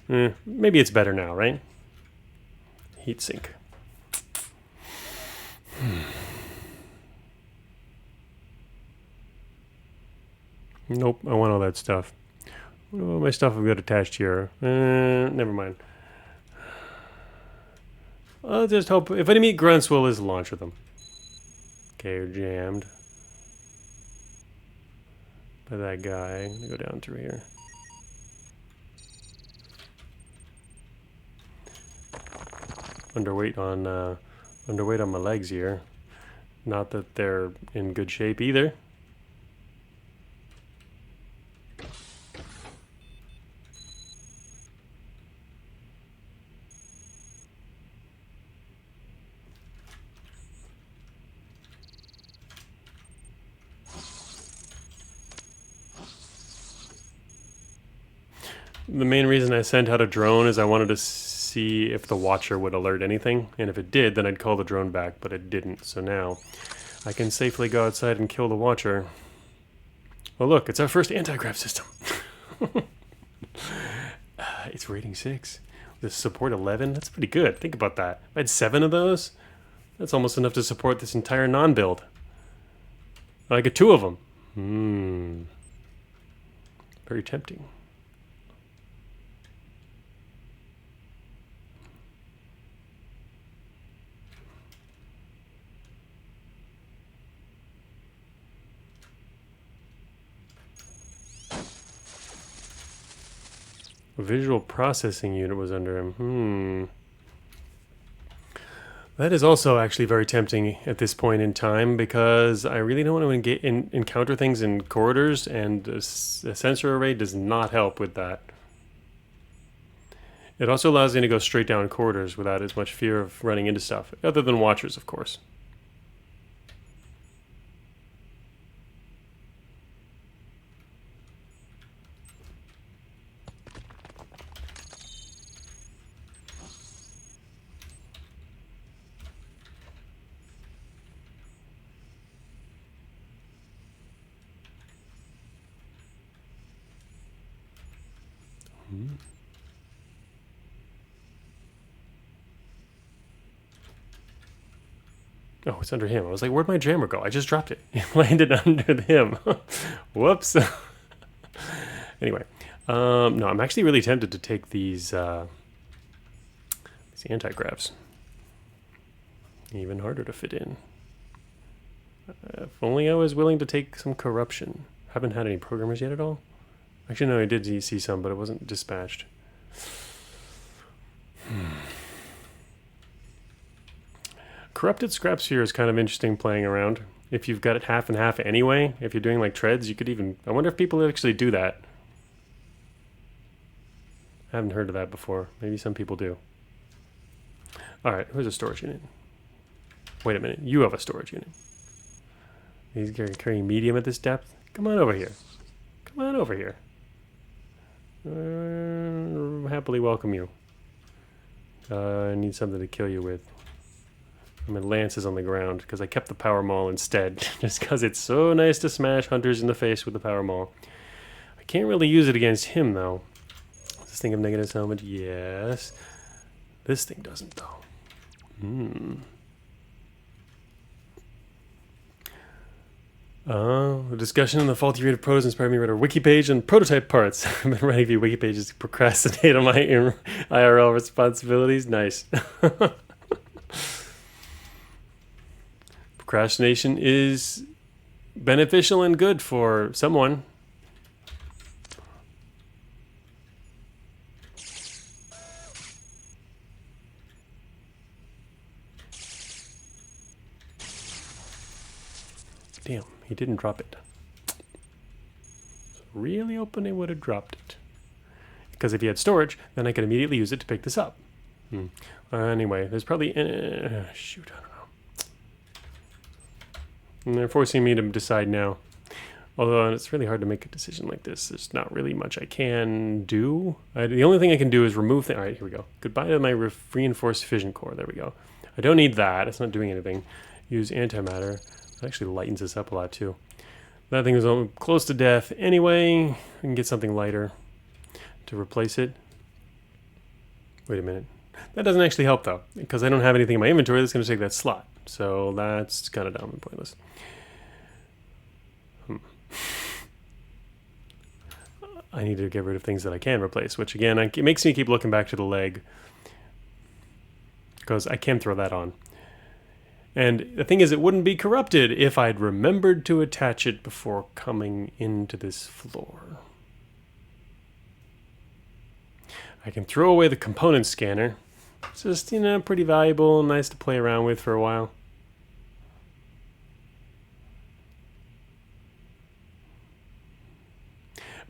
Maybe it's better now, right? Heatsink. Nope, I want all that stuff. Oh, my stuff I've got attached here. Never mind. I'll just hope if I meet grunts, we'll just launch with them. Okay, we're jammed by that guy. I'm gonna go down through here. Underweight on my legs here. Not that they're in good shape either. The main reason I sent out a drone is I wanted to see if the watcher would alert anything, and if it did, then I'd call the drone back, but it didn't. So now I can safely go outside and kill the watcher. Oh look, it's our first anti-grav system. It's rating 6. With support 11, that's pretty good. Think about that. If I had 7 of those, that's almost enough to support this entire non-build. I get 2 of them. Very tempting. A visual processing unit was under him. That is also actually very tempting at this point in time because I really don't want to encounter things in corridors, and a sensor array does not help with that. It also allows me to go straight down corridors without as much fear of running into stuff, other than watchers, of course. Oh, it's under him. I was like, where'd my jammer go? I just dropped it. It landed under him. Whoops. Anyway, no, I'm actually really tempted to take these anti-gravs. Even harder to fit in. If only I was willing to take some corruption. Haven't had any programmers yet at all. Actually, no, I did see some, but it wasn't dispatched. Corrupted scrap sphere is kind of interesting playing around. If you've got it half and half anyway, if you're doing like treads, you could even... I wonder if people actually do that. I haven't heard of that before. Maybe some people do. Alright, who's a storage unit? Wait a minute, you have a storage unit. He's carrying medium at this depth? Come on over here. Come on over here. Happily welcome you. I need something to kill you with. My lance is on the ground because I kept the power maul instead, just because it's so nice to smash hunters in the face with the power maul. I can't really use it against him though. Does this thing have negative salvage? Yes. This thing doesn't though. The discussion on the faulty rate of protos inspired me to write a wiki page on prototype parts. I've been writing a few wiki pages to procrastinate on my IRL responsibilities. Nice. Procrastination is beneficial and good for someone. Damn, he didn't drop it. Really hoping he would have dropped it. Because if he had storage, then I could immediately use it to pick this up. Anyway, there's probably... shoot, I don't know. And they're forcing me to decide now. Although it's really hard to make a decision like this. There's not really much I can do. The only thing I can do is remove... Alright, here we go. Goodbye to my reinforced fission core. There we go. I don't need that. It's not doing anything. Use antimatter. It actually lightens this up a lot too. That thing is close to death anyway. I can get something lighter to replace it. Wait a minute. That doesn't actually help though, because I don't have anything in my inventory that's going to take that slot. So that's kind of dumb and pointless. I need to get rid of things that I can replace, which again, it makes me keep looking back to the leg, because I can throw that on. And the thing is, it wouldn't be corrupted if I'd remembered to attach it before coming into this floor. I can throw away the component scanner. It's just, you know, pretty valuable and nice to play around with for a while.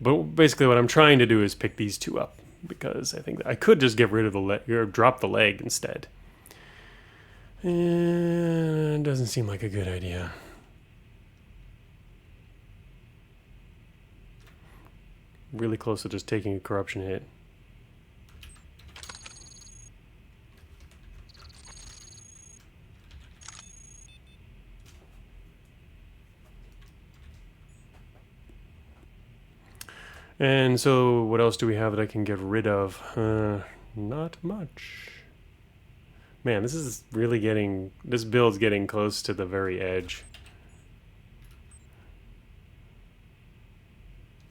But basically what I'm trying to do is pick these two up, because I think that I could just get rid of the leg, or drop the leg instead. And it doesn't seem like a good idea. Really close to just taking a corruption hit. And so what else do we have that I can get rid of? Not much. Man, this is really getting... This build's getting close to the very edge.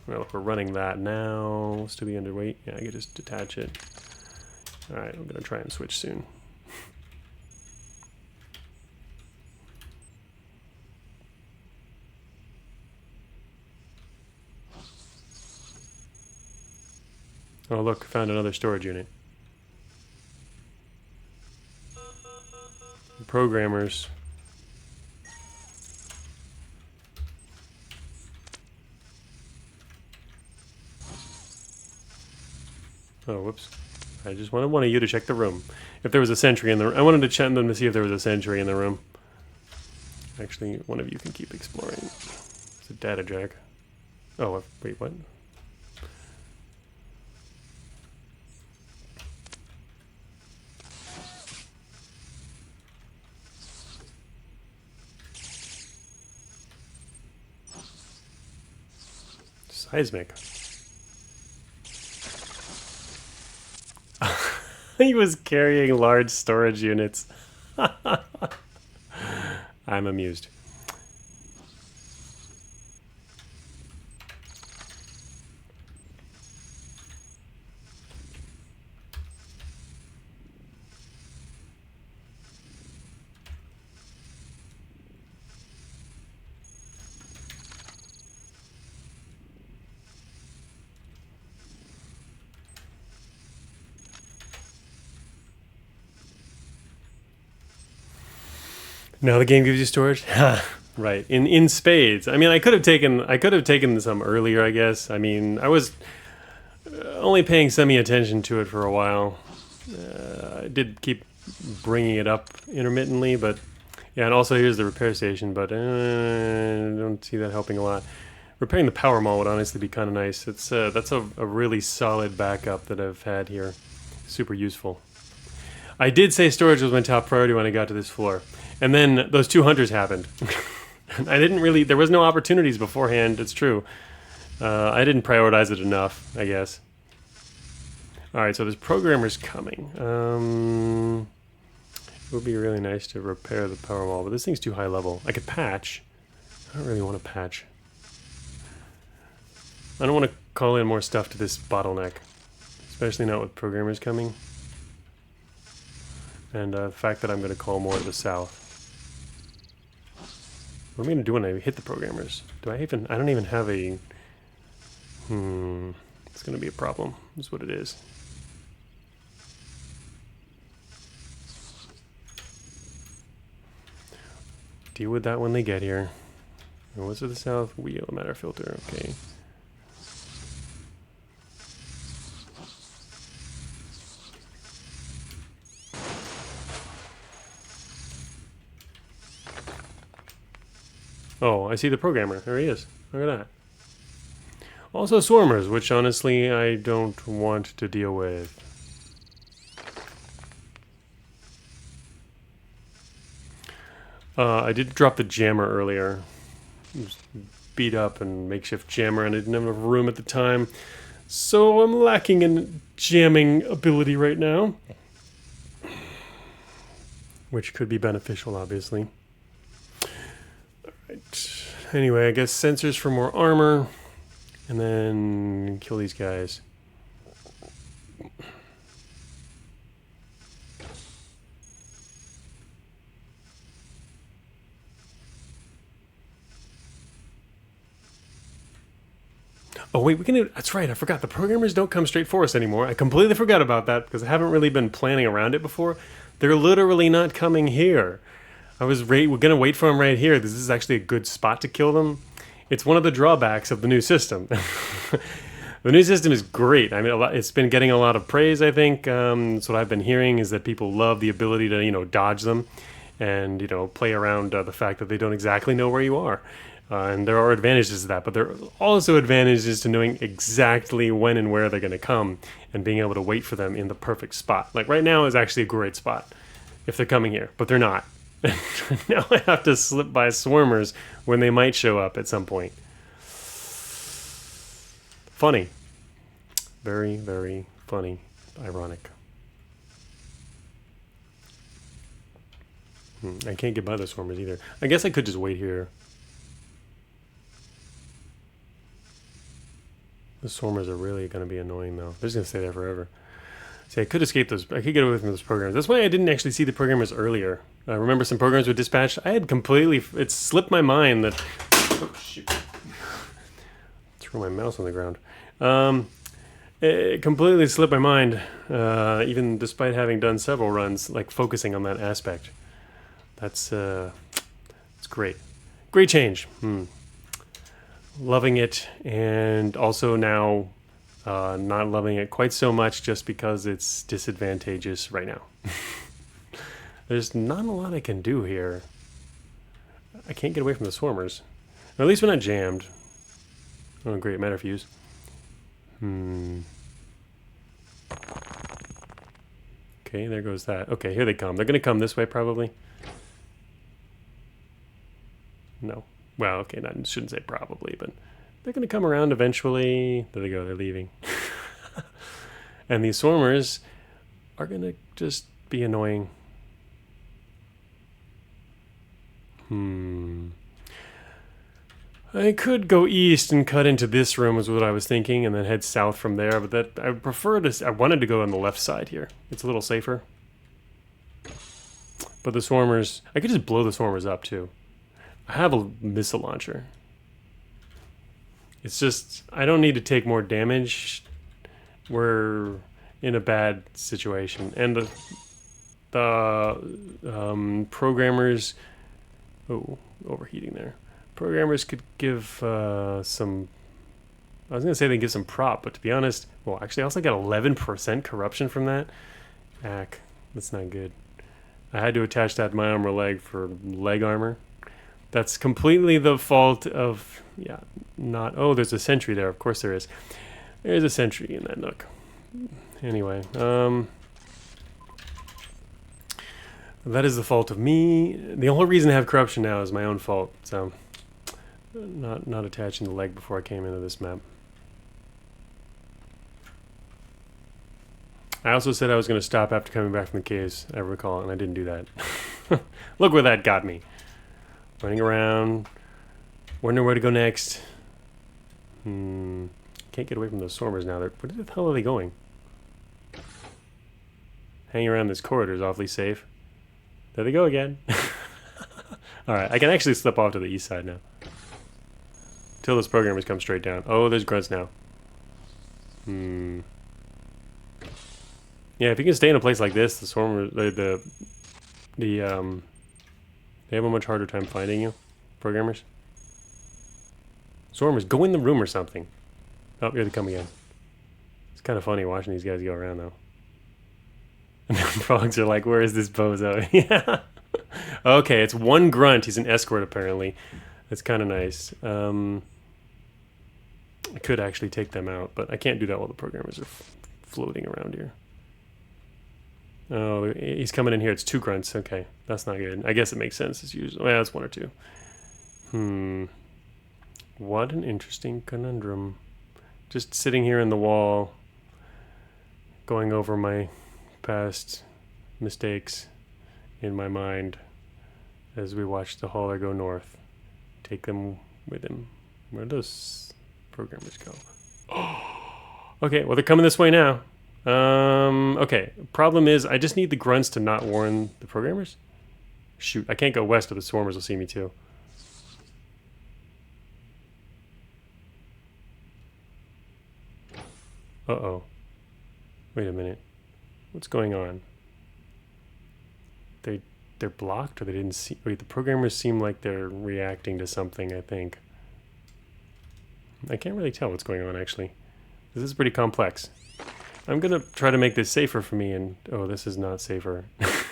Well, if we're running that now, still be underweight. Yeah, I can just detach it. Alright, I'm going to try and switch soon. Oh look, found another storage unit. Programmers. Oh, whoops. I just wanted one of you to check the room. If there was a sentry in the room. I wanted to check them to see if there was a sentry in the room. Actually, one of you can keep exploring. It's a data jack. Oh, wait, what? Seismic. He was carrying large storage units. I'm amused. Now the game gives you storage? Right. In spades. I mean, I could have taken some earlier, I guess. I mean, I was only paying semi-attention to it for a while. I did keep bringing it up intermittently, but yeah, and also here's the repair station, but I don't see that helping a lot. Repairing the power maul would honestly be kind of nice. That's a really solid backup that I've had here. Super useful. I did say storage was my top priority when I got to this floor. And then those 2 hunters happened. I didn't really... There was no opportunities beforehand, it's true. I didn't prioritize it enough, I guess. Alright, so there's programmers coming. It would be really nice to repair the power wall, but this thing's too high level. I could patch. I don't really want to patch. I don't want to call in more stuff to this bottleneck. Especially not with programmers coming. And the fact that I'm going to call more to the south. What am I going to do when I hit the programmers? Do I even... I don't even have a... It's going to be a problem. That's what it is. Deal with that when they get here. And what's to the south? Wheel matter filter. Okay. Oh, I see the programmer. There he is. Look at that. Also swarmers, which honestly I don't want to deal with. I did drop the jammer earlier. It was beat up and makeshift jammer, and I didn't have enough room at the time. So I'm lacking in jamming ability right now. Which could be beneficial, obviously. Alright. Anyway, I guess sensors for more armor. And then kill these guys. Oh wait, we can do... That's right, I forgot. The programmers don't come straight for us anymore. I completely forgot about that because I haven't really been planning around it before. They're literally not coming here. We're gonna wait for them right here. This is actually a good spot to kill them. It's one of the drawbacks of the new system. The new system is great. I mean, it's been getting a lot of praise, I think. That's what I've been hearing, is that people love the ability to, dodge them and, play around the fact that they don't exactly know where you are. And there are advantages to that, but there are also advantages to knowing exactly when and where they're going to come and being able to wait for them in the perfect spot. Like right now is actually a great spot if they're coming here, but they're not. Now I have to slip by swarmers when they might show up at some point. Funny. Very, very funny. Ironic. I can't get by the swarmers either. I guess I could just wait here. The swarmers are really going to be annoying though. They're just going to stay there forever. See, I could escape those. I could get away from those programs. That's why I didn't actually see the programmers earlier. I remember some programs were dispatched. I had completely... It slipped my mind that... Oh, shoot. Threw my mouse on the ground. It completely slipped my mind, even despite having done several runs, like focusing on that aspect. That's great. Great change. Loving it, and also now not loving it quite so much just because it's disadvantageous right now. There's not a lot I can do here. I can't get away from the swarmers. Or at least we're not jammed. Oh, great, matter fuse. Okay, there goes that. Okay, here they come. They're going to come this way, probably. No. Well, okay, I shouldn't say probably, but they're going to come around eventually. There they go, they're leaving. And these swarmers are going to just be annoying. I could go east and cut into this room is what I was thinking, and then head south from there, but that I prefer to... I wanted to go on the left side here. It's a little safer. But the swarmers... I could just blow the swarmers up, too. I have a missile launcher. It's just... I don't need to take more damage. We're in a bad situation. And the programmers... Oh, overheating there. Programmers could give some... I was going to say they give some prop, but to be honest... Well, actually, I also got 11% corruption from that. Ack, that's not good. I had to attach that to my armor leg for leg armor. That's completely the fault of... Yeah, not... Oh, there's a sentry there. Of course there is. There's a sentry in that nook. Anyway, That is the fault of me. The whole reason I have corruption now is my own fault. So, not attaching the leg before I came into this map. I also said I was going to stop after coming back from the caves, I recall, and I didn't do that. Look where that got me. Running around, wondering where to go next. Can't get away from those swarmers now. Where the hell are they going? Hanging around this corridor is awfully safe. There they go again. Alright, I can actually slip off to the east side now. Till those programmers come straight down. Oh, there's grunts now. Yeah, if you can stay in a place like this, the swarmers, they have a much harder time finding you, programmers. Swarmers, go in the room or something. Oh, here they come again. It's kind of funny watching these guys go around, though. And the frogs are like, where is this bozo? Yeah. Okay, it's one grunt. He's an escort, apparently. That's kind of nice. I could actually take them out, but I can't do that while the programmers are floating around here. Oh, he's coming in here. It's 2 grunts. Okay, that's not good. I guess it makes sense. It's usually... well, it's 1 or 2. What an interesting conundrum. Just sitting here in the wall, going over my past mistakes in my mind as we watch the hauler go north. Take them with him. Where do those programmers go? Okay, well, they're coming this way now. Okay. Problem is, I just need the grunts to not warn the programmers. Shoot, I can't go west or the swarmers will see me too. Uh-oh. Wait a minute. What's going on? They're blocked, or they didn't see... wait, the programmers seem like they're reacting to something, I think. I can't really tell what's going on, actually. This is pretty complex. I'm gonna try to make this safer for me, and... oh, this is not safer.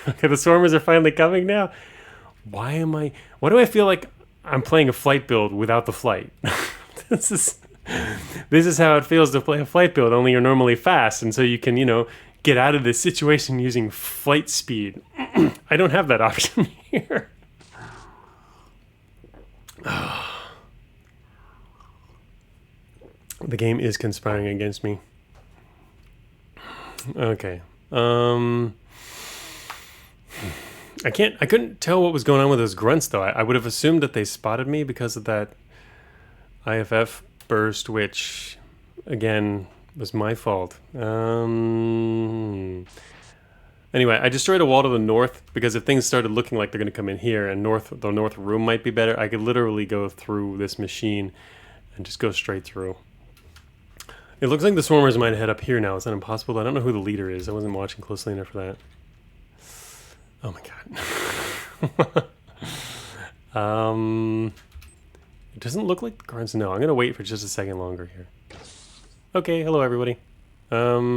Okay, the swarmers are finally coming now. Why do I feel like I'm playing a flight build without the flight? This is how it feels to play a flight build, only you're normally fast, and so you can, you know, get out of this situation using flight speed. I don't have that option here. The game is conspiring against me. Okay. I couldn't tell what was going on with those grunts, though. I would have assumed that they spotted me because of that IFF burst, which, again, was my fault. Anyway, I destroyed a wall to the north because if things started looking like they're going to come in here and the north room might be better, I could literally go through this machine and just go straight through. It looks like the swarmers might head up here now. Is that impossible? I don't know who the leader is. I wasn't watching closely enough for that. Oh my god. It doesn't look like the grunts. No, I'm going to wait for just a second longer here. Okay, hello everybody. Hello.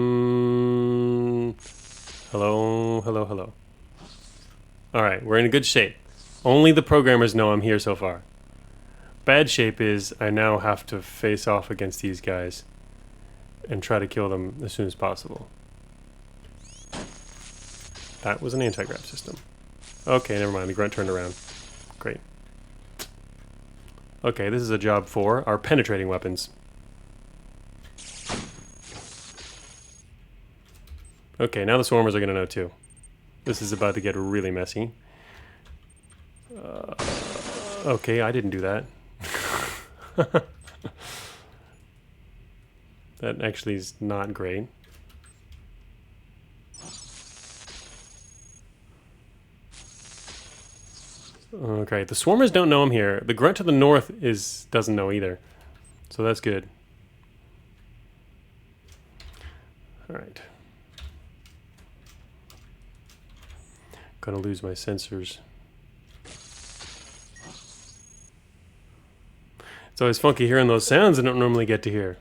Alright, we're in good shape. Only the programmers know I'm here so far. Bad shape is I now have to face off against these guys and try to kill them as soon as possible. That was an anti-grav system. Okay, never mind. The grunt turned around. Great. Okay, this is a job for our penetrating weapons. Okay, now the swarmers are going to know too. This is about to get really messy. Okay, I didn't do that. That actually is not great. Okay, the swarmers don't know I'm here. The grunt to the north doesn't know either. So that's good. Alright. Gonna lose my sensors. It's always funky hearing those sounds I don't normally get to hear.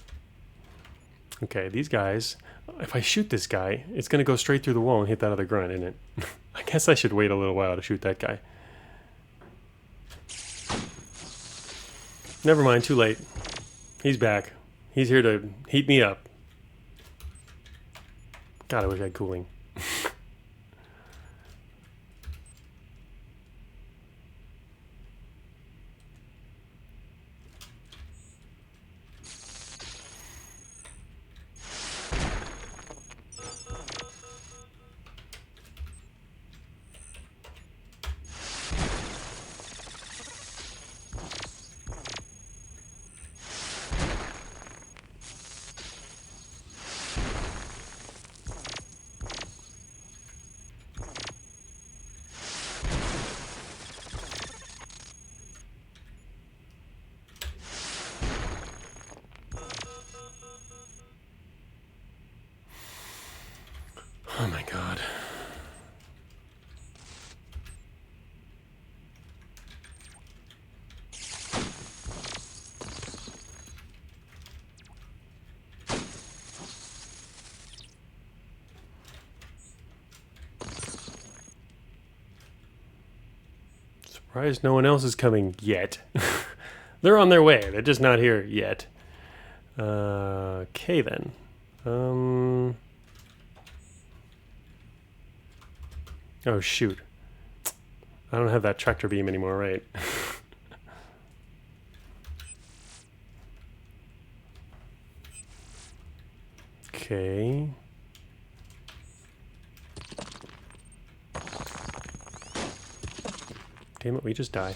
Okay, these guys, if I shoot this guy, it's gonna go straight through the wall and hit that other grunt, isn't it? I guess I should wait a little while to shoot that guy. Never mind, too late. He's back. He's here to heat me up. God, I wish I had cooling. Oh my god. Surprised no one else is coming yet. They're on their way. They're just not here yet. Okay then. Oh shoot. I don't have that tractor beam anymore, right? Okay. Damn it, we just die.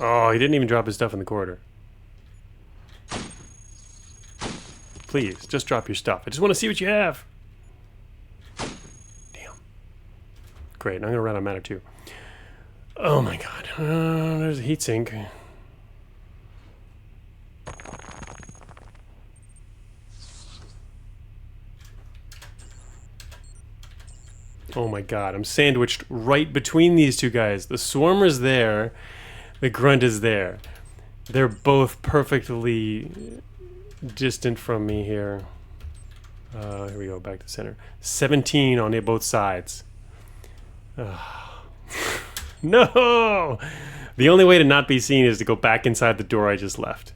Oh, he didn't even drop his stuff in the corridor. Please, just drop your stuff. I just want to see what you have. Damn. Great, I'm going to run out of matter too. Oh my god. There's a heatsink. Oh my god, I'm sandwiched right between these two guys. The swarmer's there, the grunt is there. They're both perfectly distant from me here. Here we go, back to center. 17 on both sides. No! The only way to not be seen is to go back inside the door I just left.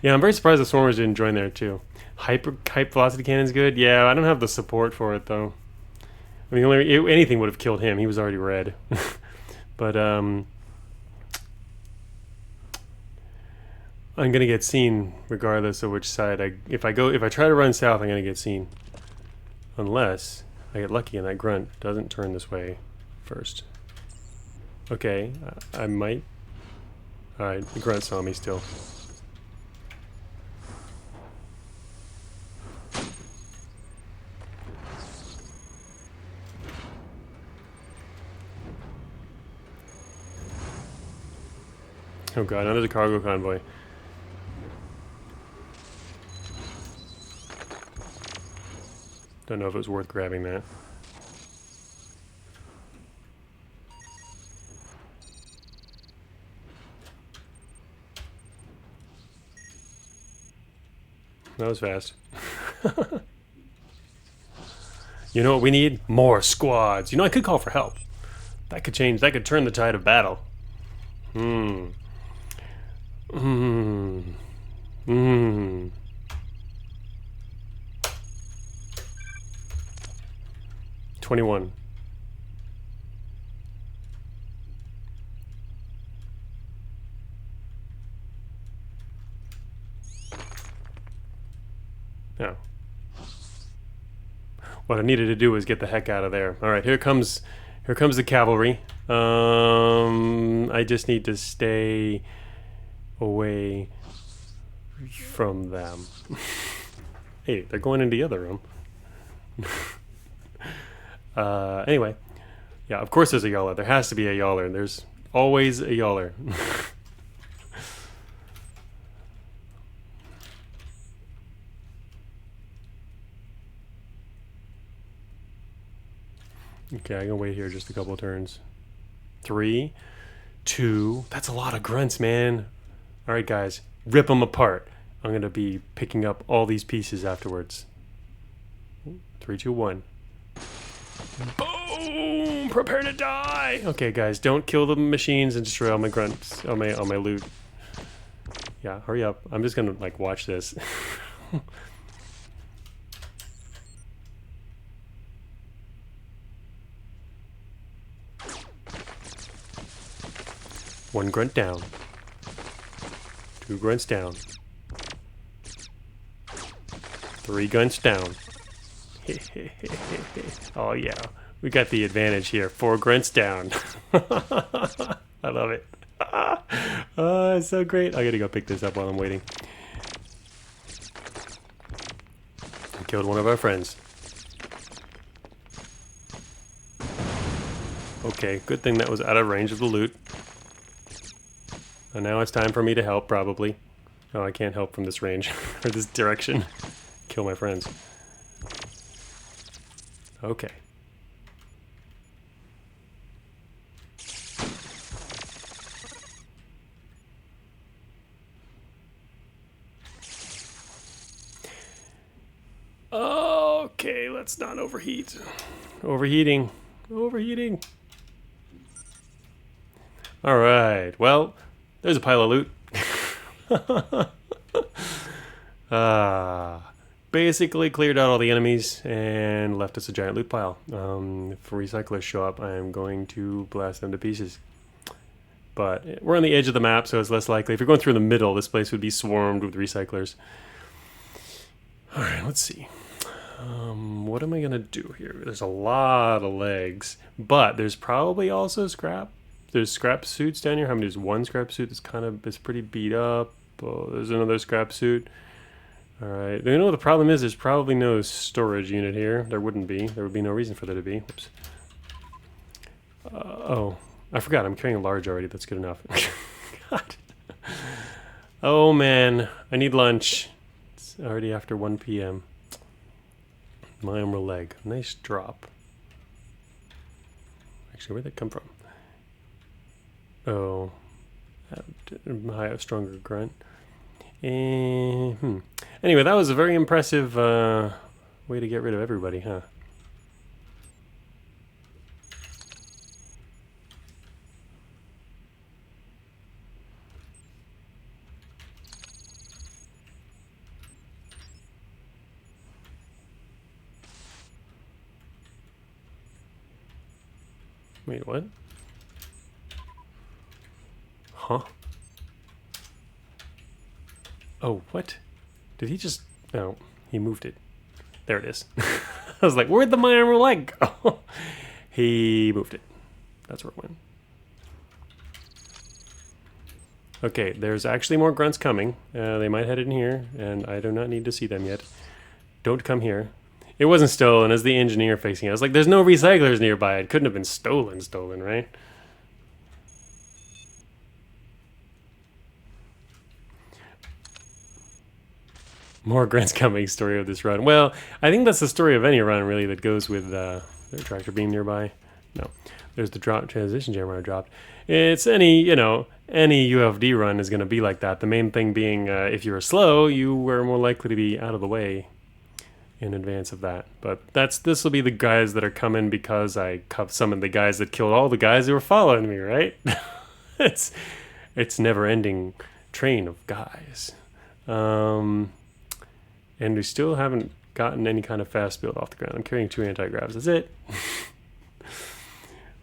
Yeah, I'm very surprised the swarmers didn't join there too. Hype velocity cannon's good? Yeah, I don't have the support for it though. I mean, anything would have killed him. He was already red. But I'm gonna get seen regardless of which side if I try to run south, I'm gonna get seen. Unless I get lucky and that grunt doesn't turn this way first. Okay, I might. Alright, the grunt saw me still. Oh god, another cargo convoy. Don't know if it was worth grabbing that. That was fast. You know what we need? More squads. You know, I could call for help. That could change. That could turn the tide of battle. 21. No. What I needed to do was get the heck out of there. All right, here comes the cavalry. I just need to stay away from them. Hey, they're going into the other room. Anyway, yeah, of course there's a Yawler. There has to be a Yawler. There's always a Yawler. Okay, I'm gonna wait here just a couple of turns. 3, 2. That's a lot of grunts, man. All right, guys, rip them apart. I'm gonna be picking up all these pieces afterwards. 3, 2, 1. Boom! Prepare to die. Okay, guys, don't kill the machines and destroy all my grunts, all my loot. Yeah, hurry up. I'm just gonna like watch this. One grunt down. 2 grunts down. 3 grunts down. Oh yeah, we got the advantage here. 4 grunts down. I love it. Oh, it's so great. I gotta go pick this up while I'm waiting. I killed one of our friends. Okay, good thing that was out of range of the loot. And now it's time for me to help, probably. Oh, I can't help from this range, or this direction. Kill my friends. Okay. Okay, let's not overheat. Overheating. Overheating. Alright, well, there's a pile of loot. Basically cleared out all the enemies and left us a giant loot pile. If recyclers show up, I am going to blast them to pieces. But we're on the edge of the map, so it's less likely. If you're going through the middle, this place would be swarmed with recyclers. Alright, let's see. What am I going to do here? There's a lot of legs, but there's probably also scrap. There's scrap suits down here. How many? There's one scrap suit that's pretty beat up. Oh, there's another scrap suit. Alright, you know what the problem is? There's probably no storage unit here. There wouldn't be. There would be no reason for there to be. Oops. Oh, I forgot. I'm carrying a large already. That's good enough. God. Oh man, I need lunch. It's already after 1 p.m. My emerald leg. Nice drop. Actually, where'd that come from? Oh. High, stronger grunt. Anyway, that was a very impressive way to get rid of everybody, huh? Wait, what? Huh? Oh, what? Did he just... Oh, he moved it. There it is. I was like, where'd my emerald leg go? He moved it. That's where it went. Okay, there's actually more grunts coming. They might head in here, and I do not need to see them yet. Don't come here. It wasn't stolen, as the engineer facing it. I was like, there's no recyclers nearby. It couldn't have been stolen, right? More grants coming, story of this run. Well, I think that's the story of any run, really, that goes with their tractor beam nearby. No. There's the drop transition jammer I dropped. It's any UFD run is going to be like that. The main thing being, if you were slow, you were more likely to be out of the way in advance of that. But this will be the guys that are coming because I summoned the guys that killed all the guys who were following me, right? it's never-ending train of guys. And we still haven't gotten any kind of fast build off the ground. I'm carrying 2 anti-gravs. That's it.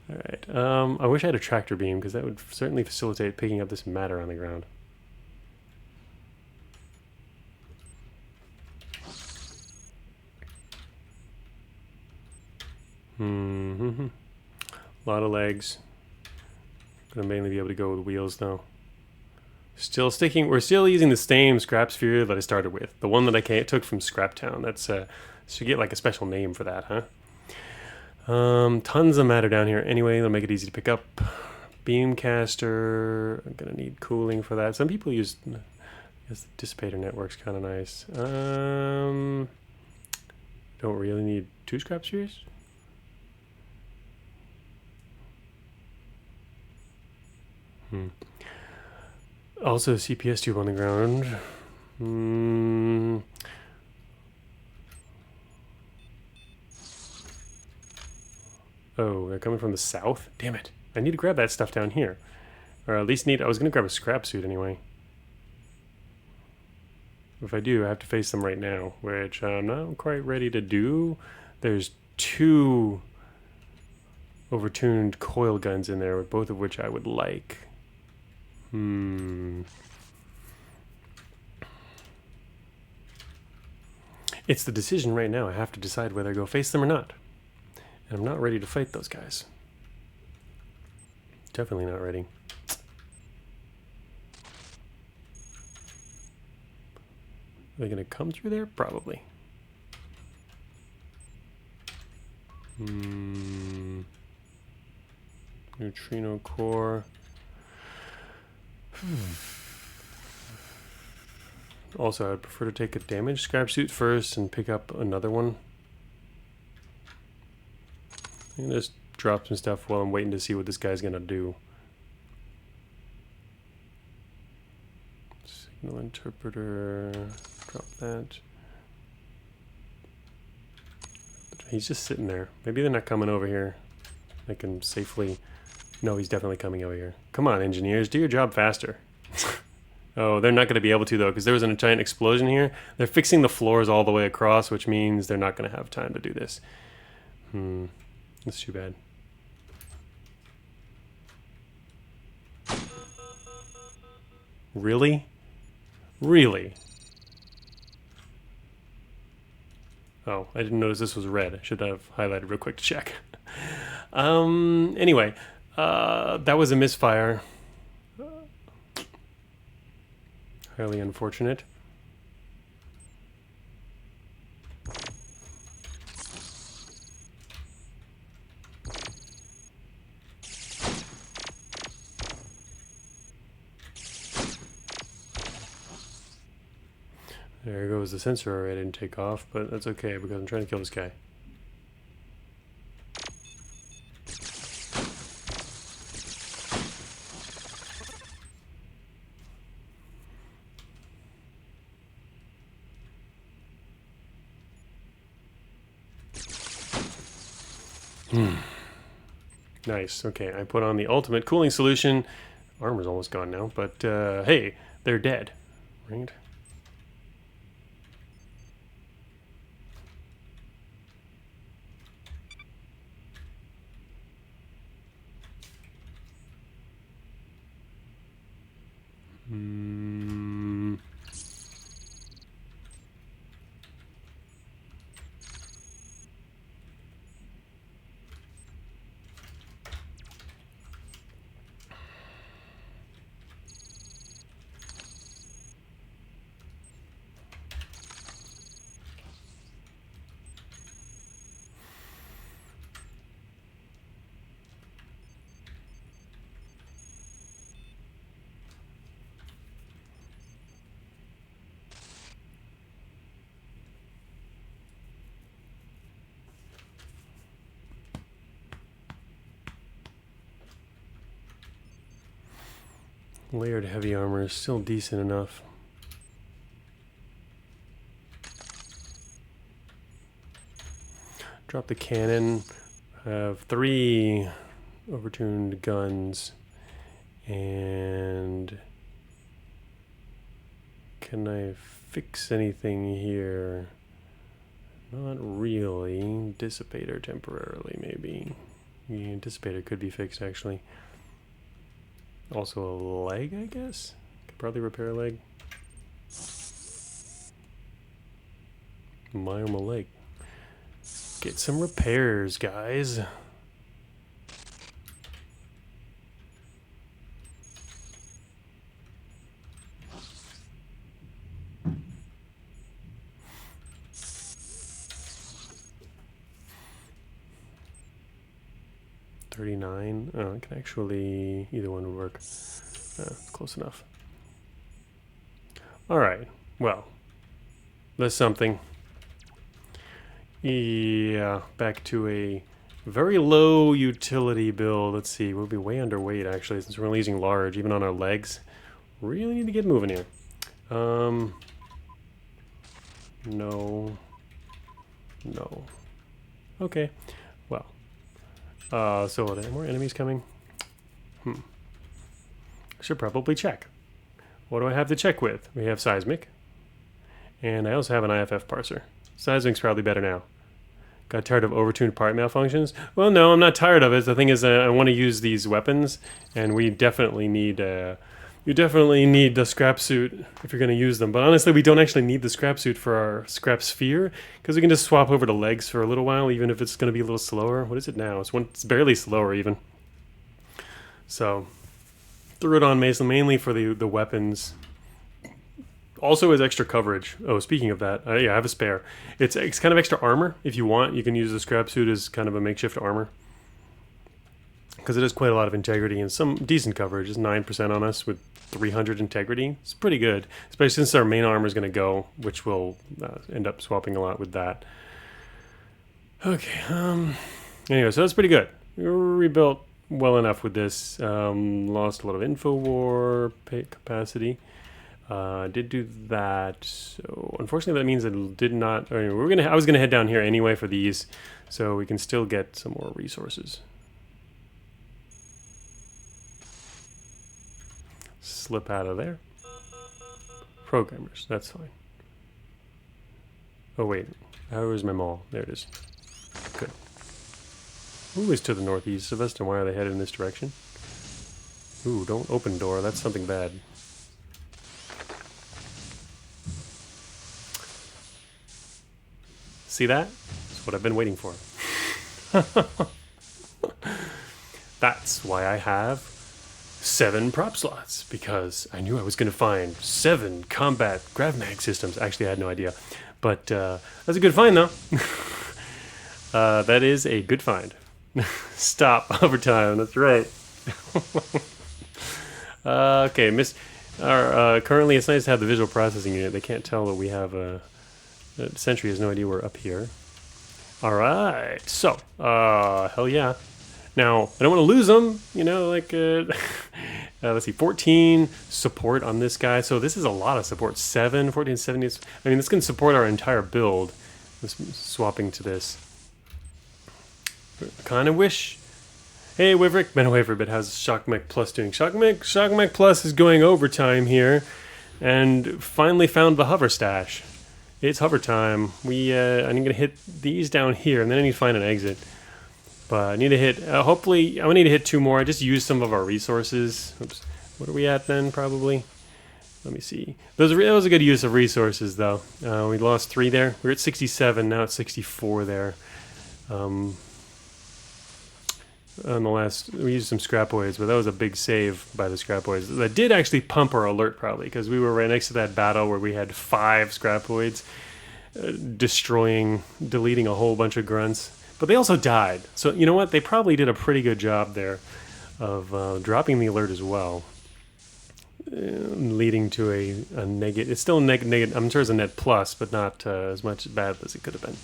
Alright. I wish I had a tractor beam, because that would certainly facilitate picking up this matter on the ground. A lot of legs. Gonna mainly be able to go with wheels, though. We're still using the same scrap sphere that I started with. The one that I took from Scraptown. That's, should get like a special name for that, huh? Tons of matter down here. Anyway, that'll make it easy to pick up. Beamcaster. I'm gonna need cooling for that. Some people use... I guess the dissipator network's kind of nice. Don't really need 2 scrap spheres. Also, a CPS tube on the ground. Oh, they're coming from the south? Damn it. I need to grab that stuff down here. Or at least I was going to grab a scrap suit anyway. If I do, I have to face them right now, which I'm not quite ready to do. There's 2 overtuned coil guns in there, both of which I would like. It's the decision right now. I have to decide whether I go face them or not. And I'm not ready to fight those guys. Definitely not ready. Are they going to come through there? Probably. Neutrino core. Also, I'd prefer to take a damaged scrap suit first and pick up another one. I'm gonna just drop some stuff while I'm waiting to see what this guy's gonna do. Signal interpreter, drop that. He's just sitting there. Maybe they're not coming over here. I can safely... No, he's definitely coming over here. Come on, engineers, do your job faster. Oh, they're not going to be able to, though, because there was a giant explosion here. They're fixing the floors all the way across, which means they're not going to have time to do this. That's too bad. Really? Really? Oh, I didn't notice this was red. I should have highlighted real quick to check. Anyway, that was a misfire. Highly unfortunate. There goes the sensor array I didn't take off, but that's okay because I'm trying to kill this guy. Nice. Okay, I put on the ultimate cooling solution. Armor's almost gone now, but hey, they're dead, right? Layered heavy armor is still decent enough. Drop the cannon. Have 3 overtuned guns. And can I fix anything here? Not really. Dissipator temporarily, maybe. The dissipator could be fixed, actually. Also a leg, I guess? Could probably repair a leg. My leg. Get some repairs, guys. $39. Oh, I can actually... Either one would work. Close enough. Alright. Well. That's something. Yeah. Back to a very low utility build. Let's see. We'll be way underweight, actually, since we're only using large, even on our legs. Really need to get moving here. No. No. Okay. Well. So are there more enemies coming? I should probably check. What do I have to check with? We have seismic. And I also have an IFF parser. Seismic's probably better now. Got tired of overtuned part malfunctions? Well, no, I'm not tired of it. The thing is, I want to use these weapons, and we definitely need... you definitely need the scrap suit if you're going to use them. But honestly, we don't actually need the scrap suit for our scrap sphere, because we can just swap over to legs for a little while, even if it's going to be a little slower. What is it now? It's barely slower, even. So, threw it on Mason mainly for the weapons. Also as extra coverage. Oh, speaking of that, yeah, I have a spare. It's kind of extra armor. If you want, you can use the scrap suit as kind of a makeshift armor. Because it has quite a lot of integrity and some decent coverage. It's 9% on us with 300 integrity. It's pretty good, especially since our main armor is going to go, which will end up swapping a lot with that. Okay, Anyway, so that's pretty good. We rebuilt well enough with this. Lost a lot of info war capacity. Did do that. So unfortunately, that means I did not. I mean, I was gonna head down here anyway for these, so we can still get some more resources. Slip out of there. Programmers, that's fine. Oh wait, where's my mall? There it is. Good. Ooh, it's to the northeast of us, and why are they headed in this direction? Ooh, don't open door, that's something bad. See that? That's what I've been waiting for. That's why I have 7 prop slots, because I knew I was going to find 7 combat grav mag systems. Actually, I had no idea, but that's a good find, though. That is a good find. Stop overtime. That's right. Okay, currently it's nice to have the visual processing unit. They can't tell that we have a Sentry has no idea we're up here. All right, so hell yeah. Now, I don't want to lose them, you know, like, let's see, 14 support on this guy. So this is a lot of support. 7, 14, 70. I mean, this can support our entire build. Swapping to this. Kind of wish. Hey, Wiverick, been away for a bit. How's Shock Mech Plus doing? Shock Mech Plus is going overtime here, and finally found the hover stash. It's hover time. I'm gonna hit these down here, and then I need to find an exit. But I need to hit, hopefully, I need to hit 2 more. I just used some of our resources. Oops. What are we at then, probably? Let me see. That was a good use of resources, though. We lost 3 there. We were at 67, now it's 64 there. On the last, we used some scrapoids, but that was a big save by the scrapoids. That did actually pump our alert, probably, because we were right next to that battle where we had 5 scrapoids deleting a whole bunch of grunts. But they also died. So, you know what? They probably did a pretty good job there of dropping the alert as well. Leading to a negative. It's still negative. I'm sure it's a net plus, but not as much bad as it could have been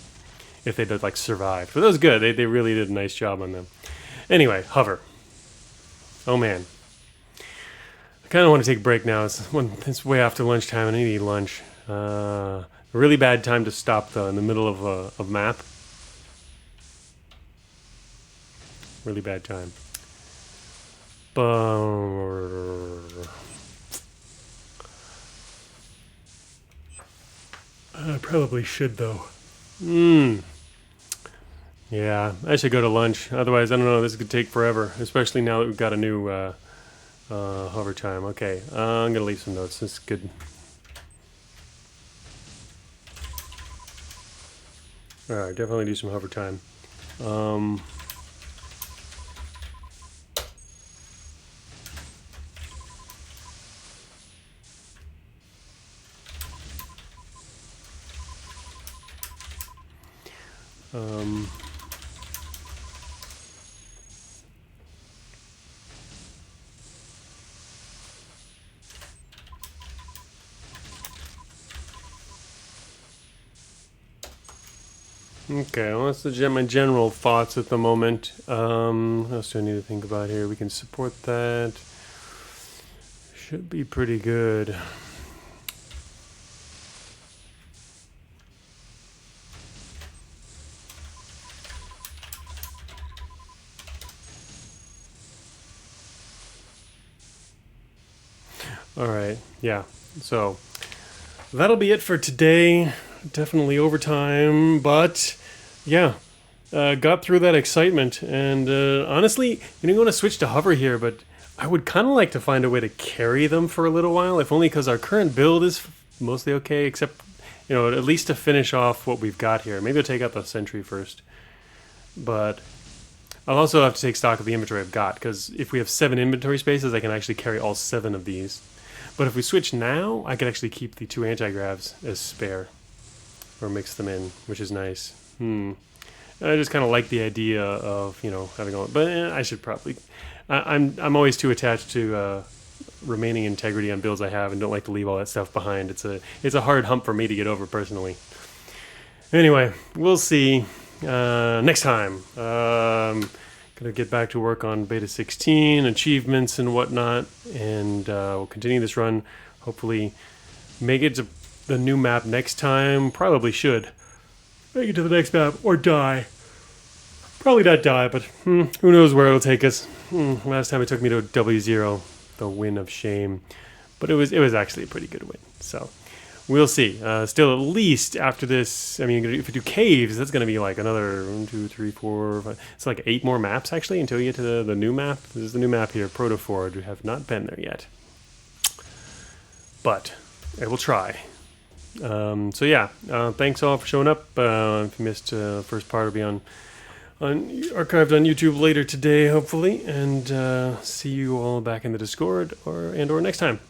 if they did, like, survive. But that was good. They really did a nice job on them. Anyway, hover. Oh, man. I kind of want to take a break now. It's way after lunchtime, and I need to eat lunch. A really bad time to stop, though, in the middle of map. Really bad time. I probably should, though. Yeah, I should go to lunch. Otherwise, I don't know, this could take forever. Especially now that we've got a new hover time. Okay, I'm going to leave some notes. This is good. Alright, definitely do some hover time. Okay, well, that's my general thoughts at the moment. What else do I need to think about here? We can support that. Should be pretty good. Alright, yeah. So, that'll be it for today. Definitely overtime, but yeah, got through that excitement. And honestly, you don't want to switch to hover here, but I would kind of like to find a way to carry them for a little while, if only because our current build is mostly okay, except, you know, at least to finish off what we've got here. Maybe I'll take out the sentry first. But I'll also have to take stock of the inventory I've got, because if we have 7 inventory spaces, I can actually carry all 7 of these. But if we switch now, I could actually keep the 2 anti-gravs as spare. Or mix them in, which is nice. I just kind of like the idea of, you know, having all. But I should probably. I'm always too attached to remaining integrity on builds I have, and don't like to leave all that stuff behind. It's a hard hump for me to get over personally. Anyway, we'll see. next time. Gonna get back to work on Beta 16, achievements and whatnot, and we'll continue this run. Hopefully make it to the new map next time. Probably should make it to the next map or die. Probably not die, but who knows where it'll take us. Last time it took me to W0, the win of shame. But it was actually a pretty good win, so we'll see. Still, at least after this, I mean, if you do caves, that's going to be like another 1, 2, 3, 4, 5. It's like 8 more maps, actually, until you get to the new map. This is the new map here, Protoforge. We have not been there yet. But I will try. So yeah, thanks all for showing up. If you missed the first part, it'll be on archived on YouTube later today, hopefully. And see you all back in the Discord or next time.